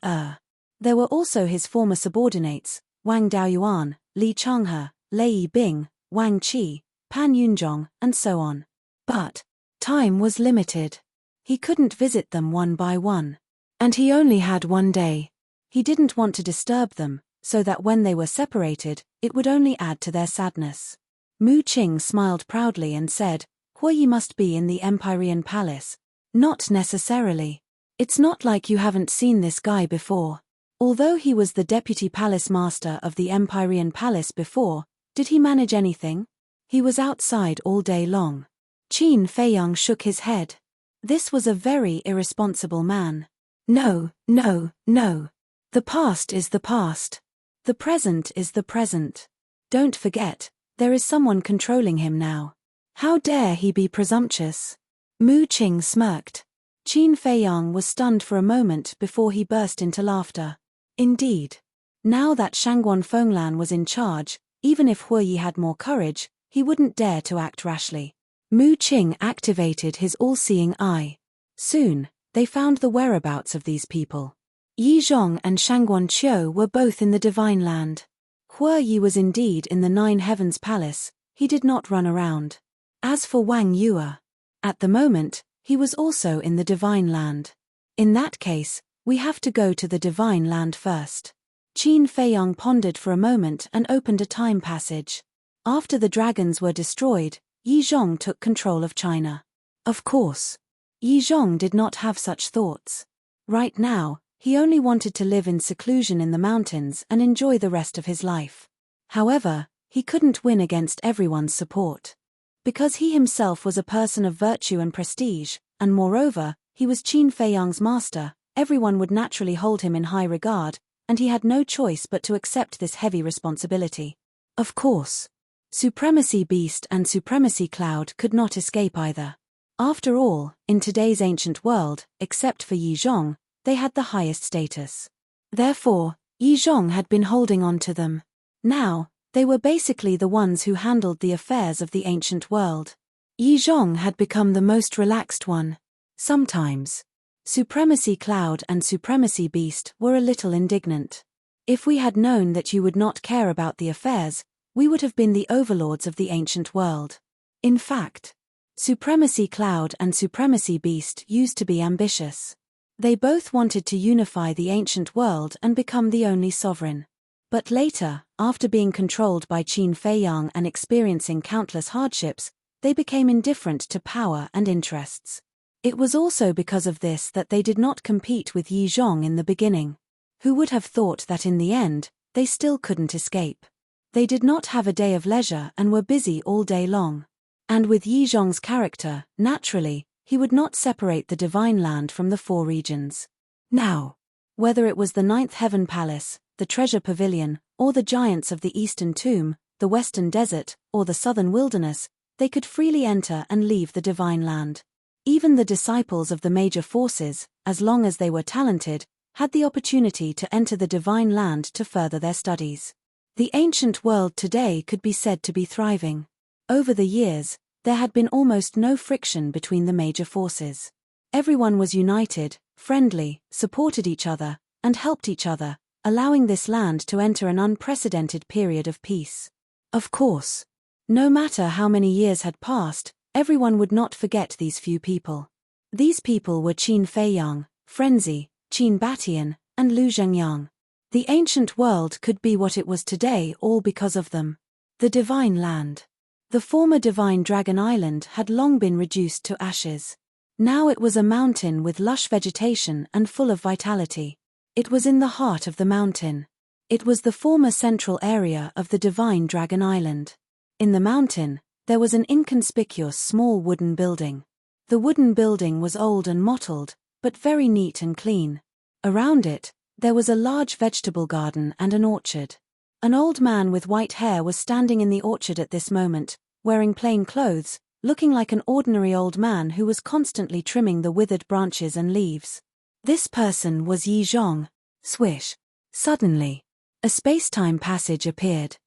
There were also his former subordinates, Wang Daoyuan, Li Changhe, Lei Bing, Wang Qi, Pan Yunjong, and so on. But time was limited. He couldn't visit them one by one. And he only had one day. He didn't want to disturb them, so that when they were separated, it would only add to their sadness. Mu Qing smiled proudly and said, "Huoyi must be in the Empyrean Palace." "Not necessarily. It's not like you haven't seen this guy before. Although he was the deputy palace master of the Empyrean Palace before, did he manage anything? He was outside all day long." Qin Feiyang shook his head. This was a very irresponsible man. No. The past is the past. The present is the present. Don't forget, there is someone controlling him now. How dare he be presumptuous? Mu Qing smirked. Qin Feiyang was stunned for a moment before he burst into laughter. Indeed. Now that Shangguan Fenglan was in charge, even if Huoyi had more courage, he wouldn't dare to act rashly. Mu Qing activated his all-seeing eye. Soon, they found the whereabouts of these people. Yi Zhong and Shangguan Qiu were both in the Divine Land. Huoyi was indeed in the Nine Heavens Palace. He did not run around. As for Wang Yue, at the moment, he was also in the Divine Land. In that case, we have to go to the Divine Land first. Qin Feiyang pondered for a moment and opened a time passage. After the dragons were destroyed, Yi Zhong took control of China. Of course. Yi Zhong did not have such thoughts. Right now, he only wanted to live in seclusion in the mountains and enjoy the rest of his life. However, he couldn't win against everyone's support. Because he himself was a person of virtue and prestige, and moreover, he was Qin Feiyang's master, everyone would naturally hold him in high regard, and he had no choice but to accept this heavy responsibility. Of course. Supremacy Beast and Supremacy Cloud could not escape either. After all, in today's ancient world, except for Yi Zhong, they had the highest status. Therefore, Yi Zhong had been holding on to them. Now, they were basically the ones who handled the affairs of the ancient world. Yi Zhong had become the most relaxed one. Sometimes. Supremacy Cloud and Supremacy Beast were a little indignant. If we had known that you would not care about the affairs, we would have been the overlords of the ancient world. In fact, Supremacy Cloud and Supremacy Beast used to be ambitious. They both wanted to unify the ancient world and become the only sovereign. But later, after being controlled by Qin Feiyang and experiencing countless hardships, they became indifferent to power and interests. It was also because of this that they did not compete with Yi Zhong in the beginning. Who would have thought that in the end, they still couldn't escape? They did not have a day of leisure and were busy all day long. And with Yi Zhong's character, naturally, he would not separate the Divine Land from the four regions. Now, whether it was the Ninth Heaven Palace, the Treasure Pavilion, or the giants of the Eastern Tomb, the Western Desert, or the Southern Wilderness, they could freely enter and leave the Divine Land. Even the disciples of the major forces, as long as they were talented, had the opportunity to enter the Divine Land to further their studies. The ancient world today could be said to be thriving. Over the years, there had been almost no friction between the major forces. Everyone was united, friendly, supported each other, and helped each other, allowing this land to enter an unprecedented period of peace. Of course, no matter how many years had passed, everyone would not forget these few people. These people were Qin Feiyang, Frenzy, Qin Batian, and Lu Zhengyang. The ancient world could be what it was today all because of them. The Divine Land. The former Divine Dragon Island had long been reduced to ashes. Now it was a mountain with lush vegetation and full of vitality. It was in the heart of the mountain. It was the former central area of the Divine Dragon Island. In the mountain, there was an inconspicuous small wooden building. The wooden building was old and mottled, but very neat and clean. Around it, there was a large vegetable garden and an orchard. An old man with white hair was standing in the orchard at this moment, wearing plain clothes, looking like an ordinary old man who was constantly trimming the withered branches and leaves. This person was Yi Zhong. Swish. Suddenly, a space-time passage appeared.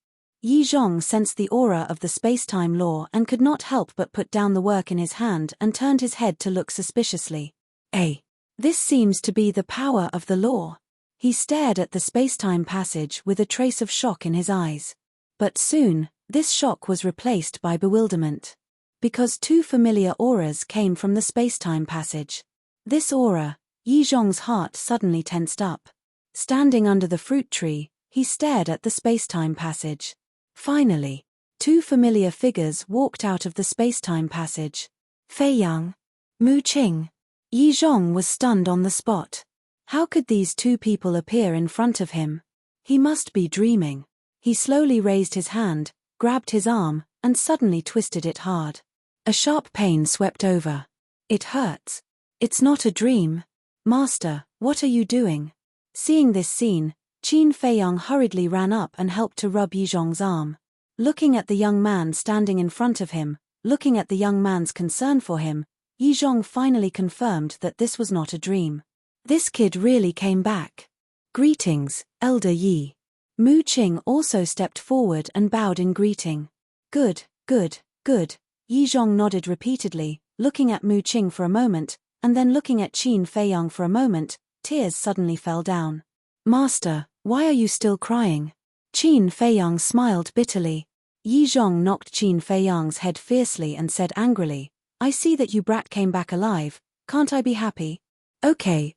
Yi Zhong sensed the aura of the space-time law and could not help but put down the work in his hand and turned his head to look suspiciously. This seems to be the power of the law. He stared at the space-time passage with a trace of shock in his eyes. But soon, This shock was replaced by bewilderment. Because two familiar auras came from the space-time passage. This aura, Yi Zhong's heart suddenly tensed up. Standing under the fruit tree, he stared at the space-time passage. Finally, two familiar figures walked out of the space-time passage. Fei Yang, Mu Qing. Yi Zhong was stunned on the spot. How could these two people appear in front of him? He must be dreaming. He slowly raised his hand, grabbed his arm, and suddenly twisted it hard. A sharp pain swept over. It hurts. It's not a dream. Master, what are you doing? Seeing this scene, Qin Feiyang hurriedly ran up and helped to rub Yi Zhong's arm. Looking at the young man standing in front of him, looking at the young man's concern for him, Yi Zhong finally confirmed that this was not a dream. This kid really came back. Greetings, Elder Yi. Mu Qing also stepped forward and bowed in greeting. Good, good, good. Yi Zhong nodded repeatedly, looking at Mu Qing for a moment, and then looking at Qin Feiyang for a moment. Tears suddenly fell down. Master, why are you still crying? Qin Feiyang smiled bitterly. Yi Zhong knocked Qin Feiyang's head fiercely and said angrily, I see that you brat came back alive, can't I be happy? Okay.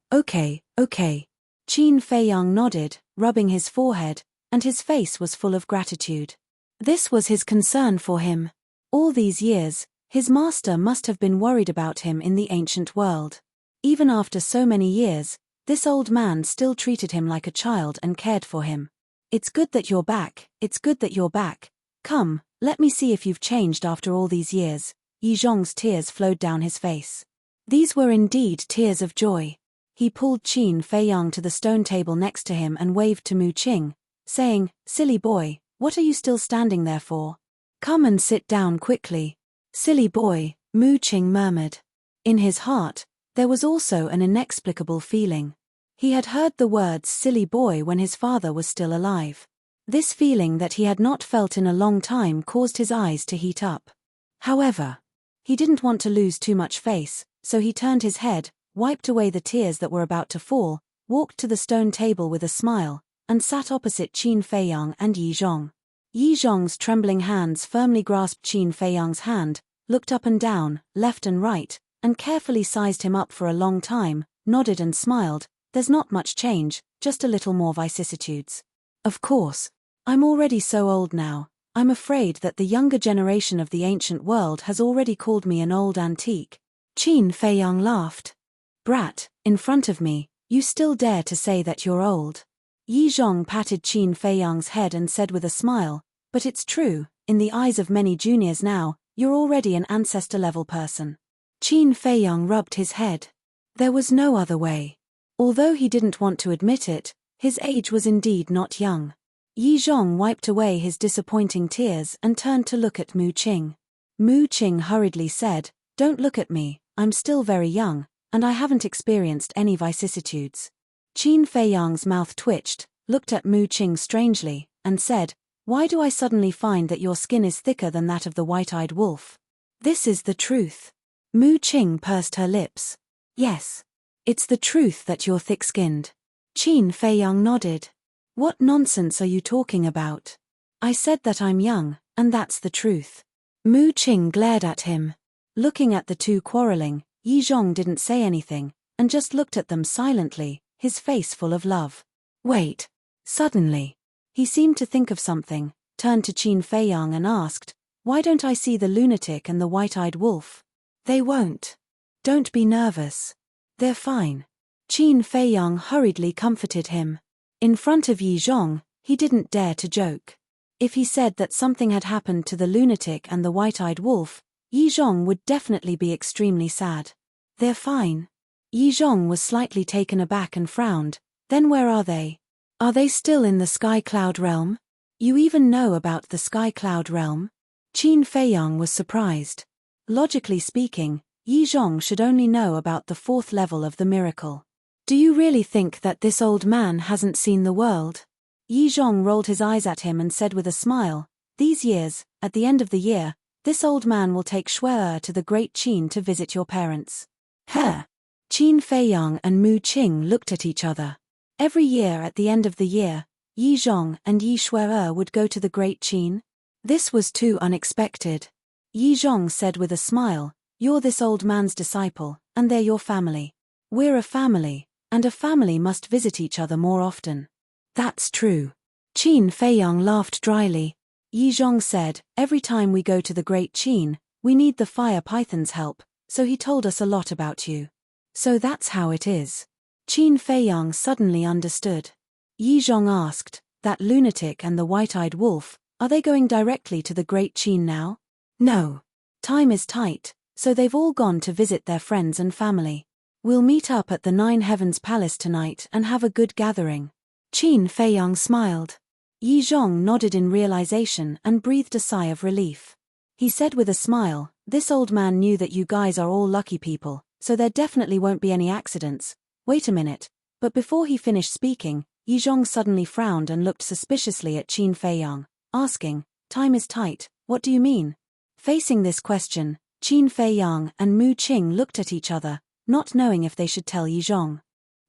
Qin Feiyang nodded, rubbing his forehead, and his face was full of gratitude. This was his concern for him. All these years, his master must have been worried about him in the ancient world. Even after so many years, this old man still treated him like a child and cared for him. It's good that you're back, it's good that you're back. Come, let me see if you've changed after all these years. Yi Zhong's tears flowed down his face. These were indeed tears of joy. He pulled Qin Feiyang to the stone table next to him and waved to Mu Qing, saying, Silly boy, what are you still standing there for? Come and sit down quickly. Silly boy, Mu Qing murmured. In his heart, there was also an inexplicable feeling. He had heard the words silly boy when his father was still alive. This feeling that he had not felt in a long time caused his eyes to heat up. However, he didn't want to lose too much face, so he turned his head, wiped away the tears that were about to fall, walked to the stone table with a smile, and sat opposite Qin Feiyang and Yi Zhong. Yi Zhong's trembling hands firmly grasped Qin Feiyang's hand, looked up and down, left and right, and carefully sized him up for a long time, nodded and smiled. There's not much change, just a little more vicissitudes. Of course. I'm already so old now, I'm afraid that the younger generation of the ancient world has already called me an old antique. Qin Feiyang laughed. Brat, in front of me, you still dare to say that you're old. Yi Zhong patted Qin Feiyang's head and said with a smile, but it's true, in the eyes of many juniors now, you're already an ancestor-level person. Qin Feiyang rubbed his head. There was no other way. Although he didn't want to admit it, his age was indeed not young. Yi Zhong wiped away his disappointing tears and turned to look at Mu Qing. Mu Qing hurriedly said, Don't look at me, I'm still very young, and I haven't experienced any vicissitudes. Qin Feiyang's mouth twitched, looked at Mu Qing strangely, and said, Why do I suddenly find that your skin is thicker than that of the white-eyed wolf? This is the truth. Mu Qing pursed her lips. Yes. It's the truth that you're thick-skinned. Qin Feiyang nodded. What nonsense are you talking about? I said that I'm young, and that's the truth. Mu Qing glared at him. Looking at the two quarreling, Yi Zhong didn't say anything, and just looked at them silently, his face full of love. Wait. Suddenly, he seemed to think of something, turned to Qin Feiyang and asked, Why don't I see the lunatic and the white-eyed wolf? They won't. Don't be nervous. They're fine. Qin Feiyang hurriedly comforted him. In front of Yi Zhong, he didn't dare to joke. If he said that something had happened to the lunatic and the white-eyed wolf, Yi Zhong would definitely be extremely sad. They're fine. Yi Zhong was slightly taken aback and frowned. Then where are they? Are they still in the Sky Cloud realm? You even know about the Sky Cloud realm? Qin Feiyang was surprised. Logically speaking, Yi Zhong should only know about the 4th level of the miracle. Do you really think that this old man hasn't seen the world? Yi Zhong rolled his eyes at him and said with a smile, These years, at the end of the year, this old man will take Shui to the Great Qin to visit your parents. Huh? Qin Feiyang and Mu Qing looked at each other. Every year at the end of the year, Yi Zhong and Yi Shui would go to the Great Qin. This was too unexpected. Yi Zhong said with a smile, "You're this old man's disciple, and they're your family. We're a family, and a family must visit each other more often." "That's true." Qin Feiyang laughed dryly. Yi Zhong said, "Every time we go to the Great Qin, we need the fire python's help, so he told us a lot about you." "So that's how it is." Qin Feiyang suddenly understood. Yi Zhong asked, "That lunatic and the white-eyed wolf, are they going directly to the Great Qin now?" "No. Time is tight, so they've all gone to visit their friends and family. We'll meet up at the Nine Heavens Palace tonight and have a good gathering." Qin Feiyang smiled. Yi Zhong nodded in realization and breathed a sigh of relief. He said with a smile, "This old man knew that you guys are all lucky people, so there definitely won't be any accidents. Wait a minute." But before he finished speaking, Yi Zhong suddenly frowned and looked suspiciously at Qin Feiyang, asking, "Time is tight, what do you mean?" Facing this question, Qin Feiyang and Mu Qing looked at each other, not knowing if they should tell Yi Zhong.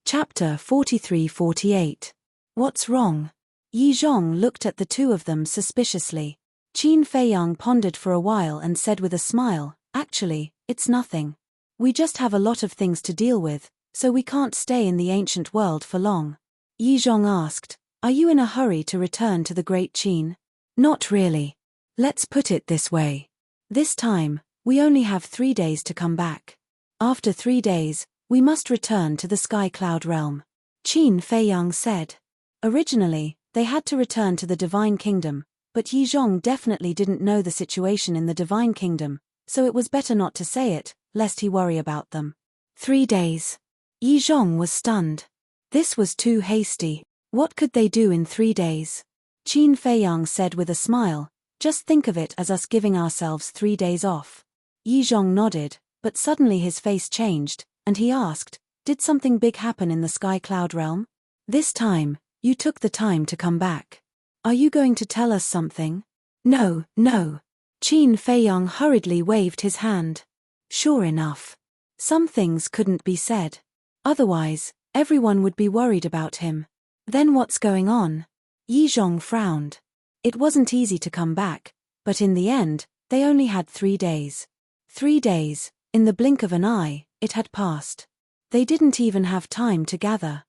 Chapter 43-48. What's wrong? Yi Zhong looked at the two of them suspiciously. Qin Feiyang pondered for a while and said with a smile, "Actually, it's nothing. We just have a lot of things to deal with, so we can't stay in the ancient world for long." Yi Zhong asked, "Are you in a hurry to return to the Great Qin?" "Not really. Let's put it this way. This time, we only have 3 days to come back. After 3 days, we must return to the Sky Cloud Realm," Qin Feiyang said. Originally, they had to return to the Divine Kingdom, but Yi Zhong definitely didn't know the situation in the Divine Kingdom, so it was better not to say it, lest he worry about them. 3 days. Yi Zhong was stunned. This was too hasty. What could they do in 3 days? Qin Feiyang said with a smile, "Just think of it as us giving ourselves 3 days off." Yi Zhong nodded, but suddenly his face changed, and he asked, "Did something big happen in the Sky Cloud Realm? This time, you took the time to come back. Are you going to tell us something?" "No, no." Qin Feiyang hurriedly waved his hand. Sure enough. Some things couldn't be said. Otherwise, everyone would be worried about him. "Then what's going on?" Yi Zhong frowned. It wasn't easy to come back, but in the end, they only had 3 days. 3 days, in the blink of an eye, it had passed. They didn't even have time to gather.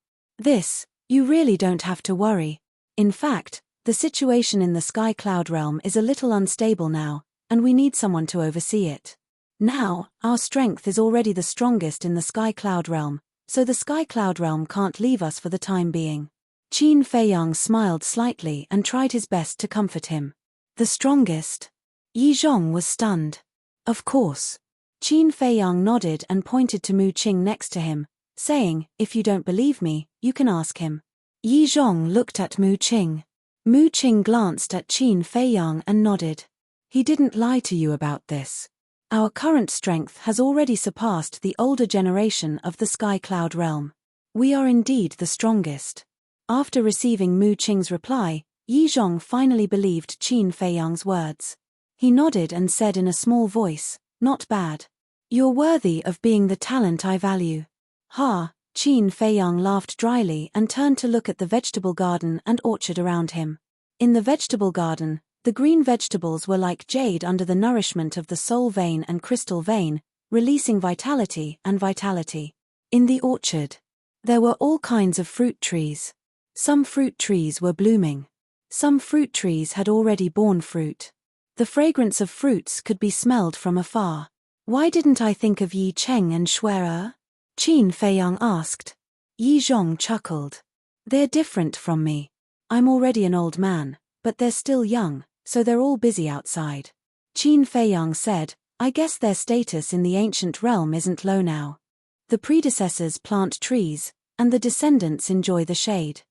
You really don't have to worry. In fact, the situation in the Sky Cloud Realm is a little unstable now, and we need someone to oversee it. Now, our strength is already the strongest in the Sky Cloud Realm, so the Sky Cloud Realm can't leave us for the time being." Qin Feiyang smiled slightly and tried his best to comfort him. "The strongest?" Yi Zhong was stunned. "Of course." Qin Feiyang nodded and pointed to Mu Qing next to him, saying, "If you don't believe me, you can ask him." Yi Zhong looked at Mu Qing. Mu Qing glanced at Qin Feiyang and nodded. "He didn't lie to you about this. Our current strength has already surpassed the older generation of the Sky Cloud Realm. We are indeed the strongest." After receiving Mu Qing's reply, Yi Zhong finally believed Qin Feiyang's words. He nodded and said in a small voice, "Not bad. You're worthy of being the talent I value." "Ha!" Qin Feiyang laughed dryly and turned to look at the vegetable garden and orchard around him. In the vegetable garden, the green vegetables were like jade under the nourishment of the soul vein and crystal vein, releasing vitality and vitality. In the orchard, there were all kinds of fruit trees. Some fruit trees were blooming. Some fruit trees had already borne fruit. The fragrance of fruits could be smelled from afar. "Why didn't I think of Yi Cheng and Shui? Qin Feiyang asked. Yi Zhong chuckled. "They're different from me. I'm already an old man, but they're still young, so they're all busy outside." Qin Feiyang said, "I guess their status in the ancient realm isn't low now. The predecessors plant trees, and the descendants enjoy the shade.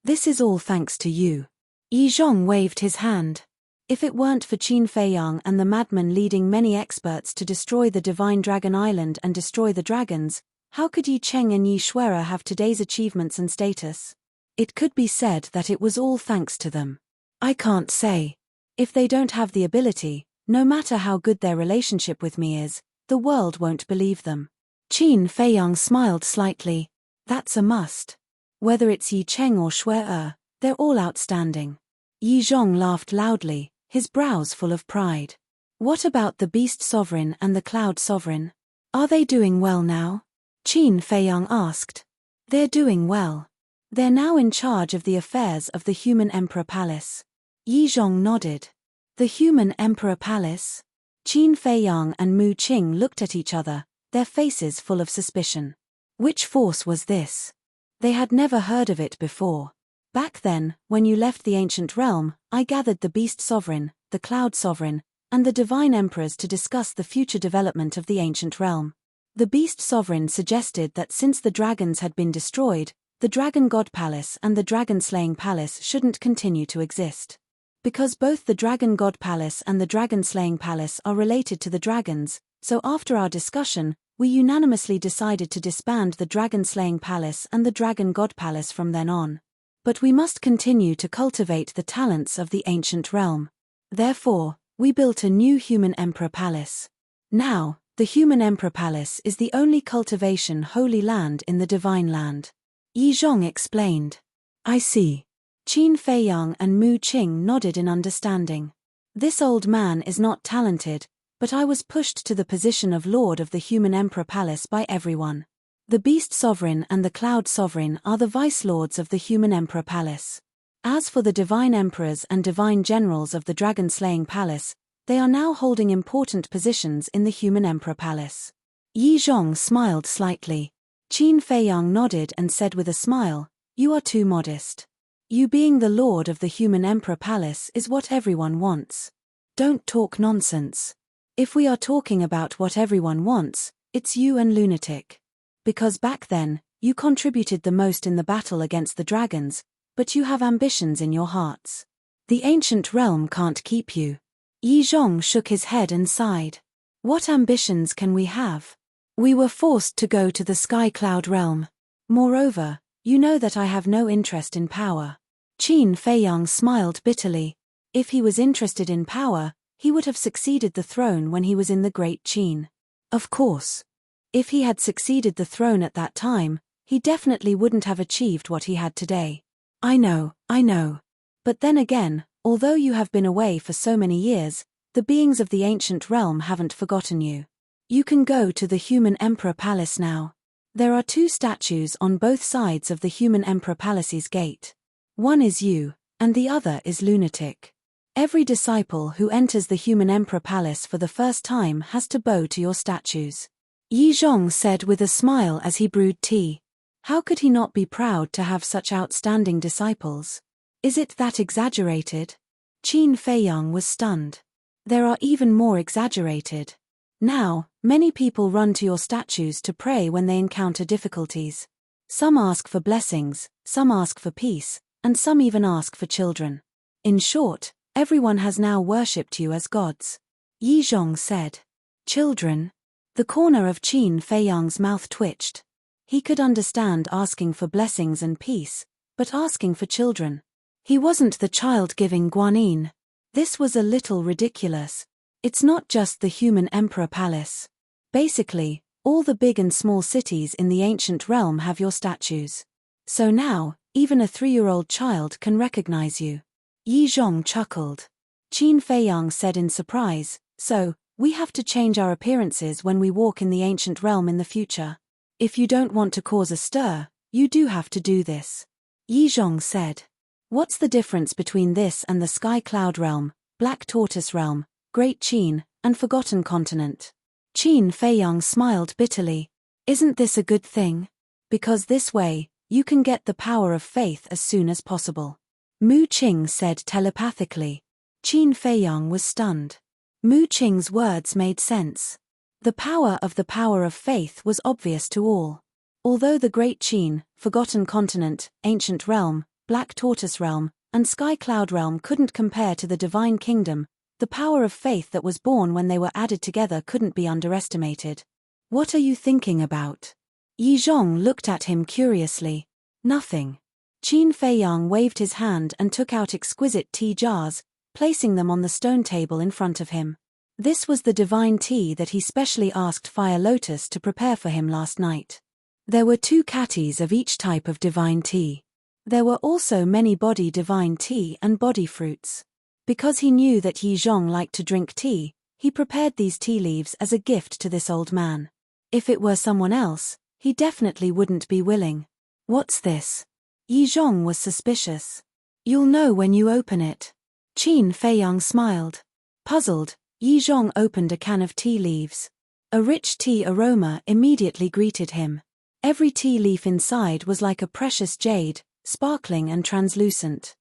This is all thanks to you." Yi Zhong waved his hand. If it weren't for Qin Feiyang and the madman leading many experts to destroy the Divine Dragon Island and destroy the dragons, how could Yi Cheng and Yi Shui have today's achievements and status? It could be said that it was all thanks to them. I can't say. If they don't have the ability, no matter how good their relationship with me is, the world won't believe them. Qin Feiyang smiled slightly. That's a must. Whether it's Yi Cheng or Shui, they're all outstanding. Yi Zhong laughed loudly, his brows full of pride. What about the Beast Sovereign and the Cloud Sovereign? Are they doing well now? Qin Feiyang asked. They're doing well. They're now in charge of the affairs of the Human Emperor Palace. Yi Zhong nodded. The Human Emperor Palace? Qin Feiyang and Mu Qing looked at each other, their faces full of suspicion. Which force was this? They had never heard of it before. Back then, when you left the ancient realm, I gathered the Beast Sovereign, the Cloud Sovereign, and the Divine Emperors to discuss the future development of the ancient realm. The Beast Sovereign suggested that since the dragons had been destroyed, the Dragon God Palace and the Dragon Slaying Palace shouldn't continue to exist. Because both the Dragon God Palace and the Dragon Slaying Palace are related to the dragons, so after our discussion, we unanimously decided to disband the Dragon Slaying Palace and the Dragon God Palace from then on. But we must continue to cultivate the talents of the ancient realm. Therefore, we built a new Human Emperor Palace. Now, the Human Emperor Palace is the only cultivation holy land in the Divine Land. Yi Zhong explained. I see. Qin Feiyang and Mu Qing nodded in understanding. This old man is not talented, but I was pushed to the position of Lord of the Human Emperor Palace by everyone. The Beast Sovereign and the Cloud Sovereign are the Vice Lords of the Human Emperor Palace. As for the Divine Emperors and Divine Generals of the Dragon Slaying Palace, they are now holding important positions in the Human Emperor Palace. Yi Zhong smiled slightly. Qin Feiyang nodded and said with a smile, You are too modest. You being the Lord of the Human Emperor Palace is what everyone wants. Don't talk nonsense. If we are talking about what everyone wants, it's you and Lunatic. Because back then, you contributed the most in the battle against the dragons, but you have ambitions in your hearts. The ancient realm can't keep you. Yi Zhong shook his head and sighed. What ambitions can we have? We were forced to go to the Sky Cloud realm. Moreover, you know that I have no interest in power. Qin Feiyang smiled bitterly. If he was interested in power, he would have succeeded the throne when he was in the Great Qin. Of course. If he had succeeded the throne at that time, he definitely wouldn't have achieved what he had today. I know. But then again, although you have been away for so many years, the beings of the ancient realm haven't forgotten you. You can go to the Human Emperor Palace now. There are 2 statues on both sides of the Human Emperor Palace's gate. One is you, and the other is Lunatic. Every disciple who enters the Human Emperor Palace for the first time has to bow to your statues. Yi Zhong said with a smile as he brewed tea. How could he not be proud to have such outstanding disciples? Is it that exaggerated? Qin Feiyang was stunned. There are even more exaggerated. Now, many people run to your statues to pray when they encounter difficulties. Some ask for blessings, some ask for peace, and some even ask for children. In short, everyone has now worshipped you as gods. Yi Zhong said. Children? The corner of Qin Feiyang's mouth twitched. He could understand asking for blessings and peace, but asking for children. He wasn't the child-giving Guanyin. This was a little ridiculous. It's not just the Human Emperor Palace. Basically, all the big and small cities in the ancient realm have your statues. So now, even a 3-year-old child can recognize you. Yi Zhong chuckled. Qin Feiyang said in surprise, So, we have to change our appearances when we walk in the ancient realm in the future. If you don't want to cause a stir, you do have to do this. Yi Zhong said. What's the difference between this and the Sky Cloud realm, Black Tortoise realm, Great Qin, and Forgotten Continent? Qin Feiyang smiled bitterly. Isn't this a good thing? Because this way, you can get the power of faith as soon as possible. Mu Qing said telepathically. Qin Feiyang was stunned. Mu Qing's words made sense. The power of faith was obvious to all. Although the Great Qin, Forgotten Continent, Ancient Realm, Black Tortoise Realm, and Sky Cloud Realm couldn't compare to the Divine Kingdom, the power of faith that was born when they were added together couldn't be underestimated. What are you thinking about? Yi Zhong looked at him curiously. Nothing. Qin Feiyang waved his hand and took out exquisite tea jars, placing them on the stone table in front of him. This was the divine tea that he specially asked Fire Lotus to prepare for him last night. There were 2 catties of each type of divine tea. There were also many body divine tea and body fruits. Because he knew that Yi Zhong liked to drink tea, he prepared these tea leaves as a gift to this old man. If it were someone else, he definitely wouldn't be willing. What's this? Yi Zhong was suspicious. You'll know when you open it. Qin Feiyang smiled. Puzzled, Yi Zhong opened a can of tea leaves. A rich tea aroma immediately greeted him. Every tea leaf inside was like a precious jade, sparkling and translucent.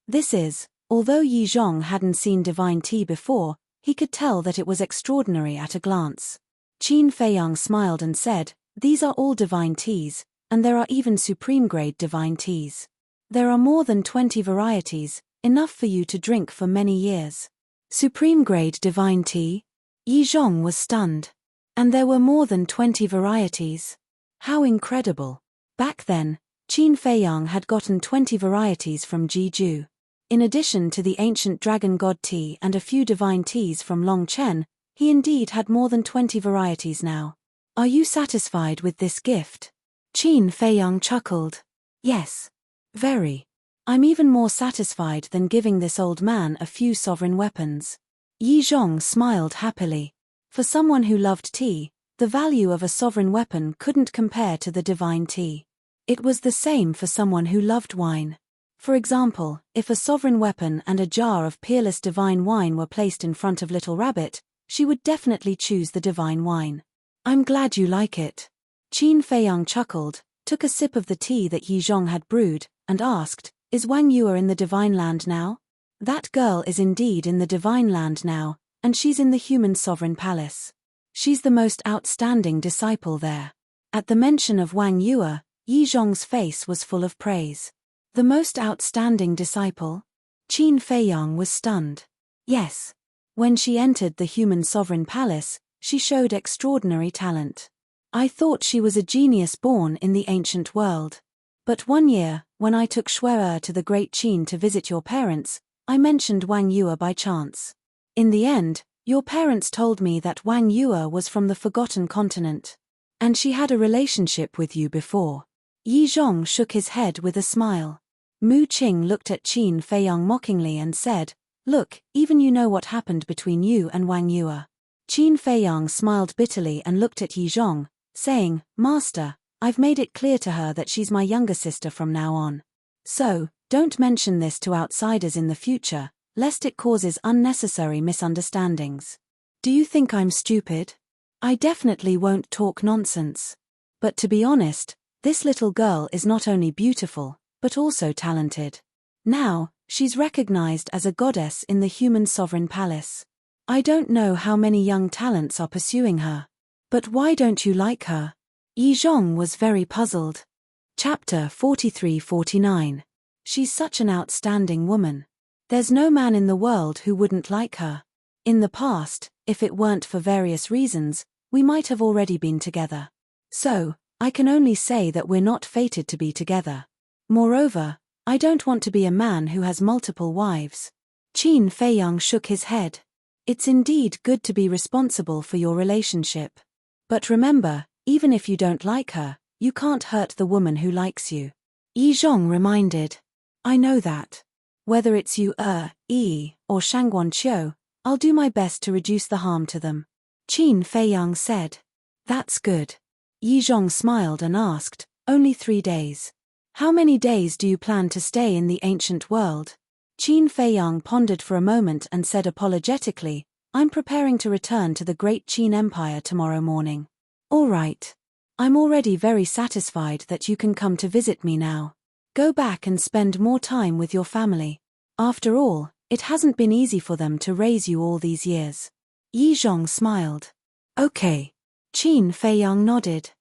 This is, although Yi Zhong hadn't seen divine tea before, he could tell that it was extraordinary at a glance. Qin Feiyang smiled and said, "These are all divine teas, and there are even supreme-grade divine teas. There are more than 20 varieties, enough for you to drink for many years." Supreme-grade divine tea? Yi Zhong was stunned. And there were more than 20 varieties. How incredible. Back then, Qin Feiyang had gotten 20 varieties from Jeju. In addition to the ancient dragon god tea and a few divine teas from Long Chen, he indeed had more than 20 varieties now. Are you satisfied with this gift? Qin Feiyang chuckled. Yes. Very. I'm even more satisfied than giving this old man a few sovereign weapons. Yi Zhong smiled happily. For someone who loved tea, the value of a sovereign weapon couldn't compare to the divine tea. It was the same for someone who loved wine. For example, if a sovereign weapon and a jar of peerless divine wine were placed in front of Little Rabbit, she would definitely choose the divine wine. I'm glad you like it. Qin Feiyang chuckled, took a sip of the tea that Yi Zhong had brewed, and asked, "Is Wang Yue in the divine land now?" That girl is indeed in the divine land now, and she's in the human sovereign palace. She's the most outstanding disciple there. At the mention of Wang Yue, Yi Zhong's face was full of praise. The most outstanding disciple? Qin Feiyang was stunned. Yes. When she entered the human sovereign palace, she showed extraordinary talent. I thought she was a genius born in the ancient world. But one year, when I took Shuer to the Great Qin to visit your parents, I mentioned Wang Yue by chance. In the end, your parents told me that Wang Yue was from the Forgotten Continent. And she had a relationship with you before. Yi Zhong shook his head with a smile. Mu Qing looked at Qin Feiyang mockingly and said, "Look, even you know what happened between you and Wang Yue." Qin Feiyang smiled bitterly and looked at Yi Zhong, saying, "Master, I've made it clear to her that she's my younger sister from now on. So, don't mention this to outsiders in the future, lest it causes unnecessary misunderstandings." Do you think I'm stupid? I definitely won't talk nonsense. But to be honest, this little girl is not only beautiful, but also talented. Now, she's recognized as a goddess in the human sovereign palace. I don't know how many young talents are pursuing her. But why don't you like her? Yi Zhong was very puzzled. Chapter 43-49. She's such an outstanding woman. There's no man in the world who wouldn't like her. In the past, if it weren't for various reasons, we might have already been together. So, I can only say that we're not fated to be together. Moreover, I don't want to be a man who has multiple wives. Qin Feiyang shook his head. It's indeed good to be responsible for your relationship. But remember, even if you don't like her, you can't hurt the woman who likes you. Yi Zhong reminded. I know that. Whether it's Yu Yi, or Shangguan Qiu, I'll do my best to reduce the harm to them. Qin Feiyang said. That's good. Yi Zhong smiled and asked, only 3 days. How many days do you plan to stay in the ancient world? Qin Feiyang pondered for a moment and said apologetically, I'm preparing to return to the Great Qin Empire tomorrow morning. All right. I'm already very satisfied that you can come to visit me now. Go back and spend more time with your family. After all, it hasn't been easy for them to raise you all these years. Yi Zhong smiled. Okay. Qin Feiyang nodded.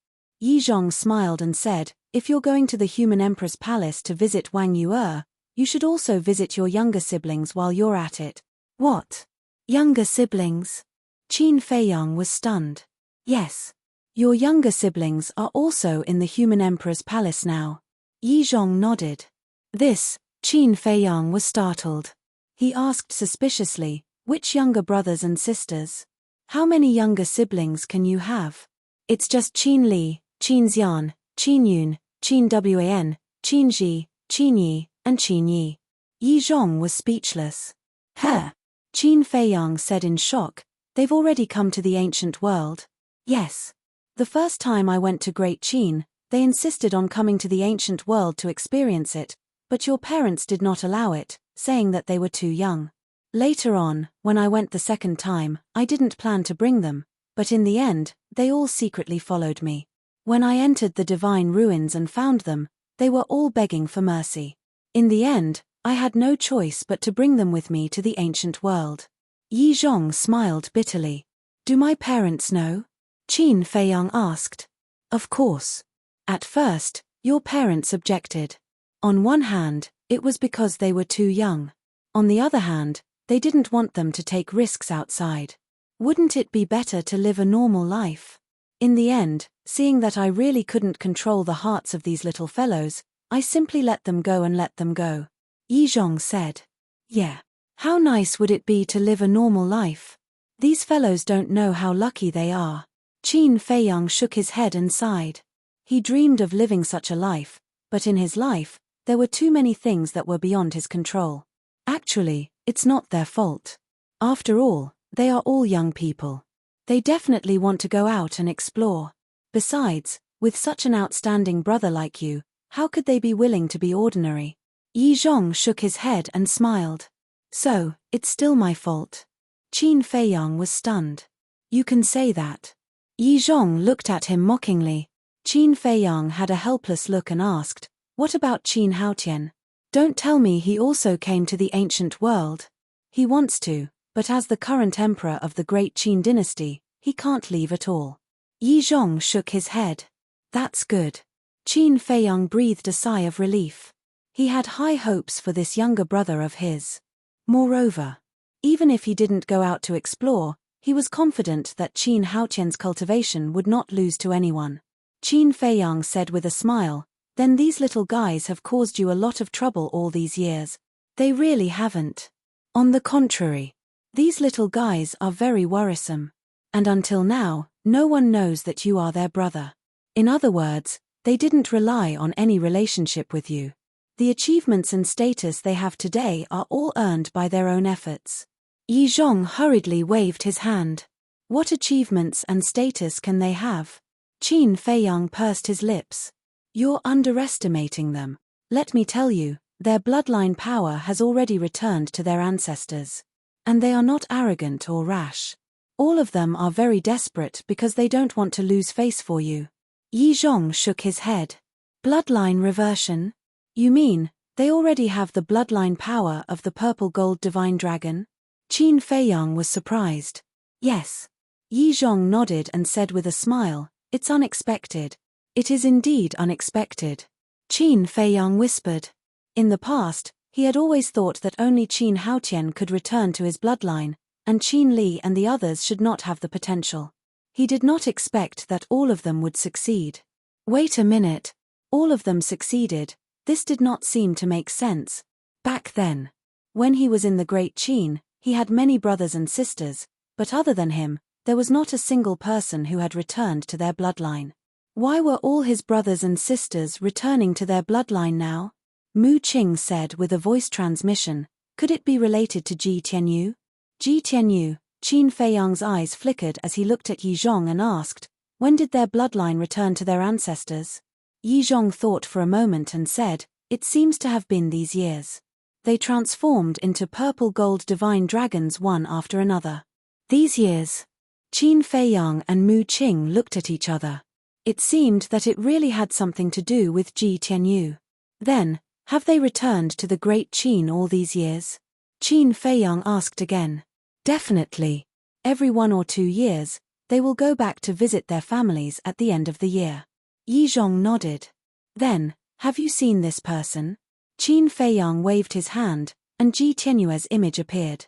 Yi Zhong smiled and said, if you're going to the human empress palace to visit Wang Yue, you should also visit your younger siblings while you're at it. What? Younger siblings? Qin Feiyang was stunned. Yes. Your younger siblings are also in the human emperor's palace now. Yi Zhong nodded. This, Qin Feiyang was startled. He asked suspiciously, which younger brothers and sisters? How many younger siblings can you have? It's just Qin Li, Qin Xian, Qin Yun, Qin Wan, Qin Ji, Qin Yi, and Qin Yi. Yi Zhong was speechless. Huh? Qin Feiyang said in shock. They've already come to the ancient world? Yes. The first time I went to Great Qin, they insisted on coming to the ancient world to experience it, but your parents did not allow it, saying that they were too young. Later on, when I went the second time, I didn't plan to bring them, but in the end, they all secretly followed me. When I entered the divine ruins and found them, they were all begging for mercy. In the end, I had no choice but to bring them with me to the ancient world. Yi Zhong smiled bitterly. Do my parents know? Qin Feiyang asked. Of course. At first, your parents objected. On one hand, it was because they were too young. On the other hand, they didn't want them to take risks outside. Wouldn't it be better to live a normal life? In the end, seeing that I really couldn't control the hearts of these little fellows, I simply let them go and let them go. Yi Zhong said. Yeah. How nice would it be to live a normal life? These fellows don't know how lucky they are. Qin Feiyang shook his head and sighed. He dreamed of living such a life, but in his life, there were too many things that were beyond his control. Actually, it's not their fault. After all, they are all young people. They definitely want to go out and explore. Besides, with such an outstanding brother like you, how could they be willing to be ordinary? Yi Zhong shook his head and smiled. So, it's still my fault. Qin Feiyang was stunned. You can say that. Yi Zhong looked at him mockingly. Qin Feiyang had a helpless look and asked, what about Qin Haotian? Don't tell me he also came to the ancient world. He wants to, but as the current emperor of the Great Qin dynasty, he can't leave at all. Yi Zhong shook his head. That's good. Qin Feiyang breathed a sigh of relief. He had high hopes for this younger brother of his. Moreover, even if he didn't go out to explore, he was confident that Qin Haotian's cultivation would not lose to anyone. Qin Feiyang said with a smile, then these little guys have caused you a lot of trouble all these years. They really haven't. On the contrary. These little guys are very worrisome. And until now, no one knows that you are their brother. In other words, they didn't rely on any relationship with you. The achievements and status they have today are all earned by their own efforts. Yi Zhong hurriedly waved his hand. What achievements and status can they have? Qin Feiyang pursed his lips. You're underestimating them. Let me tell you, their bloodline power has already returned to their ancestors. And they are not arrogant or rash. All of them are very desperate because they don't want to lose face for you. Yi Zhong shook his head. Bloodline reversion? You mean, they already have the bloodline power of the purple gold divine dragon? Qin Feiyang was surprised. Yes. Yi Zhong nodded and said with a smile, it's unexpected. It is indeed unexpected. Qin Feiyang whispered. In the past, he had always thought that only Qin Haotian could return to his bloodline, and Qin Li and the others should not have the potential. He did not expect that all of them would succeed. Wait a minute. All of them succeeded. This did not seem to make sense. Back then, when he was in the Great Qin, he had many brothers and sisters, but other than him, there was not a single person who had returned to their bloodline. Why were all his brothers and sisters returning to their bloodline now? Mu Qing said with a voice transmission, could it be related to Ji Tianyu? Ji Tianyu, Qin Feiyang's eyes flickered as he looked at Yi Zhong and asked, when did their bloodline return to their ancestors? Yi Zhong thought for a moment and said, it seems to have been these years. They transformed into purple gold divine dragons one after another. These years. Qin Feiyang and Mu Qing looked at each other. It seemed that it really had something to do with Ji Tianyu. Then, have they returned to the Great Qin all these years? Qin Feiyang asked again. Definitely. Every 1 or 2 years, they will go back to visit their families at the end of the year. Yi Zhong nodded. Then, have you seen this person? Qin Feiyang waved his hand, and Ji Tianyu's image appeared.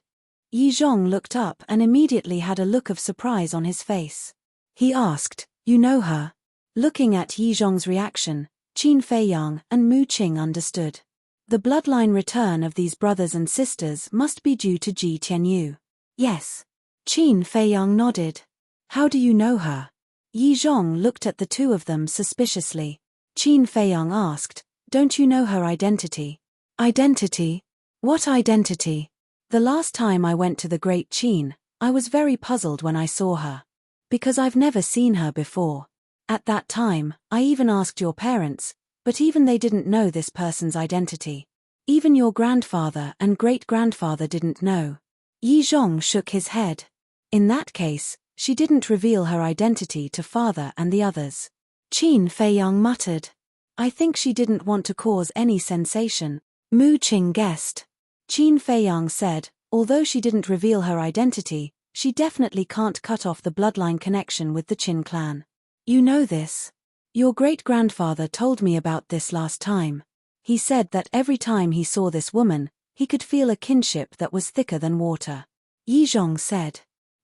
Yi Zhong looked up and immediately had a look of surprise on his face. He asked, you know her? Looking at Yi Zhong's reaction, Qin Feiyang and Mu Qing understood. The bloodline return of these brothers and sisters must be due to Ji Tianyu. Yes. Qin Feiyang nodded. How do you know her? Yi Zhong looked at the two of them suspiciously. Qin Feiyang asked, don't you know her identity? Identity? What identity? The last time I went to the Great Qin, I was very puzzled when I saw her. Because I've never seen her before. At that time, I even asked your parents, but even they didn't know this person's identity. Even your grandfather and great-grandfather didn't know. Yi Zhong shook his head. In that case, she didn't reveal her identity to father and the others. Qin Feiyang muttered. I think she didn't want to cause any sensation. Mu Qing guessed. Qin Feiyang said, although she didn't reveal her identity, she definitely can't cut off the bloodline connection with the Qin clan. You know this. Your great-grandfather told me about this last time. He said that every time he saw this woman, he could feel a kinship that was thicker than water. Yi Zhong said.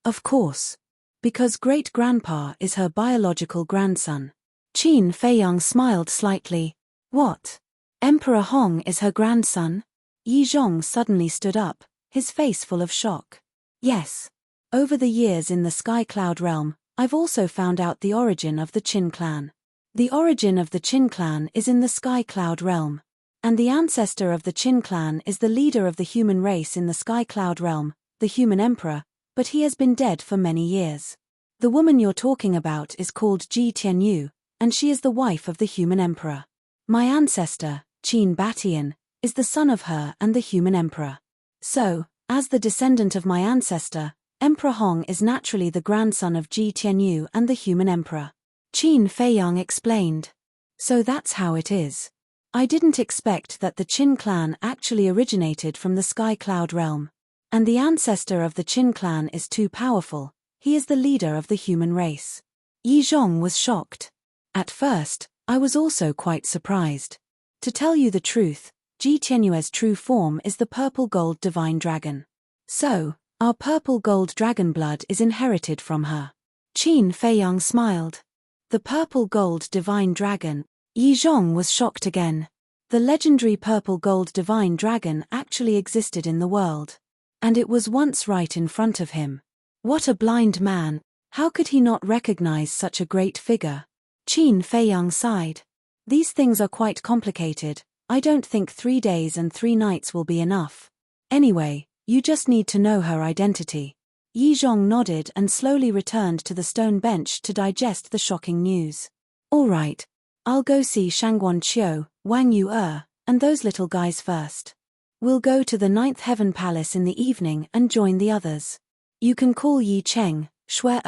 Of course. Because great-grandpa is her biological grandson. Qin Feiyang smiled slightly. What? Emperor Hong is her grandson? Yi Zhong suddenly stood up, his face full of shock. Yes. Over the years in the Sky Cloud realm, I've also found out the origin of the Qin clan. The origin of the Qin clan is in the Sky Cloud realm. And the ancestor of the Qin clan is the leader of the human race in the Sky Cloud realm, the human emperor, but he has been dead for many years. The woman you're talking about is called Ji Tianyu, and she is the wife of the human emperor. My ancestor, Qin Batian, is the son of her and the human emperor. So, as the descendant of my ancestor, Emperor Hong is naturally the grandson of Ji Tianyu and the human emperor. Qin Feiyang explained. So that's how it is. I didn't expect that the Qin clan actually originated from the Sky Cloud realm. And the ancestor of the Qin clan is too powerful, he is the leader of the human race. Yi Zhong was shocked. At first, I was also quite surprised. To tell you the truth, Ji Tianyu's true form is the purple gold divine dragon. So, our purple gold dragon blood is inherited from her. Qin Feiyang smiled. The purple gold divine dragon. Yi Zhong was shocked again. The legendary purple gold divine dragon actually existed in the world. And it was once right in front of him. What a blind man, how could he not recognize such a great figure? Qin Feiyang sighed. These things are quite complicated, I don't think 3 days and 3 nights will be enough. Anyway, you just need to know her identity. Yi Zhong nodded and slowly returned to the stone bench to digest the shocking news. All right, I'll go see Shangguan Qiu, Wang Yu and those little guys first. We'll go to the 9th Heaven Palace in the evening and join the others. You can call Yi Cheng, Shui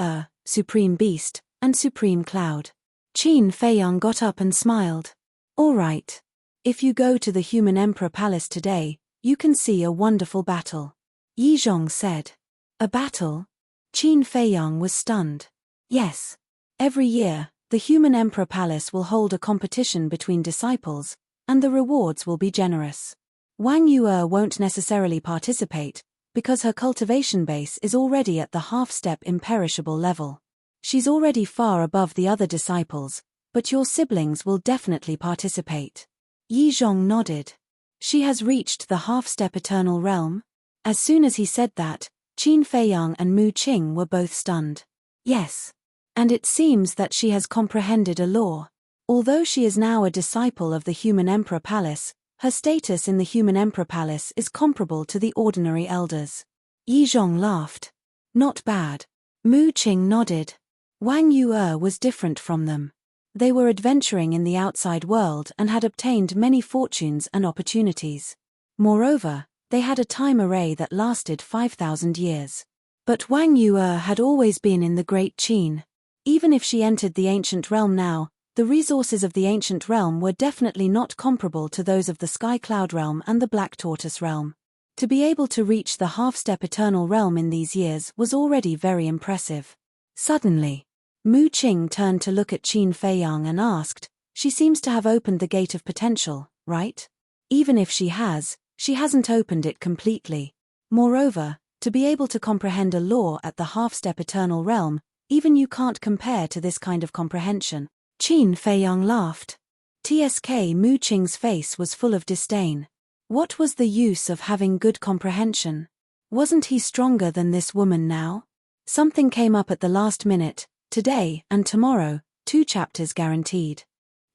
Supreme Beast, and Supreme Cloud. Qin Feiyang got up and smiled. All right. If you go to the Human Emperor Palace today, you can see a wonderful battle. Yi Zhong said. A battle? Qin Feiyang was stunned. Yes. Every year, the Human Emperor Palace will hold a competition between disciples, and the rewards will be generous. Wang Yu won't necessarily participate, because her cultivation base is already at the half-step imperishable level. She's already far above the other disciples, but your siblings will definitely participate. Yi Zhong nodded. She has reached the half-step eternal realm? As soon as he said that, Qin Feiyang and Mu Qing were both stunned. Yes. And it seems that she has comprehended a law. Although she is now a disciple of the Human Emperor Palace, her status in the Human Emperor Palace is comparable to the ordinary elders. Yi Zhong laughed. Not bad. Mu Qing nodded. Wang Yu was different from them. They were adventuring in the outside world and had obtained many fortunes and opportunities. Moreover, they had a time array that lasted 5,000 years. But Wang Yu had always been in the Great Qin. Even if she entered the ancient realm now, the resources of the ancient realm were definitely not comparable to those of the Sky Cloud realm and the Black Tortoise realm. To be able to reach the half-step eternal realm in these years was already very impressive. Suddenly, Mu Qing turned to look at Qin Feiyang and asked, she seems to have opened the gate of potential, right? Even if she hasn't opened it completely. Moreover, to be able to comprehend a law at the half-step eternal realm, even you can't compare to this kind of comprehension. Qin Feiyang laughed. TSK Mu Qing's face was full of disdain. What was the use of having good comprehension? Wasn't he stronger than this woman now? Something came up at the last minute. Today and tomorrow, 2 chapters guaranteed.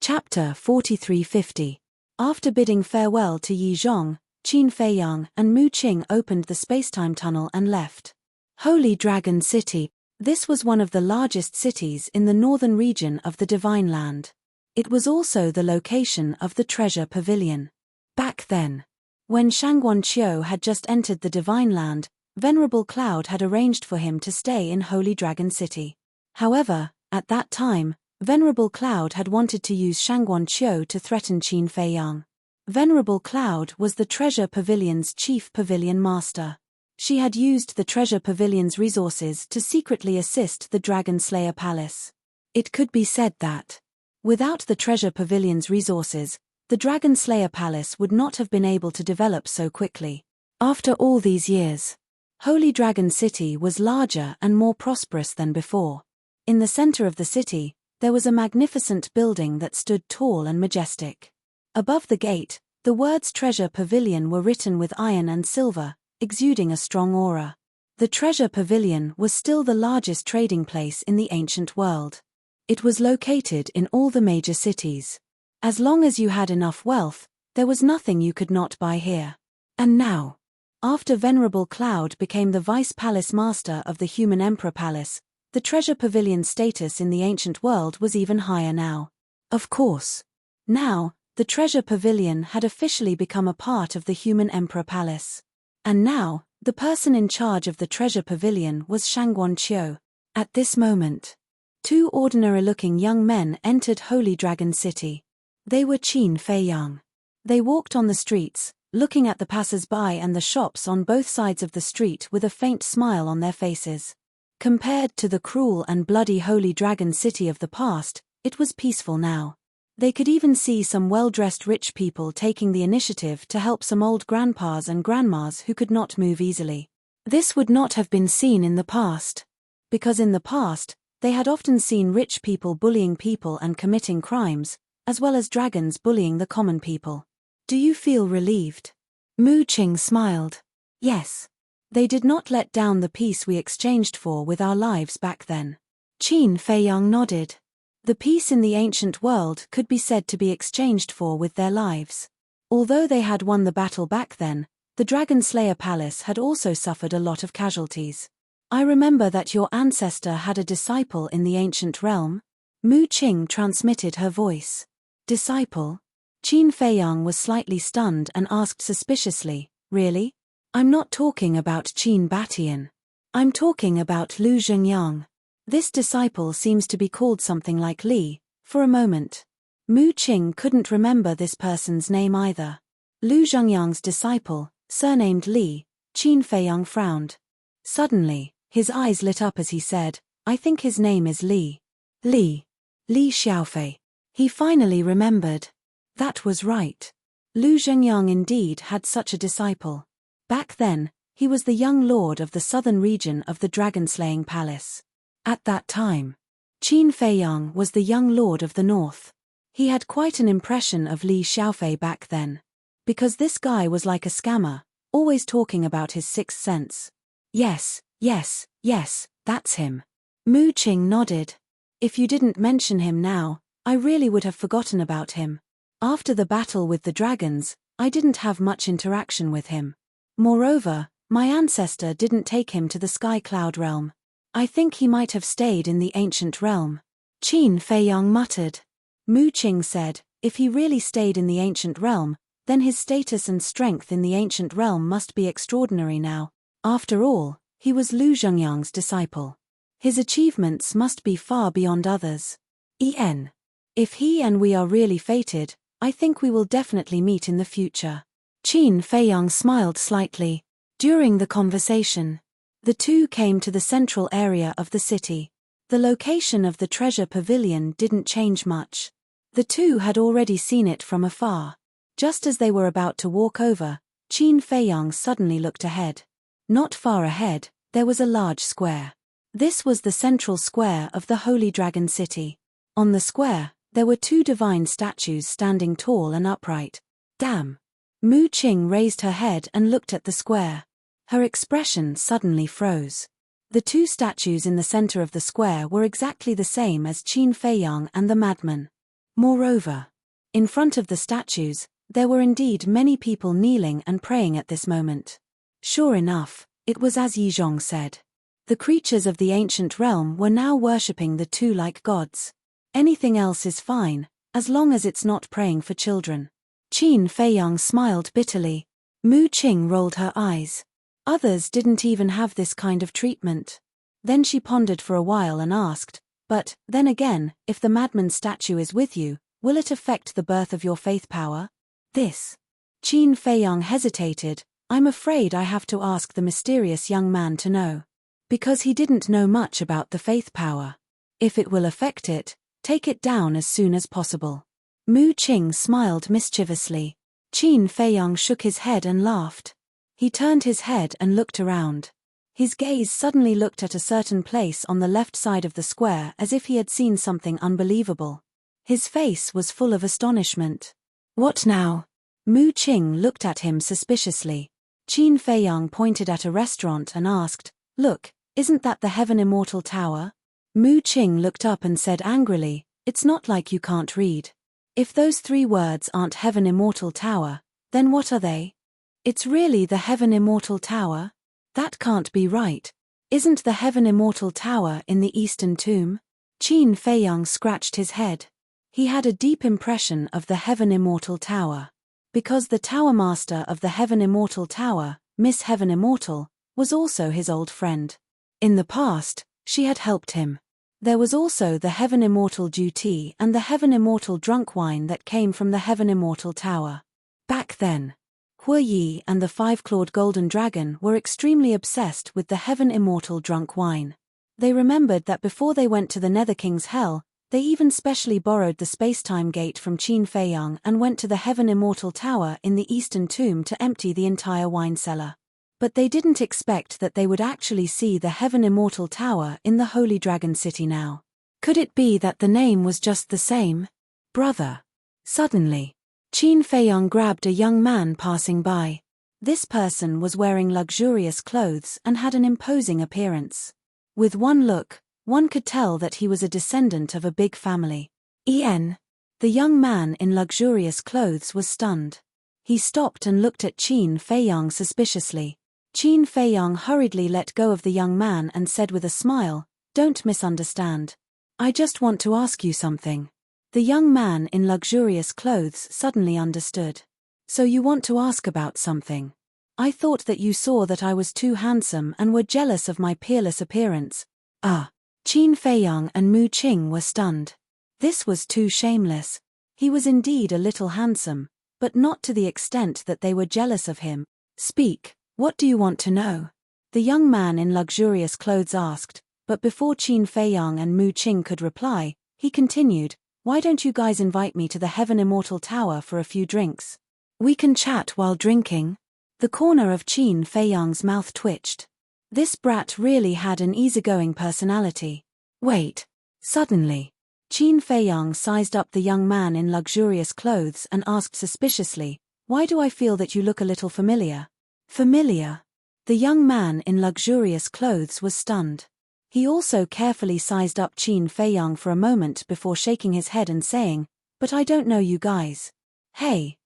Chapter 4350. After bidding farewell to Yi Zhong, Qin Feiyang and Mu Qing opened the spacetime tunnel and left. Holy Dragon City. This was one of the largest cities in the northern region of the Divine Land. It was also the location of the Treasure Pavilion. Back then, when Shangguan Qiu had just entered the Divine Land, Venerable Cloud had arranged for him to stay in Holy Dragon City. However, at that time, Venerable Cloud had wanted to use Shangguan Qiu to threaten Qin Feiyang. Venerable Cloud was the Treasure Pavilion's chief pavilion master. She had used the Treasure Pavilion's resources to secretly assist the Dragon Slayer Palace. It could be said that, without the Treasure Pavilion's resources, the Dragon Slayer Palace would not have been able to develop so quickly. After all these years, Holy Dragon City was larger and more prosperous than before. In the center of the city, there was a magnificent building that stood tall and majestic. Above the gate, the words Treasure Pavilion were written with iron and silver, exuding a strong aura. The Treasure Pavilion was still the largest trading place in the ancient world. It was located in all the major cities. As long as you had enough wealth, there was nothing you could not buy here. And now, after Venerable Cloud became the Vice Palace Master of the Human Emperor Palace, the Treasure Pavilion's status in the ancient world was even higher now. Of course. Now, the Treasure Pavilion had officially become a part of the Human Emperor Palace. And now, the person in charge of the Treasure Pavilion was Shangguan Qiu. At this moment, two ordinary-looking young men entered Holy Dragon City. They were Qin Feiyang. They walked on the streets, looking at the passers-by and the shops on both sides of the street with a faint smile on their faces. Compared to the cruel and bloody Holy Dragon City of the past, it was peaceful now. They could even see some well-dressed rich people taking the initiative to help some old grandpas and grandmas who could not move easily. This would not have been seen in the past. Because in the past, they had often seen rich people bullying people and committing crimes, as well as dragons bullying the common people. Do you feel relieved? Mu Qing smiled. Yes. They did not let down the peace we exchanged for with our lives back then. Qin Feiyang nodded. The peace in the ancient world could be said to be exchanged for with their lives. Although they had won the battle back then, the Dragon Slayer Palace had also suffered a lot of casualties. I remember that your ancestor had a disciple in the ancient realm. Mu Qing transmitted her voice. Disciple? Qin Feiyang was slightly stunned and asked suspiciously, really? I'm not talking about Qin Batian. I'm talking about Lu Zhengyang. This disciple seems to be called something like Li. For a moment, Mu Qing couldn't remember this person's name either. Lu Zhengyang's disciple, surnamed Li. Qin Feiyang frowned. Suddenly, his eyes lit up as he said, I think his name is Li. Li Xiaofei. He finally remembered. That was right. Lu Zhengyang indeed had such a disciple. Back then, he was the young lord of the southern region of the dragon-slaying palace. At that time, Qin Feiyang was the young lord of the north. He had quite an impression of Li Xiaofei back then. Because this guy was like a scammer, always talking about his sixth sense. Yes, that's him. Mu Qing nodded. If you didn't mention him now, I really would have forgotten about him. After the battle with the dragons, I didn't have much interaction with him. Moreover, my ancestor didn't take him to the Sky Cloud realm. I think he might have stayed in the ancient realm. Qin Feiyang muttered. Mu Qing said, if he really stayed in the ancient realm, then his status and strength in the ancient realm must be extraordinary now. After all, he was Lu Zhengyang's disciple. His achievements must be far beyond others. If he and we are really fated, I think we will definitely meet in the future. Qin Feiyang smiled slightly. During the conversation, the two came to the central area of the city. The location of the Treasure Pavilion didn't change much. The two had already seen it from afar. Just as they were about to walk over, Qin Feiyang suddenly looked ahead. Not far ahead, there was a large square. This was the central square of the Holy Dragon City. On the square, there were two divine statues standing tall and upright. Damn! Mu Qing raised her head and looked at the square. Her expression suddenly froze. The two statues in the center of the square were exactly the same as Qin Feiyang and the madman. Moreover, in front of the statues, There were indeed many people kneeling and praying at this moment. Sure enough, it was as Yizhong said. The creatures of the ancient realm were now worshipping the two like gods. Anything else is fine, as long as it's not praying for children. Qin Feiyang smiled bitterly. Mu Qing rolled her eyes. Others didn't even have this kind of treatment. Then she pondered for a while and asked, but, then again, if the madman statue is with you, will it affect the birth of your faith power? This. Qin Feiyang hesitated. I'm afraid I have to ask the mysterious young man to know. Because he didn't know much about the faith power. If it will affect it, take it down as soon as possible. Mu Qing smiled mischievously. Qin Feiyang shook his head and laughed. He turned his head and looked around. His gaze suddenly looked at a certain place on the left side of the square as if he had seen something unbelievable. His face was full of astonishment. What now? Mu Qing looked at him suspiciously. Qin Feiyang pointed at a restaurant and asked, Look, isn't that the Heaven Immortal Tower? Mu Qing looked up and said angrily, It's not like you can't read. If those 3 words aren't Heaven Immortal Tower, then what are they? It's really the Heaven Immortal Tower? That can't be right. Isn't the Heaven Immortal Tower in the Eastern Tomb? Qin Feiyang scratched his head. He had a deep impression of the Heaven Immortal Tower. Because the Tower Master of the Heaven Immortal Tower, Miss Heaven Immortal, was also his old friend. In the past, she had helped him. There was also the Heaven Immortal Dew Tea and the Heaven Immortal Drunk Wine that came from the Heaven Immortal Tower. Back then, Hue Yi and the 5-clawed golden dragon were extremely obsessed with the Heaven Immortal Drunk Wine. They remembered that before they went to the Nether King's Hell, they even specially borrowed the space-time gate from Qin Feiyang and went to the Heaven Immortal Tower in the Eastern Tomb to empty the entire wine cellar. But they didn't expect that they would actually see the Heaven Immortal Tower in the Holy Dragon City now. Could it be that the name was just the same? Brother. Suddenly, Qin Feiyang grabbed a young man passing by. This person was wearing luxurious clothes and had an imposing appearance. With one look, one could tell that he was a descendant of a big family. The young man in luxurious clothes was stunned. He stopped and looked at Qin Feiyang suspiciously. Qin Feiyang hurriedly let go of the young man and said with a smile, Don't misunderstand. I just want to ask you something. The young man in luxurious clothes suddenly understood. So you want to ask about something? I thought that you saw that I was too handsome and were jealous of my peerless appearance. Qin Feiyang and Mu Qing were stunned. This was too shameless. He was indeed a little handsome, but not to the extent that they were jealous of him. Speak, what do you want to know? The young man in luxurious clothes asked, but before Qin Feiyang and Mu Qing could reply, he continued, Why don't you guys invite me to the Heaven Immortal Tower for a few drinks? We can chat while drinking. The corner of Qin Feiyang's mouth twitched. This brat really had an easygoing personality. Wait. Suddenly, Qin Feiyang sized up the young man in luxurious clothes and asked suspiciously, Why do I feel that you look a little familiar? Familiar? The young man in luxurious clothes was stunned. He also carefully sized up Qin Feiyang for a moment before shaking his head and saying, But I don't know you guys. Hey,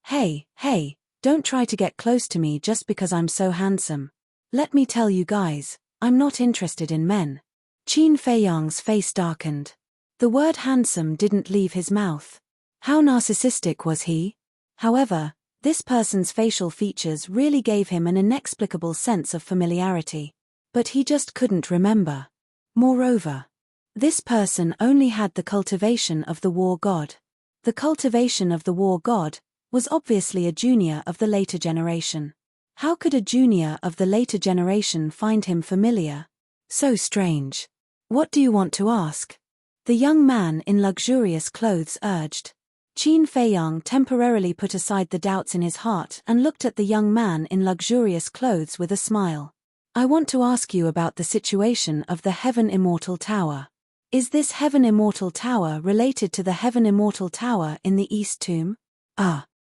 don't try to get close to me just because I'm so handsome. Let me tell you guys, I'm not interested in men. Qin Feiyang's face darkened. The word handsome didn't leave his mouth. How narcissistic was he? However, this person's facial features really gave him an inexplicable sense of familiarity. But he just couldn't remember. Moreover, this person only had the cultivation of the war god. The cultivation of the war god was obviously a junior of the later generation. How could a junior of the later generation find him familiar? So strange. What do you want to ask? The young man in luxurious clothes urged. Qin Feiyang temporarily put aside the doubts in his heart and looked at the young man in luxurious clothes with a smile. I want to ask you about the situation of the Heaven Immortal Tower. Is this Heaven Immortal Tower related to the Heaven Immortal Tower in the East Tomb?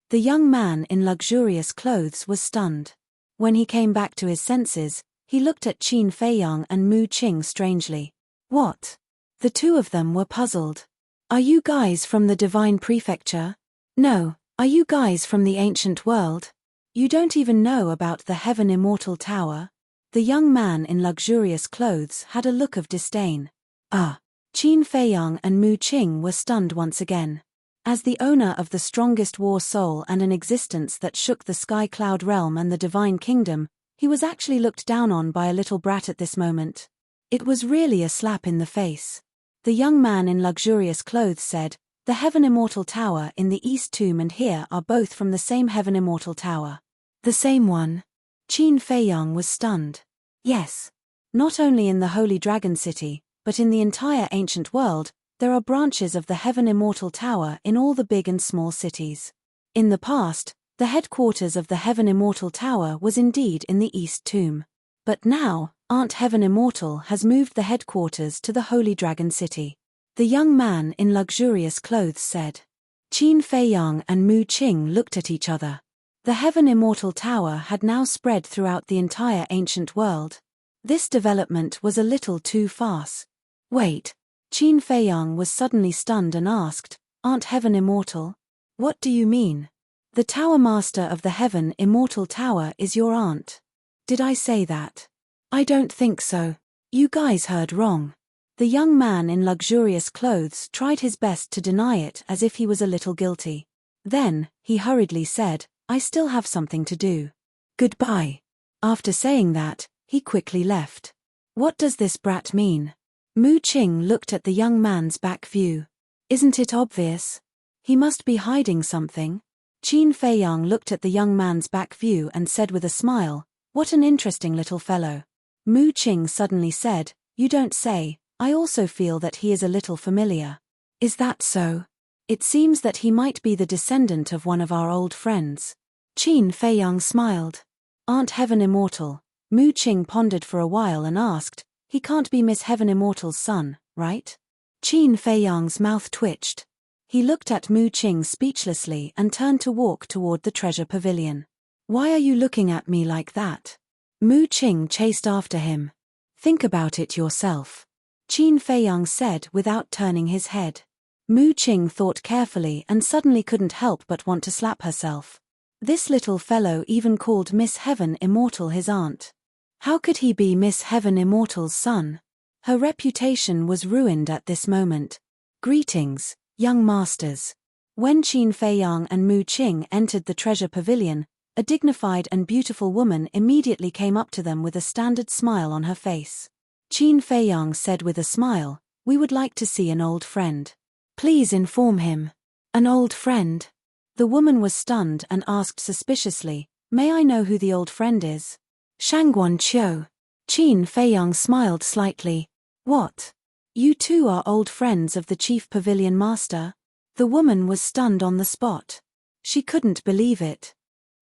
The young man in luxurious clothes was stunned. When he came back to his senses, he looked at Qin Feiyang and Mu Qing strangely. What? The two of them were puzzled. Are you guys from the Divine Prefecture? No, Are you guys from the ancient world? You don't even know about the Heaven Immortal Tower? The young man in luxurious clothes had a look of disdain. Qin Feiyang and Mu Qing were stunned once again. As the owner of the strongest war soul and an existence that shook the Sky Cloud realm and the Divine Kingdom, he was actually looked down on by a little brat at this moment. It was really a slap in the face. The young man in luxurious clothes said, "The Heaven Immortal Tower in the East Tomb and here are both from the same Heaven Immortal Tower." The same one? Qin Feiyang was stunned. Yes. Not only in the Holy Dragon City, but in the entire ancient world, there are branches of the Heaven Immortal Tower in all the big and small cities. In the past, the headquarters of the Heaven Immortal Tower was indeed in the East Tomb. But now, Aunt Heaven Immortal has moved the headquarters to the Holy Dragon City. The young man in luxurious clothes said. Qin Feiyang and Mu Qing looked at each other. The Heaven Immortal Tower had now spread throughout the entire ancient world. This development was a little too fast. Wait. Qin Feiyang was suddenly stunned and asked, "Aunt Heaven Immortal? What do you mean? The Tower Master of the Heaven Immortal Tower is your aunt." Did I say that? I don't think so. You guys heard wrong. The young man in luxurious clothes tried his best to deny it as if he was a little guilty. Then, he hurriedly said, "I still have something to do. Goodbye." After saying that, he quickly left. What does this brat mean? Mu Qing looked at the young man's back view. Isn't it obvious? He must be hiding something. Qin Feiyang looked at the young man's back view and said with a smile, "What an interesting little fellow." Mu Qing suddenly said, "You don't say, I also feel that he is a little familiar." Is that so? It seems that he might be the descendant of one of our old friends. Qin Feiyang smiled. Aunt Heaven Immortal. Mu Qing pondered for a while and asked, "He can't be Miss Heaven Immortal's son, right?" Qin Feiyang's mouth twitched. He looked at Mu Qing speechlessly and turned to walk toward the treasure pavilion. "Why are you looking at me like that?" Mu Qing chased after him. "Think about it yourself," Qin Feiyang said without turning his head. Mu Qing thought carefully and suddenly couldn't help but want to slap herself. This little fellow even called Miss Heaven Immortal his aunt. How could he be Miss Heaven Immortal's son? Her reputation was ruined at this moment. Greetings, young masters. When Qin Feiyang and Mu Qing entered the treasure pavilion, a dignified and beautiful woman immediately came up to them with a standard smile on her face. Qin Feiyang said with a smile, "We would like to see an old friend. Please inform him." An old friend? The woman was stunned and asked suspiciously, "May I know who the old friend is?" Shangguan Qiu. Qin Feiyang smiled slightly. "What? You two are old friends of the Chief Pavilion Master?" The woman was stunned on the spot. She couldn't believe it.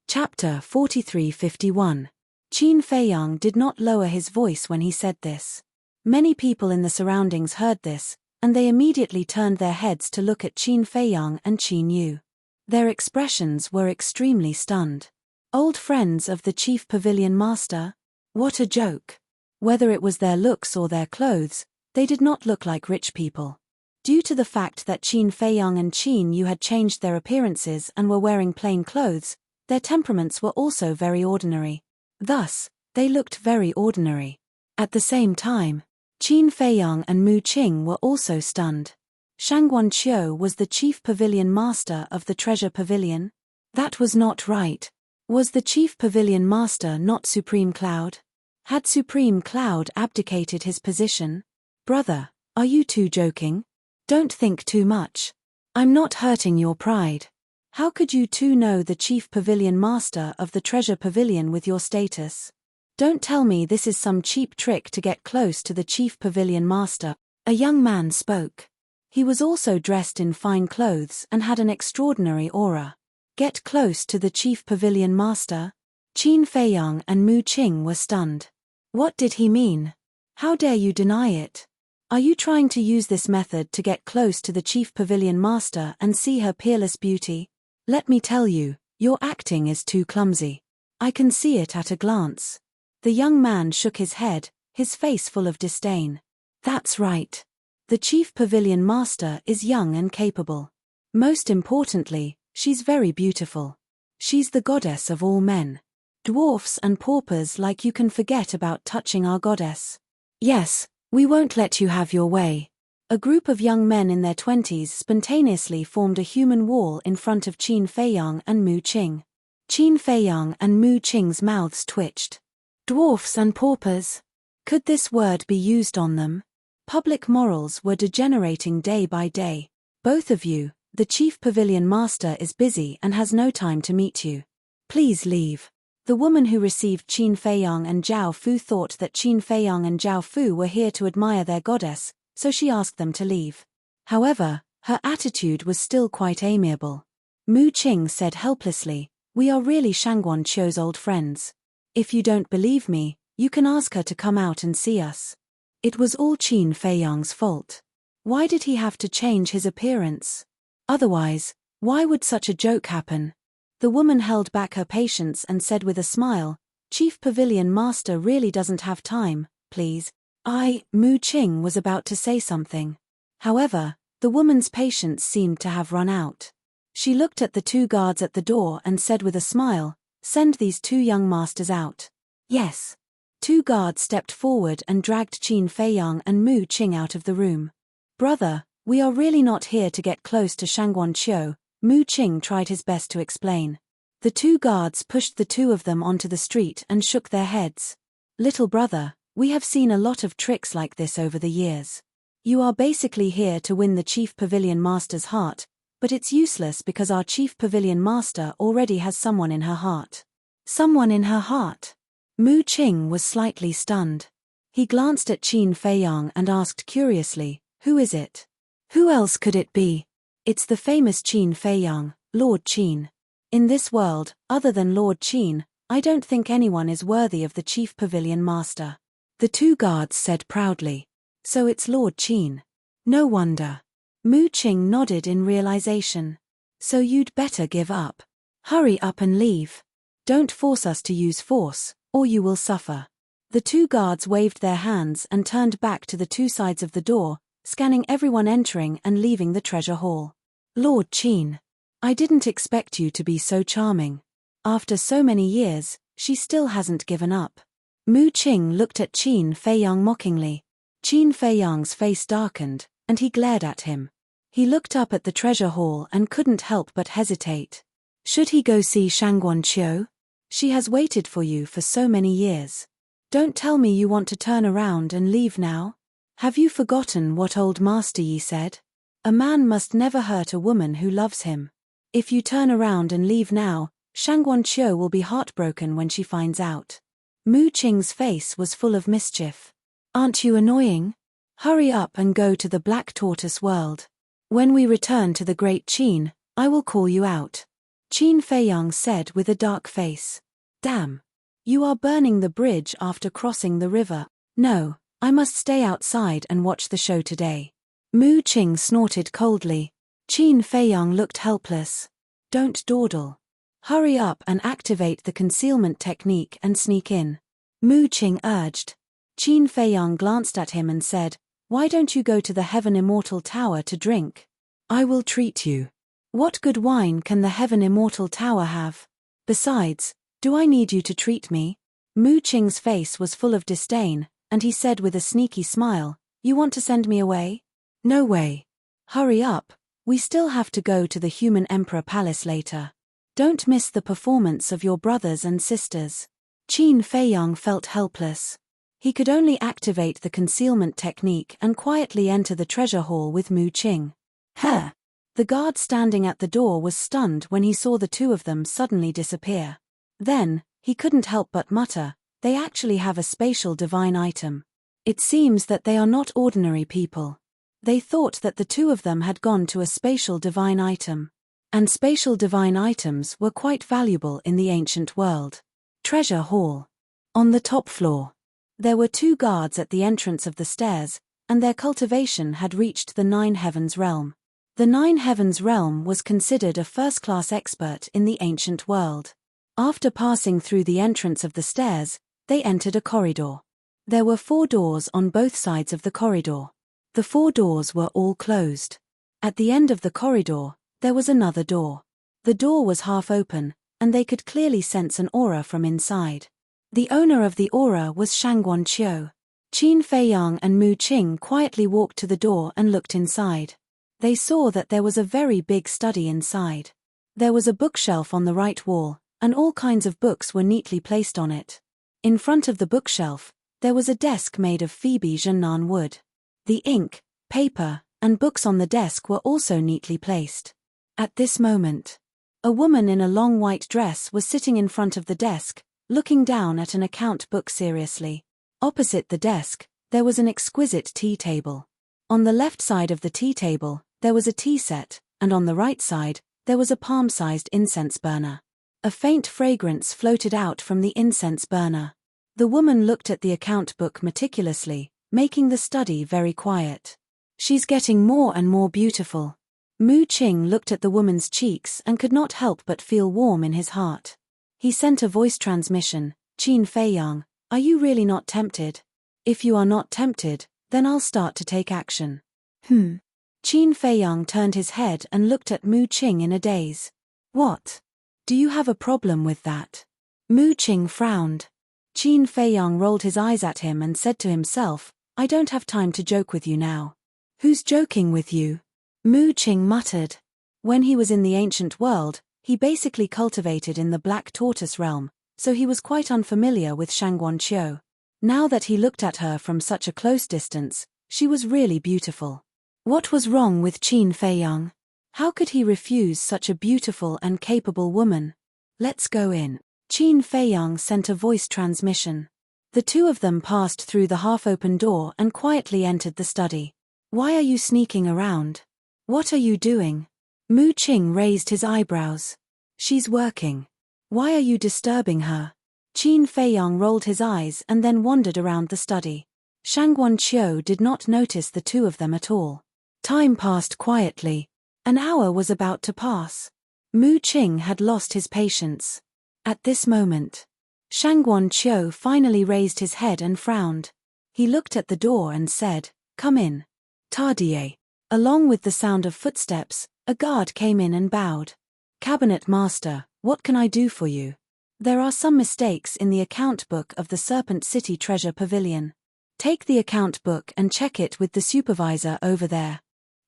Chapter 4351. Qin Feiyang did not lower his voice when he said this. Many people in the surroundings heard this, and they immediately turned their heads to look at Qin Feiyang and Qin Yu. Their expressions were extremely stunned. Old friends of the Chief Pavilion Master? What a joke. Whether it was their looks or their clothes, they did not look like rich people. Due to the fact that Qin Feiyang and Qin Yu had changed their appearances and were wearing plain clothes, their temperaments were also very ordinary. Thus, they looked very ordinary. At the same time, Qin Feiyang and Mu Qing were also stunned. Shangguan Qiu was the Chief Pavilion Master of the Treasure Pavilion? That was not right. Was the Chief Pavilion Master not Supreme Cloud? Had Supreme Cloud abdicated his position? Brother, are you two joking? Don't think too much. I'm not hurting your pride. How could you two know the Chief Pavilion Master of the Treasure Pavilion with your status? Don't tell me this is some cheap trick to get close to the Chief Pavilion Master. A young man spoke. He was also dressed in fine clothes and had an extraordinary aura. Get close to the Chief Pavilion Master? Qin Feiyang and Mu Qing were stunned. What did he mean? How dare you deny it? Are you trying to use this method to get close to the Chief Pavilion Master and see her peerless beauty? Let me tell you, your acting is too clumsy. I can see it at a glance. The young man shook his head, his face full of disdain. That's right. The Chief Pavilion Master is young and capable. Most importantly, She's very beautiful. She's the goddess of all men. Dwarfs and paupers like you can forget about touching our goddess. Yes, we won't let you have your way. A group of young men in their 20s spontaneously formed a human wall in front of Qin Feiyang and Mu Qing. Qin Feiyang and Mu Qing's mouths twitched. Dwarfs and paupers. Could this word be used on them? Public morals were degenerating day by day. Both of you, the chief pavilion master is busy and has no time to meet you. Please leave. The woman who received Qin Feiyang and Zhao Fu thought that Qin Feiyang and Zhao Fu were here to admire their goddess, so she asked them to leave. However, her attitude was still quite amiable. Mu Qing said helplessly, "We are really Shangguan Qiu's old friends. If you don't believe me, you can ask her to come out and see us." It was all Qin Feiyang's fault. Why did he have to change his appearance? Otherwise, why would such a joke happen? The woman held back her patience and said with a smile, "Chief Pavilion Master really doesn't have time, please." Mu Qing was about to say something. However, the woman's patience seemed to have run out. She looked at the two guards at the door and said with a smile, "Send these two young masters out." Yes. Two guards stepped forward and dragged Qin Feiyang and Mu Qing out of the room. "Brother, we are really not here to get close to Shangguan Qiu," Mu Qing tried his best to explain. The two guards pushed the two of them onto the street and shook their heads. "Little brother, we have seen a lot of tricks like this over the years. You are basically here to win the Chief Pavilion Master's heart, but it's useless because our Chief Pavilion Master already has someone in her heart." Someone in her heart? Mu Qing was slightly stunned. He glanced at Qin Feiyang and asked curiously, "Who is it?" "Who else could it be?" "It's the famous Qin Feiyang, Lord Qin. In this world, other than Lord Qin, I don't think anyone is worthy of the Chief Pavilion Master." The two guards said proudly. "So it's Lord Qin. No wonder." Mu Qing nodded in realization. "So you'd better give up. Hurry up and leave. Don't force us to use force, or you will suffer." The two guards waved their hands and turned back to the two sides of the door, scanning everyone entering and leaving the treasure hall. "Lord Qin, I didn't expect you to be so charming. After so many years, she still hasn't given up." Mu Qing looked at Qin Feiyang mockingly. Qin Feiyang's face darkened, and he glared at him. He looked up at the treasure hall and couldn't help but hesitate. Should he go see Shangguan Qiu? She has waited for you for so many years. Don't tell me you want to turn around and leave now. Have you forgotten what old Master Yi said? A man must never hurt a woman who loves him. If you turn around and leave now, Shangguan Qiu will be heartbroken when she finds out. Mu Qing's face was full of mischief. "Aren't you annoying? Hurry up and go to the Black Tortoise world. When we return to the Great Qin, I will call you out." Qin Feiyang said with a dark face. "Damn. You are burning the bridge after crossing the river." "No, I must stay outside and watch the show today." Mu Qing snorted coldly. Qin Feiyang looked helpless. "Don't dawdle. Hurry up and activate the concealment technique and sneak in," Mu Qing urged. Qin Feiyang glanced at him and said, "Why don't you go to the Heaven Immortal Tower to drink? I will treat you." "What good wine can the Heaven Immortal Tower have? Besides, do I need you to treat me?" Mu Qing's face was full of disdain, and he said with a sneaky smile, "You want to send me away? No way. Hurry up, we still have to go to the Human Emperor Palace later. Don't miss the performance of your brothers and sisters." Qin Feiyang felt helpless. He could only activate the concealment technique and quietly enter the treasure hall with Mu Qing. "Huh!" The guard standing at the door was stunned when he saw the two of them suddenly disappear. Then, he couldn't help but mutter, "They actually have a spatial divine item. It seems that they are not ordinary people." They thought that the two of them had gone to a spatial divine item. And spatial divine items were quite valuable in the ancient world. Treasure hall. On the top floor. There were two guards at the entrance of the stairs, and their cultivation had reached the Nine Heavens realm. The Nine Heavens realm was considered a first-class expert in the ancient world. After passing through the entrance of the stairs, they entered a corridor. There were 4 doors on both sides of the corridor. The 4 doors were all closed. At the end of the corridor, there was another door. The door was half open, and they could clearly sense an aura from inside. The owner of the aura was Shangguan Qiu. Qin Feiyang and Mu Qing quietly walked to the door and looked inside. They saw that there was a very big study inside. There was a bookshelf on the right wall, and all kinds of books were neatly placed on it. In front of the bookshelf, there was a desk made of Phoebe Zhennan wood. The ink, paper, and books on the desk were also neatly placed. At this moment, a woman in a long white dress was sitting in front of the desk, looking down at an account book seriously. Opposite the desk, there was an exquisite tea table. On the left side of the tea table, there was a tea set, and on the right side, there was a palm-sized incense burner. A faint fragrance floated out from the incense burner. The woman looked at the account book meticulously, making the study very quiet. She's getting more and more beautiful. Mu Qing looked at the woman's cheeks and could not help but feel warm in his heart. He sent a voice transmission. Qin Feiyang, are you really not tempted? If you are not tempted, then I'll start to take action. Qin Feiyang turned his head and looked at Mu Qing in a daze. What? Do you have a problem with that? Mu Qing frowned. Qin Feiyang rolled his eyes at him and said to himself, I don't have time to joke with you now. Who's joking with you? Mu Qing muttered. When he was in the ancient world, he basically cultivated in the Black Tortoise realm, so he was quite unfamiliar with Shangguan Qiu. Now that he looked at her from such a close distance, she was really beautiful. What was wrong with Qin Feiyang? How could he refuse such a beautiful and capable woman? Let's go in. Qin Feiyang sent a voice transmission. The two of them passed through the half-open door and quietly entered the study. Why are you sneaking around? What are you doing? Mu Qing raised his eyebrows. She's working. Why are you disturbing her? Qin Feiyang rolled his eyes and then wandered around the study. Shangguan Qiu did not notice the two of them at all. Time passed quietly. An hour was about to pass. Mu Qing had lost his patience. At this moment, Shangguan Qiu finally raised his head and frowned. He looked at the door and said, Come in. Tardier. Along with the sound of footsteps, a guard came in and bowed. Cabinet Master, what can I do for you? There are some mistakes in the account book of the Serpent City Treasure Pavilion. Take the account book and check it with the supervisor over there.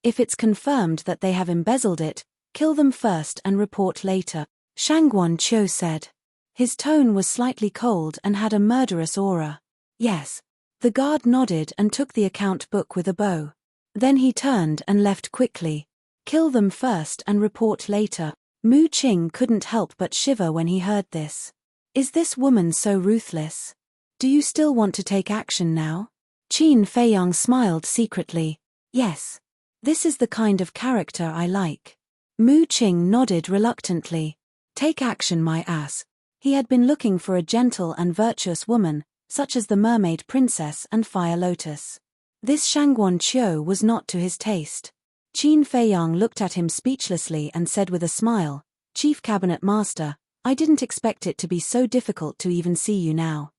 If it's confirmed that they have embezzled it, kill them first and report later, Shangguan Qiu said. His tone was slightly cold and had a murderous aura. Yes. The guard nodded and took the account book with a bow. Then he turned and left quickly. Kill them first and report later. Mu Qing couldn't help but shiver when he heard this. Is this woman so ruthless? Do you still want to take action now? Qin Feiyang smiled secretly. Yes. This is the kind of character I like. Mu Qing nodded reluctantly. Take action, my ass. He had been looking for a gentle and virtuous woman, such as the Mermaid Princess and Fire Lotus. This Shangguan Qiu was not to his taste. Qin Feiyang looked at him speechlessly and said with a smile, Chief Cabinet Master, I didn't expect it to be so difficult to even see you now.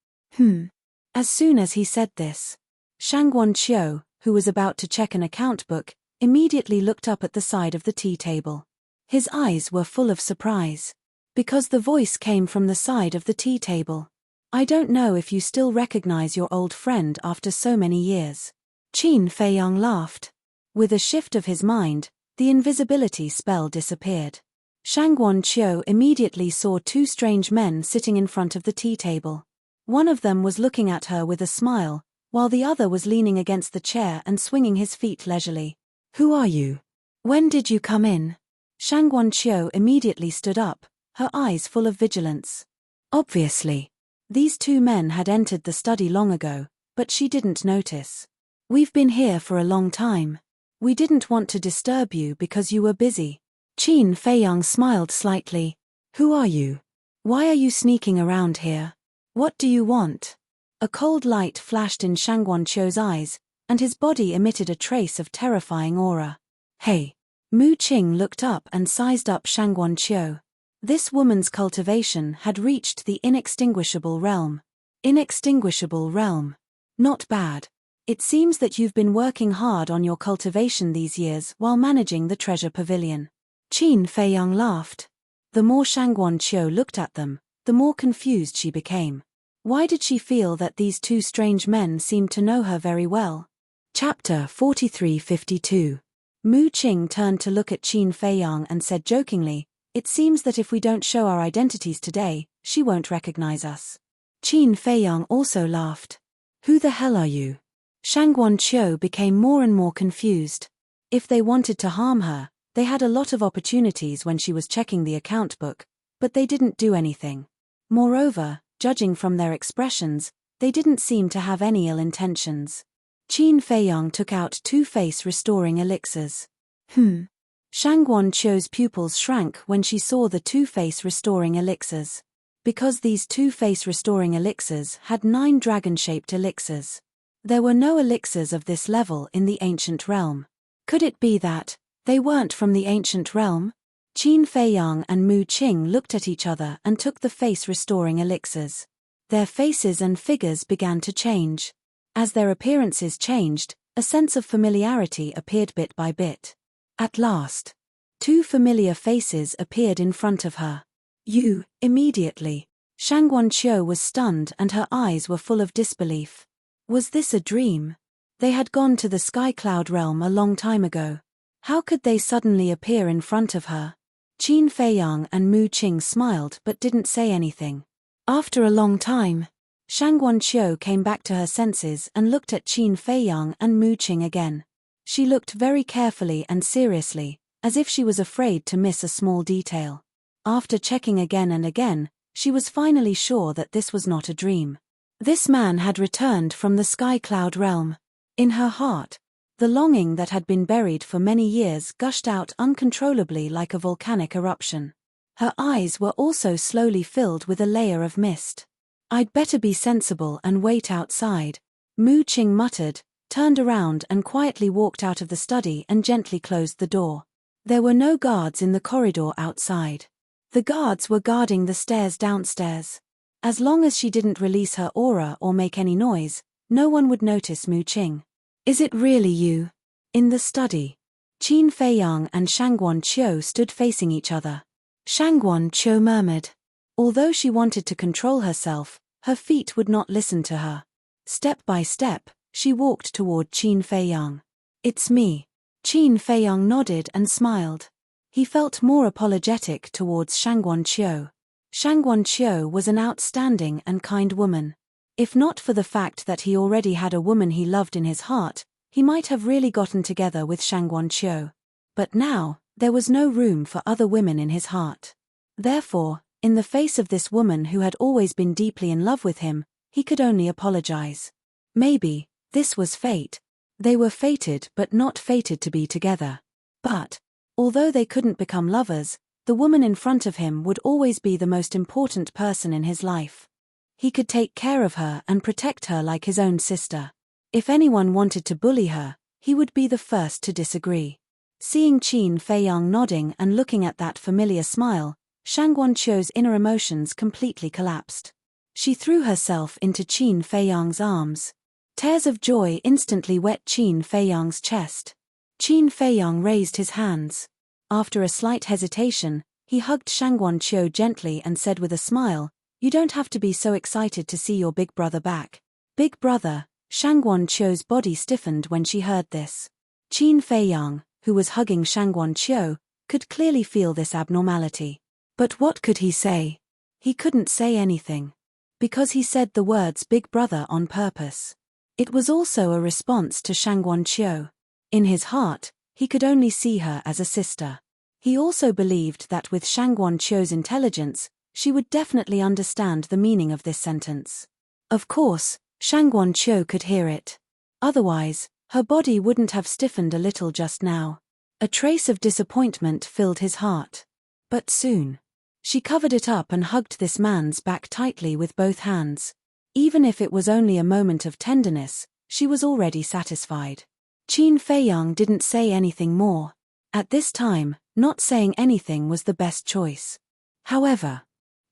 As soon as he said this, Shangguan Qiu, who was about to check an account book, immediately looked up at the side of the tea table. His eyes were full of surprise. Because the voice came from the side of the tea table. I don't know if you still recognize your old friend after so many years. Qin Feiyang laughed. With a shift of his mind, the invisibility spell disappeared. Shangguan Qiu immediately saw two strange men sitting in front of the tea table. One of them was looking at her with a smile, while the other was leaning against the chair and swinging his feet leisurely. Who are you? When did you come in? Shangguan Qiu immediately stood up, her eyes full of vigilance. Obviously. These two men had entered the study long ago, but she didn't notice. We've been here for a long time. We didn't want to disturb you because you were busy. Qin Feiyang smiled slightly. Who are you? Why are you sneaking around here? What do you want? A cold light flashed in Shangguan Qiu's eyes, and his body emitted a trace of terrifying aura. Hey! Mu Qing looked up and sized up Shangguan Qiu. This woman's cultivation had reached the inextinguishable realm. Inextinguishable realm. Not bad. It seems that you've been working hard on your cultivation these years while managing the treasure pavilion. Qin Feiyang laughed. The more Shangguan Qiu looked at them, the more confused she became. Why did she feel that these two strange men seemed to know her very well? Chapter 43-52. Mu Qing turned to look at Qin Feiyang and said jokingly, "It seems that if we don't show our identities today, she won't recognize us." Qin Feiyang also laughed. "Who the hell are you?" Shangguan Qiu became more and more confused. If they wanted to harm her, they had a lot of opportunities when she was checking the account book, but they didn't do anything. Moreover, judging from their expressions, they didn't seem to have any ill intentions. Qin Feiyang took out two face-restoring elixirs. Shangguan Qiu's pupils shrank when she saw the two face-restoring elixirs. Because these two face-restoring elixirs had 9 dragon-shaped elixirs. There were no elixirs of this level in the ancient realm. Could it be that they weren't from the ancient realm? Qin Feiyang and Mu Qing looked at each other and took the face-restoring elixirs. Their faces and figures began to change. As their appearances changed, a sense of familiarity appeared bit by bit. At last, 2 familiar faces appeared in front of her. "You," immediately. Shangguan Qiu was stunned and her eyes were full of disbelief. Was this a dream? They had gone to the Sky Cloud realm a long time ago. How could they suddenly appear in front of her? Qin Feiyang and Mu Qing smiled but didn't say anything. After a long time, Shangguan Qiu came back to her senses and looked at Qin Feiyang and Mu Qing again. She looked very carefully and seriously, as if she was afraid to miss a small detail. After checking again and again, she was finally sure that this was not a dream. This man had returned from the Sky Cloud realm. In her heart, the longing that had been buried for many years gushed out uncontrollably like a volcanic eruption. Her eyes were also slowly filled with a layer of mist. "I'd better be sensible and wait outside," Mu Qing muttered, turned around and quietly walked out of the study and gently closed the door. There were no guards in the corridor outside. The guards were guarding the stairs downstairs. As long as she didn't release her aura or make any noise, no one would notice Mu Qing. "Is it really you?" In the study, Qin Feiyang and Shangguan Qiu stood facing each other. Shangguan Qiu murmured. Although she wanted to control herself, her feet would not listen to her. Step by step, she walked toward Qin Feiyang. "It's me." Qin Feiyang nodded and smiled. He felt more apologetic towards Shangguan Qiu. Shangguan Qiu was an outstanding and kind woman. If not for the fact that he already had a woman he loved in his heart, he might have really gotten together with Shangguan Qiu. But now, there was no room for other women in his heart. Therefore, in the face of this woman who had always been deeply in love with him, he could only apologize. Maybe this was fate. They were fated but not fated to be together. But, although they couldn't become lovers, the woman in front of him would always be the most important person in his life. He could take care of her and protect her like his own sister. If anyone wanted to bully her, he would be the first to disagree. Seeing Qin Feiyang nodding and looking at that familiar smile, Shangguan Qiu's inner emotions completely collapsed. She threw herself into Qin Feiyang's arms. Tears of joy instantly wet Qin Feiyang's chest. Qin Feiyang raised his hands. After a slight hesitation, he hugged Shangguan Qiu gently and said with a smile, "You don't have to be so excited to see your big brother back." Big brother. Shangguan Qiu's body stiffened when she heard this. Qin Feiyang, who was hugging Shangguan Qiu, could clearly feel this abnormality. But what could he say? He couldn't say anything. Because he said the words big brother on purpose. It was also a response to Shangguan Qiu. In his heart, he could only see her as a sister. He also believed that with Shangguan Qiu's intelligence, she would definitely understand the meaning of this sentence. Of course, Shangguan Qiu could hear it. Otherwise, her body wouldn't have stiffened a little just now. A trace of disappointment filled his heart. But soon, she covered it up and hugged this man's back tightly with both hands. Even if it was only a moment of tenderness, she was already satisfied. Qin Feiyang didn't say anything more. At this time, not saying anything was the best choice. However,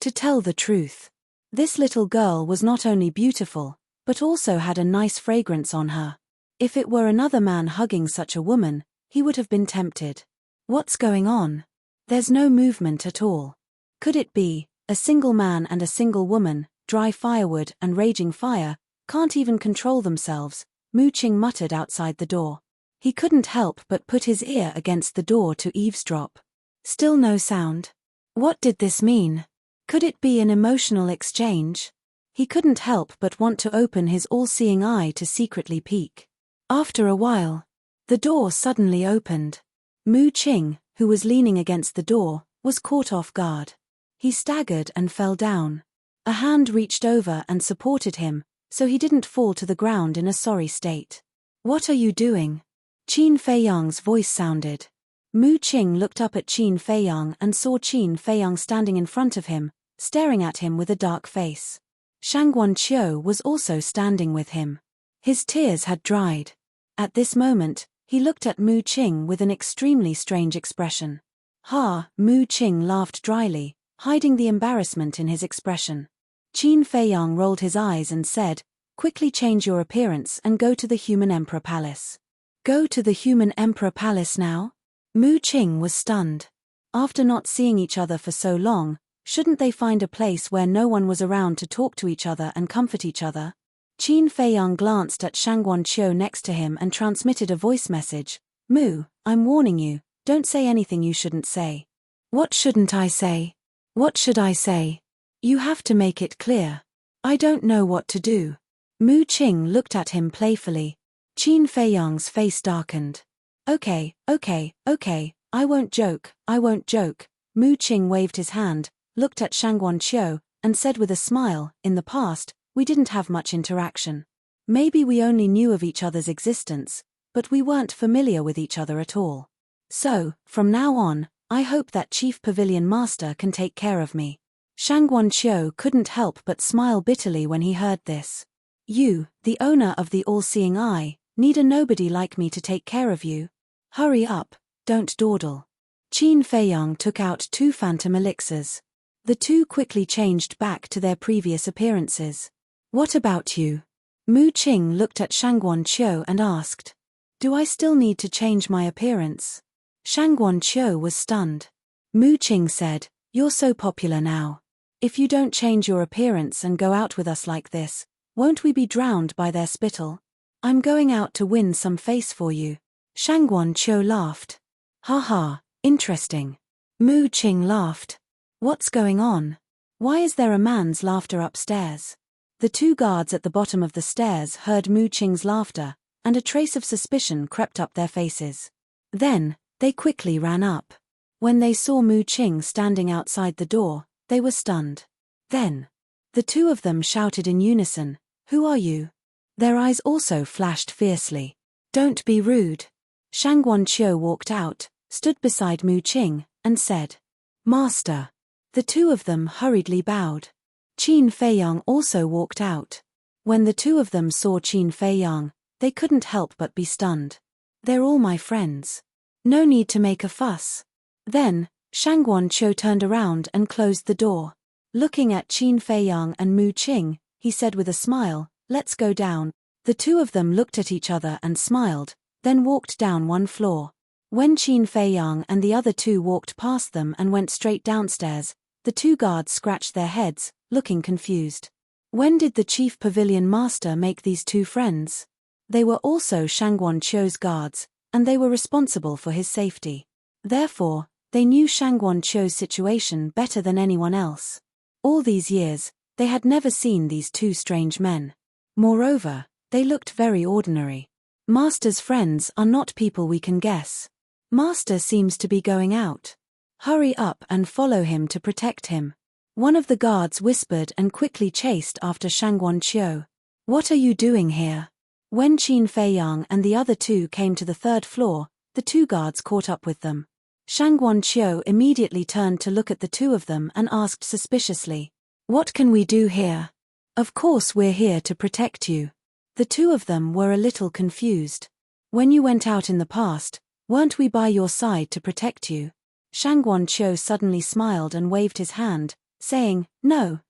to tell the truth, this little girl was not only beautiful, but also had a nice fragrance on her. If it were another man hugging such a woman, he would have been tempted. What's going on? There's no movement at all. Could it be, a single man and a single woman, dry firewood and raging fire, can't even control themselves, Mu Qing muttered outside the door. He couldn't help but put his ear against the door to eavesdrop. Still no sound. What did this mean? Could it be an emotional exchange? He couldn't help but want to open his all-seeing eye to secretly peek. After a while, the door suddenly opened. Mu Qing, who was leaning against the door, was caught off guard. He staggered and fell down. A hand reached over and supported him, so he didn't fall to the ground in a sorry state. "What are you doing?" Qin Feiyang's voice sounded. Mu Qing looked up at Qin Feiyang and saw Qin Feiyang standing in front of him, staring at him with a dark face. Shangguan Qiu was also standing with him. His tears had dried. At this moment, he looked at Mu Qing with an extremely strange expression. "Ha!" Mu Qing laughed dryly, hiding the embarrassment in his expression. Qin Feiyang rolled his eyes and said, "Quickly change your appearance and go to the Human Emperor Palace." Go to the Human Emperor Palace now? Mu Qing was stunned. After not seeing each other for so long, shouldn't they find a place where no one was around to talk to each other and comfort each other? Qin Feiyang glanced at Shangguan Qiu next to him and transmitted a voice message. "Mu, I'm warning you, don't say anything you shouldn't say." "What shouldn't I say? What should I say?" "You have to make it clear." "I don't know what to do." Mu Qing looked at him playfully. Qin Feiyang's face darkened. Okay, I won't joke. Mu Qing waved his hand, looked at Shangguan Qiu, and said with a smile, "In the past, we didn't have much interaction. Maybe we only knew of each other's existence, but we weren't familiar with each other at all. So, from now on, I hope that Chief Pavilion Master can take care of me." Shangguan Qiu couldn't help but smile bitterly when he heard this. "You, the owner of the all-seeing eye, need a nobody like me to take care of you. Hurry up, don't dawdle." Qin Feiyang took out 2 phantom elixirs. The 2 quickly changed back to their previous appearances. "What about you?" Mu Qing looked at Shangguan Qiu and asked. "Do I still need to change my appearance?" Shangguan Qiu was stunned. Mu Qing said, "You're so popular now. If you don't change your appearance and go out with us like this, won't we be drowned by their spittle? I'm going out to win some face for you." Shangguan Qiu laughed. "Ha ha, interesting." Mu Qing laughed. "What's going on? Why is there a man's laughter upstairs?" The 2 guards at the bottom of the stairs heard Mu Qing's laughter, and a trace of suspicion crept up their faces. Then, they quickly ran up. When they saw Mu Qing standing outside the door, they were stunned. Then, the 2 of them shouted in unison, "Who are you?" Their eyes also flashed fiercely. "Don't be rude." Shangguan Qiu walked out, stood beside Mu Qing, and said, "Master." The 2 of them hurriedly bowed. Qin Feiyang also walked out. When the 2 of them saw Qin Feiyang, they couldn't help but be stunned. "They're all my friends. No need to make a fuss." Then, Shangguan Qiu turned around and closed the door. Looking at Qin Feiyang and Mu Qing, he said with a smile, "Let's go down." The 2 of them looked at each other and smiled, then walked down 1 floor. When Qin Feiyang and the other 2 walked past them and went straight downstairs, the 2 guards scratched their heads, looking confused. When did the Chief Pavilion Master make these 2 friends? They were also Shangguan Qiu's guards, and they were responsible for his safety. Therefore, they knew Shangguan Qiu's situation better than anyone else. All these years, they had never seen these 2 strange men. Moreover, they looked very ordinary. Master's friends are not people we can guess. Master seems to be going out. Hurry up and follow him to protect him. One of the guards whispered and quickly chased after Shangguan Qiu. "What are you doing here?" When Qin Feiyang and the other 2 came to the 3rd floor, the 2 guards caught up with them. Shangguan Qiu immediately turned to look at the 2 of them and asked suspiciously, "What can we do here?" "Of course we're here to protect you." The 2 of them were a little confused. "When you went out in the past, weren't we by your side to protect you?" Shangguan Qiu suddenly smiled and waved his hand, saying, No,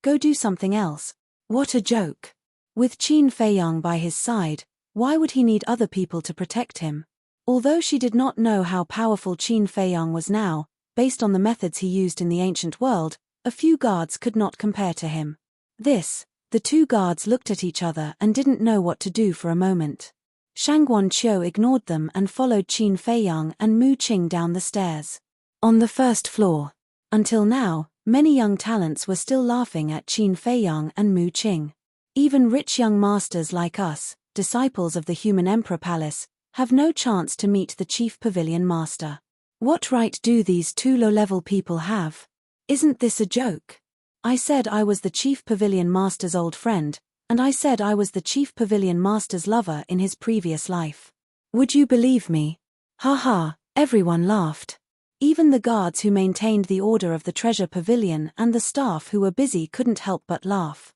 go do something else." What a joke. With Qin Feiyang by his side, why would he need other people to protect him? Although she did not know how powerful Qin Feiyang was now, based on the methods he used in the ancient world, a few guards could not compare to him. The two guards looked at each other and didn't know what to do for a moment. Shangguan Qiu ignored them and followed Qin Feiyang and Mu Qing down the stairs. On the first floor. Until now, many young talents were still laughing at Qin Feiyang and Mu Qing. Even rich young masters like us, disciples of the human emperor palace, have no chance to meet the chief pavilion master. What right do these two low-level people have? Isn't this a joke? I said I was the chief pavilion master's old friend, and I said I was the chief pavilion master's lover in his previous life. Would you believe me? Ha ha, everyone laughed. Even the guards who maintained the order of the treasure pavilion and the staff who were busy couldn't help but laugh.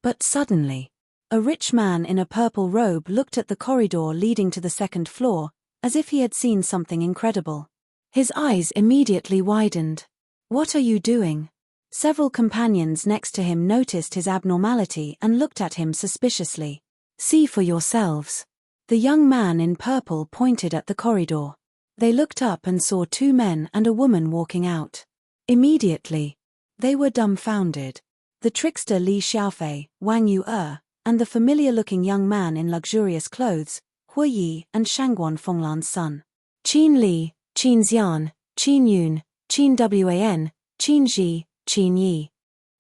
But suddenly, a rich man in a purple robe looked at the corridor leading to the second floor, as if he had seen something incredible. His eyes immediately widened. What are you doing? Several companions next to him noticed his abnormality and looked at him suspiciously. See for yourselves. The young man in purple pointed at the corridor. They looked up and saw two men and a woman walking out. Immediately, they were dumbfounded. The trickster Li Xiaofei, Wang Yu, and the familiar-looking young man in luxurious clothes, Hu Yi and Shangguan Fenglan's son. Qin Li, Qin Xian, Qin Yun, Qin Wan, Qin Ji, Qin Yi.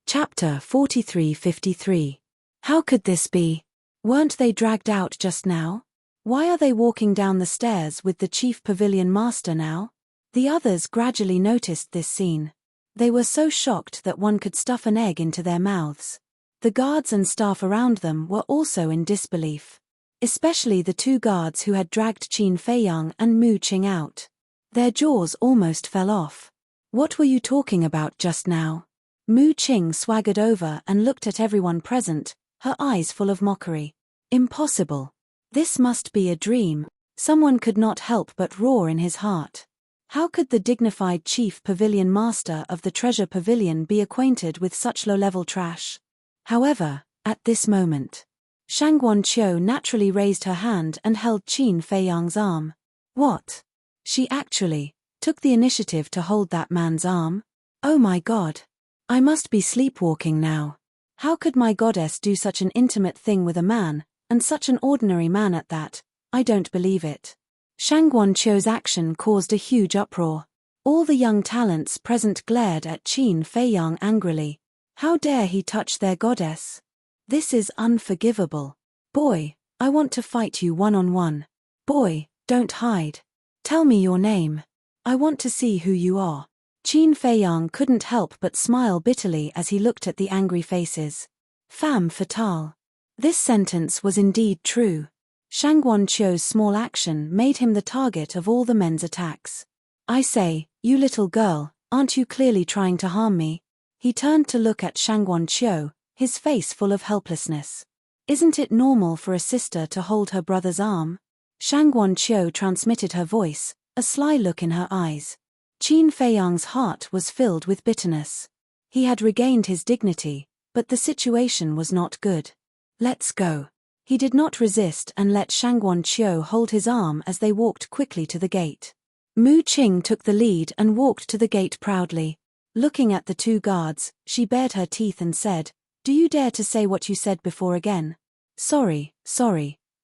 Chapter 43-53. How could this be? Weren't they dragged out just now? Why are they walking down the stairs with the chief pavilion master now? The others gradually noticed this scene. They were so shocked that one could stuff an egg into their mouths. The guards and staff around them were also in disbelief. Especially the two guards who had dragged Qin Feiyang and Mu Qing out. Their jaws almost fell off. What were you talking about just now? Mu Qing swaggered over and looked at everyone present, her eyes full of mockery. Impossible. This must be a dream. Someone could not help but roar in his heart. How could the dignified chief pavilion master of the treasure pavilion be acquainted with such low-level trash? However, at this moment, Shangguan Qiu naturally raised her hand and held Qin Feiyang's arm. What? She actually took the initiative to hold that man's arm? Oh my God. I must be sleepwalking now. How could my goddess do such an intimate thing with a man, and such an ordinary man at that? I don't believe it. Shangguan Qiu's action caused a huge uproar. All the young talents present glared at Qin Feiyang angrily. How dare he touch their goddess? This is unforgivable. Boy, I want to fight you one-on-one. Boy, don't hide. Tell me your name. I want to see who you are. Qin Feiyang couldn't help but smile bitterly as he looked at the angry faces. Femme fatale. This sentence was indeed true. Shangguan Qiu's small action made him the target of all the men's attacks. I say, you little girl, aren't you clearly trying to harm me? He turned to look at Shangguan Qiu, his face full of helplessness. Isn't it normal for a sister to hold her brother's arm? Shangguan Qiu transmitted her voice, a sly look in her eyes. Qin Feiyang's heart was filled with bitterness. He had regained his dignity, but the situation was not good. Let's go. He did not resist and let Shangguan Qiu hold his arm as they walked quickly to the gate. Mu Qing took the lead and walked to the gate proudly. Looking at the two guards, she bared her teeth and said, "Do you dare to say what you said before again?" Sorry.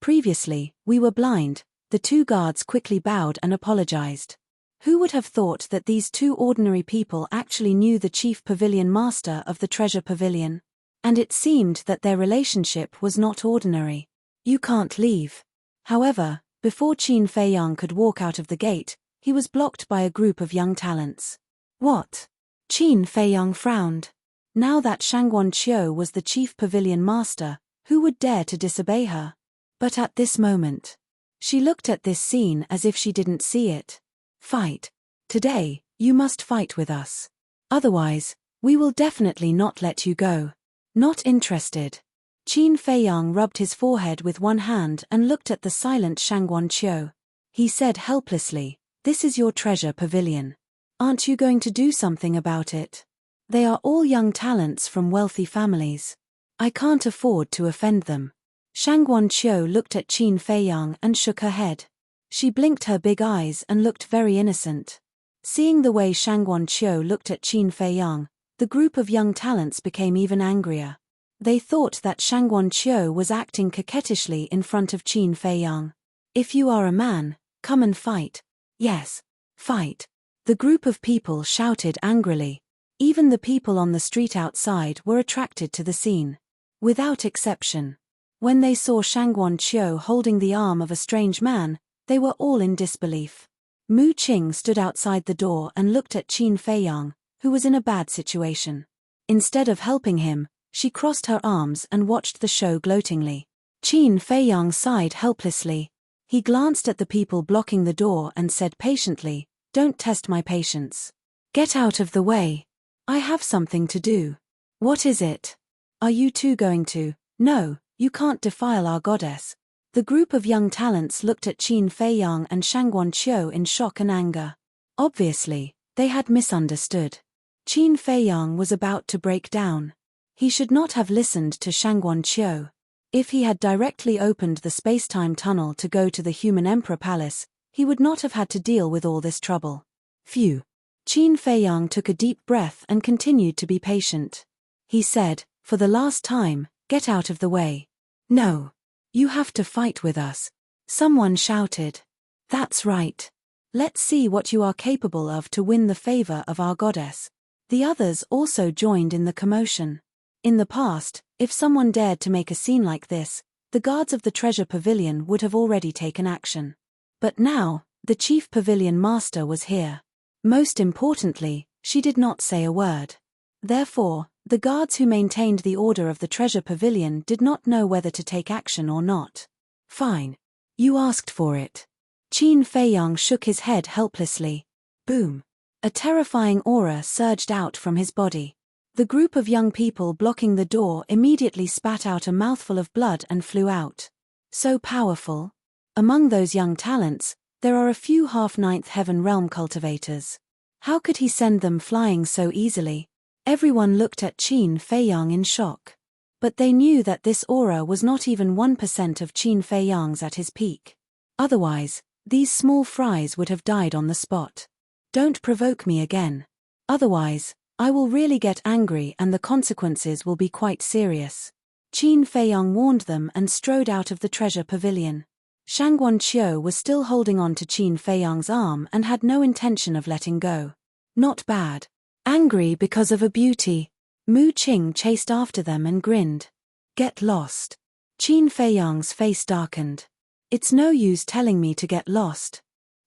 Previously, we were blind." The two guards quickly bowed and apologized. Who would have thought that these two ordinary people actually knew the chief pavilion master of the treasure pavilion? And it seemed that their relationship was not ordinary. You can't leave. However, before Qin Feiyang could walk out of the gate, he was blocked by a group of young talents. What? Qin Feiyang frowned. Now that Shangguan Qiu was the chief pavilion master, who would dare to disobey her? But at this moment, she looked at this scene as if she didn't see it. Fight. Today, you must fight with us. Otherwise, we will definitely not let you go. Not interested. Qin Feiyang rubbed his forehead with one hand and looked at the silent Shangguan Qiu. He said helplessly, "This is your treasure pavilion. Aren't you going to do something about it? They are all young talents from wealthy families. I can't afford to offend them." Shangguan Qiu looked at Qin Feiyang and shook her head. She blinked her big eyes and looked very innocent. Seeing the way Shangguan Qiu looked at Qin Feiyang, the group of young talents became even angrier. They thought that Shangguan Qiu was acting coquettishly in front of Qin Feiyang. If you are a man, come and fight. Yes, fight. The group of people shouted angrily. Even the people on the street outside were attracted to the scene. Without exception. When they saw Shangguan Qiu holding the arm of a strange man, they were all in disbelief. Mu Qing stood outside the door and looked at Qin Feiyang, who was in a bad situation. Instead of helping him, she crossed her arms and watched the show gloatingly. Qin Feiyang sighed helplessly. He glanced at the people blocking the door and said patiently, "Don't test my patience. Get out of the way. I have something to do." "What is it? Are you two going to?" "No, you can't defile our goddess." The group of young talents looked at Qin Feiyang and Shangguan Qiu in shock and anger. Obviously, they had misunderstood. Qin Feiyang was about to break down. He should not have listened to Shangguan Qiu. If he had directly opened the space-time tunnel to go to the human emperor palace, he would not have had to deal with all this trouble. Phew. Qin Feiyang took a deep breath and continued to be patient. He said, "For the last time, get out of the way." "No. You have to fight with us." Someone shouted. "That's right. Let's see what you are capable of to win the favor of our goddess." The others also joined in the commotion. In the past, if someone dared to make a scene like this, the guards of the treasure pavilion would have already taken action. But now, the chief pavilion master was here. Most importantly, she did not say a word. Therefore, the guards who maintained the order of the treasure pavilion did not know whether to take action or not. "Fine. You asked for it." Qin Feiyang shook his head helplessly. Boom. A terrifying aura surged out from his body. The group of young people blocking the door immediately spat out a mouthful of blood and flew out. So powerful. Among those young talents, there are a few half-ninth heaven realm cultivators. How could he send them flying so easily? Everyone looked at Qin Feiyang in shock. But they knew that this aura was not even 1% of Qin Feiyang's at his peak. Otherwise, these small fries would have died on the spot. "Don't provoke me again. Otherwise, I will really get angry and the consequences will be quite serious." Qin Feiyang warned them and strode out of the treasure pavilion. Shangguan Qiu was still holding on to Qin Feiyang's arm and had no intention of letting go. Not bad. Angry because of a beauty. Mu Qing chased after them and grinned. "Get lost." Qin Feiyang's face darkened. "It's no use telling me to get lost.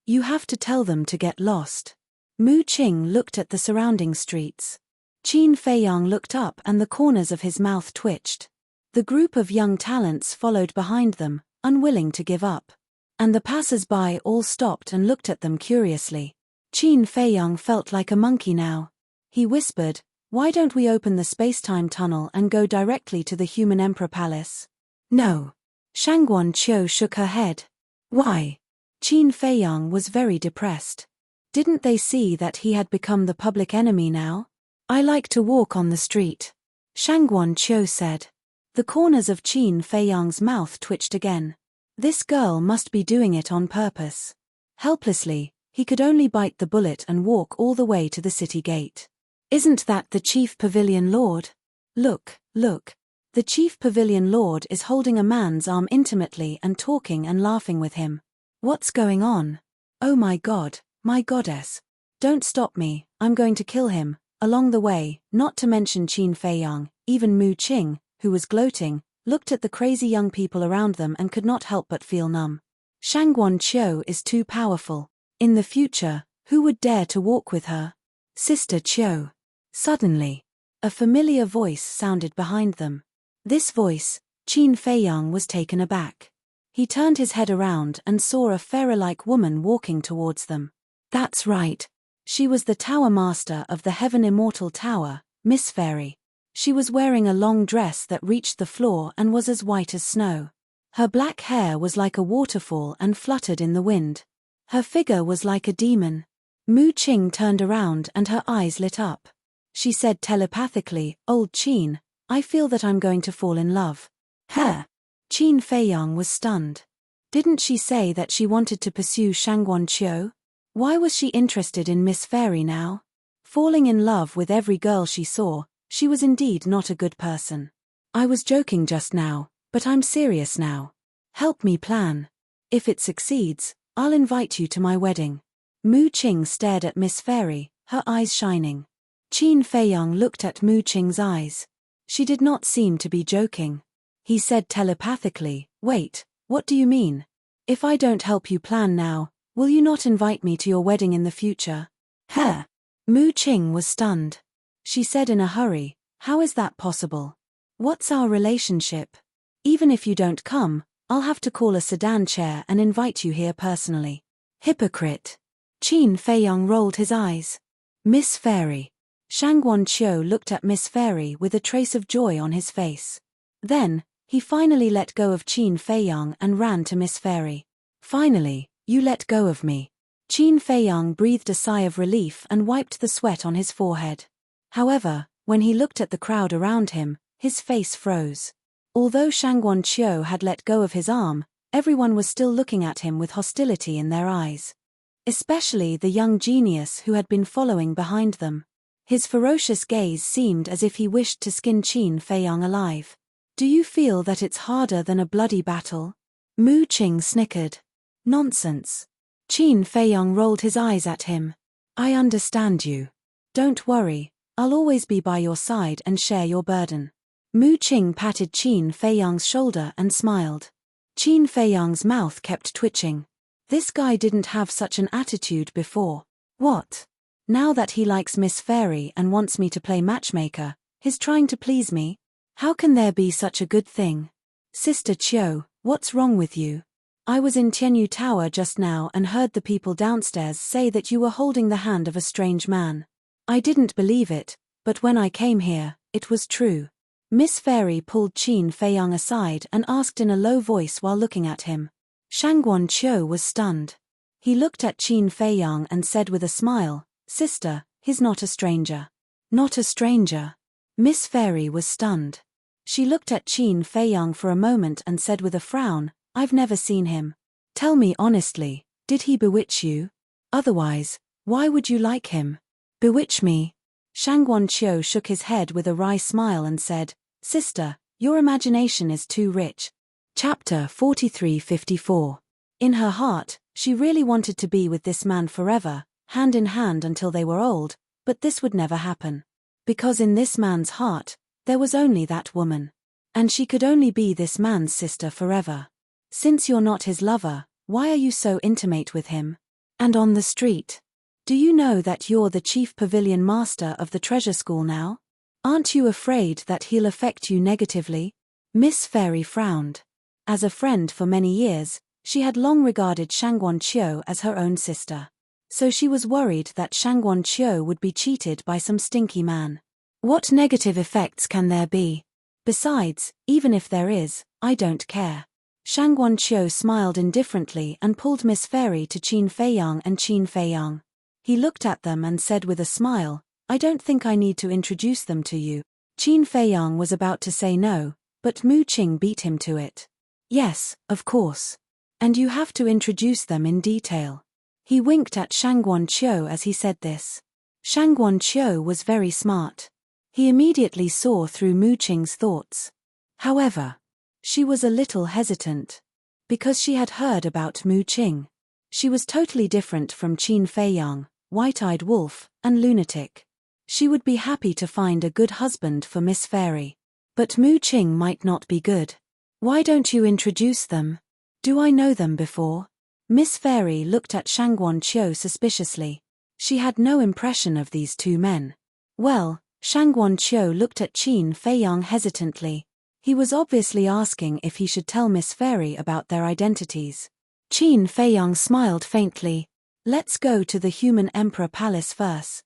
You have to tell them to get lost." Mu Qing looked at the surrounding streets. Qin Feiyang looked up and the corners of his mouth twitched. The group of young talents followed behind them, unwilling to give up. And the passers-by all stopped and looked at them curiously. Qin Feiyang felt like a monkey now. He whispered, "Why don't we open the space-time tunnel and go directly to the human emperor palace?" "No." Shangguan Qiu shook her head. "Why?" Qin Feiyang was very depressed. Didn't they see that he had become the public enemy now? "I like to walk on the street," Shangguan Qiu said. The corners of Qin Feiyang's mouth twitched again. This girl must be doing it on purpose. Helplessly, he could only bite the bullet and walk all the way to the city gate. "Isn't that the chief pavilion lord? Look, look. The chief pavilion lord is holding a man's arm intimately and talking and laughing with him. What's going on? Oh my God, my goddess. Don't stop me, I'm going to kill him." Along the way, not to mention Qin Feiyang, even Mu Qing, who was gloating, looked at the crazy young people around them and could not help but feel numb. Shangguan Qiu is too powerful. In the future, who would dare to walk with her? "Sister Qiu." Suddenly, a familiar voice sounded behind them. This voice, Qin Feiyang was taken aback. He turned his head around and saw a fairy-like woman walking towards them. That's right. She was the tower master of the Heaven Immortal Tower, Miss Fairy. She was wearing a long dress that reached the floor and was as white as snow. Her black hair was like a waterfall and fluttered in the wind. Her figure was like a demon. Mu Qing turned around and her eyes lit up. She said telepathically, "Old Qin, I feel that I'm going to fall in love." Huh? Qin Feiyang was stunned. Didn't she say that she wanted to pursue Shangguan Qiu? Why was she interested in Miss Fairy now? Falling in love with every girl she saw, she was indeed not a good person. I was joking just now, but I'm serious now. Help me plan. If it succeeds, I'll invite you to my wedding. Mu Qing stared at Miss Fairy, her eyes shining. Qin Feiyang looked at Mu Qing's eyes. She did not seem to be joking. He said telepathically, "Wait, what do you mean? If I don't help you plan now, will you not invite me to your wedding in the future?" Huh? Mu Qing was stunned. She said in a hurry, "How is that possible? What's our relationship? Even if you don't come, I'll have to call a sedan chair and invite you here personally." Hypocrite. Qin Feiyang rolled his eyes. Miss Fairy. Shangguan Qiu looked at Miss Fairy with a trace of joy on his face. Then, he finally let go of Qin Feiyang and ran to Miss Fairy. "Finally, you let go of me." Qin Feiyang breathed a sigh of relief and wiped the sweat on his forehead. However, when he looked at the crowd around him, his face froze. Although Shangguan Qiu had let go of his arm, everyone was still looking at him with hostility in their eyes. Especially the young genius who had been following behind them. His ferocious gaze seemed as if he wished to skin Qin Feiyang alive. "Do you feel that it's harder than a bloody battle?" Mu Qing snickered. "Nonsense." Qin Feiyang rolled his eyes at him. "I understand you. Don't worry, I'll always be by your side and share your burden." Mu Qing patted Qin Feiyang's shoulder and smiled. Qin Feiyang's mouth kept twitching. This guy didn't have such an attitude before. What? Now that he likes Miss Fairy and wants me to play matchmaker, he's trying to please me? How can there be such a good thing? Sister Qiu, what's wrong with you? I was in Tianyu Tower just now and heard the people downstairs say that you were holding the hand of a strange man. I didn't believe it, but when I came here, it was true. Miss Fairy pulled Qin Feiyang aside and asked in a low voice while looking at him. Shangguan Qiu was stunned. He looked at Qin Feiyang and said with a smile, "Sister, he's not a stranger." Not a stranger. Miss Fairy was stunned. She looked at Qin Feiyang for a moment and said with a frown, "I've never seen him. Tell me honestly, did he bewitch you? Otherwise, why would you like him?" "Bewitch me?" Shangguan Qiu shook his head with a wry smile and said, "Sister, your imagination is too rich." Chapter 43-54. In her heart, she really wanted to be with this man forever, hand in hand until they were old, but this would never happen. Because in this man's heart, there was only that woman. And she could only be this man's sister forever. Since you're not his lover, why are you so intimate with him? And on the street. Do you know that you're the chief pavilion master of the treasure school now? Aren't you afraid that he'll affect you negatively? Miss Fairy frowned. As a friend for many years, she had long regarded Shangguan Qiu as her own sister. So she was worried that Shangguan Qiu would be cheated by some stinky man. What negative effects can there be? Besides, even if there is, I don't care. Shangguan Qiu smiled indifferently and pulled Miss Fairy to Qin Feiyang and Qin Feiyang. He looked at them and said with a smile, "I don't think I need to introduce them to you." Qin Feiyang was about to say no, but Mu Qing beat him to it. "Yes, of course. And you have to introduce them in detail." He winked at Shangguan Qiu as he said this. Shangguan Qiu was very smart. He immediately saw through Mu Qing's thoughts. However, she was a little hesitant. Because she had heard about Mu Qing. She was totally different from Qin Feiyang, white-eyed wolf, and lunatic. She would be happy to find a good husband for Miss Fairy. But Mu Qing might not be good. Why don't you introduce them? Do I know them before? Miss Fairy looked at Shangguan Qiu suspiciously. She had no impression of these two men. Well, Shangguan Qiu looked at Qin Feiyang hesitantly. He was obviously asking if he should tell Miss Fairy about their identities. Qin Feiyang smiled faintly. "Let's go to the Human Emperor Palace first."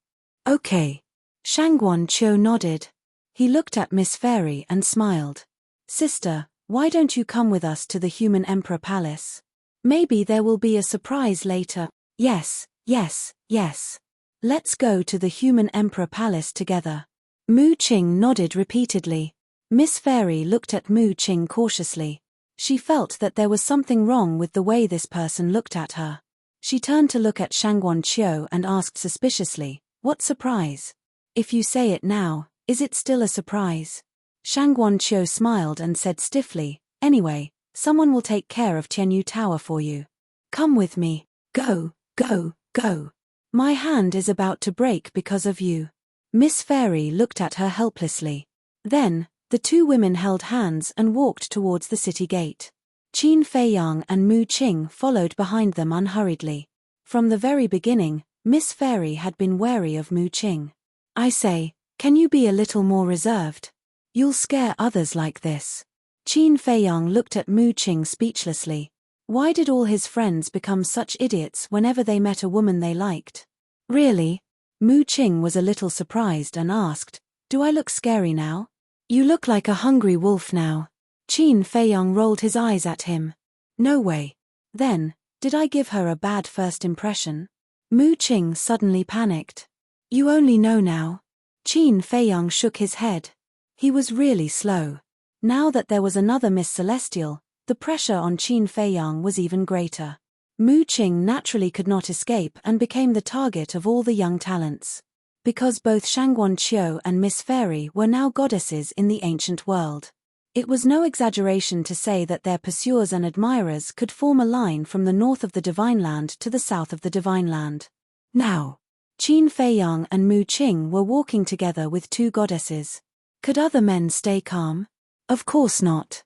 "Okay." Shangguan Qiu nodded. He looked at Miss Fairy and smiled. "Sister, why don't you come with us to the Human Emperor Palace? Maybe there will be a surprise later." "Yes, yes, yes. Let's go to the Human Emperor Palace together." Mu Qing nodded repeatedly. Miss Fairy looked at Mu Qing cautiously. She felt that there was something wrong with the way this person looked at her. She turned to look at Shangguan Qiu and asked suspiciously, "What surprise? If you say it now, is it still a surprise?" Shangguan Qiu smiled and said stiffly, "Anyway, someone will take care of Tianyu Tower for you. Come with me. Go, go, go. My hand is about to break because of you." Miss Fairy looked at her helplessly. Then, the two women held hands and walked towards the city gate. Qin Feiyang and Mu Qing followed behind them unhurriedly. From the very beginning, Miss Fairy had been wary of Mu Qing. "I say, can you be a little more reserved? You'll scare others like this." Qin Feiyang looked at Mu Qing speechlessly. Why did all his friends become such idiots whenever they met a woman they liked? "Really?" Mu Qing was a little surprised and asked, "Do I look scary now?" "You look like a hungry wolf now." Qin Feiyang rolled his eyes at him. "No way. Then, did I give her a bad first impression?" Mu Qing suddenly panicked. "You only know now." Qin Feiyang shook his head. He was really slow. Now that there was another Miss Celestial, the pressure on Qin Feiyang was even greater. Mu Qing naturally could not escape and became the target of all the young talents. Because both Shangguan Qiu and Miss Fairy were now goddesses in the ancient world. It was no exaggeration to say that their pursuers and admirers could form a line from the north of the Divine Land to the south of the Divine Land. Now, Qin Feiyang and Mu Qing were walking together with two goddesses. Could other men stay calm? Of course not.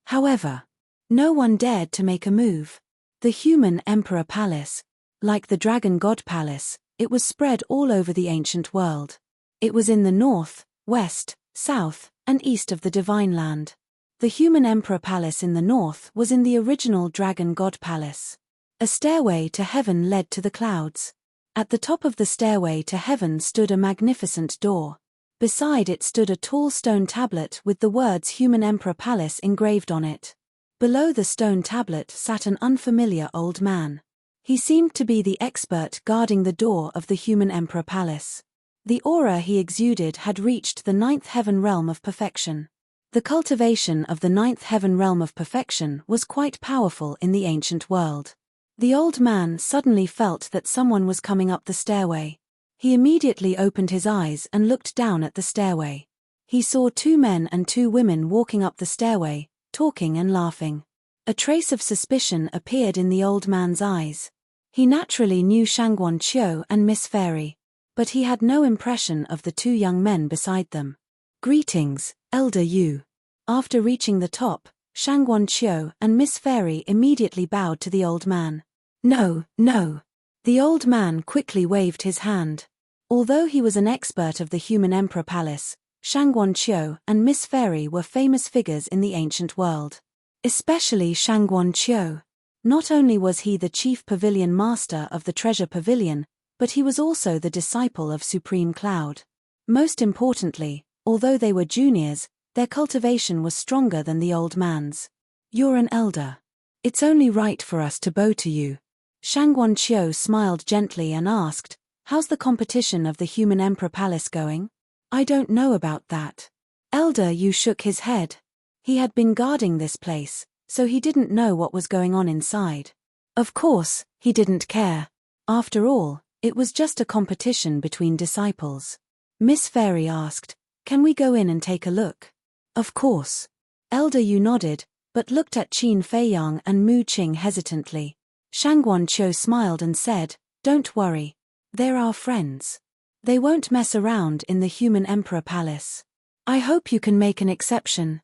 However, no one dared to make a move. The human Emperor Palace, like the Dragon God Palace, it was spread all over the ancient world. It was in the north, west, south, and east of the Divine Land. The human Emperor Palace in the north was in the original Dragon God Palace. A stairway to heaven led to the clouds. At the top of the stairway to heaven stood a magnificent door. Beside it stood a tall stone tablet with the words Human Emperor Palace engraved on it. Below the stone tablet sat an unfamiliar old man. He seemed to be the expert guarding the door of the Human Emperor Palace. The aura he exuded had reached the ninth heaven realm of perfection. The cultivation of the ninth heaven realm of perfection was quite powerful in the ancient world. The old man suddenly felt that someone was coming up the stairway. He immediately opened his eyes and looked down at the stairway. He saw two men and two women walking up the stairway, talking and laughing. A trace of suspicion appeared in the old man's eyes. He naturally knew Shangguan Qiu and Miss Fairy, but he had no impression of the two young men beside them. "Greetings, Elder Yu." After reaching the top, Shangguan Qiu and Miss Fairy immediately bowed to the old man. "No, no." The old man quickly waved his hand. Although he was an expert of the Human Emperor Palace, Shangguan Qiu and Miss Fairy were famous figures in the ancient world. Especially Shangguan Qiu. Not only was he the chief pavilion master of the Treasure Pavilion, but he was also the disciple of Supreme Cloud. Most importantly, although they were juniors, their cultivation was stronger than the old man's. "You're an elder. It's only right for us to bow to you." Shangguan Qiu smiled gently and asked, "How's the competition of the Human Emperor Palace going?" "I don't know about that." Elder Yu shook his head. He had been guarding this place, so he didn't know what was going on inside. Of course, he didn't care. After all, it was just a competition between disciples. Miss Fairy asked, "Can we go in and take a look?" "Of course." Elder Yu nodded, but looked at Qin Feiyang and Mu Qing hesitantly. Shangguan Qiu smiled and said, "Don't worry. They're our friends. They won't mess around in the Human Emperor Palace. I hope you can make an exception.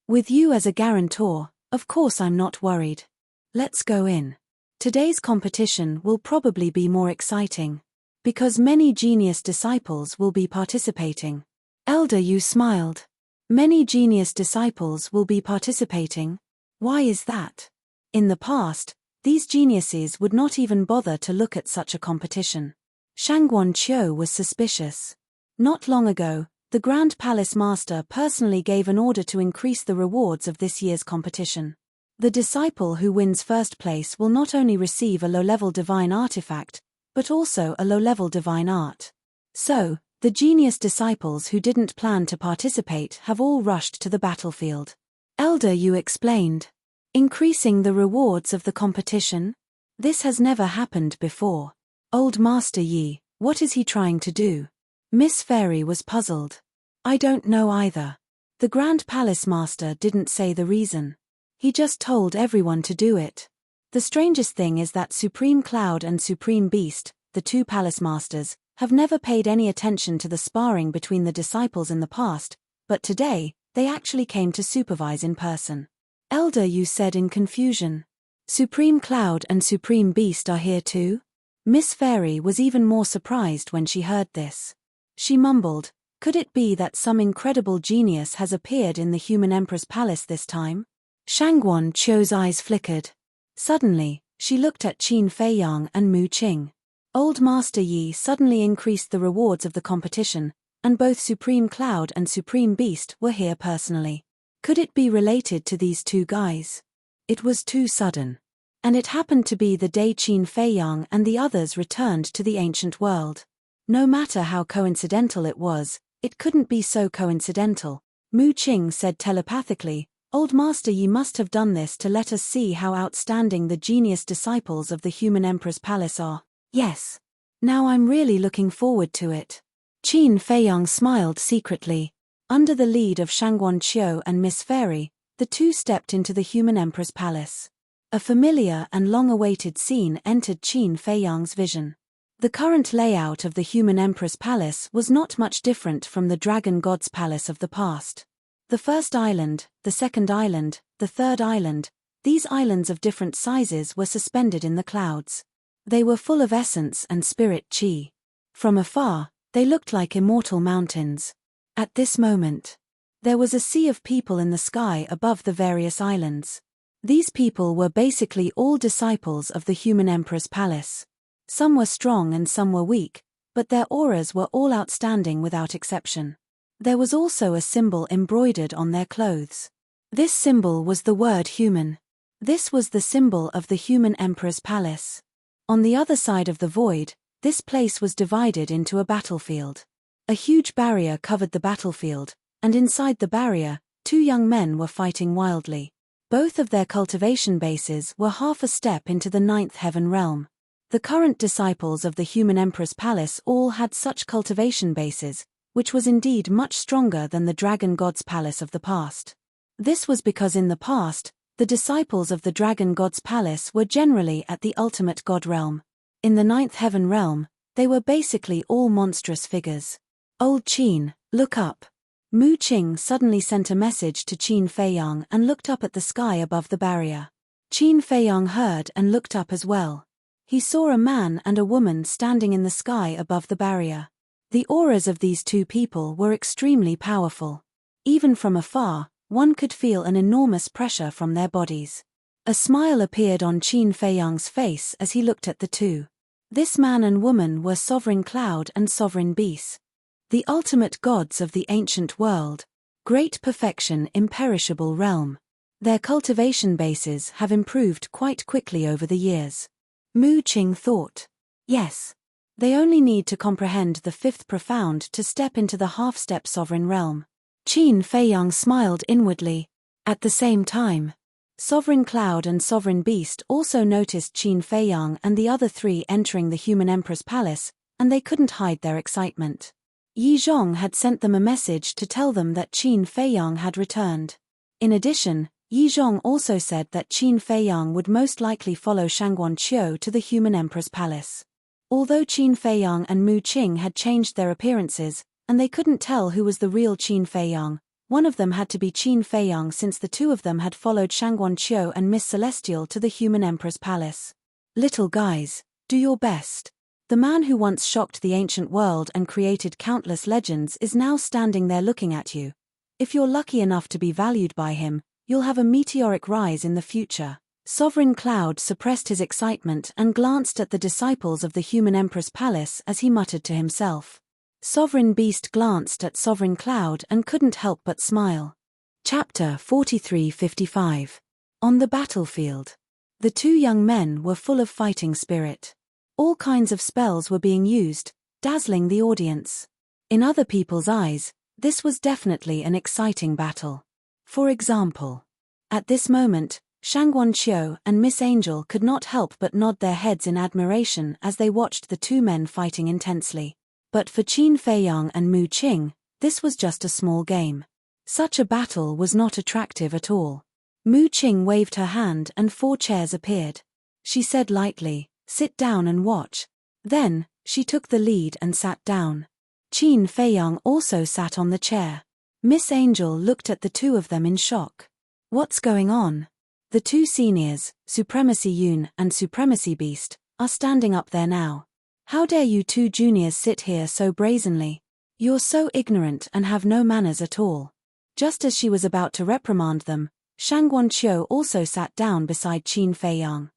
With you as a guarantor, of course I'm not worried. Let's go in. Today's competition will probably be more exciting. Because many genius disciples will be participating." Elder Yu smiled. "Many genius disciples will be participating? Why is that?" In the past, these geniuses would not even bother to look at such a competition. Shangguan Qiu was suspicious. Not long ago, the Grand Palace Master personally gave an order to increase the rewards of this year's competition. The disciple who wins first place will not only receive a low-level divine artifact, but also a low-level divine art. So, the genius disciples who didn't plan to participate have all rushed to the battlefield. Elder Yu explained. "Increasing the rewards of the competition? This has never happened before. Old Master Yi, what is he trying to do? Miss Fairy was puzzled. I don't know either. The Grand Palace Master didn't say the reason. He just told everyone to do it. The strangest thing is that Supreme Cloud and Supreme Beast, the two Palace Masters, have never paid any attention to the sparring between the disciples in the past, but today, they actually came to supervise in person. Elder Yu said in confusion. Supreme Cloud and Supreme Beast are here too? Miss Fairy was even more surprised when she heard this. She mumbled, could it be that some incredible genius has appeared in the human Emperor's palace this time? Shangguan Qiu's eyes flickered. Suddenly, she looked at Qin Feiyang and Mu Qing. Old Master Yi suddenly increased the rewards of the competition, and both Supreme Cloud and Supreme Beast were here personally. Could it be related to these two guys? It was too sudden. And it happened to be the day Qin Feiyang and the others returned to the ancient world. No matter how coincidental it was, it couldn't be so coincidental. Mu Qing said telepathically, Old Master Yi must have done this to let us see how outstanding the genius disciples of the human Emperor's palace are. Yes. Now I'm really looking forward to it. Qin Feiyang smiled secretly. Under the lead of Shangguan Qiu and Miss Fairy, the two stepped into the human Emperor's palace. A familiar and long-awaited scene entered Qin Feiyang's vision. The current layout of the human Emperor's palace was not much different from the Dragon God's palace of the past. The first island, the second island, the third island, these islands of different sizes were suspended in the clouds. They were full of essence and spirit qi. From afar, they looked like immortal mountains. At this moment, there was a sea of people in the sky above the various islands. These people were basically all disciples of the human Emperor's palace. Some were strong and some were weak, but their auras were all outstanding without exception. There was also a symbol embroidered on their clothes. This symbol was the word human. This was the symbol of the human Emperor's palace. On the other side of the void, this place was divided into a battlefield. A huge barrier covered the battlefield, and inside the barrier, two young men were fighting wildly. Both of their cultivation bases were half a step into the ninth heaven realm. The current disciples of the human Emperor's palace all had such cultivation bases, which was indeed much stronger than the Dragon God's palace of the past. This was because in the past, the disciples of the Dragon God's palace were generally at the ultimate God realm. In the ninth heaven realm, they were basically all monstrous figures. Old Qin, look up. Mu Qing suddenly sent a message to Qin Feiyang and looked up at the sky above the barrier. Qin Feiyang heard and looked up as well. He saw a man and a woman standing in the sky above the barrier. The auras of these two people were extremely powerful. Even from afar, one could feel an enormous pressure from their bodies. A smile appeared on Qin Feiyang's face as he looked at the two. This man and woman were Sovereign Cloud and Sovereign Beast. The ultimate gods of the ancient world. Great perfection, imperishable realm. Their cultivation bases have improved quite quickly over the years. Mu Qing thought. Yes. They only need to comprehend the fifth profound to step into the half-step sovereign realm. Qin Feiyang smiled inwardly. At the same time, Sovereign Cloud and Sovereign Beast also noticed Qin Feiyang and the other three entering the human Emperor's palace, and they couldn't hide their excitement. Yi Zhong had sent them a message to tell them that Qin Feiyang had returned. In addition, Yi Zhong also said that Qin Feiyang would most likely follow Shangguan Qiu to the human Emperor's palace. Although Qin Feiyang and Mu Qing had changed their appearances, and they couldn't tell who was the real Qin Feiyang, one of them had to be Qin Feiyang since the two of them had followed Shangguan Qiu and Miss Celestial to the human Emperor's palace. Little guys, do your best. The man who once shocked the ancient world and created countless legends is now standing there looking at you. If you're lucky enough to be valued by him, you'll have a meteoric rise in the future. Sovereign Cloud suppressed his excitement and glanced at the disciples of the human Emperor's palace as he muttered to himself. Sovereign Beast glanced at Sovereign Cloud and couldn't help but smile. Chapter 43-55. On the battlefield. The two young men were full of fighting spirit. All kinds of spells were being used, dazzling the audience. In other people's eyes, this was definitely an exciting battle. For example, at this moment, Shangguan Qiu and Miss Angel could not help but nod their heads in admiration as they watched the two men fighting intensely. But for Qin Feiyang and Mu Qing, this was just a small game. Such a battle was not attractive at all. Mu Qing waved her hand and 4 chairs appeared. She said lightly, "Sit down and watch." Then, she took the lead and sat down. Qin Feiyang also sat on the chair. Miss Angel looked at the two of them in shock. What's going on? The two seniors, Supremacy Yun and Supremacy Beast, are standing up there now. How dare you two juniors sit here so brazenly? You're so ignorant and have no manners at all. Just as she was about to reprimand them, Shangguan Qiu also sat down beside Qin Feiyang.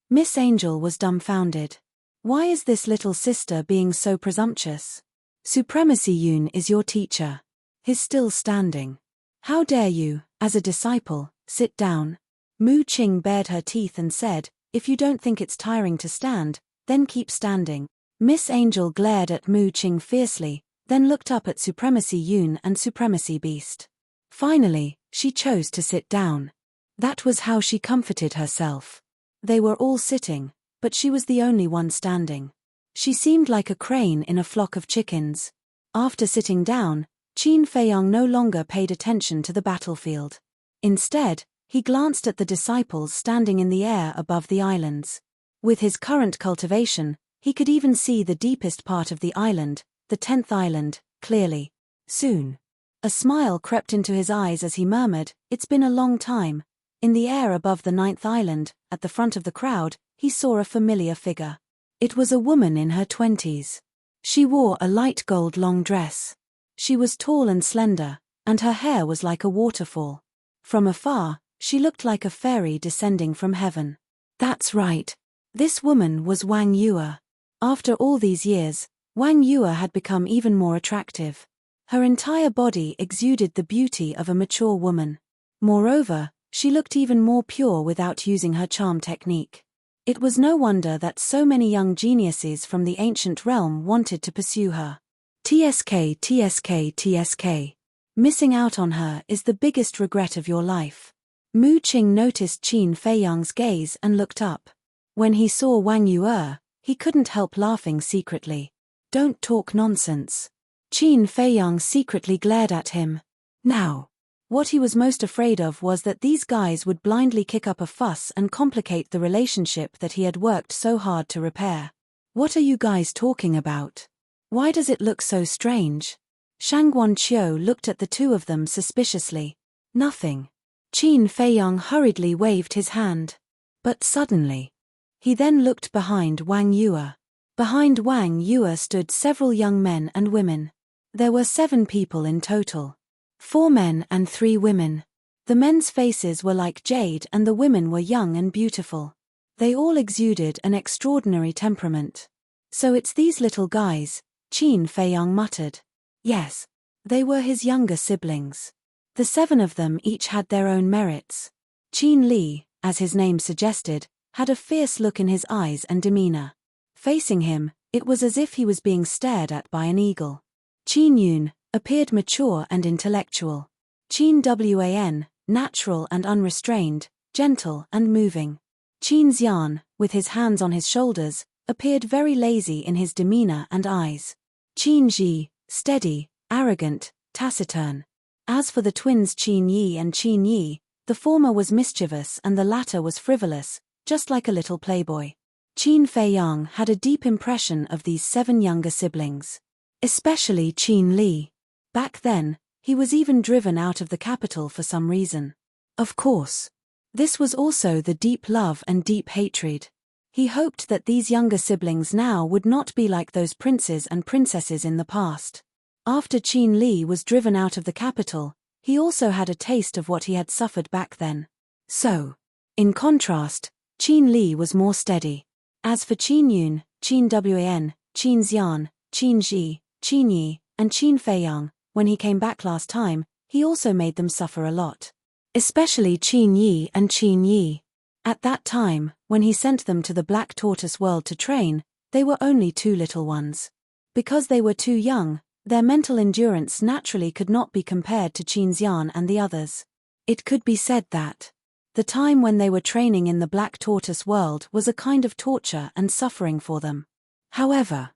Miss Angel was dumbfounded. Why is this little sister being so presumptuous? Supremacy Yun is your teacher. He's still standing. How dare you, as a disciple, sit down? Mu Qing bared her teeth and said, "If you don't think it's tiring to stand, then keep standing." Miss Angel glared at Mu Qing fiercely, then looked up at Supremacy Yun and Supremacy Beast. Finally, she chose to sit down. That was how she comforted herself. They were all sitting, but she was the only one standing. She seemed like a crane in a flock of chickens. After sitting down, Qin Feiyang no longer paid attention to the battlefield. Instead, he glanced at the disciples standing in the air above the islands. With his current cultivation, he could even see the deepest part of the island, the 10th island, clearly. Soon. A smile crept into his eyes as he murmured, "It's been a long time." In the air above the 9th island, at the front of the crowd, he saw a familiar figure. It was a woman in her 20s. She wore a light gold long dress. She was tall and slender, and her hair was like a waterfall. From afar, she looked like a fairy descending from heaven. That's right. This woman was Wang Yue. After all these years, Wang Yue had become even more attractive. Her entire body exuded the beauty of a mature woman. Moreover, she looked even more pure without using her charm technique. It was no wonder that so many young geniuses from the ancient realm wanted to pursue her. TSK. Missing out on her is the biggest regret of your life. Mu Qing noticed Qin Feiyang's gaze and looked up. When he saw Wang Yue, he couldn't help laughing secretly. Don't talk nonsense. Qin Feiyang secretly glared at him. Now, what he was most afraid of was that these guys would blindly kick up a fuss and complicate the relationship that he had worked so hard to repair. What are you guys talking about? Why does it look so strange? Shangguan Qiu looked at the two of them suspiciously. Nothing. Qin Feiyang hurriedly waved his hand. But suddenly, he then looked behind Wang Yue. Behind Wang Yue stood several young men and women. There were 7 people in total. 4 men and 3 women. The men's faces were like jade and the women were young and beautiful. They all exuded an extraordinary temperament. So it's these little guys, Qin Feiyang muttered. Yes. They were his younger siblings. The 7 of them each had their own merits. Qin Li, as his name suggested, had a fierce look in his eyes and demeanor. Facing him, it was as if he was being stared at by an eagle. Qin Yun appeared mature and intellectual. Qin Wan, natural and unrestrained, gentle and moving. Qin Xian, with his hands on his shoulders, appeared very lazy in his demeanor and eyes. Qin Ji, steady, arrogant, taciturn. As for the twins Qin Yi and Qin Yi, the former was mischievous and the latter was frivolous, just like a little playboy. Qin Feiyang had a deep impression of these 7 younger siblings. Especially Qin Li. Back then, he was even driven out of the capital for some reason. Of course. This was also the deep love and deep hatred. He hoped that these younger siblings now would not be like those princes and princesses in the past. After Qin Li was driven out of the capital, he also had a taste of what he had suffered back then. So, in contrast, Qin Li was more steady. As for Qin Yun, Qin Wan, Qin Xian, Qin Ji, Qin Yi, and Qin Feiyang, when he came back last time, he also made them suffer a lot. Especially Qin Yi and Qin Yi. At that time, when he sent them to the Black Tortoise world to train, they were only 2 little ones. Because they were too young, their mental endurance naturally could not be compared to Qin Xian and the others. It could be said that The time when they were training in the Black Tortoise world was a kind of torture and suffering for them. However,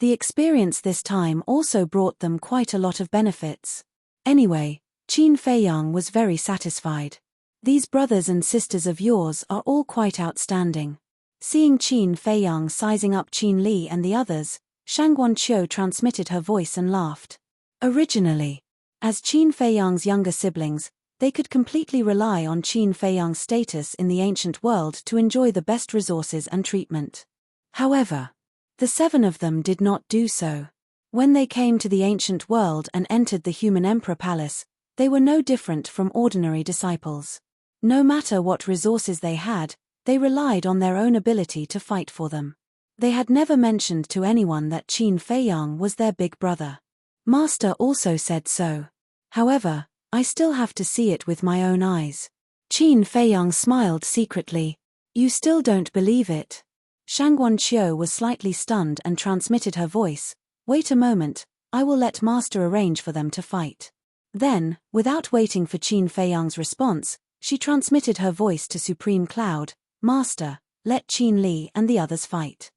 the experience this time also brought them quite a lot of benefits. Anyway, Qin Feiyang was very satisfied. These brothers and sisters of yours are all quite outstanding. Seeing Qin Feiyang sizing up Qin Li and the others, Shangguan Qiu transmitted her voice and laughed. Originally, as Qin Feiyang's younger siblings, they could completely rely on Qin Feiyang's status in the ancient world to enjoy the best resources and treatment. However, the 7 of them did not do so. When they came to the ancient world and entered the human emperor palace, they were no different from ordinary disciples. No matter what resources they had, they relied on their own ability to fight for them. They had never mentioned to anyone that Qin Feiyang was their big brother. Master also said so. However, I still have to see it with my own eyes. Qin Feiyang smiled secretly. You still don't believe it? Shangguan Qiu was slightly stunned and transmitted her voice. Wait a moment, I will let Master arrange for them to fight. Then, without waiting for Qin Feiyang's response, she transmitted her voice to Supreme Cloud. Master, let Qin Li and the others fight.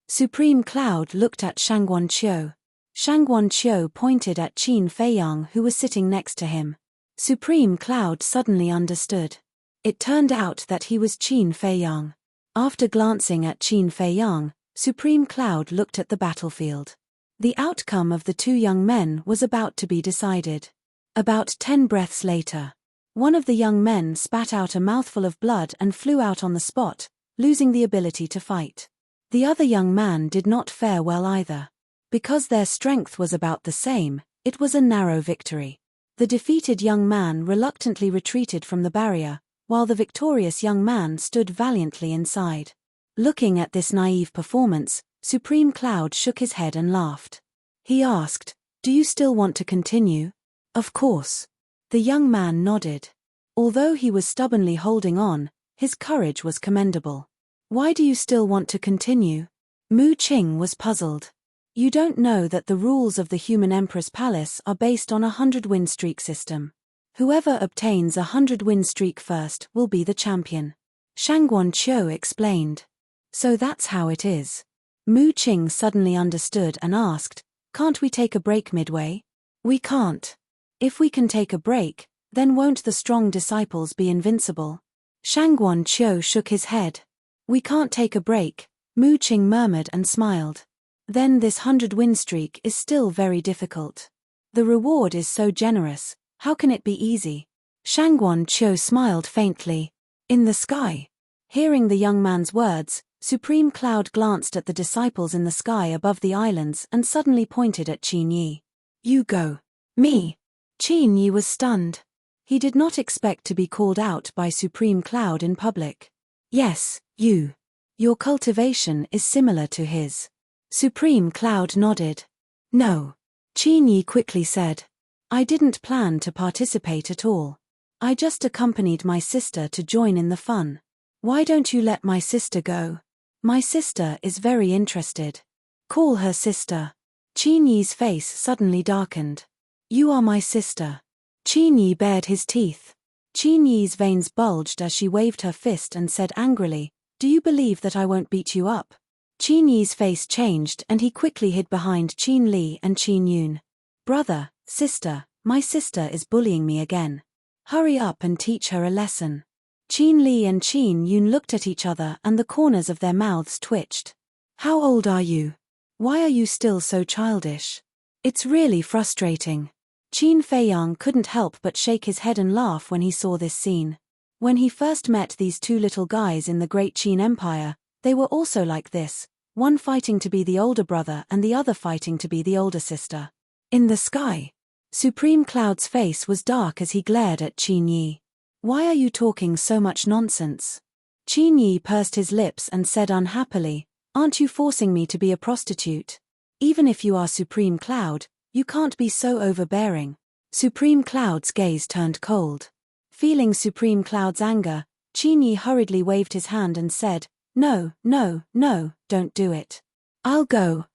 Supreme Cloud looked at Shangguan Qiu. Shangguan Qiu pointed at Qin Feiyang who was sitting next to him. Supreme Cloud suddenly understood. It turned out that he was Qin Feiyang. After glancing at Qin Feiyang, Supreme Cloud looked at the battlefield. The outcome of the 2 young men was about to be decided. About 10 breaths later, one of the young men spat out a mouthful of blood and flew out on the spot, losing the ability to fight. The other young man did not fare well either. Because their strength was about the same, it was a narrow victory. The defeated young man reluctantly retreated from the barrier, while the victorious young man stood valiantly inside. Looking at this naive performance, Supreme Cloud shook his head and laughed. He asked, "Do you still want to continue?" "Of course." The young man nodded. Although he was stubbornly holding on, his courage was commendable. "Why do you still want to continue?" Mu Qing was puzzled. "You don't know that the rules of the human empress palace are based on a 100-win streak system. Whoever obtains a 100-win streak first will be the champion." Shangguan Qiu explained. "So that's how it is." Mu Qing suddenly understood and asked, "Can't we take a break midway?" "We can't. If we can take a break, then won't the strong disciples be invincible?" Shangguan Qiu shook his head. "We can't take a break," Mu Qing murmured and smiled. "Then this 100-win streak is still very difficult. The reward is so generous, how can it be easy?" Shangguan Qiu smiled faintly. "In the sky." Hearing the young man's words, Supreme Cloud glanced at the disciples in the sky above the islands and suddenly pointed at Qin Yi. "You go." "Me?" Qin Yi was stunned. He did not expect to be called out by Supreme Cloud in public. "Yes, you. Your cultivation is similar to his." Supreme Cloud nodded. "No." Qin Yi quickly said. "I didn't plan to participate at all. I just accompanied my sister to join in the fun. Why don't you let my sister go? My sister is very interested." "Call her sister." Qin Yi's face suddenly darkened. "You are my sister." Qin Yi bared his teeth. Qin Yi's veins bulged as she waved her fist and said angrily, "Do you believe that I won't beat you up?" Qin Yi's face changed and he quickly hid behind Qin Li and Qin Yun. "Brother, sister, my sister is bullying me again. Hurry up and teach her a lesson." Qin Li and Qin Yun looked at each other and the corners of their mouths twitched. "How old are you? Why are you still so childish? It's really frustrating." Qin Feiyang couldn't help but shake his head and laugh when he saw this scene. When he first met these 2 little guys in the Great Qin Empire, they were also like this, one fighting to be the older brother and the other fighting to be the older sister. In the sky, Supreme Cloud's face was dark as he glared at Qin Yi. "Why are you talking so much nonsense?" Qin Yi pursed his lips and said unhappily, "Aren't you forcing me to be a prostitute? Even if you are Supreme Cloud, you can't be so overbearing." Supreme Cloud's gaze turned cold. Feeling Supreme Cloud's anger, Qin Yi hurriedly waved his hand and said, "No, no, no, don't do it. I'll go,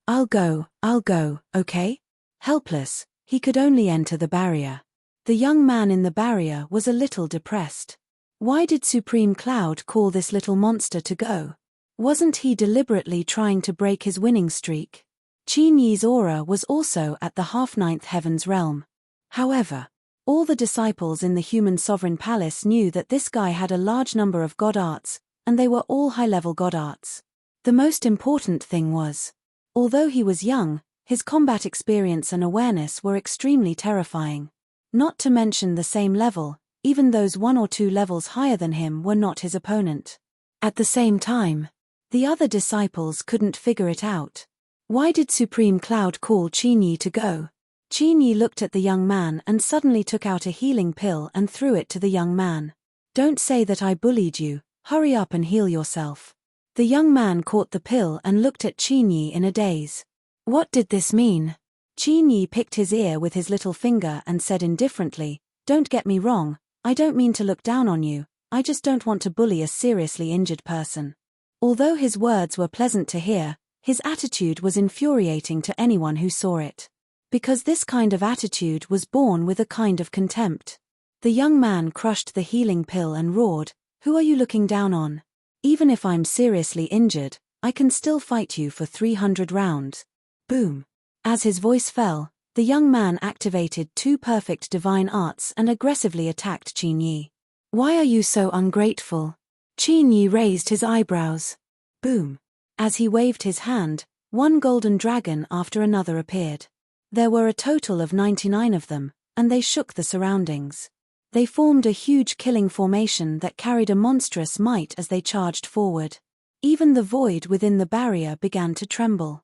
okay?" Helpless, he could only enter the barrier. The young man in the barrier was a little depressed. Why did Supreme Cloud call this little monster to go? Wasn't he deliberately trying to break his winning streak? Qin Yi's aura was also at the half-ninth heavens realm. However, all the disciples in the human sovereign palace knew that this guy had a large number of god arts, and they were all high-level god arts. The most important thing was, although he was young, his combat experience and awareness were extremely terrifying. Not to mention the same level, even those 1 or 2 levels higher than him were not his opponent. At the same time, the other disciples couldn't figure it out. Why did Supreme Cloud call Qin Yi to go? Qin Yi looked at the young man and suddenly took out a healing pill and threw it to the young man. Don't say that I bullied you, hurry up and heal yourself. The young man caught the pill and looked at Qin Yi in a daze. What did this mean? Qin Yi picked his ear with his little finger and said indifferently, "Don't get me wrong, I don't mean to look down on you, I just don't want to bully a seriously injured person." Although his words were pleasant to hear, his attitude was infuriating to anyone who saw it. Because this kind of attitude was born with a kind of contempt. The young man crushed the healing pill and roared, "Who are you looking down on? Even if I'm seriously injured, I can still fight you for 300 rounds. Boom. As his voice fell, the young man activated 2 perfect divine arts and aggressively attacked Qin Yi. Why are you so ungrateful? Qin Yi raised his eyebrows. Boom. As he waved his hand, 1 golden dragon after another appeared. There were a total of 99 of them, and they shook the surroundings. They formed a huge killing formation that carried a monstrous might as they charged forward. Even the void within the barrier began to tremble.